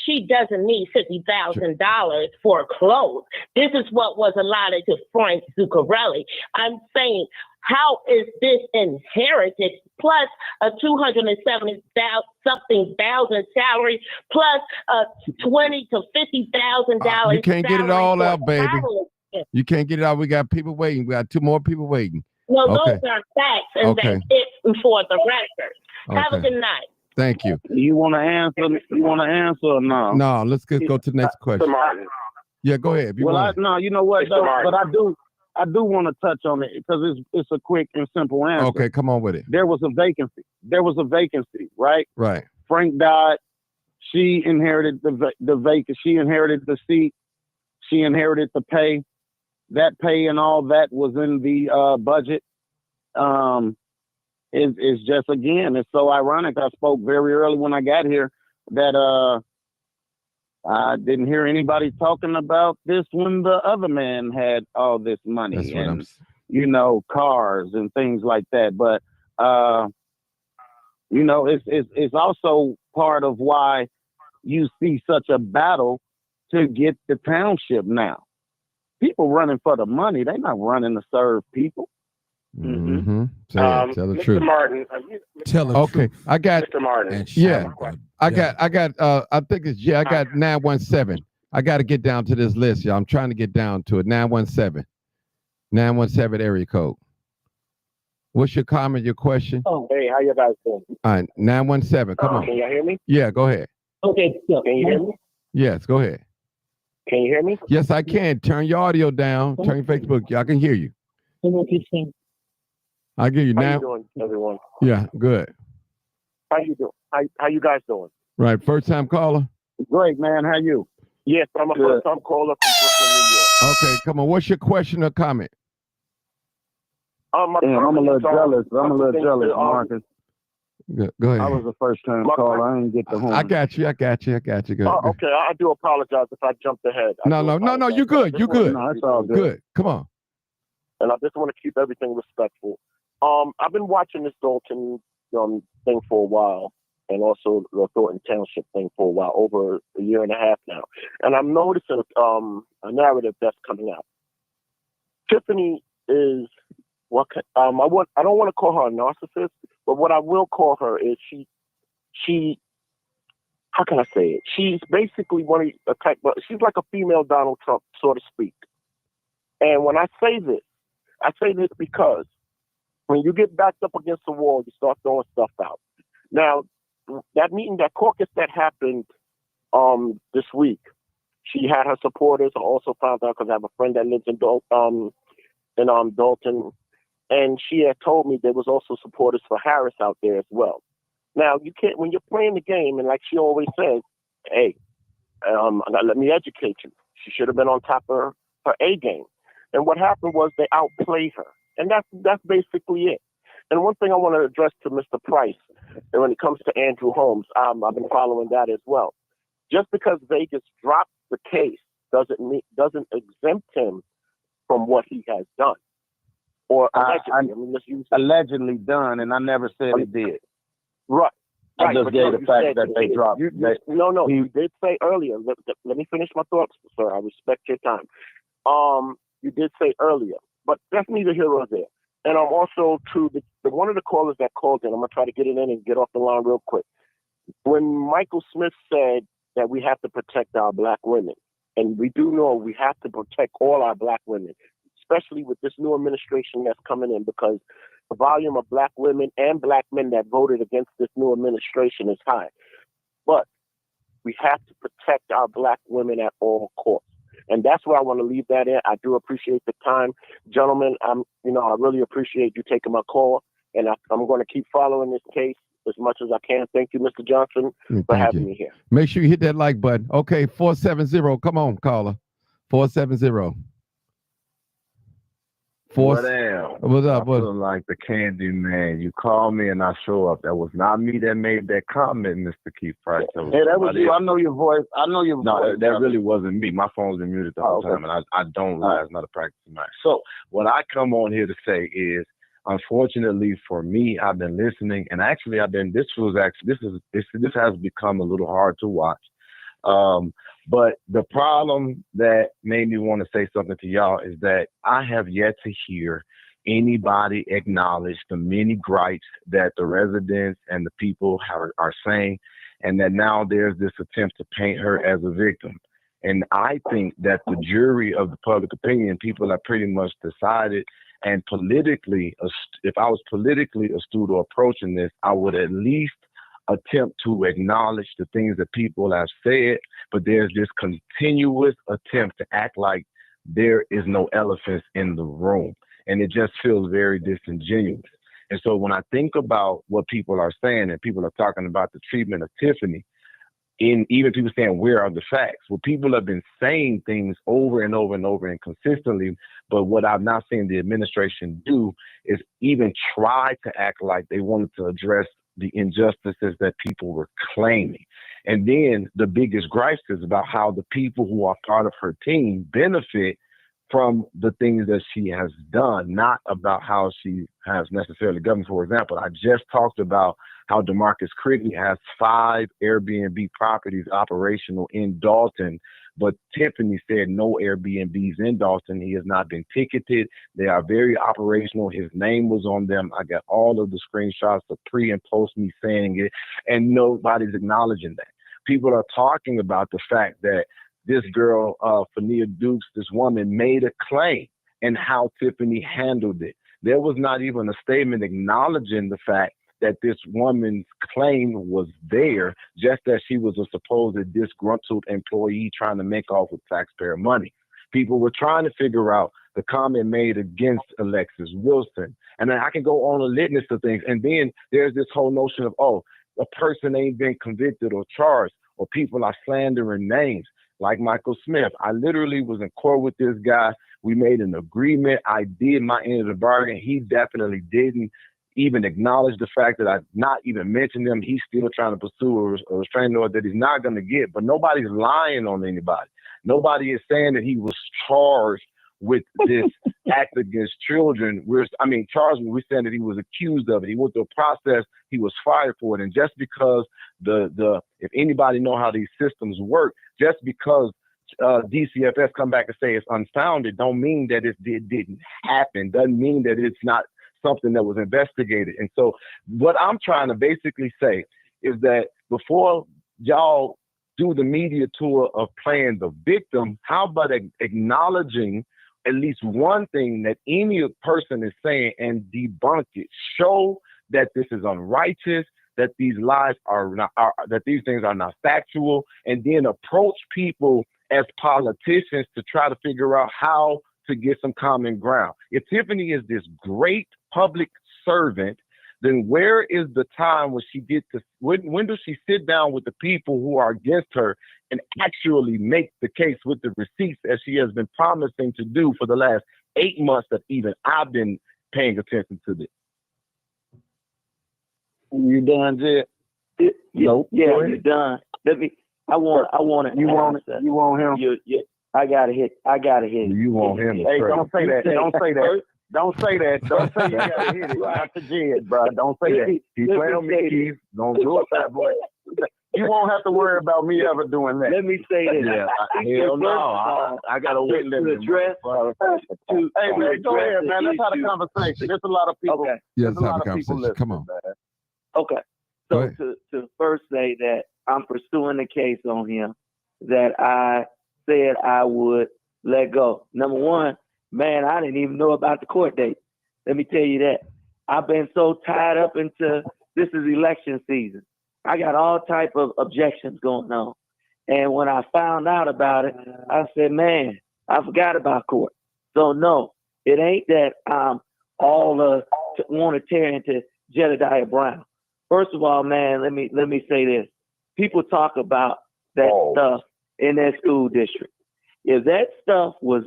She doesn't need $50,000 for clothes. This is what was allotted to Frank Zuccarelli. I'm saying, how is this inherited plus a $270,000 salary plus a $20,000 to $50,000? You can't get it all out, baby. You can't get it out. We got people waiting. We got 2 more people waiting. No, those are facts, and that's it for the record. Have a good night. Thank you. You want to answer? Or no? No, let's go to the next question. Yeah, go ahead. You know what? Though, but I do want to touch on it because it's a quick and simple answer. Okay, come on with it. There was a vacancy, right? Right. Frank died. She inherited the vacancy. She inherited the seat. She inherited the pay. That pay and all that was in the budget. It's just, again, it's so ironic. I spoke very early when I got here that I didn't hear anybody talking about this when the other man had all this money and, cars and things like that. But, it's also part of why you see such a battle to get the township now. People running for the money. They're not running to serve people. Mm-hmm. Tell the Mr. truth. Martin, Tell the truth. I got Mr. Martin. I think it's I got 917. I got to get down to this list, y'all. I'm trying to get down to it. 917 area code. What's your comment, your question? Oh, hey, how you guys doing? All right, 917. Come on. Can y'all hear me? Yeah, go ahead. Okay. Can you hear me? Yes, go ahead. Can you hear me? Yes, I can. Turn your audio down. Turn your Facebook. I can hear you. I give you now. How you doing, everyone? Yeah, good. How you doing? How you guys doing? Right, first time caller. Great, man. How you? Yes, I'm a first time caller from Brooklyn, New York. Okay, come on. What's your question or comment? I'm a little jealous. Marcus. Go ahead. I was a first time caller. I didn't get the horn. I got you. Go. Okay, I do apologize if I jumped ahead. No. You're good. You're good. No, it's all good. Good. Come on. And I just want to keep everything respectful. I've been watching this Dalton thing for a while, and also the Thornton Township thing for a while, over a year and a half now. And I'm noticing a narrative that's coming out. Tiffany is I don't want to call her a narcissist, but what I will call her is she how can I say it? She's basically she's like a female Donald Trump, so to speak. And when I say this because when you get backed up against the wall, you start throwing stuff out. Now, that meeting, that caucus that happened this week, she had her supporters. I also found out because I have a friend that lives in Dalton, and she had told me there was also supporters for Harris out there as well. Now, you can't, when you're playing the game, and like she always says, hey, let me educate you. She should have been on top of her A game. And what happened was they outplayed her. And that's basically it. And one thing I want to address to Mr. Price, and when it comes to Andrew Holmes, I've been following that as well. Just because Vegas dropped the case doesn't exempt him from what he has done. Or allegedly. Allegedly done, and I never said it did. Right. I just gave the fact that they dropped. You did say earlier. Let me finish my thoughts, sir. I respect your time. You did say earlier, but that's neither here nor there. And I'm also to the one of the callers that called in. I'm gonna try to get it in and get off the line real quick. When Michael Smith said that we have to protect our black women, and we do know we have to protect all our black women, especially with this new administration that's coming in, because the volume of black women and black men that voted against this new administration is high. But we have to protect our black women at all costs. And that's where I want to leave that in. I do appreciate the time. Gentlemen, I really appreciate you taking my call, and I'm going to keep following this case as much as I can. Thank you, Mr. Johnson, for having me here. Make sure you hit that like button. Okay, 470. Come on, caller. 470. What else? What's up? I feel like the candy man. You call me and I show up. That was not me that made that comment, Mr. Keith Price. That was you. I know your voice. No, that really wasn't me. My phone's been muted the whole time, and I don't lie. It's not a practice of mine. So what I come on here to say is, unfortunately for me, I've been listening, and actually this has become a little hard to watch. But the problem that made me want to say something to y'all is that I have yet to hear anybody acknowledge the many gripes that the residents and the people are saying, and that now there's this attempt to paint her as a victim. And I think that the jury of the public opinion, people have pretty much decided, and politically, if I was politically astute or approaching this, I would at least attempt to acknowledge the things that people have said, but there's this continuous attempt to act like there is no elephants in the room. And it just feels very disingenuous. And so when I think about what people are saying, and people are talking about the treatment of Tiffany, and even people saying, where are the facts? Well, people have been saying things over and over and over and consistently, but what I've not seen the administration do is even try to act like they wanted to address the injustices that people were claiming. And then the biggest gripe is about how the people who are part of her team benefit from the things that she has done, not about how she has necessarily governed. For example, I just talked about how DeMarcus Quigley has 5 Airbnb properties operational in Dalton, but Tiffany said no Airbnbs in Dalton. He has not been ticketed. They are very operational. His name was on them. I got all of the screenshots of pre and post me saying it, and nobody's acknowledging that. People are talking about the fact that this girl, Fania Dukes, this woman, made a claim and how Tiffany handled it. There was not even a statement acknowledging the fact that this woman's claim was there, just as she was a supposed disgruntled employee trying to make off with taxpayer money. People were trying to figure out the comment made against Alexis Wilson. And then I can go on a litany of things. And then there's this whole notion of, oh, a person ain't been convicted or charged, or people are slandering names. Like Michael Smith, I literally was in court with this guy. We made an agreement. I did my end of the bargain. He definitely didn't even acknowledge the fact that I not even mentioned him. He's still trying to pursue a restraining order that he's not going to get. But nobody's lying on anybody. Nobody is saying that he was charged with this act against children. We're saying that he was accused of it. He went through a process. He was fired for it. And just because if anybody know how these systems work, just because DCFS come back and say it's unfounded, don't mean that it didn't happen. Doesn't mean that it's not something that was investigated. And so what I'm trying to basically say is that before y'all do the media tour of playing the victim, how about acknowledging at least one thing that any person is saying and debunk it? Show that this is unrighteous, that these lies that these things are not factual, and then approach people as politicians to try to figure out how to get some common ground. If Tiffany is this great public servant, then where is the time when she gets to, when does she sit down with the people who are against her and actually make the case with the receipts as she has been promising to do for the last 8 months that even I've been paying attention to this? You done, Jed? Nope. Yeah, you're done. I want it. You want him? I gotta hit. You want him? Hey, don't say that. Don't say that. Don't say that. Don't say you gotta hit it. Not to Jed, bro. Don't say that. He playing on me, Keith. Don't do it, that boy. You won't have to worry about me ever doing that. Let me say this. Yeah, hell no. I got a witness. Hey, man, go ahead, man. Let's have a conversation. There's a lot of people. Okay. Let's have a conversation. Come on. Man. Okay. So to first say that I'm pursuing the case on him that I said I would let go. Number one, man, I didn't even know about the court date. Let me tell you that. I've been so tied up into this is election season. I got all type of objections going on. And when I found out about it, I said, man, I forgot about court. So no, it ain't that I'm all want to tear into Jedediah Brown. First of all, man, let me say this. People talk about that stuff in that school district. If that stuff was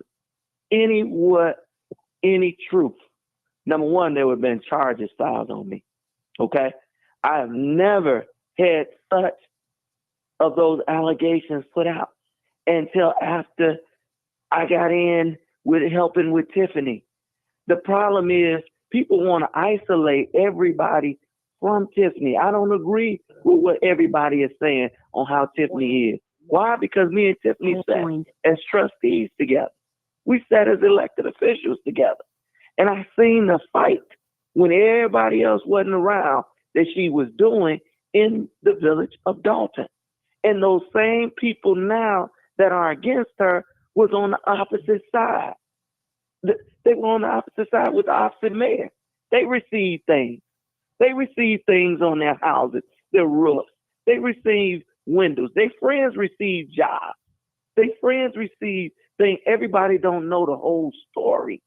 any truth, number one, there would have been charges filed on me. Okay? I have never had such of those allegations put out until after I got in with helping with Tiffany. The problem is people want to isolate everybody from Tiffany. I don't agree with what everybody is saying on how Tiffany is. Why? Because me and Tiffany sat as trustees together. We sat as elected officials together. And I seen the fight when everybody else wasn't around that she was doing in the village of Dalton. And those same people now that are against her was on the opposite side. They were on the opposite side with the opposite mayor. They received things. They received things on their houses, their roofs. They received windows. Their friends received jobs. Their friends received things. Everybody don't know the whole story.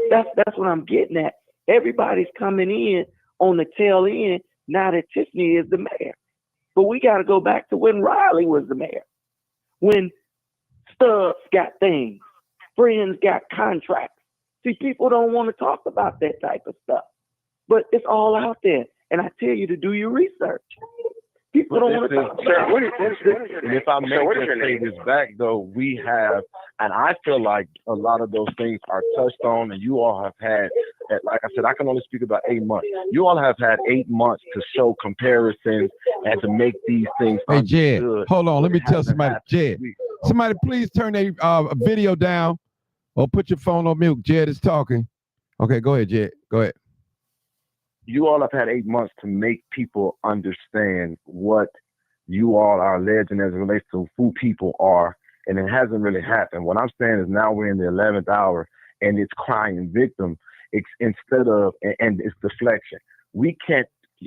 That's what I'm getting at. Everybody's coming in on the tail end now that Tiffany is the mayor. But we got to go back to when Riley was the mayor. When Stubbs got things. Friends got contracts. See, people don't want to talk about that type of stuff. But it's all out there. And I tell you to do your research. People don't want to talk about it. And if I may just say this back, though, we have, and I feel like a lot of those things are touched on, and you all have had, like I said, I can only speak about 8 months. You all have had 8 months to show comparisons and to make these things understood. Jed, hold on. Let me tell somebody. Jed, somebody please turn their video down or put your phone on mute. Jed is talking. Okay, go ahead, Jed. Go ahead. You all have had 8 months to make people understand what you all are alleging as it relates to who people are, and it hasn't really happened. What I'm saying is now we're in the 11th hour, and it's crying victim instead of, and it's deflection.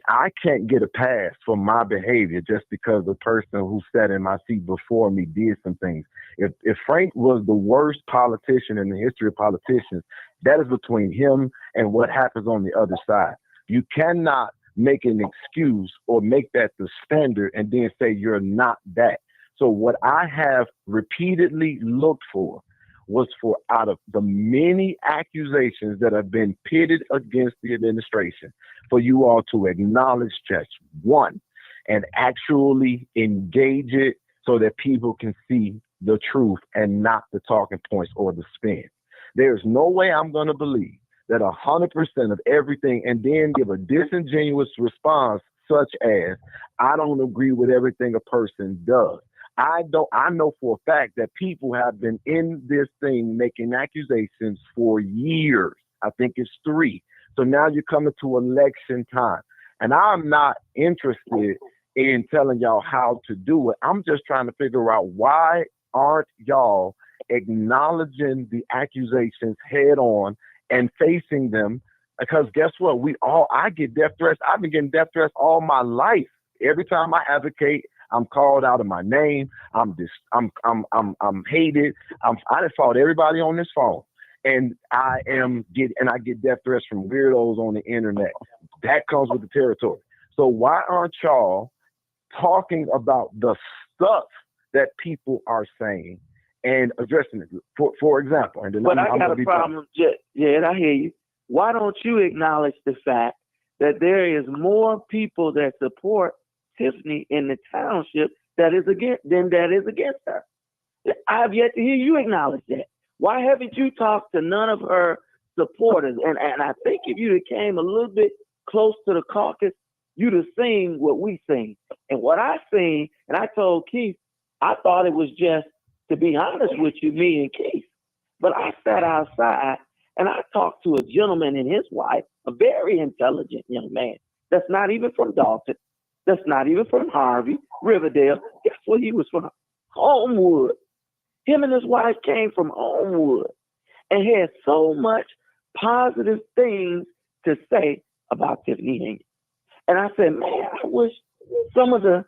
I can't get a pass for my behavior just because the person who sat in my seat before me did some things. If Frank was the worst politician in the history of politicians, that is between him and what happens on the other side. You cannot make an excuse or make that the standard and then say you're not that. So what I have repeatedly looked for was for, out of the many accusations that have been pitted against the administration, for you all to acknowledge just one and actually engage it so that people can see the truth and not the talking points or the spin. There's no way I'm going to believe that 100% of everything and then give a disingenuous response such as, I don't agree with everything a person does. I know for a fact that people have been in this thing making accusations for years. I think it's 3. So now you're coming to election time. And I'm not interested in telling y'all how to do it. I'm just trying to figure out, why aren't y'all acknowledging the accusations head on and facing them? Because guess what? I get death threats. I've been getting death threats all my life. Every time I advocate, I'm called out of my name. I'm hated. I just fought everybody on this phone. And I get death threats from weirdos on the internet. That comes with the territory. So why aren't y'all talking about the stuff that people are saying and addressing it? For example, and then but I got a problem. Yeah, I hear you. Why don't you acknowledge the fact that there is more people that support Tiffany in the township that is against her? I have yet to hear you acknowledge that. Why haven't you talked to none of her supporters? And I think if you came a little bit close to the caucus, you'd have seen what we seen. And what I seen, and I told Keith, I thought it was just, to be honest with you, me and Keith. But I sat outside and I talked to a gentleman and his wife, a very intelligent young man that's not even from Dalton, that's not even from Harvey, Riverdale. Guess where he was from? Homewood. Him and his wife came from Homewood and had so much positive things to say about Tiffany Henyard. And I said, man, I wish some of the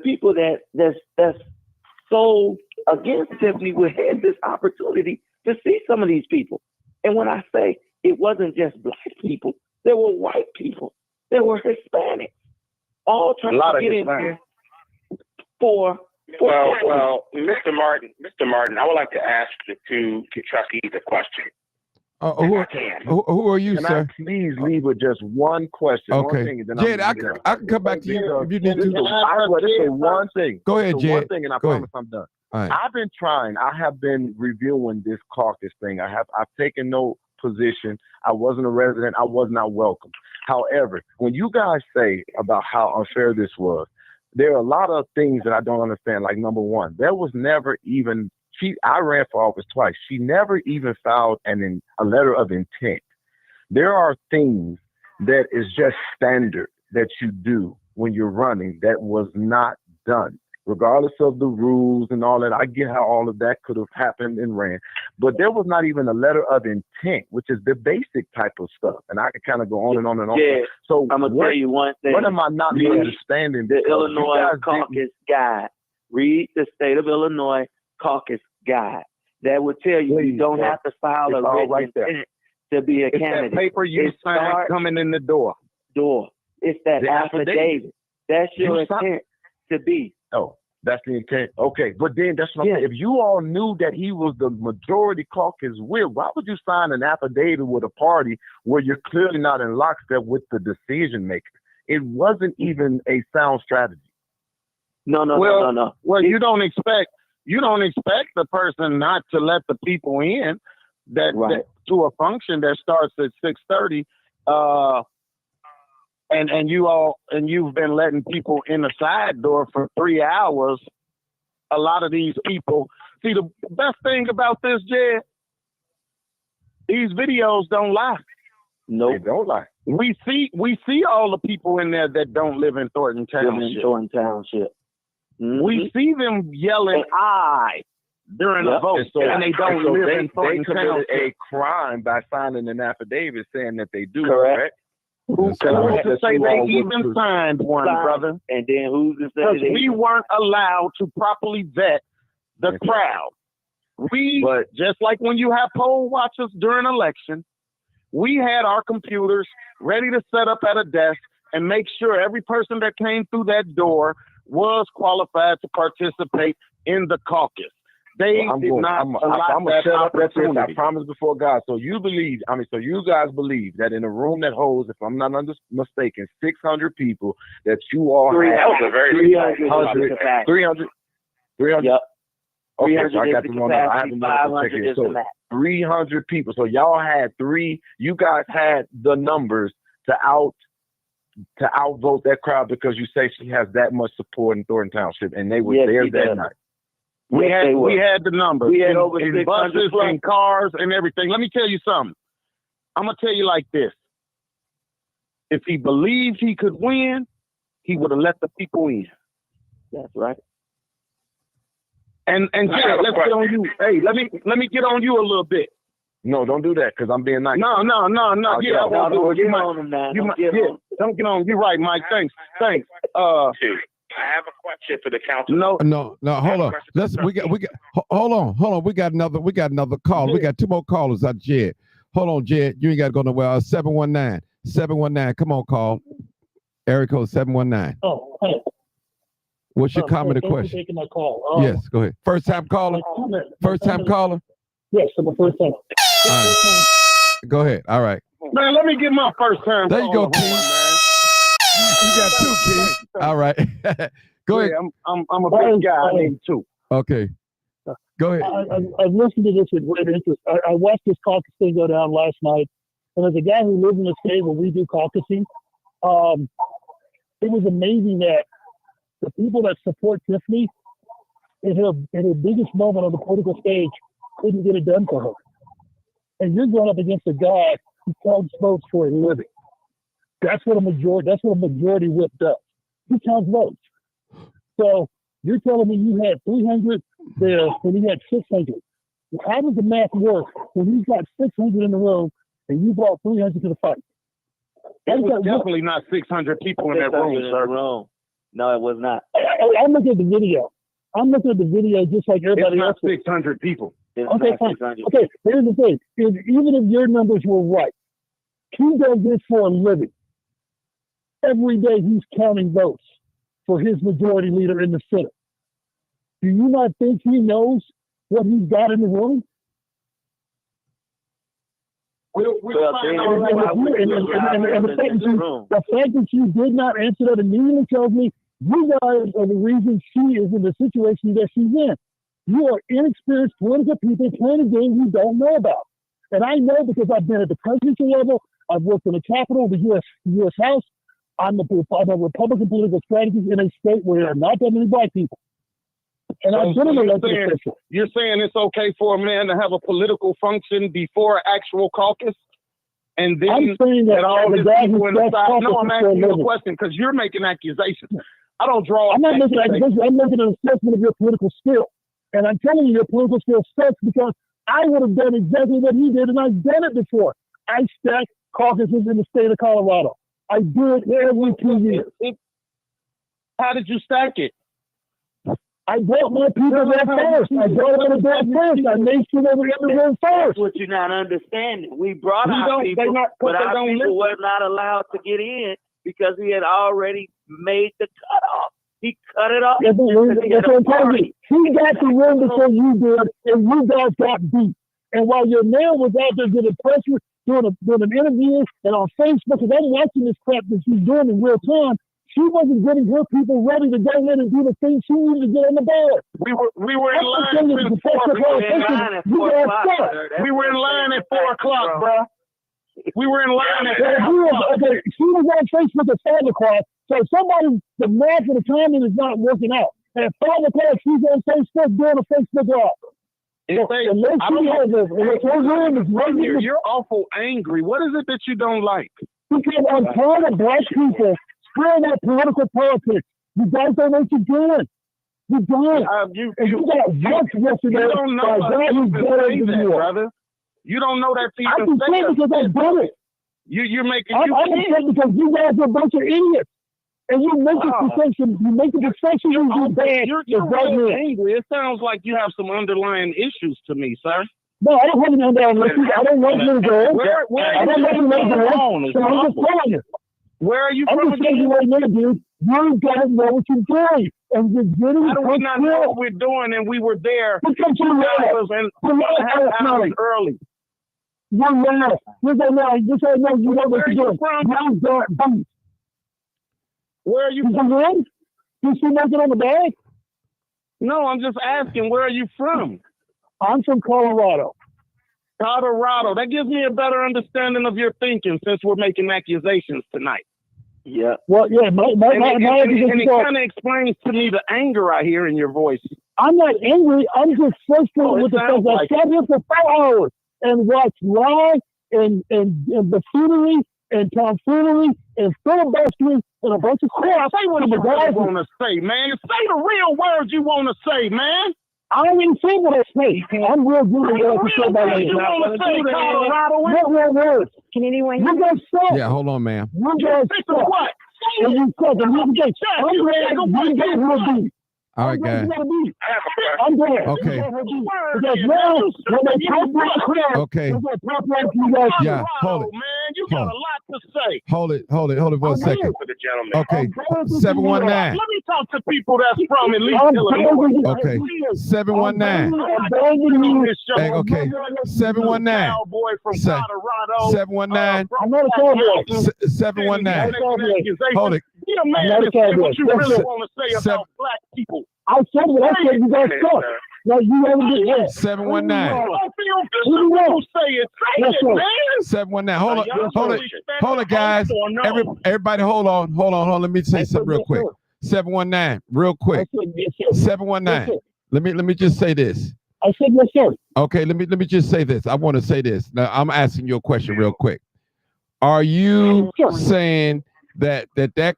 people that's so against Tiffany would have this opportunity to see some of these people. And when I say it wasn't just black people, there were white people, there were Hispanics, all trying to get in there for. Well, Mr. Martin, I would like to ask the two trustees a question. Who are you, sir? I please leave with just one question? Okay. One thing, and then Jed, I can come back to you if you need to. I want to say one thing. Go ahead, Jed. One thing, and I promise I'm done. All right. I have been reviewing this caucus thing. I've taken no position. I wasn't a resident. I was not welcome. However, when you guys say about how unfair this was, there are a lot of things that I don't understand. Like, number one, there was never even, I ran for office twice. She never even filed a letter of intent. There are things that is just standard that you do when you're running that was not done, regardless of the rules and all that. I get how all of that could have happened and ran, but there was not even a letter of intent, which is the basic type of stuff. And I could kind of go on and on and on. Yeah. So I'm going to tell you one thing. What am I not understanding? The Illinois Caucus Guide. Read the State of Illinois Caucus Guide. That would tell you you don't have to file a written intent to be a candidate. That paper you sign coming in the door. It's that affidavit. That's your intent to be. Oh, that's the intent. Okay, but then that's what I'm saying. If you all knew that he was the majority caucus whip, why would you sign an affidavit with a party where you're clearly not in lockstep with the decision maker? It wasn't even a sound strategy. No. Well, you don't expect the person not to let the people in that to a function that starts at 6:30. And you've been letting people in the side door for 3 hours. A lot of these people, see, the best thing about this, Jed, these videos don't lie. No, they don't lie. We see all the people in there that don't live in Thornton Township. Mm-hmm. We see them yelling "I" during the vote, and they don't live in Thornton Township. They committed a crime by signing an affidavit saying that they do. Correct? Who's to say they even signed one, brother? And then who's to say because we weren't allowed to properly vet the crowd. But just like when you have poll watchers during election, we had our computers ready to set up at a desk and make sure every person that came through that door was qualified to participate in the caucus. They did not allow that opportunity. I promise before God. So you guys believe that in a room that holds, if I'm not mistaken, 600 people, that you all had. That was a very 300. Yep. Okay, so I got the wrong number. I have another ticket. So 300 people. So y'all had you guys had the numbers to outvote that crowd because you say she has that much support in Thornton Township, and they were there that night. We Yes, they were. had the numbers. We had in, over in 600 buses plus. and cars and everything. Let me tell you something. I'm gonna tell you like this. If he believed he could win, he would have let the people in. That's right. And Jared, let's get on you. Hey, let me get on you a little bit. No, don't do that because I'm being nice. No. I'll Yeah, get on. Don't get on him now. Don't get on. You're right, Mike. Thanks. I have a question for the council. No. Hold on. Hold on. We got another call. We got two more callers out, Jed. Hold on, Jed. You ain't got to go nowhere. 719. Come on, call. Area code 719. Oh, hey. What's your comment or Thanks for question? taking my call. Yes, go ahead. First time caller? First time caller? Yes, I'm a first time. All right. Go ahead. All right. Man, let me get my first time. There you go, King. You got two, King. All right. Go ahead. I'm a big guy. I need two. Okay. Go ahead. I've listened to this with great interest. I watched this caucus thing go down last night, and as a guy who lives in a state where we do caucusing, it was amazing that the people that support Tiffany in her biggest moment on the political stage couldn't get it done for her. And you're going up against a guy who counts votes for a living. That's what a majority whip does. He counts votes. So you're telling me you had 300 there when he had 600. How does the math work when he's got 600 in the room and you brought 300 to the fight? It was definitely not 600 people in that room, sir. No, it was not. I'm looking at the video. Just like everybody else. It's not 600 people. Okay, fine. Okay, here's the thing. Even if your numbers were right, he does this for a living. Every day he's counting votes for his majority leader in the Senate. Do you not think he knows what he's got in the room? The fact that you did not answer that immediately tells me you guys are the reason she is in the situation that she's in. You are inexperienced political people playing a game you don't know about. And I know because I've been at the presidential level, I've worked in the Capitol, the U.S. House. I'm a Republican political strategist in a state where there are not that many black people. And I've been an elected official. You're saying it's okay for a man to have a political function before actual caucus? And then I'm saying that all the his guy people who in the starts side. No, I'm caucus asking you a living. question because you're making accusations. I don't draw. I'm not making accusations. I'm making an assessment of your political skill. And I'm telling you, your political skill sucks because I would have done exactly what he did, and I've done it before. I stack caucuses in the state of Colorado. I do it every 2 years. How did you stack it? I brought my people there first. I brought them there first. I made sure they were in the room first. That's what you're not understanding. We brought our people, but our people were not allowed to get in because he had already made the cutoff. He cut it off. That's what I'm telling you. He got the room before you did, and you guys got beat. And while your man was out there getting pressure, doing an interview, and on Facebook, because I'm watching this crap that she's doing in real time, she wasn't getting her people ready to go in and do the things she needed to get on the board. We were in line since 4 o'clock. We were in line at 4 o'clock, bro. We were in line at 4 o'clock. Okay, she was on Facebook at 5 o'clock, so somebody, the math of the timing is not working out. At 5 o'clock, she's on Facebook doing a Facebook Live. You're awful angry. What is it that you don't like? Because I'm tired of black people spreading that political politics. You guys don't know what you're doing. You're done. You got worse yesterday. You don't know brother. You don't know that I can say it because I've done it. You're making. I can say it because you guys are a bunch of idiots. And you make the distinction. You make the distinction. You do bad. You're really angry. It sounds like you have some underlying issues to me, sir. No, I don't have any underlying issues. I don't want you to go. I don't want you to go. So I'm just telling you. Where are you from? I'm just telling you right now, dude. You guys know what you're doing. And you're getting How do we not know what we're doing? And we were there 2 hours and hours early. You're lost. You say no. You say no. You know what you're doing. Where are you from? You see nothing on the bag? No, I'm just asking, where are you from? I'm from Colorado. Colorado. That gives me a better understanding of your thinking since we're making accusations tonight. Yeah. Well, yeah, my and it kind of explains to me the anger I hear in your voice. I'm not angry. I'm just frustrated with the fact that I sat here for 4 hours and watched live and buffoonery and tomfoolery and filibustering and a bunch of crap. Say what you really want to say, man. Say the real words you want to say, man. I don't even say what I say. I'm real good at what I say about it. You want to say, Colorado? What real words? Can anyone? You guys suck. Yeah, hold on, ma'am. You guys suck. What? And you suck. And you guys suck. I'm glad you All right, guys. I'm glad. Okay. Because now, when they talk like crap, Okay. Yeah, hold it. Man, you got a lot to say. Hold it for a second. For the gentleman. Okay, 719. Let me talk to people that's from at least Illinois. Okay, 719. Hey, okay, 719. Cowboy from Colorado. 719. I'm not a cowboy. 719. Hold it. Be a man and say what you really want to say about black people. I said what I said. You guys suck. Like you haven't did that. 719. Say it, man. 719. Hold it, guys. Everybody, hold on. Let me say something real quick. 719, real quick. 719. Let me just say this. I said yes, sir. Okay, let me just say this. I want to say this. Now I'm asking you a question real quick. Are you saying that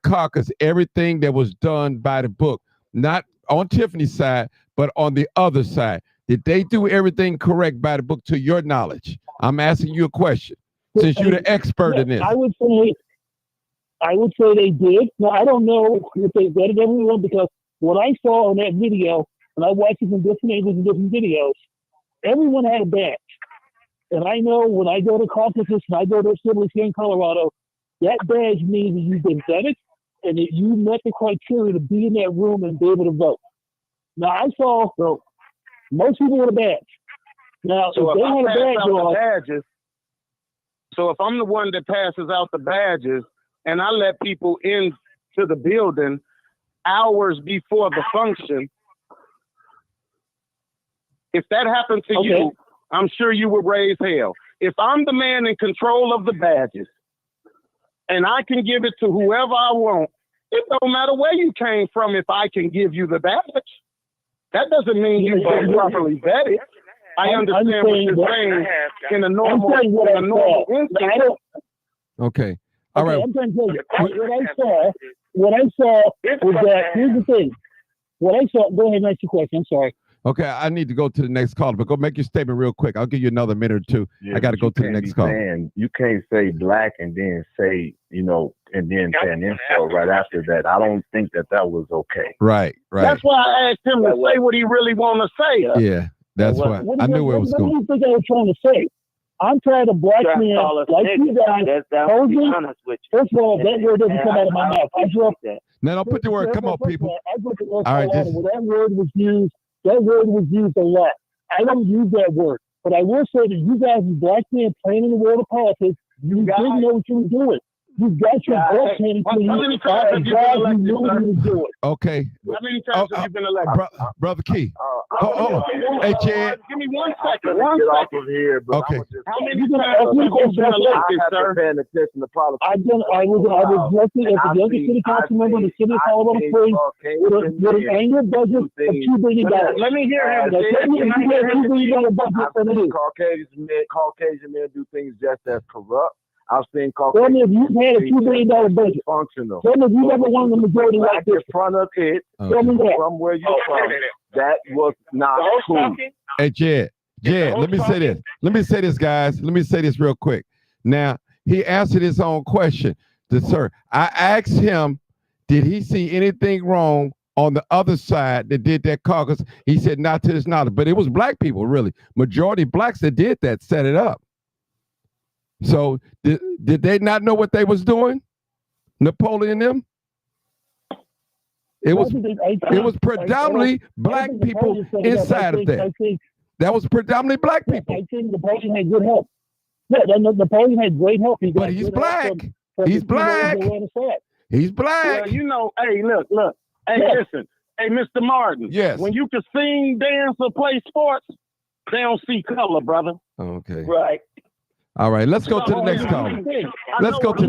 caucus, everything that was done by the book, not on Tiffany's side, but on the other side, did they do everything correct by the book to your knowledge? I'm asking you a question, since you're the expert in this. I would say they did. Now I don't know if they vetted everyone, because what I saw on that video, and I watched it from different angles and different videos, everyone had a badge. And I know when I go to caucuses and I go to assemblies here in Colorado, that badge means that you've been vetted and that you met the criteria to be in that room and be able to vote. Now, I saw most people with a badge. Now, So if they had a badge on, badges, so if I'm the one that passes out the badges and I let people into the building hours before the function, if that happened to you, I'm sure you would raise hell. If I'm the man in control of the badges and I can give it to whoever I want, it don't matter where you came from if I can give you the badge. That doesn't mean you've been properly vetted. I understand what you're saying in a normal instance. Okay. All right. I'm trying to tell you, what I saw was that, here's the thing. What I saw, go ahead and ask your question. I'm sorry. Okay, I need to go to the next caller, but go make your statement real quick. I'll give you another minute or two. Yeah, I got to go to the next call. You can't say black and then say, and then say an insult right after that. I don't think that was okay. Right. That's why I asked him to say what he really want to say. Yeah, that's why. I knew where it was going. What do you think I was trying to say? I'm trying to black men like you guys. First of all, that word doesn't come out of my mouth. I grew up that. No, don't put the word. Come on, people. All right, that word was used. That word was used a lot. I don't use that word, but I will say that you guys, black men playing in the world of politics, you didn't know what you were doing. You got your butt handed to you. How many times have you been elected, sir? Okay. How many times have you been elected? Brother Key. Hold on. Hey, Chad. Give me 1 second. Get off of here, but okay. How many times have you been elected, sir? Paying attention to politics. I was elected as the youngest city council member in the city of Colorado Springs with an annual budget of $2 billion. Let me hear him. Caucasian men do things just as corrupt. I've seen Tell me if you've had a $2 billion budget. Functional. Tell me if you've ever won the majority like this. In front of it, Tell me that. from where you're from, that was not cool. Hey, Jed, let me say this. Let me say this, guys. Let me say this real quick. Now, he answered his own question. Sir, I asked him, did he see anything wrong on the other side that did that caucus? He said, not to his knowledge. But it was black people, really. Majority blacks that did that, set it up. So did they not know what they was doing? Napoleon them? It was predominantly black people inside of that. That was predominantly black people. I think Napoleon had good help. Yeah, Napoleon had great help. But he's black. He's black. He's black. Well, hey, look. Hey, listen. Hey, Mr. Martin. Yes. When you can sing, dance, or play sports, they don't see color, brother. Okay. Right. All right, let's go to the next caller. Let's go to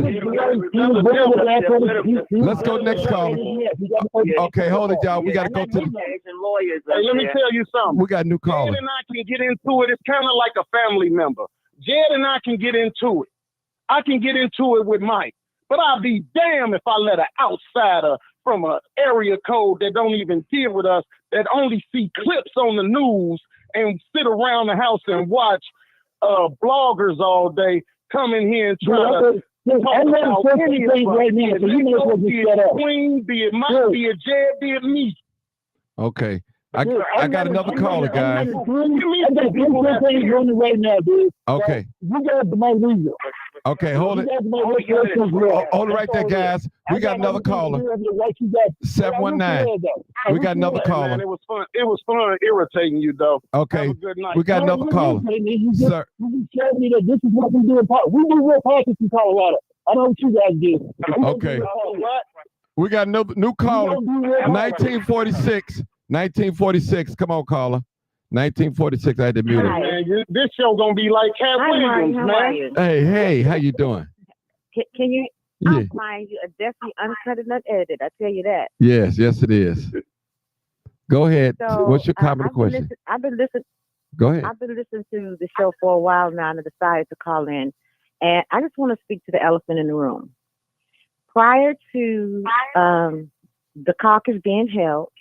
let's go next caller. Okay, hold it, y'all. We got to go to Hey, let me tell you something. we got a new caller. Jed and I can get into it. It's kind of like a family member. Jed and I can get into it. I can get into it with Mike. But I'll be damned if I let an outsider from an area code that don't even deal with us, that only see clips on the news and sit around the house and watch bloggers all day come in here and try to talk about anything right now. So you may as well just shut up. Queen, be it Mike, be it Jed, be it me. Okay. I got another caller, guys. I got three things running right now, dude. Okay. You got the most reason. Okay, hold it. Hold it right there, guys. We got another caller. 719. We got another caller. Man, it was fun. It was fun irritating you, though. Okay. Have a good night. We got another caller. Sir. You showed me that this is what we do in Park. We do real politics in Colorado. I know what you guys do. Okay. We got new caller. 1946. 1946. Come on, caller. 1946. I had to mute it. Man, this show gonna be like Cat Williams, man. Hey, how you doing? Can you? Yeah. I'll find you a definitely uncut and unedited. I tell you that. Yes, it is. Go ahead. So, What's your comment or question? I've been listening. Go ahead. I've been listening to the show for a while now, and I decided to call in. And I just want to speak to the elephant in the room. Prior to the caucus being held,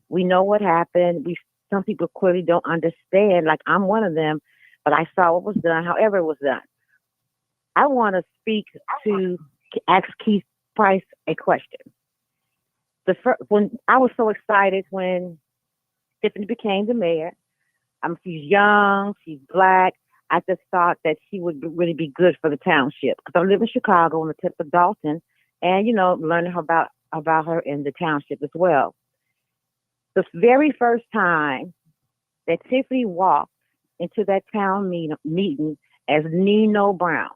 we know what happened. Some people clearly don't understand. Like, I'm one of them, but I saw what was done, however it was done. I want to ask Keith Price a question. When I was so excited when Tiffany became the mayor. She's young, she's Black. I just thought that she would really be good for the township because I live in Chicago on the tip of Dalton, and learning about her in the township as well. The very first time that Tiffany walked into that town meeting as Nino Brown.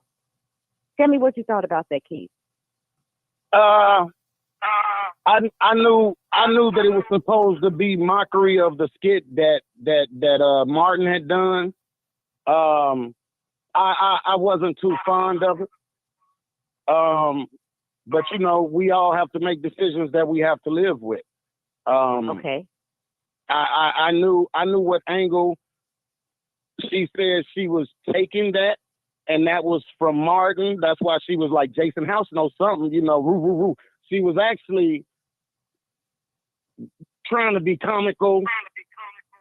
Tell me what you thought about that, Keith. I knew that it was supposed to be mockery of the skit that Martin had done. I wasn't too fond of it. But we all have to make decisions that we have to live with. Okay. I knew what angle she said she was taking that, and that was from Martin. That's why she was like, Jason House knows something, woo, woo, woo. She was actually trying to be comical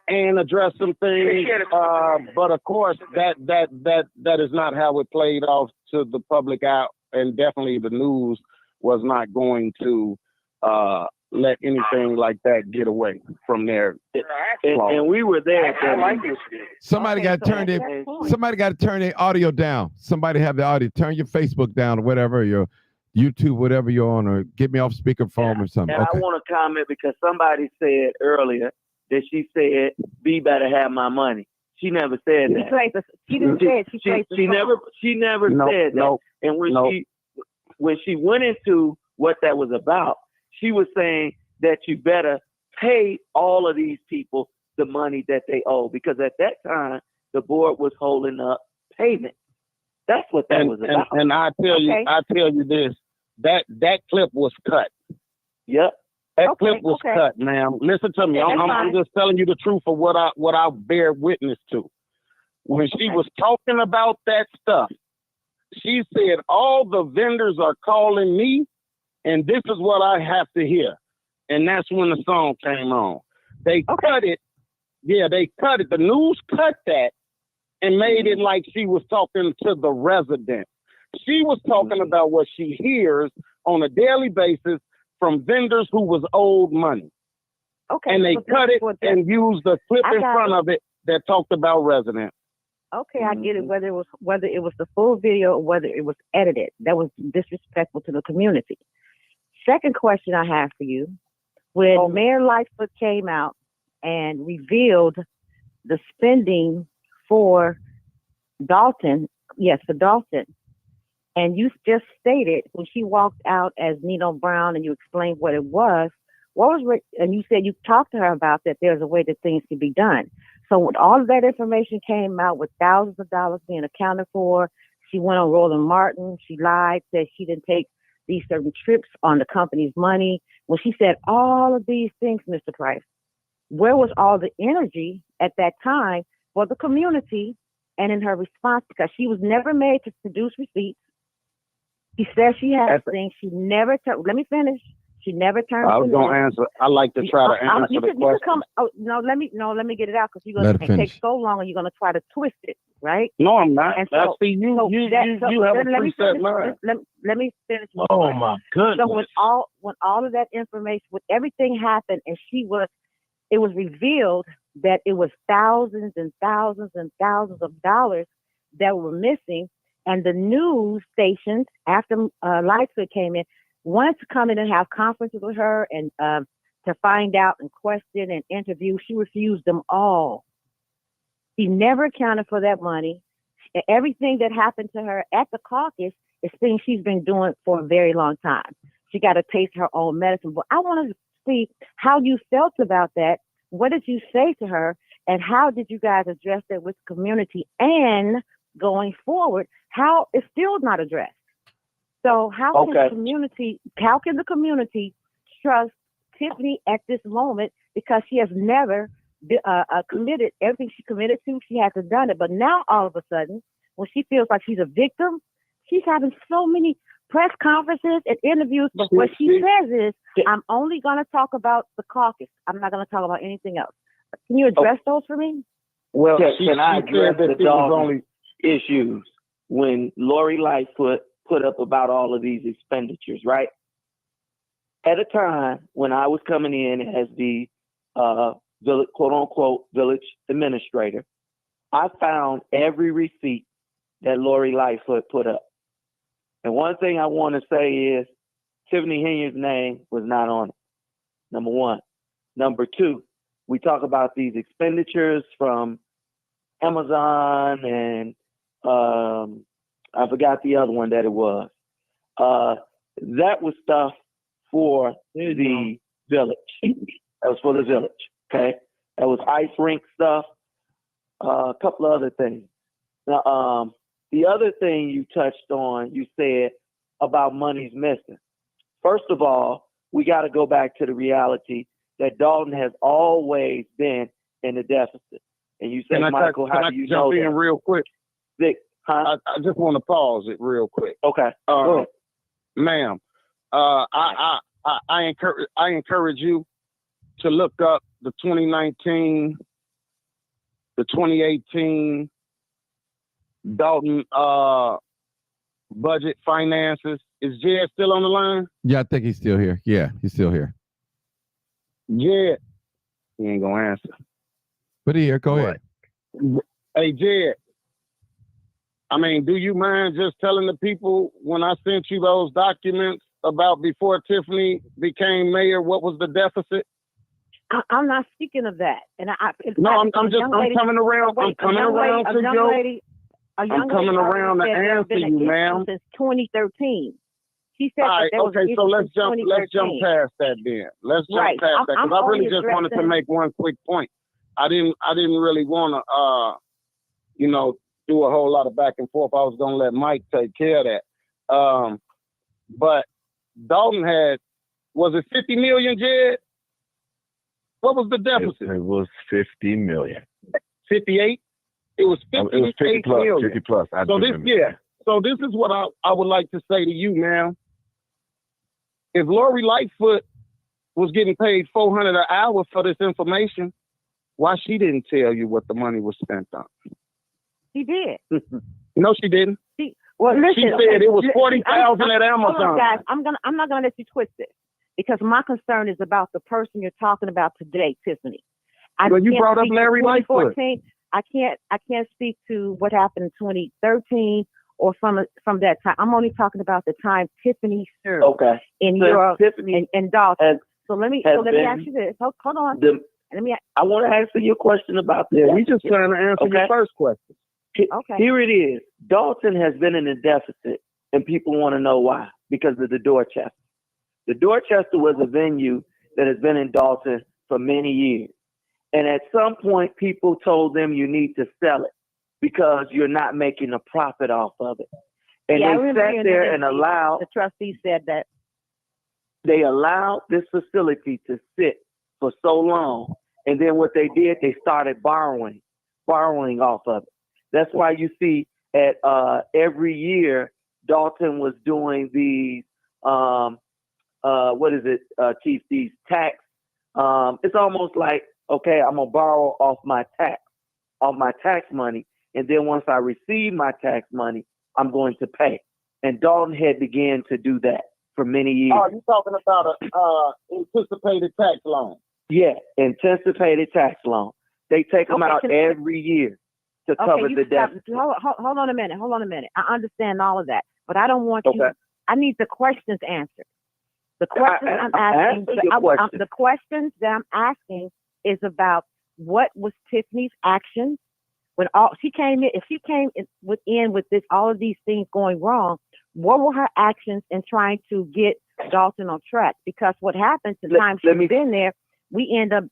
and address some things, but of course that is not how it played off to the public out, and definitely the news was not going to let anything like that get away from there. And we were there. Somebody got to turn their audio down. Somebody have the audio. Turn your Facebook down or whatever, your YouTube, whatever you're on, or get me off speakerphone or something. And Okay. I want to comment because somebody said earlier that she said, "B better have my money." She never said that. She didn't say it. She never said that. And when she went into what that was about, she was saying that you better pay all of these people the money that they owe, because at that time the board was holding up payment. That's what that was about. And I tell you this, that clip was cut. Yep. That clip was cut, ma'am. Listen to me. I'm just telling you the truth of what I bear witness to. When she was talking about that stuff, she said, all the vendors are calling me, and this is what I have to hear. And that's when the song came on. They cut it. Yeah, they cut it. The news cut that and made it like she was talking to the resident. She was talking about what she hears on a daily basis from vendors who was owed money. Okay. And they cut it and used the clip in front of it that talked about residents. Okay, I get it. Whether it was the full video or whether it was edited, that was disrespectful to the community. Second question I have for you: when Mayor Lightfoot came out and revealed the spending for Dalton, and you just stated when she walked out as Nino Brown and you explained what it was, and you said you talked to her about that there's a way that things can be done. So when all of that information came out with thousands of dollars being accounted for, She went on Roland Martin. She lied, said she didn't take these certain trips on the company's money. When she said all of these things, Mr. Price, where was all the energy at that time for the community and in her response? Because she was never made to produce receipts. She said she had things. She never let me finish. She never turned. I was going to answer. I like to try to answer the question. You come, let me get it out, because you're going to take so long and you're going to try to twist it, right? No, I'm not. And so, you have a preset line. Let me finish. Oh my goodness. So when all of that information, when everything happened, and it was revealed that it was thousands and thousands and thousands of dollars that were missing, and the news stations, after Lightfoot came in, wanted to come in and have conferences with her and to find out and question and interview. She refused them all. She never accounted for that money. Everything that happened to her at the caucus is things she's been doing for a very long time. She got to taste her own medicine. But I want to see how you felt about that. What did you say to her? And how did you guys address that with the community? And going forward, how it's still not addressed. So how can the community trust Tiffany at this moment, because she has never committed everything she committed to? She hasn't done it. But now all of a sudden, when she feels like she's a victim, she's having so many press conferences and interviews. But what she says is, I'm only going to talk about the caucus. I'm not going to talk about anything else. Can you address those for me? Well, can I address the dog issues when Lori Lightfoot put up about all of these expenditures, right? At a time when I was coming in as the village, quote unquote, village administrator, I found every receipt that Lori Lightfoot put up. And one thing I want to say is Tiffany Henyard's name was not on it. Number one. Number two, we talk about these expenditures from Amazon and I forgot the other one that it was. That was stuff for the village. That was for the village. Okay. That was ice rink stuff. A couple of other things. Now, the other thing you touched on, you said about money's missing. First of all, we got to go back to the reality that Dalton has always been in the deficit. And you say, Michael, how do you know that? Jump in real quick? Vic, huh? I just want to pause it real quick. Okay. Ma'am, I encourage you to look up the 2019, the 2018 Dalton budget finances. Is Jed still on the line? Yeah, I think he's still here. Yeah, he's still here. Jed, he ain't gonna answer. But here, go ahead. Hey, Jed. I mean, do you mind just telling the people when I sent you those documents about before Tiffany became mayor, what was the deficit? I'm not speaking of that. And I'm coming around. I'm coming around to you. I'm coming around to answer you, ma'am. Since 2013. She said that there was okay, so let's jump past that then. Let's jump past that, because I really just wanted to make one quick point. I didn't really want to do a whole lot of back and forth. I was gonna let Mike take care of that. But Dalton had, was it 50 million, Jed? What was the deficit? It was 50 million. 58? It was 50, it was 50 plus, million. 50 plus. So this is what I would like to say to you, ma'am. If Lori Lightfoot was getting paid $400 an hour for this information, why she didn't tell you what the money was spent on? She did. No, she didn't. Listen, she said it was 40,000 at Amazon. Guys, I'm not gonna let you twist it, because my concern is about the person you're talking about today, Tiffany. Well, you brought up Larry Lightfoot. I can't speak to what happened in 2013 or from that time. I'm only talking about the time Tiffany served in Europe and Dalton. So let me ask you this. Hold on. I want to answer your question about the we just trying to answer your first question. Here it is. Dalton has been in a deficit, and people want to know why. Because of the Dorchester. The Dorchester was a venue that has been in Dalton for many years. And at some point, people told them you need to sell it. because you're not making a profit off of it. And I they remember sat hearing there that and allowed, the trustee said that. they allowed this facility to sit for so long. And then what they did, they started borrowing off of it. That's why you see at every year, Dalton was doing these, Chief, these tax. It's almost like, okay, I'm gonna borrow off my tax money. And then once I receive my tax money, I'm going to pay. And Dalton had began to do that for many years. Oh, you're talking about a anticipated tax loan. Yeah, anticipated tax loan. They take them out every year to cover the deficit. Hold on a minute. I understand all of that, but I don't want you. I need the questions answered. The questions I'm asking. The questions that I'm asking is about what was Tiffany's actions when she came in. If she came in with all of these things going wrong, what were her actions in trying to get Dalton on track? Because what happens the time she's been there, you end up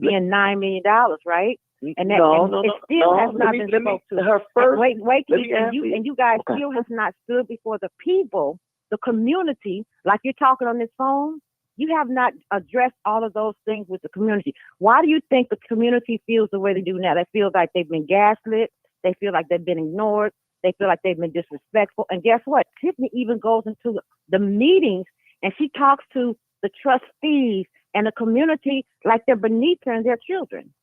being $9 million, right? And that it still has not been spoke to. Her first, and you guys still has not stood before the people, the community, like you're talking on this phone. You have not addressed all of those things with the community. Why do you think the community feels the way they do now? They feel like they've been gaslit. They feel like they've been ignored. They feel like they've been disrespectful. And guess what? Tiffany even goes into the meetings and she talks to the trustees and the community like they're beneath her and their children.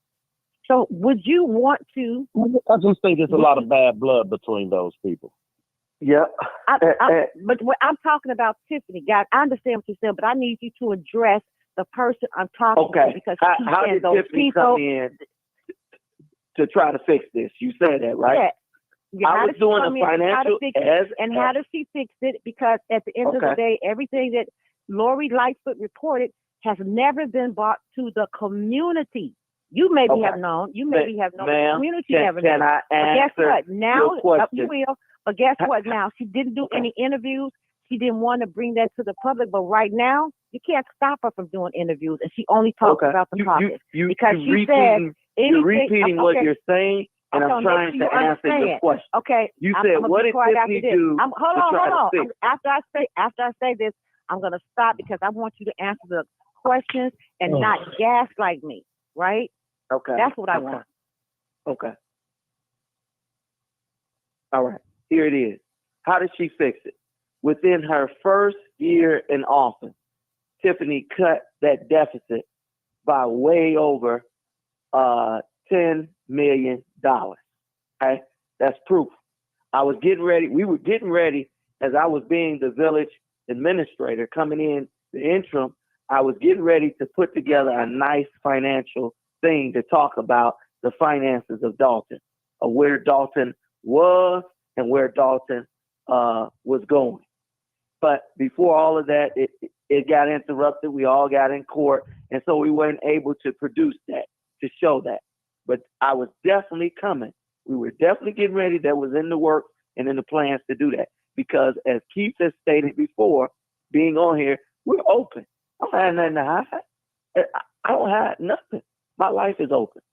So would you want to? I just think there's a lot of bad blood between those people. Yeah. But I'm talking about Tiffany, guys. I understand what you're saying, but I need you to address the person I'm talking to because how did Tiffany come in to try to fix this? You said that, right? Yeah. I was doing a financial how does she fix it? Because at the end of the day, everything that Lori Lightfoot reported has never been brought to the community. You maybe have known. You maybe have known. The community never known. But guess what? Now you will. But guess what? Now she didn't do any interviews. She didn't want to bring that to the public. But right now, you can't stop her from doing interviews, and she only talks about the caucus because she said you're repeating what you're saying. And I'm trying to answer your question. Okay. You said, what did Tiffany do? Hold on. After I say this, I'm gonna stop because I want you to answer the questions and not gaslight me. Right? Okay. That's what I want. Okay. All right. Here it is. How did she fix it? Within her first year in office, Tiffany cut that deficit by way over $10 million. Okay, that's proof. We were getting ready as I was being the village administrator coming in the interim. I was getting ready to put together a nice financial thing to talk about the finances of Dalton, of where Dalton was and where Dalton was going. But before all of that, it got interrupted. We all got in court, and so we weren't able to produce that, to show that. But I was definitely coming. We were definitely getting ready. That was in the work and in the plans to do that. Because as Keith has stated before, being on here, we're open. I don't have nothing to hide. I don't hide nothing. My life is open.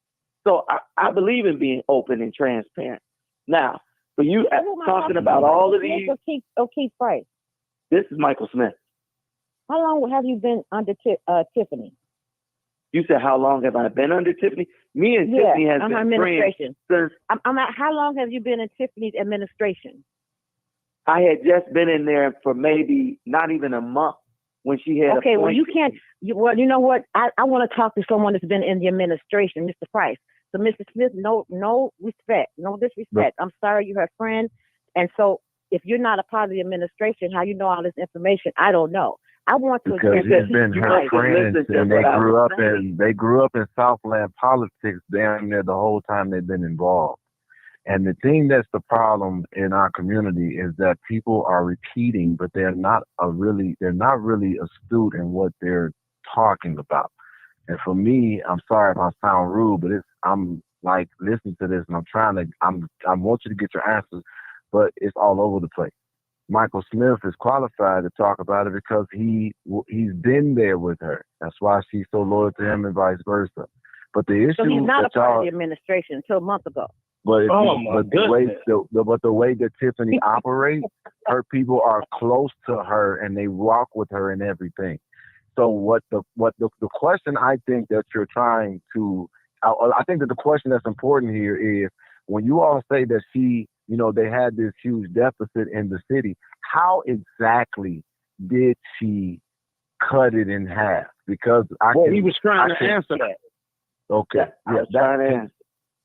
So I believe in being open and transparent. Now, for you talking about all of these. Keith Price. This is Michael Smith. How long have you been under Tiffany? You said, how long have I been under Tiffany? Me and Tiffany has been administration. Friends since. How long have you been in Tiffany's administration? I had just been in there for maybe not even a month when she had. Okay, well, you can't. Well, you know what? I want to talk to someone that's been in the administration, Mr. Price. So, Mr. Smith, no respect, no disrespect. I'm sorry, you're her friend, and so if you're not a part of the administration, how you know all this information? I don't know. I want to because he's been her friend, and they grew up in Southland politics down there the whole time they've been involved. And the thing that's the problem in our community is that people are repeating, but they're not really astute in what they're talking about. And for me, I'm sorry if I sound rude, but I'm like listening to this and I want you to get your answers, but it's all over the place. Michael Smith is qualified to talk about it because he's been there with her. That's why she's so loyal to him and vice versa. But the issue, so he's not a part of the administration until a month ago. But the way that Tiffany operates, her people are close to her and they walk with her and everything. So the question I think that you're trying to, I think that the question that's important here is when you all say that they had this huge deficit in the city, how exactly did she cut it in half? Because he was trying to answer that. Okay, that's an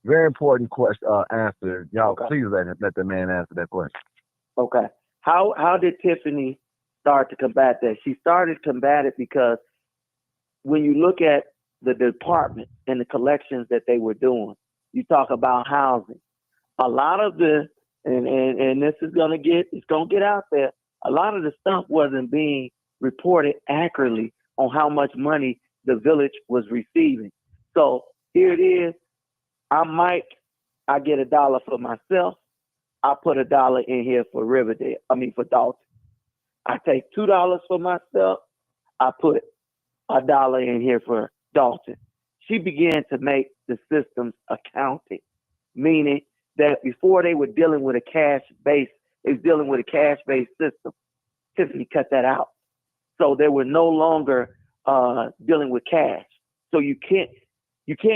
very important question. Answer, y'all. Okay. Please let the man answer that question. Okay, how did Tiffany start to combat that? She started to combat it because when you look at the department and the collections that they were doing, you talk about housing. A lot of and this is gonna get out there. A lot of the stuff wasn't being reported accurately on how much money the village was receiving. So here it is. I get $1 for myself. I put $1 in here for for Dalton. I take $2 for myself. I put $1 in here for Dalton. She began to make the systems accounting, meaning that before they were dealing with a cash-based system. Tiffany cut that out. So they were no longer dealing with cash. So you can't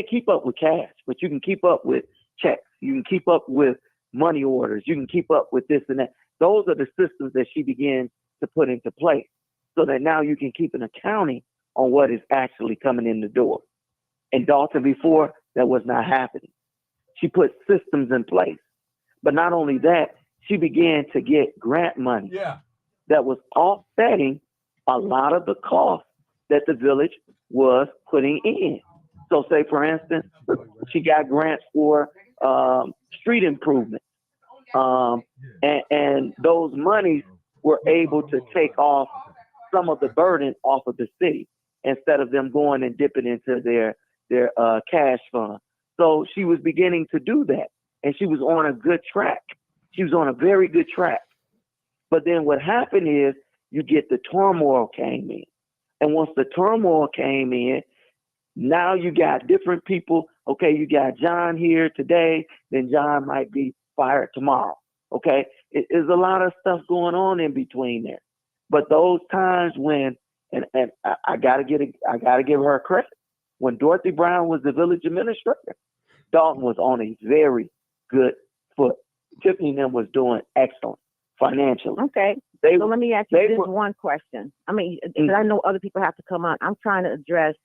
keep up with cash, but you can keep up with checks. You can keep up with money orders. You can keep up with this and that. Those are the systems that she began to put into place so that now you can keep an accounting on what is actually coming in the door. In Dalton before, that was not happening. She put systems in place. But not only that, she began to get grant money that was offsetting a lot of the costs that the village was putting in. So say, for instance, she got grants for street improvement. And those monies were able to take off some of the burden off of the city instead of them going and dipping into their cash fund. So she was beginning to do that, and she was on a good track. She was on a very good track. But then what happened is you get the turmoil came in. And once the turmoil came in, now you got different people. Okay, you got John here today, then John might be fired tomorrow. Okay, there's a lot of stuff going on in between there. But those times when, and I gotta give her credit. When Dorothy Brown was the village administrator, Dalton was on a very good foot. Tiffany and them was doing excellent financially. Okay. So let me ask you this one question. I mean, because I know other people have to come on. I'm trying to address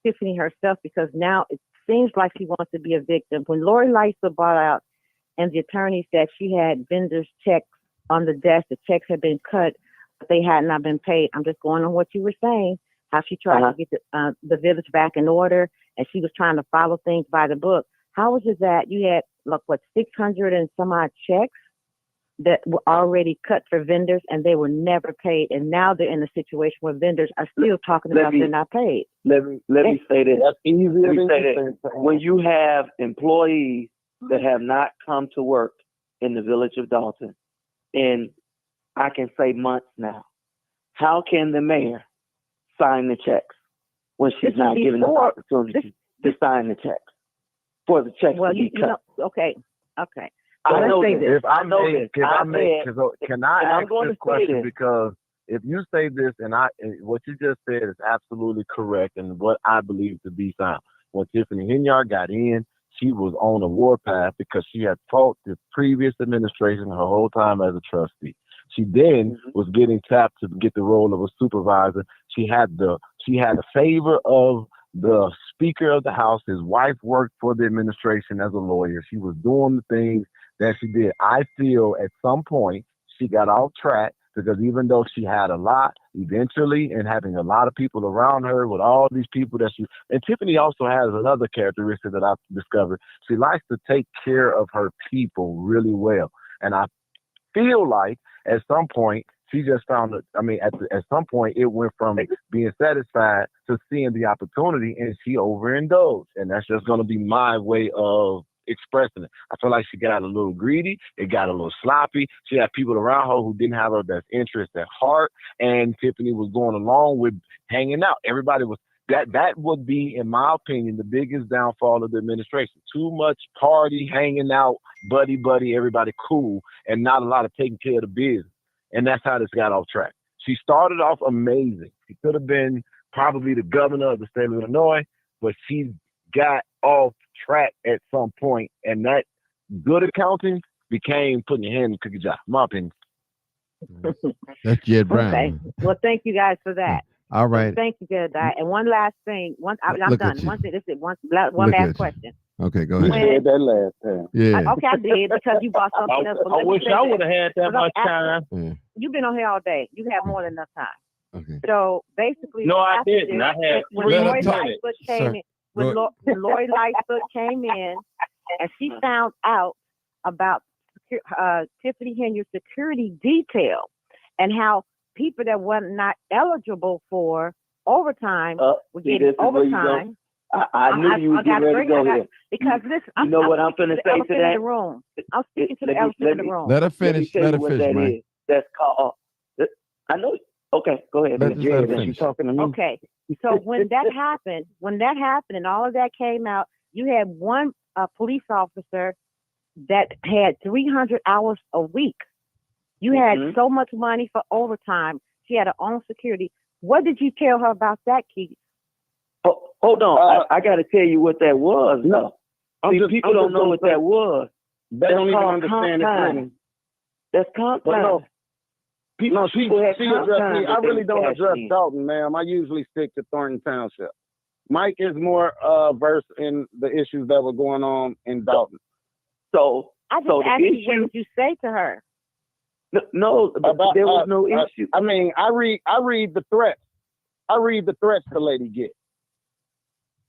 Tiffany herself because now it seems like she wants to be a victim. When Lori Lysa brought out and the attorney said she had vendors' checks on the desk, the checks had been cut, but they had not been paid. I'm just going on what you were saying, how she tried to get the village back in order, and she was trying to follow things by the book. How was it that you had, 600 and some odd checks that were already cut for vendors and they were never paid, and now they're in a situation where vendors are still talking about they're not paid? Let me say this. That's easier than that. When you have employees that have not come to work in the village of Dalton, and I can say months now, how can the mayor sign the checks when she's not given the opportunity to sign the checks for the checks to be cut? Okay. I know this. If I may, can I ask this question? Because if you say this, and what you just said is absolutely correct, and what I believe to be sound. When Tiffany Henyard got in, she was on a warpath because she had fought the previous administration her whole time as a trustee. She then was getting tapped to get the role of a supervisor. She had the favor of the Speaker of the House. His wife worked for the administration as a lawyer. She was doing the things that she did. I feel at some point she got off track because even though she had a lot, eventually, and having a lot of people around her with all these people and Tiffany also has another characteristic that I've discovered. She likes to take care of her people really well. And I feel like at some point, she just found that, at some point, it went from being satisfied to seeing the opportunity, and she overindulged. And that's just going to be my way of expressing it. I feel like she got a little greedy. It got a little sloppy. She had people around her who didn't have her best interest at heart, and Tiffany was going along with hanging out. Everybody was that would be, in my opinion, the biggest downfall of the administration. Too much party, hanging out, buddy, everybody cool, and not a lot of taking care of the business. And that's how this got off track. She started off amazing. She could have been probably the governor of the state of Illinois, but she got off track at some point, and that good accounting became putting your hand in the cookie jar, in my opinion. That's Jed Brown. Okay. Well, thank you guys for that. All right. Thank you, Jed. And one last thing. I'm done. One thing. This is one Look last at question. Okay, go ahead. You said that last time. Yeah. Okay, I did because you brought something else. I wish I would have had that much time. You've been on here all day. You have more than enough time. Okay. So basically, No, I didn't. I had when 3 Lori minutes. Lightfoot came in, when Lori Lightfoot came in, and she found out about Tiffany Henyard's security detail and how people that were not eligible for overtime were getting overtime. I knew you were getting ready to go here. Because listen, you know what I'm going to say to that? I'm speaking to the elephant in the room. Let her finish. Let her finish, man. That's called. I know. Okay, go ahead. She's talking to me. Okay. So when that happened, and all of that came out, you had one police officer that had 300 hours a week. You had so much money for overtime. She had her own security. What did you tell her about that, Keith? Oh, hold on. I got to tell you what that was. No. People don't know what that was. They don't even understand it. That's comp time. No, she addressed me. I really don't address Dalton, ma'am. I usually stick to Thornton Township. Mike is more versed in the issues that were going on in Dalton. So I just asked you, what did you say to her? No, there was no issue. I mean, I read the threats. I read the threats the lady gets.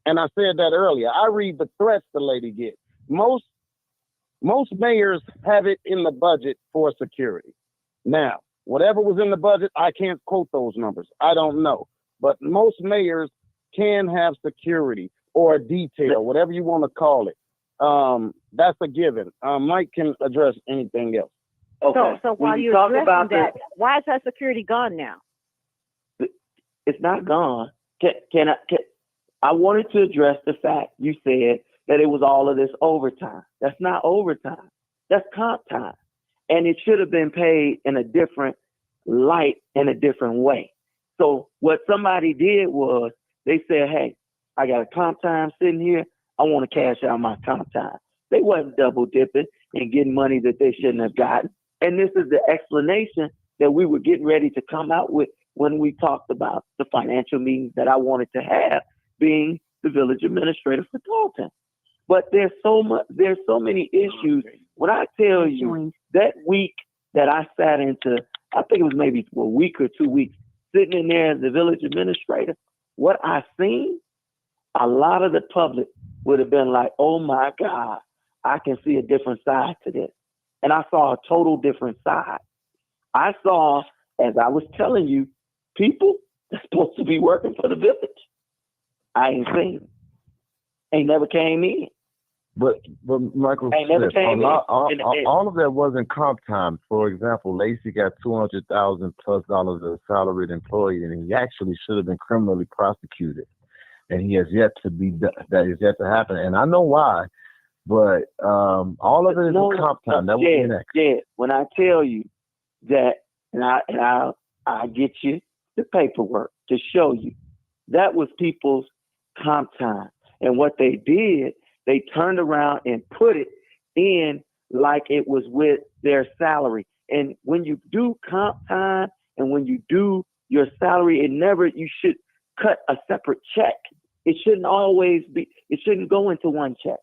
And I said that earlier. I read the threats the lady gets. Most mayors have it in the budget for security. Now, whatever was in the budget, I can't quote those numbers. I don't know. But most mayors can have security or detail, whatever you want to call it. That's a given. Mike can address anything else. Okay. So while you're addressing that, why is her security gone now? It's not gone. I wanted to address the fact you said that it was all of this overtime. That's not overtime. That's comp time. And it should have been paid in a different light, in a different way. So what somebody did was they said, hey, I got a comp time sitting here. I want to cash out my comp time. They wasn't double dipping and getting money that they shouldn't have gotten. And this is the explanation that we were getting ready to come out with when we talked about the financial meetings that I wanted to have, being the village administrator for Dalton. But there's so many issues. When I tell you that week that I sat into, I think it was maybe a week or 2 weeks, sitting in there as the village administrator, what I seen, a lot of the public would have been like, oh my God, I can see a different side to this. And I saw a total different side. I saw, as I was telling you, people that's supposed to be working for the village. I ain't seen them. Ain't never came in. But Michael, all of that wasn't comp time. For example, Lacey got $200,000 plus as a salaried employee, and he actually should have been criminally prosecuted. And he has yet to be that is yet to happen. And I know why, but all of it is comp time. That was next. Yeah, when I tell you that, and I get you the paperwork to show you that was people's comp time. And what they did, they turned around and put it in like it was with their salary. And when you do comp time and when you do your salary, you should cut a separate check. It shouldn't always be, it shouldn't go into one check.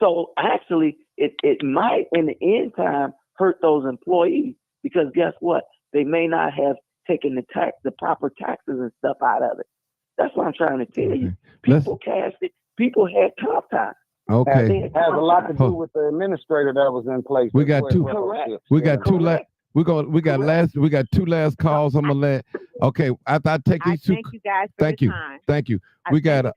So actually, it might in the end time hurt those employees, because guess what? They may not have taken the proper taxes and stuff out of it. That's what I'm trying to tell you. People cashed it. People had comp time. Okay. It has a lot to do with the administrator that was in place. We got two. Correct. We got two last. We got two last calls. I'm gonna let. Okay, after I take these two. Thank you guys for your time. Thank you. We got to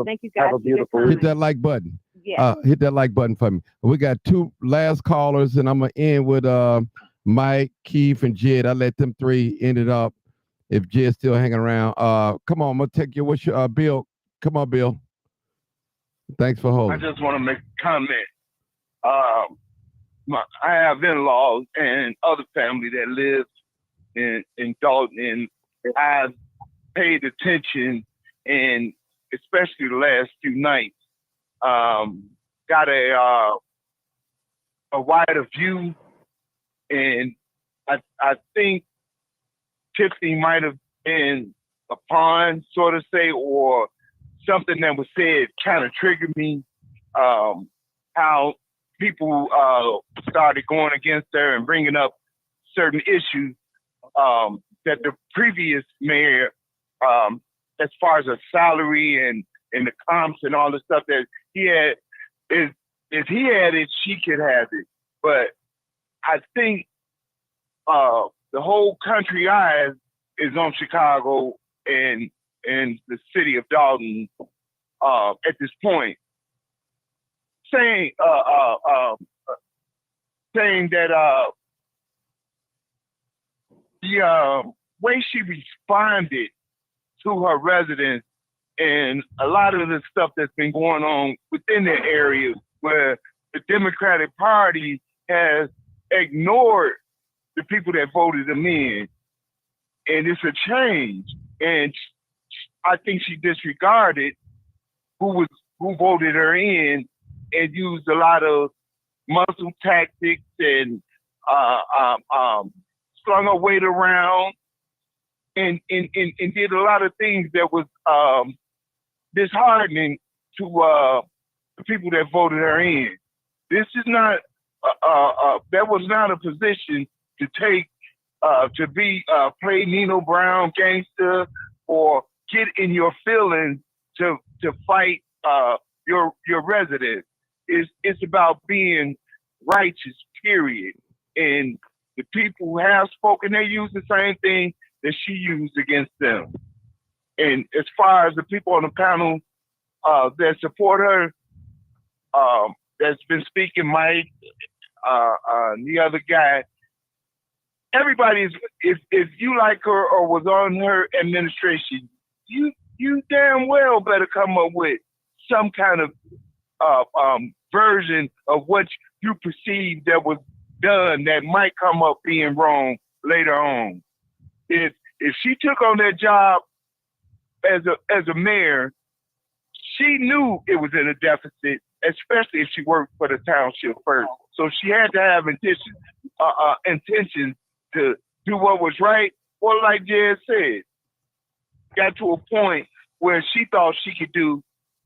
thank you guys. Have a beautiful hit that like button. Yeah. Hit that like button for me. We got two last callers, and I'm gonna end with Mike, Keith, and Jed. I let them three end it up, if Jay's still hanging around. Come on, I'm gonna take you. What's your Bill? Come on, Bill. Thanks for holding. I just want to make a comment. I have in-laws and other family that live in Dalton, and I've paid attention, and especially the last few nights, got a wider view, and I think Tiffany might have been a pawn, so to say, or something that was said kind of triggered me. How people started going against her and bringing up certain issues that the previous mayor, as far as her salary and the comps and all the stuff that he had, if he had it, she could have it. But I think the whole country eyes is on Chicago and the city of Dalton at this point, saying that the way she responded to her residents and a lot of the stuff that's been going on within the area where the Democratic Party has ignored the people that voted them in. And it's a change. And I think she disregarded who voted her in and used a lot of muscle tactics and slung her weight around and did a lot of things that was disheartening to the people that voted her in. This is not that was not a position to take to be play Nino Brown gangster or get in your feelings to fight your residents. It's about being righteous, period. And the people who have spoken, they use the same thing that she used against them. And as far as the people on the panel that support her, that's been speaking, Mike, the other guy, everybody is, if you like her or was on her administration, you damn well better come up with some kind of version of what you perceive that was done that might come up being wrong later on. If she took on that job as a mayor, she knew it was in a deficit, especially if she worked for the township first. So she had to have intentions to do what was right. Or like Jed said, got to a point where she thought she could do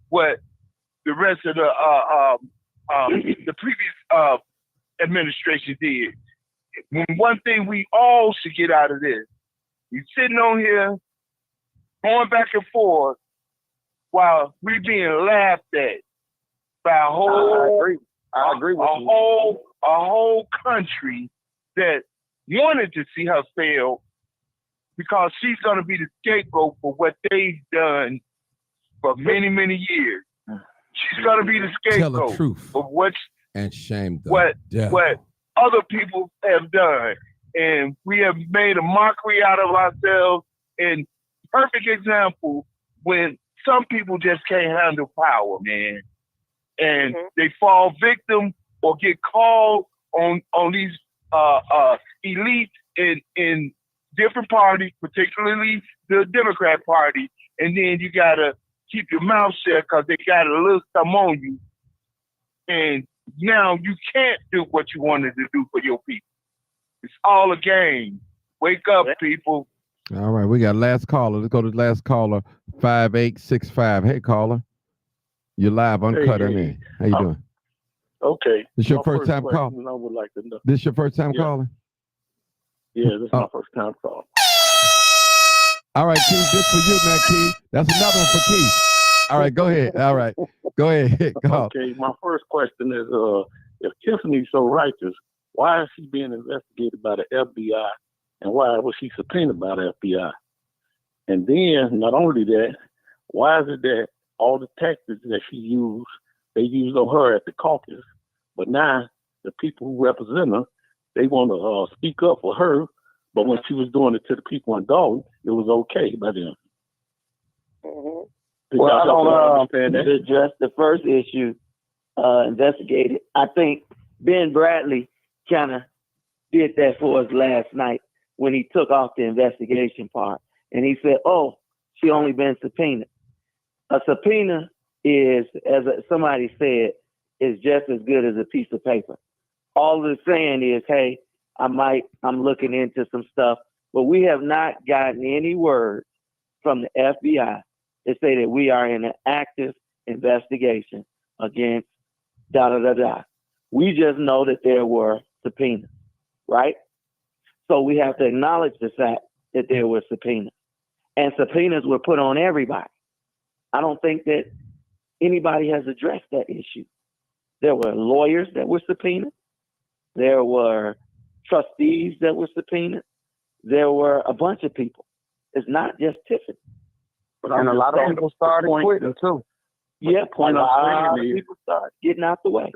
what the rest of the previous administration did. One thing we all should get out of this, you're sitting on here, going back and forth, while we being laughed at by a whole, I agree with you. A whole country that wanted to see her fail because she's going to be the scapegoat for what they've done for many, many years. She's going to be the scapegoat Tell the truth for what shame what other people have done. And we have made a mockery out of ourselves. And perfect example when some people just can't handle power, man. And they fall victim or get called on these elites in different parties, particularly the Democrat Party. And then you got to keep your mouth shut because they got a little something on you. And now you can't do what you wanted to do for your people. It's all a game. Wake up, people. All right, we got last caller. Let's go to the last caller, 5865. Hey, caller. You're live, uncut. Hey. How you doing? Okay. This your first time question calling? I would like to know. This your first time calling? Yeah, this is my first time calling. All right, Keith, this for you, man, Keith. That's another one for Keith. All right, go ahead. All right, go ahead. Go. Okay, my first question is, if Tiffany's so righteous, why is she being investigated by the FBI, and why was she subpoenaed by the FBI? And then, not only that, why is it that all the tactics that she used, they used on her at the caucus, but now the people who represent her, they want to speak up for her, But when she was doing it to the people in Dalton, it was okay by them. Well, I don't to address the first issue, investigated. I think Ben Bradley kind of did that for us last night when he took off the investigation part. And he said, oh, she only been subpoenaed. A subpoena is, as somebody said, is just as good as a piece of paper. All it's saying is, hey, I'm looking into some stuff, but we have not gotten any word from the FBI to say that we are in an active investigation against da-da-da-da. We just know that there were subpoenas, right? So we have to acknowledge the fact that there were subpoenas. And subpoenas were put on everybody. I don't think that anybody has addressed that issue. There were lawyers that were subpoenaed. There were trustees that were subpoenaed. There were a bunch of people. It's not just Tiffany. And a lot of people started quitting too. Yeah, point I'm saying is, people started getting out the way.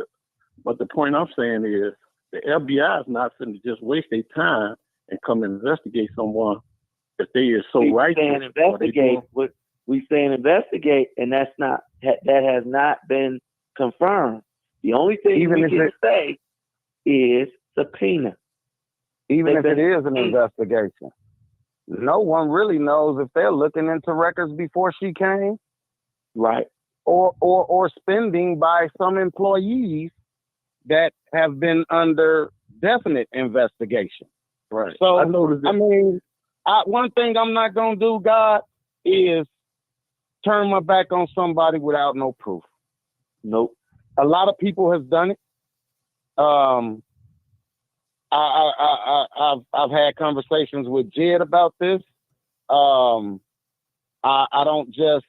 But the point I'm saying is the FBI is not going to just waste their time and come and investigate someone if they is so righteous. We saying investigate, and that has not been confirmed. The only thing we can say is subpoena. Even if it is an investigation, no one really knows if they're looking into records before she came, right? Or spending by some employees that have been under definite investigation. Right. So one thing I'm not gonna do, God, is turn my back on somebody without no proof. Nope. A lot of people have done it. I've had conversations with Jed about this. I don't just.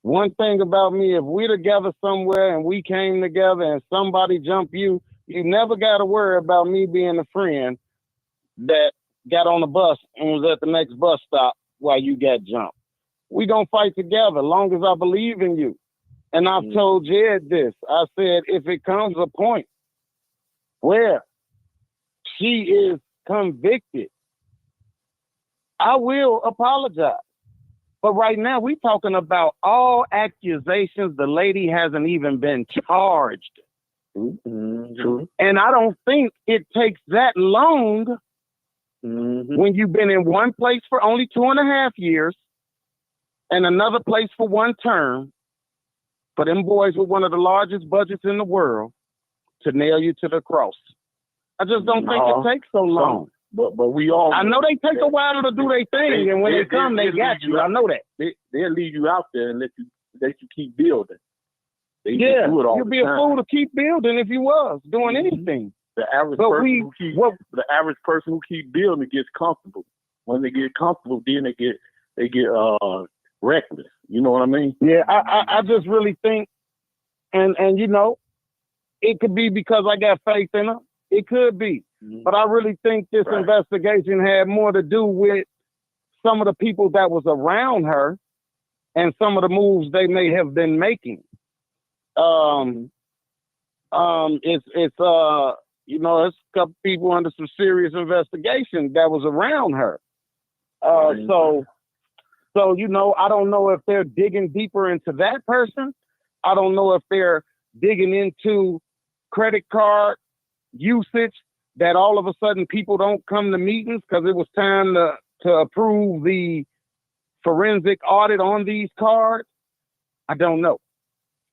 One thing about me, if we're together somewhere and we came together and somebody jumped you, you never got to worry about me being a friend that got on the bus and was at the next bus stop while you got jumped. We gonna fight together, long as I believe in you. And I've told Jed this. I said, if it comes a point where she is convicted, I will apologize. But right now, we're talking about all accusations. The lady hasn't even been charged. Mm-hmm. And I don't think it takes that long when you've been in one place for only 2.5 years and another place for one term, for them boys with one of the largest budgets in the world to nail you to the cross. I just don't think it takes so long. But we all. I know they take a while to do their thing, and when they come, they got you. I know that. They'll leave you out there and let you keep building. They do it all you'd be a fool to keep building if you was doing anything. The average person who keep building gets comfortable. When they get comfortable, then they get reckless. You know what I mean? Yeah, I just really think, and you know, it could be because I got faith in her. It could be. But I really think this investigation had more to do with some of the people that was around her and some of the moves they may have been making. It's a couple people under some serious investigation that was around her. So you know, I don't know if they're digging deeper into that person. I don't know if they're digging into credit card usage, that all of a sudden people don't come to meetings because it was time to approve the forensic audit on these cards. I don't know.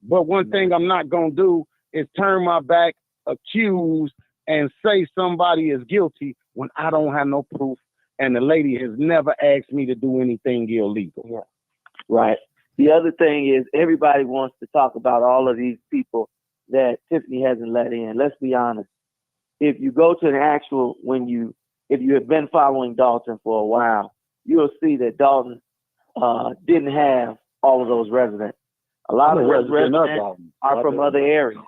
But one thing I'm not going to do is turn my back, accuse, and say somebody is guilty when I don't have no proof and the lady has never asked me to do anything illegal. Yeah. Right. The other thing is everybody wants to talk about all of these people that Tiffany hasn't let in. Let's be honest. If you go to the actual, if you have been following Dalton for a while, you'll see that Dalton didn't have all of those residents. A lot of those residents are from other areas.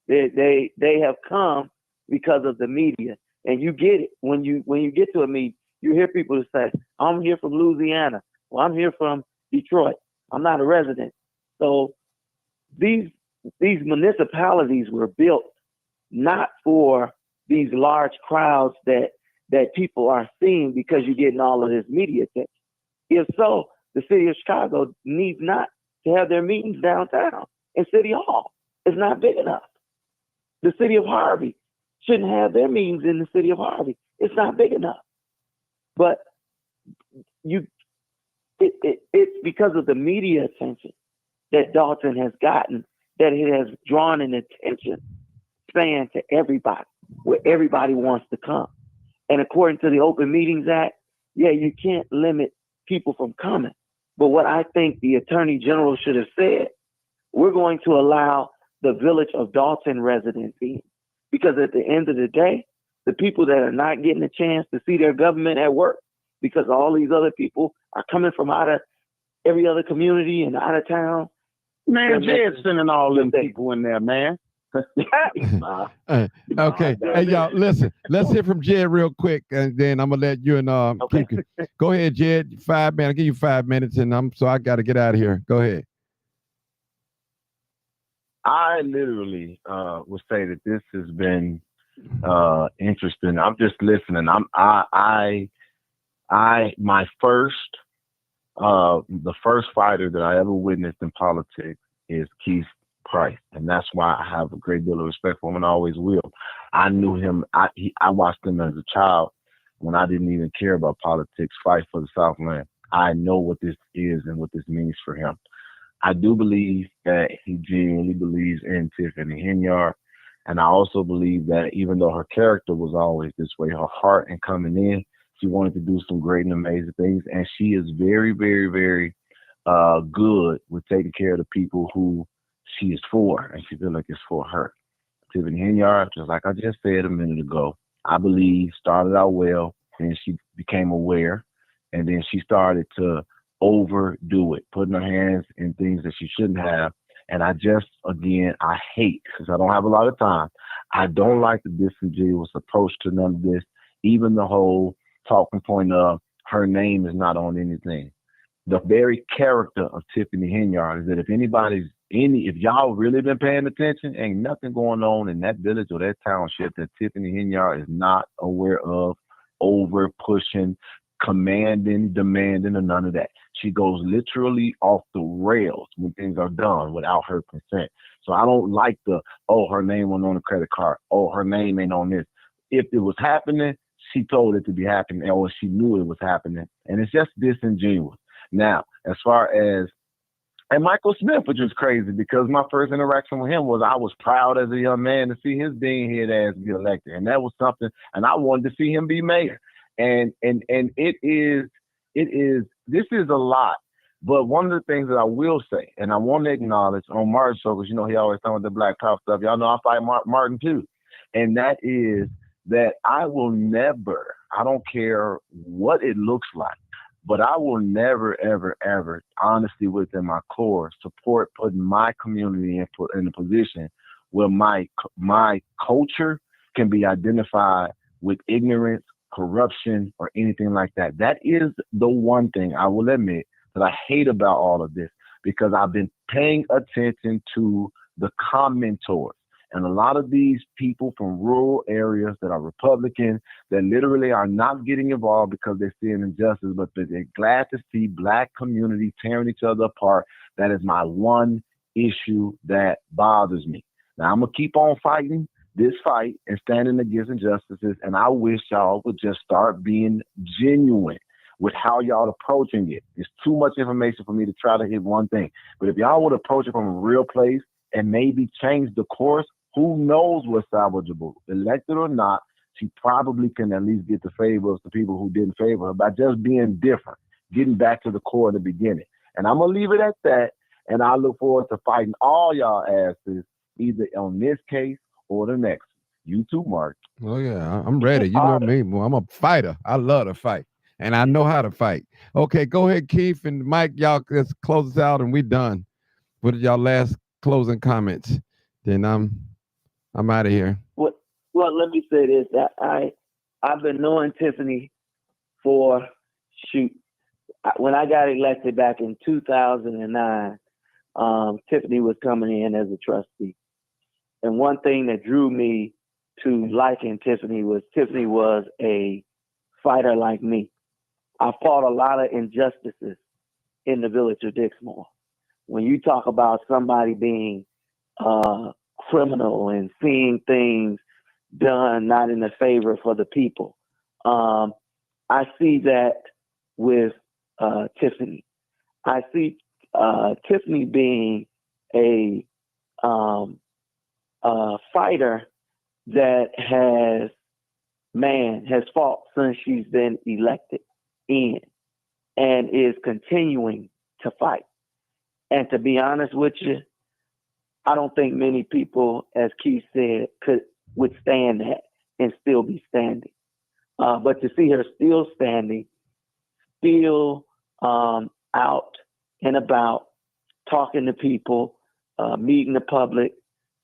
They have come because of the media, and you get it when you get to a meeting. You hear people say, "I'm here from Louisiana," "Well, I'm here from Detroit. I'm not a resident." So these municipalities were built not for these large crowds that that people are seeing because you're getting all of this media attention? If so, the city of Chicago needs not to have their meetings downtown in City Hall. It's not big enough. The city of Harvey shouldn't have their meetings in the city of Harvey. It's not big enough. But it's because of the media attention that Dalton has gotten that it has drawn an attention span to everybody, where everybody wants to come. And according to the Open Meetings Act, yeah, you can't limit people from coming. But what I think the Attorney General should have said, we're going to allow the Village of Dalton residents in. Because at the end of the day, the people that are not getting a chance to see their government at work because all these other people are coming from out of every other community and out of town. Man, Jed's sending all them people in there, man. Okay. Hey, y'all, listen. Let's hear from Jed real quick, and then I'm gonna let you and go ahead, Jed. 5 minutes. I'll give you 5 minutes, and so I got to get out of here. Go ahead. I literally would say that this has been interesting. I'm just listening. The first fighter that I ever witnessed in politics is Keith Price, and that's why I have a great deal of respect for him and always will. I knew him. I watched him as a child when I didn't even care about politics, fight for the Southland. I know what this is and what this means for him. I do believe that he genuinely believes in Tiffany Henyard, and I also believe that even though her character was always this way, her heart and coming in, she wanted to do some great and amazing things, and she is very, very, very good with taking care of the people who she is for, and she feels like it's for her. Tiffany Henyard, just like I just said a minute ago, I believe started out well, and she became aware, and then she started to overdo it, putting her hands in things that she shouldn't have. And I just, again, I hate, because I don't have a lot of time, I don't like the disingenuous approach to none of this, even the whole talking point of her name is not on anything. The very character of Tiffany Henyard is that if y'all really been paying attention, ain't nothing going on in that village or that township that Tiffany Henyard is not aware of, over pushing, commanding, demanding, or none of that. She goes literally off the rails when things are done without her consent. So I don't like her name wasn't on the credit card. Oh, her name ain't on this. If it was happening, she told it to be happening, or she knew it was happening. And it's just disingenuous. Now, as far as, and Michael Smith, which was crazy because my first interaction with him was I was proud as a young man to see his being head ass get elected. And that was something, and I wanted to see him be mayor. And this is a lot. But one of the things that I will say, and I want to acknowledge on Martin's show, because he always talking about the Black Power stuff. Y'all know I fight Martin too. And that is that I will never, I don't care what it looks like, but I will never, ever, ever, honestly, within my core, support putting my community in a position where my culture can be identified with ignorance, corruption, or anything like that. That is the one thing I will admit that I hate about all of this, because I've been paying attention to the commentors. And a lot of these people from rural areas that are Republican, that literally are not getting involved because they see an injustice, but they're glad to see Black community tearing each other apart. That is my one issue that bothers me. Now, I'm going to keep on fighting this fight and standing against injustices, and I wish y'all would just start being genuine with how y'all approaching it. It's too much information for me to try to hit one thing. But if y'all would approach it from a real place and maybe change the course, who knows what's salvageable? Elected or not, she probably can at least get the favor of the people who didn't favor her by just being different, getting back to the core in the beginning. And I'm going to leave it at that, and I look forward to fighting all y'all asses, either on this case or the next. You too, Mark. Oh, yeah, I'm ready. You know me. I'm a fighter. I love to fight, and I know how to fight. Okay, go ahead, Keith and Mike. Y'all, let's close this out, and we done. What are y'all last closing comments? Then I'm out of here. Well, let me say this. I've been knowing Tiffany for, when I got elected back in 2009, Tiffany was coming in as a trustee. And one thing that drew me to liking Tiffany was a fighter like me. I fought a lot of injustices in the village of Dixmoor. When you talk about somebody being criminal and seeing things done not in the favor for the people, I see that with Tiffany. I see Tiffany being a fighter that has fought since she's been elected in and is continuing to fight. And to be honest with you, I don't think many people, as Keith said, could withstand that and still be standing. But to see her still standing, still out and about, talking to people, meeting the public,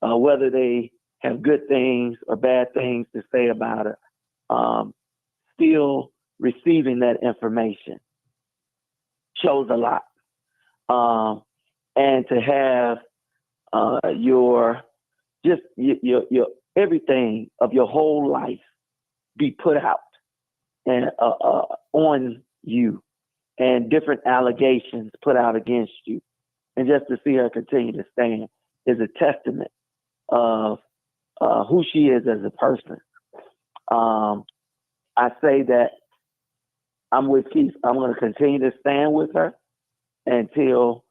whether they have good things or bad things to say about her, still receiving that information shows a lot. And to have your everything of your whole life be put out and on you, and different allegations put out against you, and just to see her continue to stand is a testament of who she is as a person. I say that I'm with Keith. I'm going to continue to stand with her until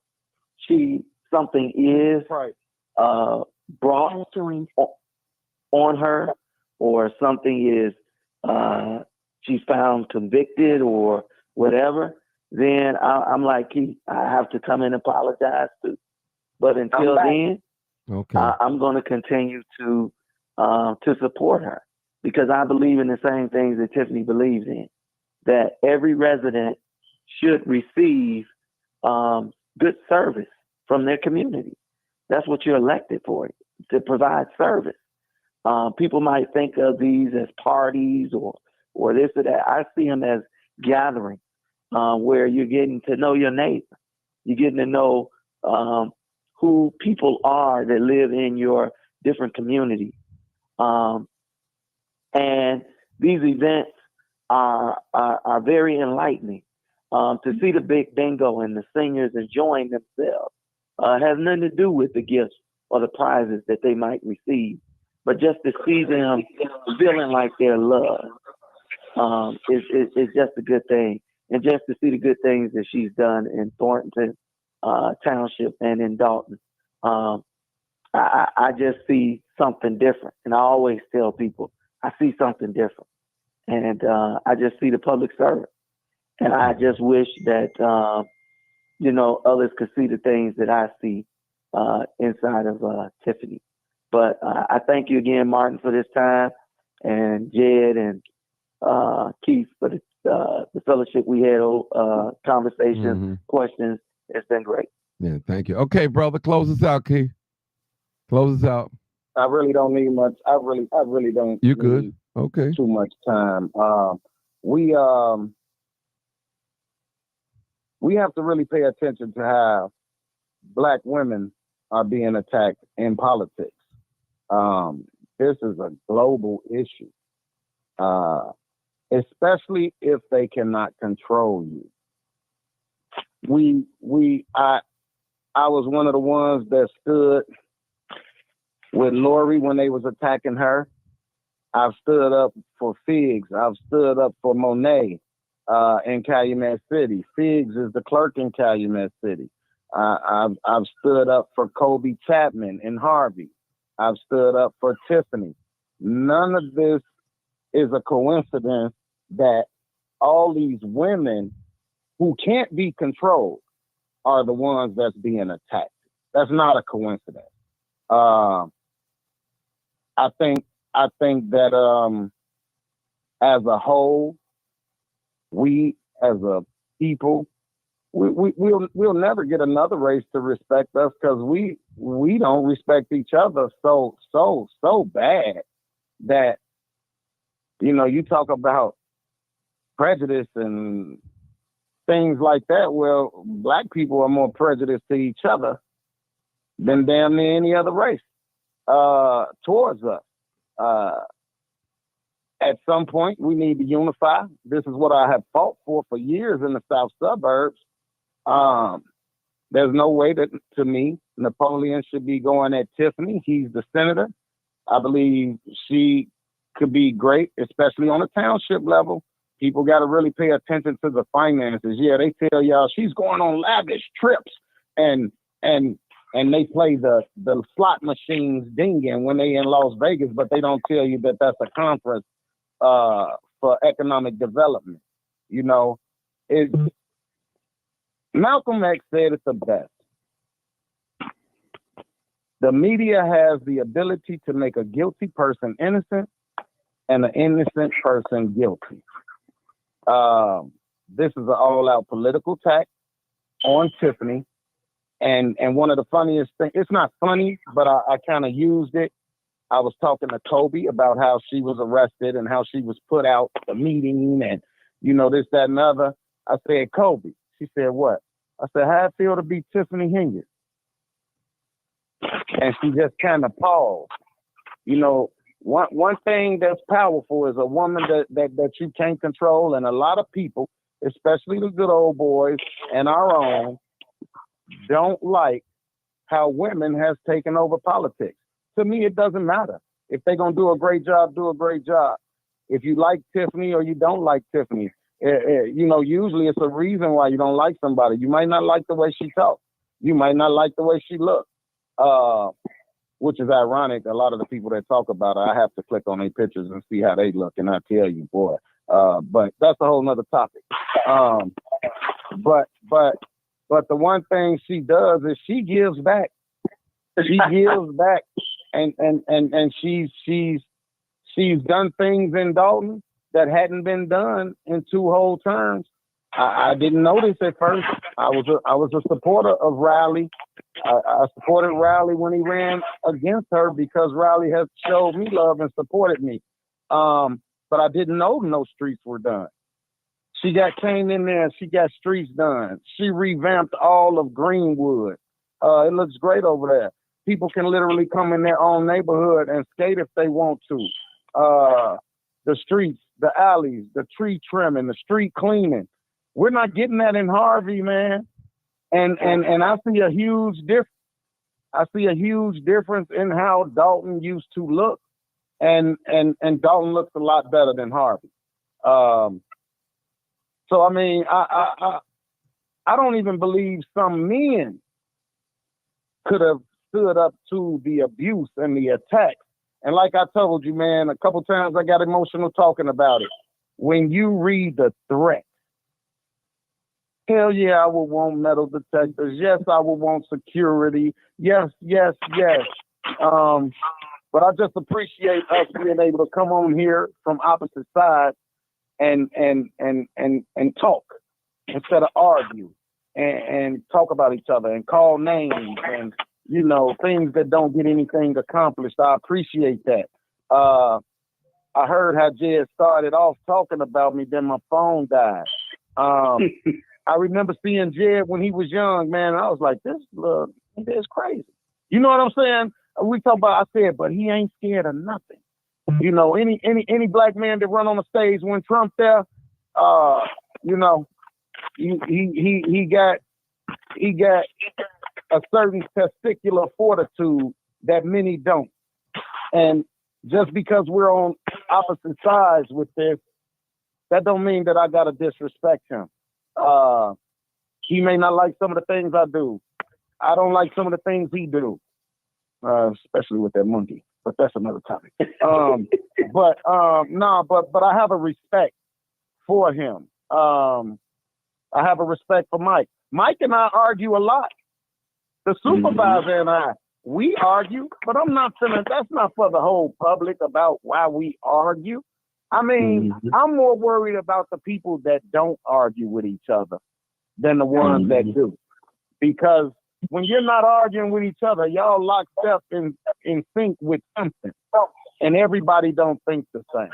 something is brought on her, or something is she's found convicted or whatever. Then I'm like Keith, I have to come and apologize too. But until then, I'm going to continue to support her, because I believe in the same things that Tiffany believes in, that every resident should receive good service from their community. That's what you're elected for, to provide service. People might think of these as parties or this or that. I see them as gatherings where you're getting to know your neighbor. You're getting to know who people are that live in your different communities. And these events are very enlightening. To see the big bingo and the singers enjoying themselves has nothing to do with the gifts or the prizes that they might receive, but just to see them feeling like they're loved is just a good thing. And just to see the good things that she's done in Thornton Township and in Dalton, I just see something different. And I always tell people, I see something different. And I just see the public servant. And I just wish that, others could see the things that I see inside of Tiffany. But I thank you again, Martin, for this time, and Jed and Keith for the fellowship we had, conversations, questions. It's been great. Yeah, thank you. Okay, brother, close us out, Keith. Close us out. I really don't need much. I really don't. You good? Okay. Too much time. We have to really pay attention to how Black women are being attacked in politics. This is a global issue, especially if they cannot control you. I was one of the ones that stood with Lori when they was attacking her. I've stood up for Figs. I've stood up for Monet in Calumet City. Figs is the clerk in Calumet City. I've stood up for Kobe Chapman in Harvey. I've stood up for Tiffany. None of this is a coincidence that all these women who can't be controlled are the ones that's being attacked. That's not a coincidence. I think that as a whole, we as a people, we'll never get another race to respect us, because we don't respect each other so bad that, you talk about prejudice and things like that. Well, Black people are more prejudiced to each other than damn near any other race towards us. At some point, we need to unify. This is what I have fought for years in the South suburbs. There's no way that, to me, Napoleon should be going at Tiffany. He's the senator. I believe she could be great, especially on a township level. People got to really pay attention to the finances. Yeah, they tell y'all she's going on lavish trips, and they play the slot machines dinging when they in Las Vegas, but they don't tell you that that's a conference for economic development. You know, Malcolm X said it the best. The media has the ability to make a guilty person innocent and an innocent person guilty. This is an all-out political attack on Tiffany. And one of the funniest things, it's not funny, but I kind of used it. I was talking to Kobe about how she was arrested and how she was put out the meeting and, you know, this, that, and the other. I said, Kobe. She said, what? I said, how it feel to be Tiffany Henyard? And she just kind of paused. You know, one thing that's powerful is a woman that you can't control. And a lot of people, especially the good old boys and our own, don't like how women has taken over politics. To me, it doesn't matter. If they're going to do a great job, do a great job. If you like Tiffany or you don't like Tiffany, you know, usually it's a reason why you don't like somebody. You might not like the way she talks. You might not like the way she looks, which is ironic. A lot of the people that talk about her, I have to click on their pictures and see how they look, and I tell you, boy. But that's a whole nother topic. But the one thing she does is she gives back. She gives back, and she's done things in Dalton that hadn't been done in 2 whole terms. I didn't notice at first. I was a supporter of Riley. I supported Riley when he ran against her because Riley has showed me love and supported me. But I didn't know no streets were done. She came in there and she got streets done. She revamped all of Greenwood. It looks great over there. People can literally come in their own neighborhood and skate if they want to. The streets, the alleys, the tree trimming, the street cleaning. We're not getting that in Harvey, man. And I see a huge difference. I see a huge difference in how Dalton used to look, and Dalton looks a lot better than Harvey. So I mean, I don't even believe some men could have stood up to the abuse and the attack. And like I told you, man, a couple times I got emotional talking about it. When you read the threat, hell yeah, I would want metal detectors. Yes, I would want security. Yes. But I just appreciate us being able to come on here from opposite sides and talk instead of argue and talk about each other and call names and, you know, things that don't get anything accomplished. I appreciate that. I heard how Jed started off talking about me, then my phone died. I remember seeing Jed when he was young, man. I was like, this is crazy. You know what I'm saying? We talk about, I said, but he ain't scared of nothing. You know, any black man that run on the stage when Trump there, you know, he got a certain testicular fortitude that many don't. And just because we're on opposite sides with this, that don't mean that I gotta disrespect him. He may not like some of the things I do. I don't like some of the things he do, especially with that monkey. But that's another topic. But I have a respect for him. I have a respect for Mike. Mike and I argue a lot. The supervisor and I, we argue, but that's not for the whole public about why we argue. I mean, I'm more worried about the people that don't argue with each other than the ones that do. Because when you're not arguing with each other, y'all locked up in sync with something. And everybody don't think the same.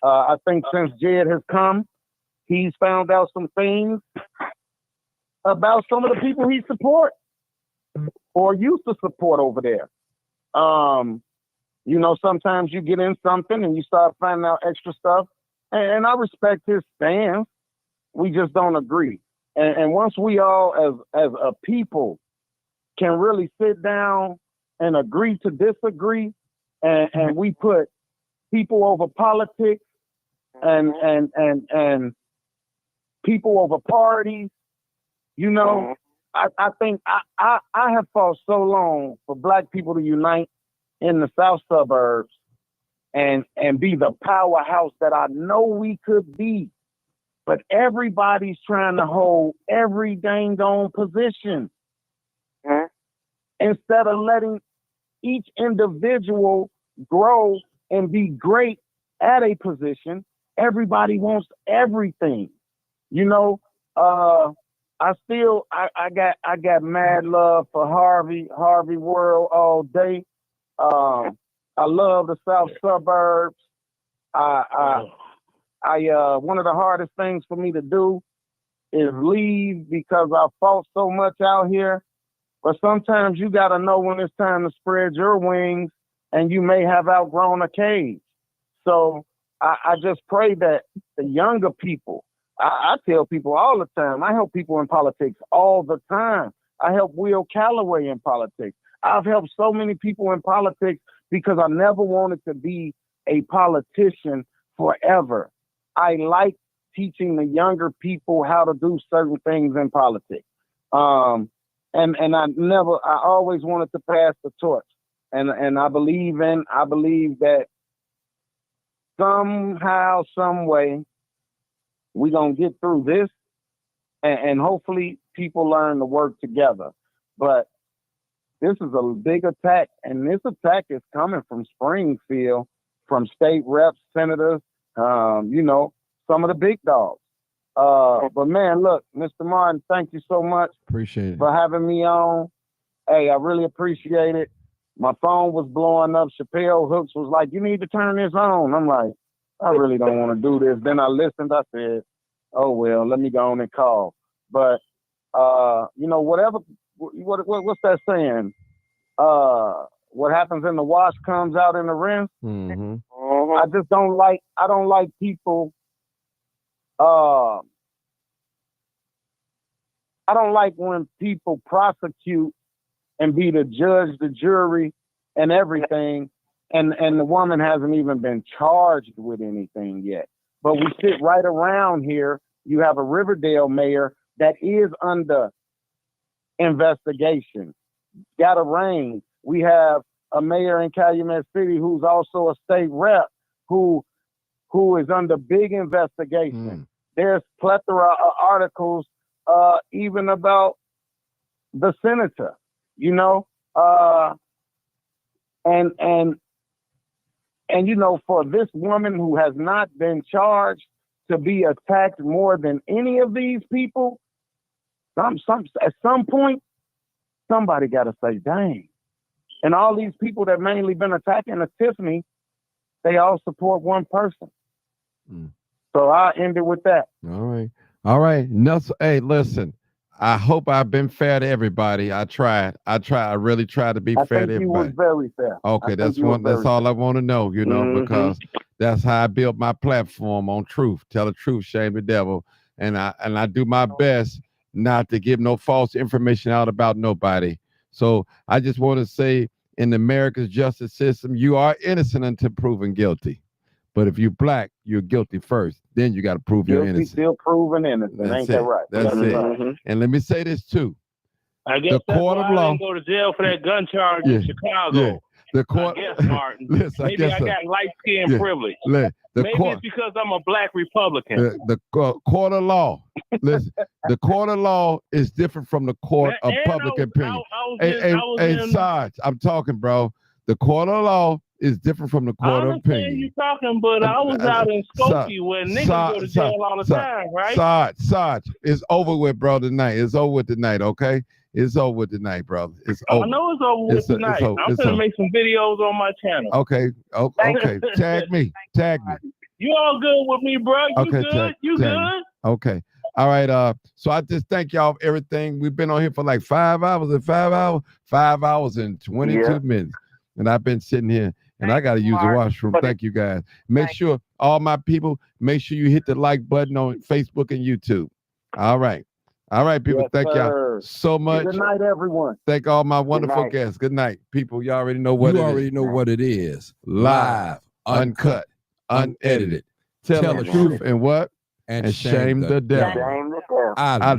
I think since Jed has come, he's found out some things about some of the people he supports or used to support over there. You You know, sometimes you get in something and you start finding out extra stuff. And I respect his stance. We just don't agree. And once we all, as a people, can really sit down and agree to disagree, and we put people over politics and people over parties, you know, I think I have fought so long for Black people to unite in the South suburbs and be the powerhouse that I know we could be. But everybody's trying to hold every dang on position. Instead of letting each individual grow and be great at a position, everybody wants everything. You know, I got mad love for Harvey World all day. I love the South suburbs. One of the hardest things for me to do is leave because I fought so much out here. But sometimes you got to know when it's time to spread your wings, and you may have outgrown a cage. So I just pray that the younger people, I tell people all the time, I help people in politics all the time. I help Will Calloway in politics. I've helped so many people in politics because I never wanted to be a politician forever. I like teaching the younger people how to do certain things in politics. And I always wanted to pass the torch. And I believe that somehow, some way, we're going to get through this, and hopefully people learn to work together. But this is a big attack, and this attack is coming from Springfield, from state reps, senators, you know, some of the big dogs. But man, look, Mr. Martin, thank you so much. Appreciate it. For having me on. Hey, I really appreciate it. My phone was blowing up. Chappelle Hooks was like, you need to turn this on. I'm like, I really don't want to do this. Then I listened. I said, oh, well, let me go on and call. But, you know, what's that saying? What happens in the wash comes out in the rinse. Mm-hmm. I don't like people. I don't like when people prosecute and be the judge, the jury, and everything, and the woman hasn't even been charged with anything yet. But we sit right around here. You have a Riverdale mayor that is under investigation. Got a reign. We have a mayor in Calumet City who's also a state rep who is under big investigation. There's plethora of articles even about the senator, you know, and you know, for this woman who has not been charged to be attacked more than any of these people, at some point, somebody got to say, dang. And all these people that mainly been attacking the Tiffany, they all support one person. So I'll end it with that. All right. Hey, listen, I hope I've been fair to everybody. I tried. I really tried to be fair to everybody. You was very fair. Okay, that's all I want to know, you know, because that's how I built my platform, on truth. Tell the truth, shame the devil. And I do my best not to give no false information out about nobody. So I just want to say, in America's justice system, you are innocent until proven guilty. But if you're Black, you're guilty first. Then you got to prove you're innocent. Still proven innocent. Ain't that right? That's it. And let me say this too. I guess that's why I didn't go to jail for that gun charge in Chicago. Yeah. The court. I guess, Martin. Maybe I got light skin privilege. Maybe it's because I'm a Black Republican. The court of law. Listen, the court of law is different from the court of public opinion. Hey, Sarge, I'm talking, bro. The court of law is different from the court of opinion. You talking, but I was out in Skokie where niggas go to jail all the time, right? Sarge, it's over with, bro, tonight. It's over with tonight, okay? It's over with tonight, brother. It's over. I know it's over with tonight. I'm gonna make some videos on my channel. Okay. Tag me. You all good with me, bro? You good? Okay. All right. So I just thank y'all for everything. We've been on here for like 5 hours and 5 hours and 22 minutes. And I've been sitting here And I got to use the washroom. Thank you, guys. Make sure, all my people, make sure you hit the like button on Facebook and YouTube. All right. All right, people. Yes, thank y'all sir. so much. Good night, everyone. Thank all my wonderful night. guests. Good night, people. You already know what it is. Live, uncut, unedited. Tell the truth and what? And shame the devil. Shame the devil. I